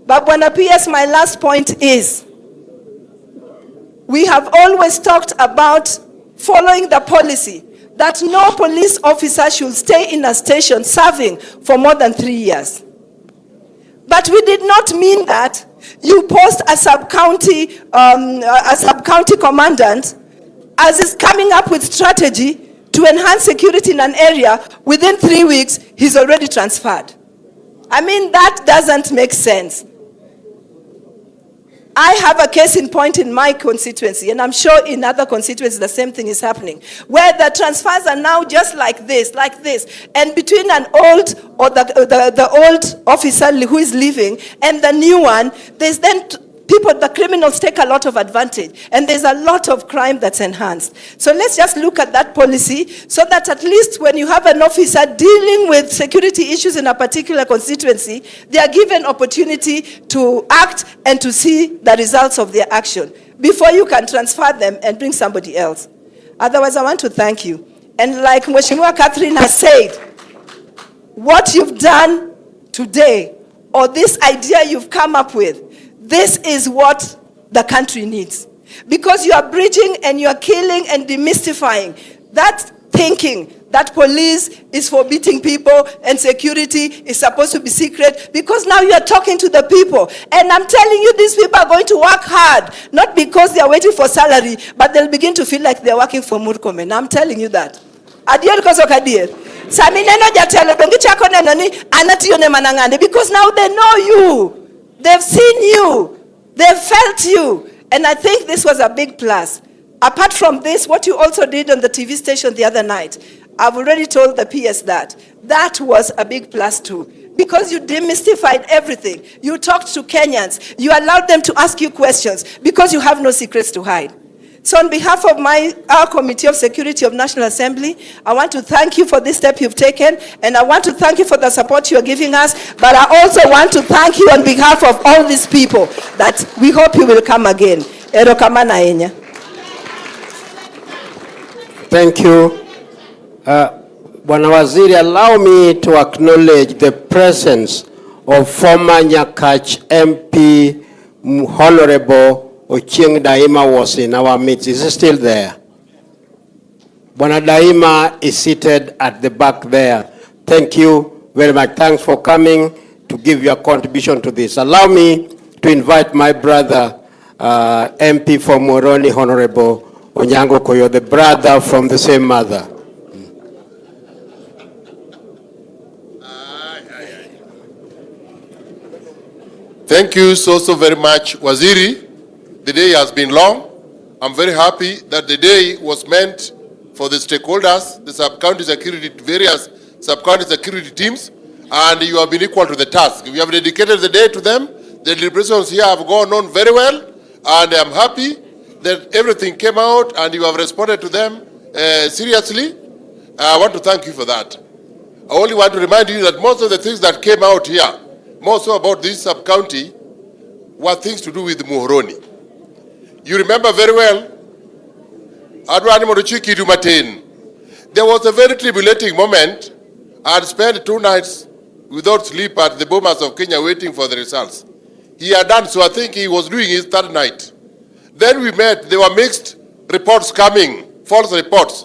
But when a PS, my last point is, we have always talked about following the policy that no police officer should stay in a station serving for more than 3 years. But we did not mean that you post a sub-county commandant as is coming up with strategy to enhance security in an area. Within 3 weeks, he's already transferred. I mean, that doesn't make sense. I have a case in point in my constituency, and I'm sure in other constituencies the same thing is happening, where the transfers are now just like this, and between an old or the old officer who is leaving and the new one, there's then the criminals take a lot of advantage, and there's a lot of crime that's enhanced. So let's just look at that policy so that at least when you have an officer dealing with security issues in a particular constituency, they are given opportunity to act and to see the results of their action before you can transfer them and bring somebody else. Otherwise, I want to thank you. And like Mheshimiwa Catherine has said, what you've done today, or this idea you've come up with, this is what the country needs. Because you are bridging and you are killing and demystifying that thinking that police is for beating people and security is supposed to be secret, because now you are talking to the people. And I'm telling you, these people are going to work hard, not because they are waiting for salary, but they'll begin to feel like they're working for Murkomen. I'm telling you that. Because now they know you. They've seen you. They've felt you. And I think this was a big plus. Apart from this, what you also did on the TV station the other night, I've already told the PS that was a big plus too. Because you demystified everything. You talked to Kenyans. You allowed them to ask you questions because you have no secrets to hide. So on behalf of our Committee of Security of National Assembly, I want to thank you for this step you've taken, and I want to thank you for the support you're giving us, but I also want to thank you on behalf of all these people that we hope you will come again. Erokamana enya. Thank you. Bwana Waziri, allow me to acknowledge the presence of former Nyakach MP, Honorable Ochieng Daima was in our midst. Is he still there? Bwana Daima is seated at the back there. Thank you very much. Thanks for coming to give your contribution to this. Allow me to invite my brother, MP for Moroni, Honorable Onyango Koyo, the brother from the same mother. Thank you so very much, Waziri. The day has been long. I'm very happy that the day was meant for the stakeholders, the sub-county security, various sub-county security teams, and you have been equal to the task. We have dedicated the day to them. The deliberations here have gone on very well, and I'm happy that everything came out and you have responded to them seriously. I want to thank you for that. I only want to remind you that most of the things that came out here, more so about this sub-county, were things to do with Muhoroni. You remember very well, there was a very tribulating moment. I had spent 2 nights without sleep at the Bomas of Kenya waiting for the results. He had done so. I think he was doing his 3rd night. Then we met. There were mixed reports coming, false reports.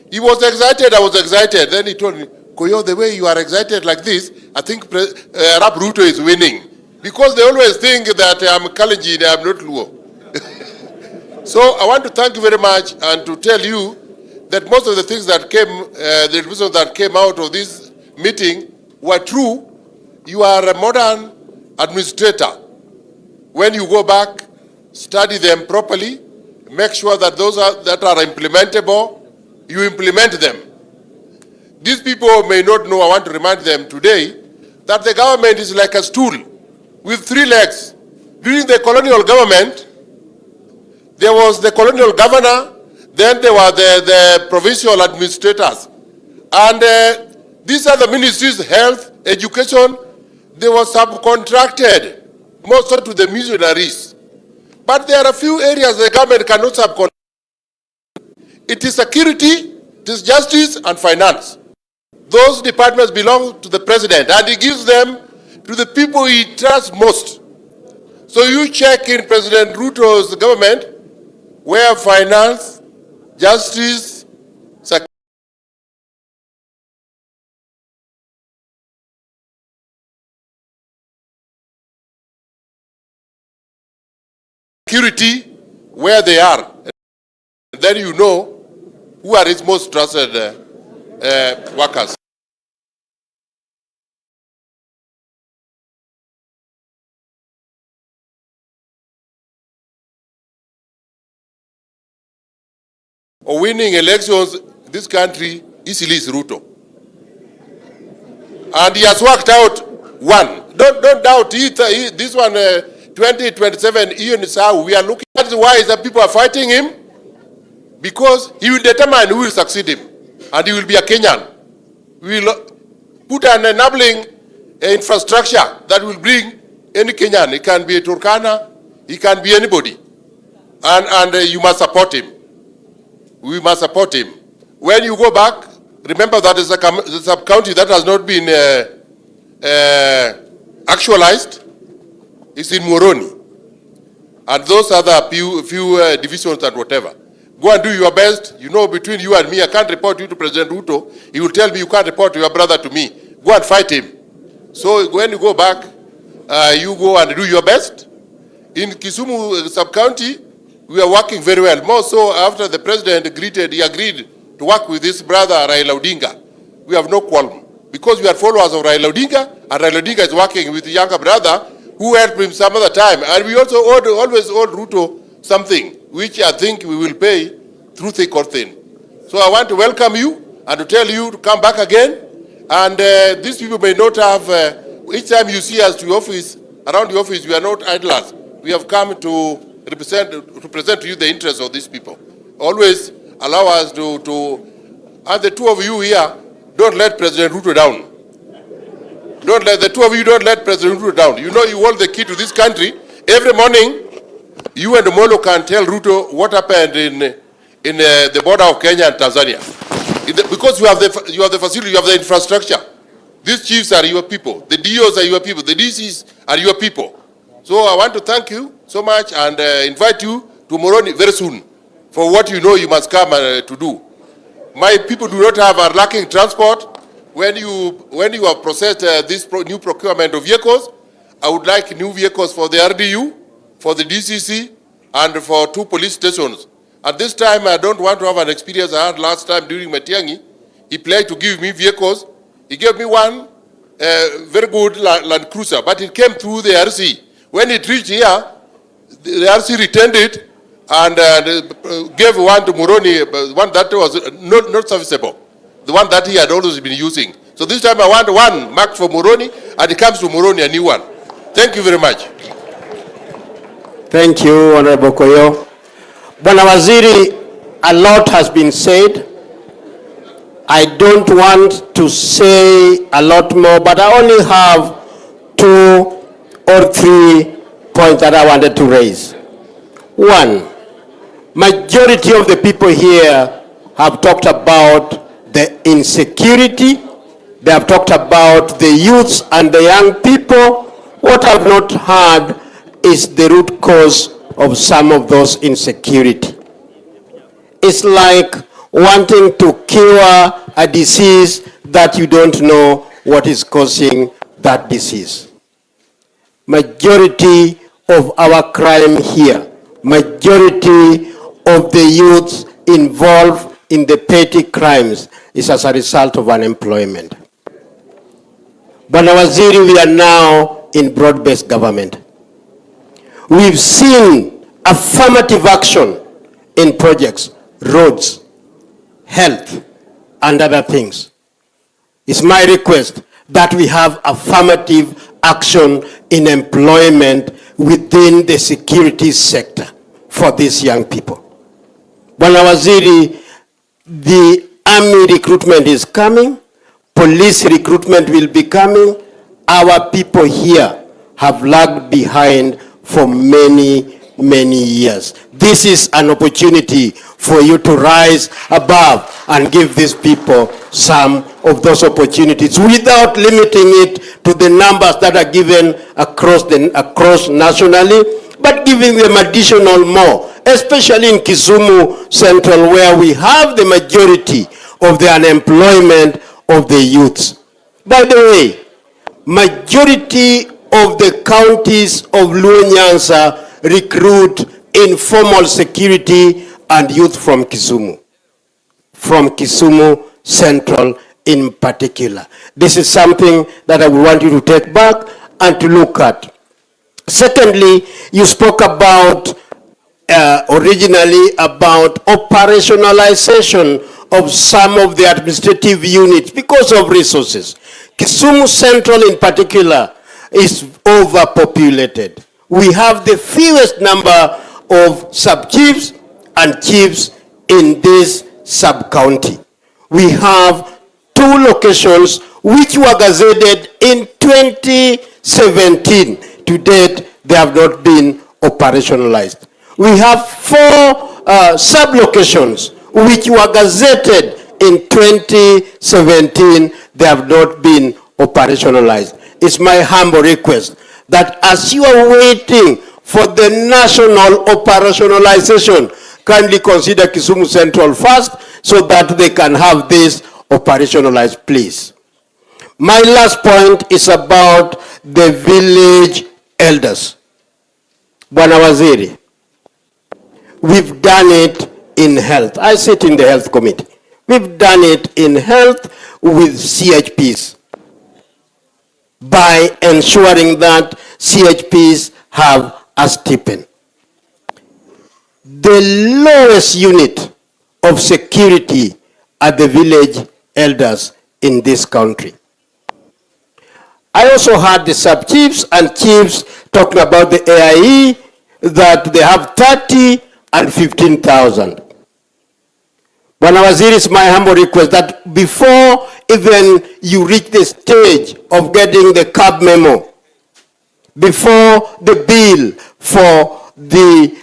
He was excited. I was excited. Then he told me, Koyo, the way you are excited like this, I think Arab Ruto is winning. Because they always think that I'm Kalenjin, I'm not Luo. So I want to thank you very much and to tell you that most of the things that came, the reasons that came out of this meeting were true. You are a modern administrator. When you go back, study them properly, make sure that those that are implementable, you implement them. These people may not know, I want to remind them today, that the government is like a stool with 3 legs. During the colonial government, there was the colonial governor, then there were the provincial administrators. And these are the ministries, health, education, they were subcontracted, most to the missionaries. But there are a few areas the government cannot subcontract. It is security, it is justice and finance. Those departments belong to the president and he gives them to the people he trusts most. So you check in President Ruto's government where finance, justice, security, where they are. And then you know who are his most trusted workers. Or winning elections in this country easily is Ruto. And he has worked out one. Don't doubt this one, 2027, Ian is how we are looking. That's why the people are fighting him. Because he will determine who will succeed him. And he will be a Kenyan. We will put an enabling infrastructure that will bring any Kenyan. It can be a Turkana, it can be anybody. And you must support him. We must support him. When you go back, remember that is a sub-county that has not been actualized. It's in Muhoroni. And those other few divisions and whatever. Go and do your best. You know, between you and me, I can't report you to President Ruto. He will tell me you can't report your brother to me. Go and fight him. So when you go back, you go and do your best. In Kisumu sub-county, we are working very well. More so after the president he agreed to work with his brother Raila Odinga. We have no quarrel. Because we are followers of Raila Odinga, and Raila Odinga is working with the younger brother who helped him some other time. And we also always owed Ruto something, which I think we will pay through thick or thin. So I want to welcome you and to tell you to come back again. And these people may not have, each time you see us to your office, around the office, we are not idlers. We have come to present to you the interests of these people. Always allow us to and the two of you here, don't let President Ruto down. The two of you don't let President Ruto down. You know you hold the key to this country. Every morning, you and Molo can tell Ruto what happened in the border of Kenya and Tanzania. Because you have the facility, you have the infrastructure. These chiefs are your people. The DOs are your people. The DCs are your people. So I want to thank you so much and invite you to Muhoroni very soon for what you know you must come to do. My people do not have a lacking transport. When you have processed this new procurement of vehicles, I would like new vehicles for the RDU, for the DCC, and for 2 police stations. At this time, I don't want to have an experience I had last time during MATIANG'I. He pledged to give me vehicles. He gave me one very good Land Cruiser, but it came through the RC. When it reached here, the RC retained it and gave one to Moroni, one that was not serviceable, the one that he had always been using. So this time I want one marked for Moroni, and it comes to Moroni a new one. Thank you very much. Thank you, Honorable Koyo. Bwana Waziri, a lot has been said. I don't want to say a lot more, but I only have 2 or 3 points that I wanted to raise. One, majority of the people here have talked about the insecurity. They have talked about the youths and the young people. What I've not heard is the root cause of some of those insecurity. It's like wanting to cure a disease that you don't know what is causing that disease. Majority of our crime here, majority of the youths involved in the petty crimes is as a result of unemployment. Bwana Waziri, we are now in broad-based government. We've seen affirmative action in projects, roads, health, and other things. It's my request that we have affirmative action in employment within the security sector for these young people. Bwana Waziri, the army recruitment is coming, police recruitment will be coming. Our people here have lagged behind for many, many years. This is an opportunity for you to rise above and give these people some of those opportunities without limiting it to the numbers that are given across nationally, but giving them additional more, especially in Kisumu Central, where we have the majority of the unemployment of the youths. By the way, majority of the counties of Luo Nyanza recruit informal security and youth from Kisumu Central in particular. This is something that I would want you to take back and to look at. Secondly, you spoke about originally about operationalization of some of the administrative units because of resources. Kisumu Central in particular is overpopulated. We have the fewest number of sub-chiefs and chiefs in this sub-county. We have 2 locations which were gazetted in 2017. To date, they have not been operationalized. We have 4 sub-locations which were gazetted in 2017. They have not been operationalized. It's my humble request that as you are waiting for the national operationalization, kindly consider Kisumu Central first so that they can have this operationalized, please. My last point is about the village elders. Bwana Waziri, we've done it in health. I sit in the health committee. We've done it in health with CHPs by ensuring that CHPs have a stipend. The lowest unit of security are the village elders in this country. I also heard the sub-chiefs and chiefs talking about the AIE, that they have 30 and 15,000. Bwana Waziri, it's my humble request that before even you reach the stage of getting the CAB memo, before the bill for the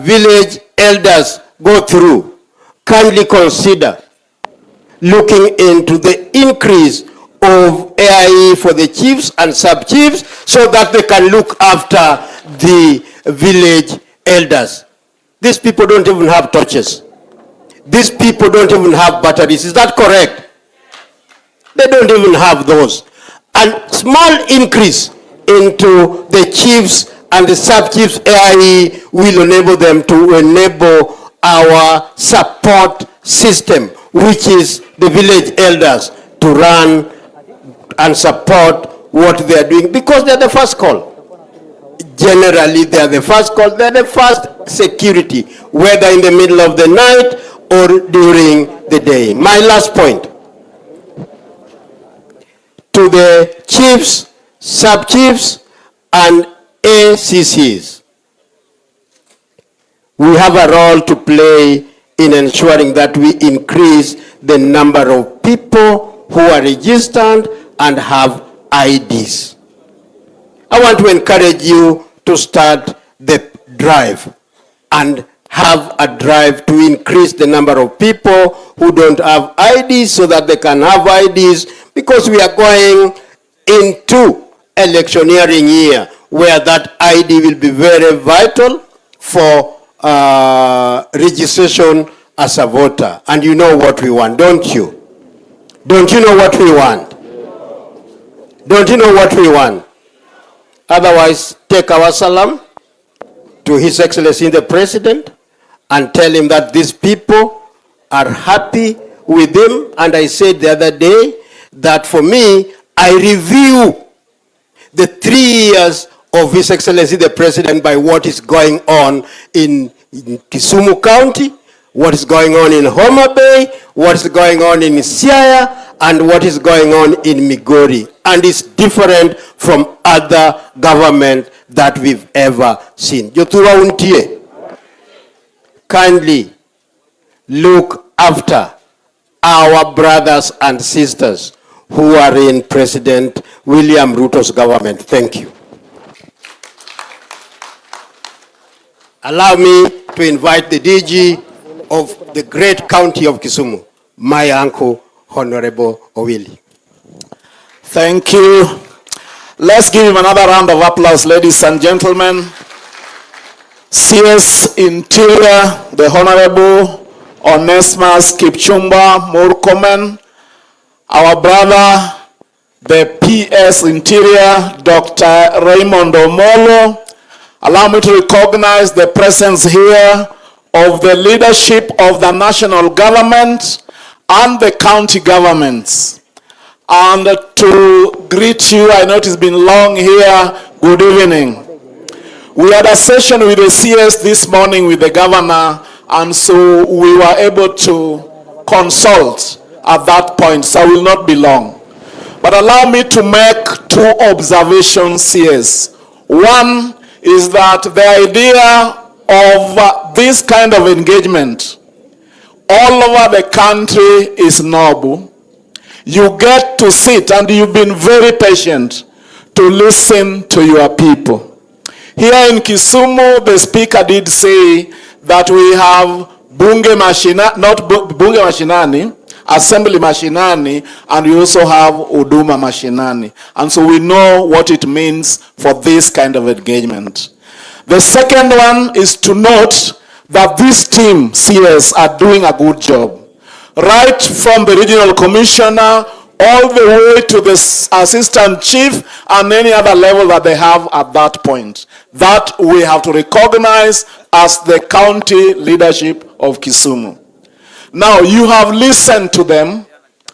village elders go through, kindly consider looking into the increase of AIE for the chiefs and sub-chiefs so that they can look after the village elders. These people don't even have torches. These people don't even have batteries. Is that correct? They don't even have those. And small increase into the chiefs and the sub-chiefs AIE will enable them to enable our support system, which is the village elders, to run and support what they are doing, because they are the first call. generally they are the first call, they are the first security, whether in the middle of the night or during the day. My last point, to the chiefs, sub-chiefs, and ACCs. We have a role to play in ensuring that we increase the number of people who are registered and have IDs. I want to encourage you to start the drive and have a drive to increase the number of people who don't have IDs so that they can have IDs, because we are going into electioneering year where that ID will be very vital for registration as a voter. And you know what we want, don't you? Don't you know what we want? Don't you know what we want? Otherwise, take our salam to His Excellency the President and tell him that these people are happy with him. And I said the other day that for me, I review the 3 years of His Excellency the President by what is going on in Kisumu County, what is going on in Homa Bay, what is going on in Siaya, and what is going on in Migori. And it's different from other government that we've ever seen. Jotura Untie, kindly look after our brothers and sisters who are in President William Ruto's government. Thank you. Allow me to invite the DG of the great county of Kisumu, my uncle, Honorable Owili. Thank you. Let's give him another round of applause, ladies and gentlemen. CS Interior, the Honorable Onesmus Kipchumba Murkomen, our brother, the PS Interior, Dr. Raymond Omolo. Allow me to recognize the presence here of the leadership of the national government and the county governments. And to greet you, I know it's been long here, good evening. We had a session with the CS this morning with the governor, and so we were able to consult at that point, so I will not be long. But allow me to make 2 observations, CS. One is that the idea of this kind of engagement all over the country is noble. You get to sit, and you've been very patient to listen to your people. Here in Kisumu, the speaker did say that we have Bunge Mashinani, Assembly Mashinani, and we also have Huduma Mashinani. And so we know what it means for this kind of engagement. The second one is to note that this team, CS, are doing a good job. Right from the regional commissioner all the way to the assistant chief and any other level that they have at that point. That we have to recognize as the county leadership of Kisumu. Now, you have listened to them,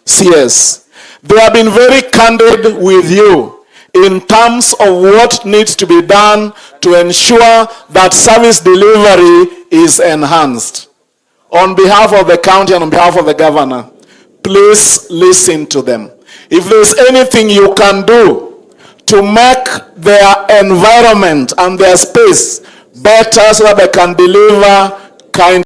CS. They have been very candid with you in terms of what needs to be done to ensure that service delivery is enhanced. On behalf of the county and on behalf of the governor, please listen to them. If there's anything you can do to make their environment and their space better so that they can deliver kind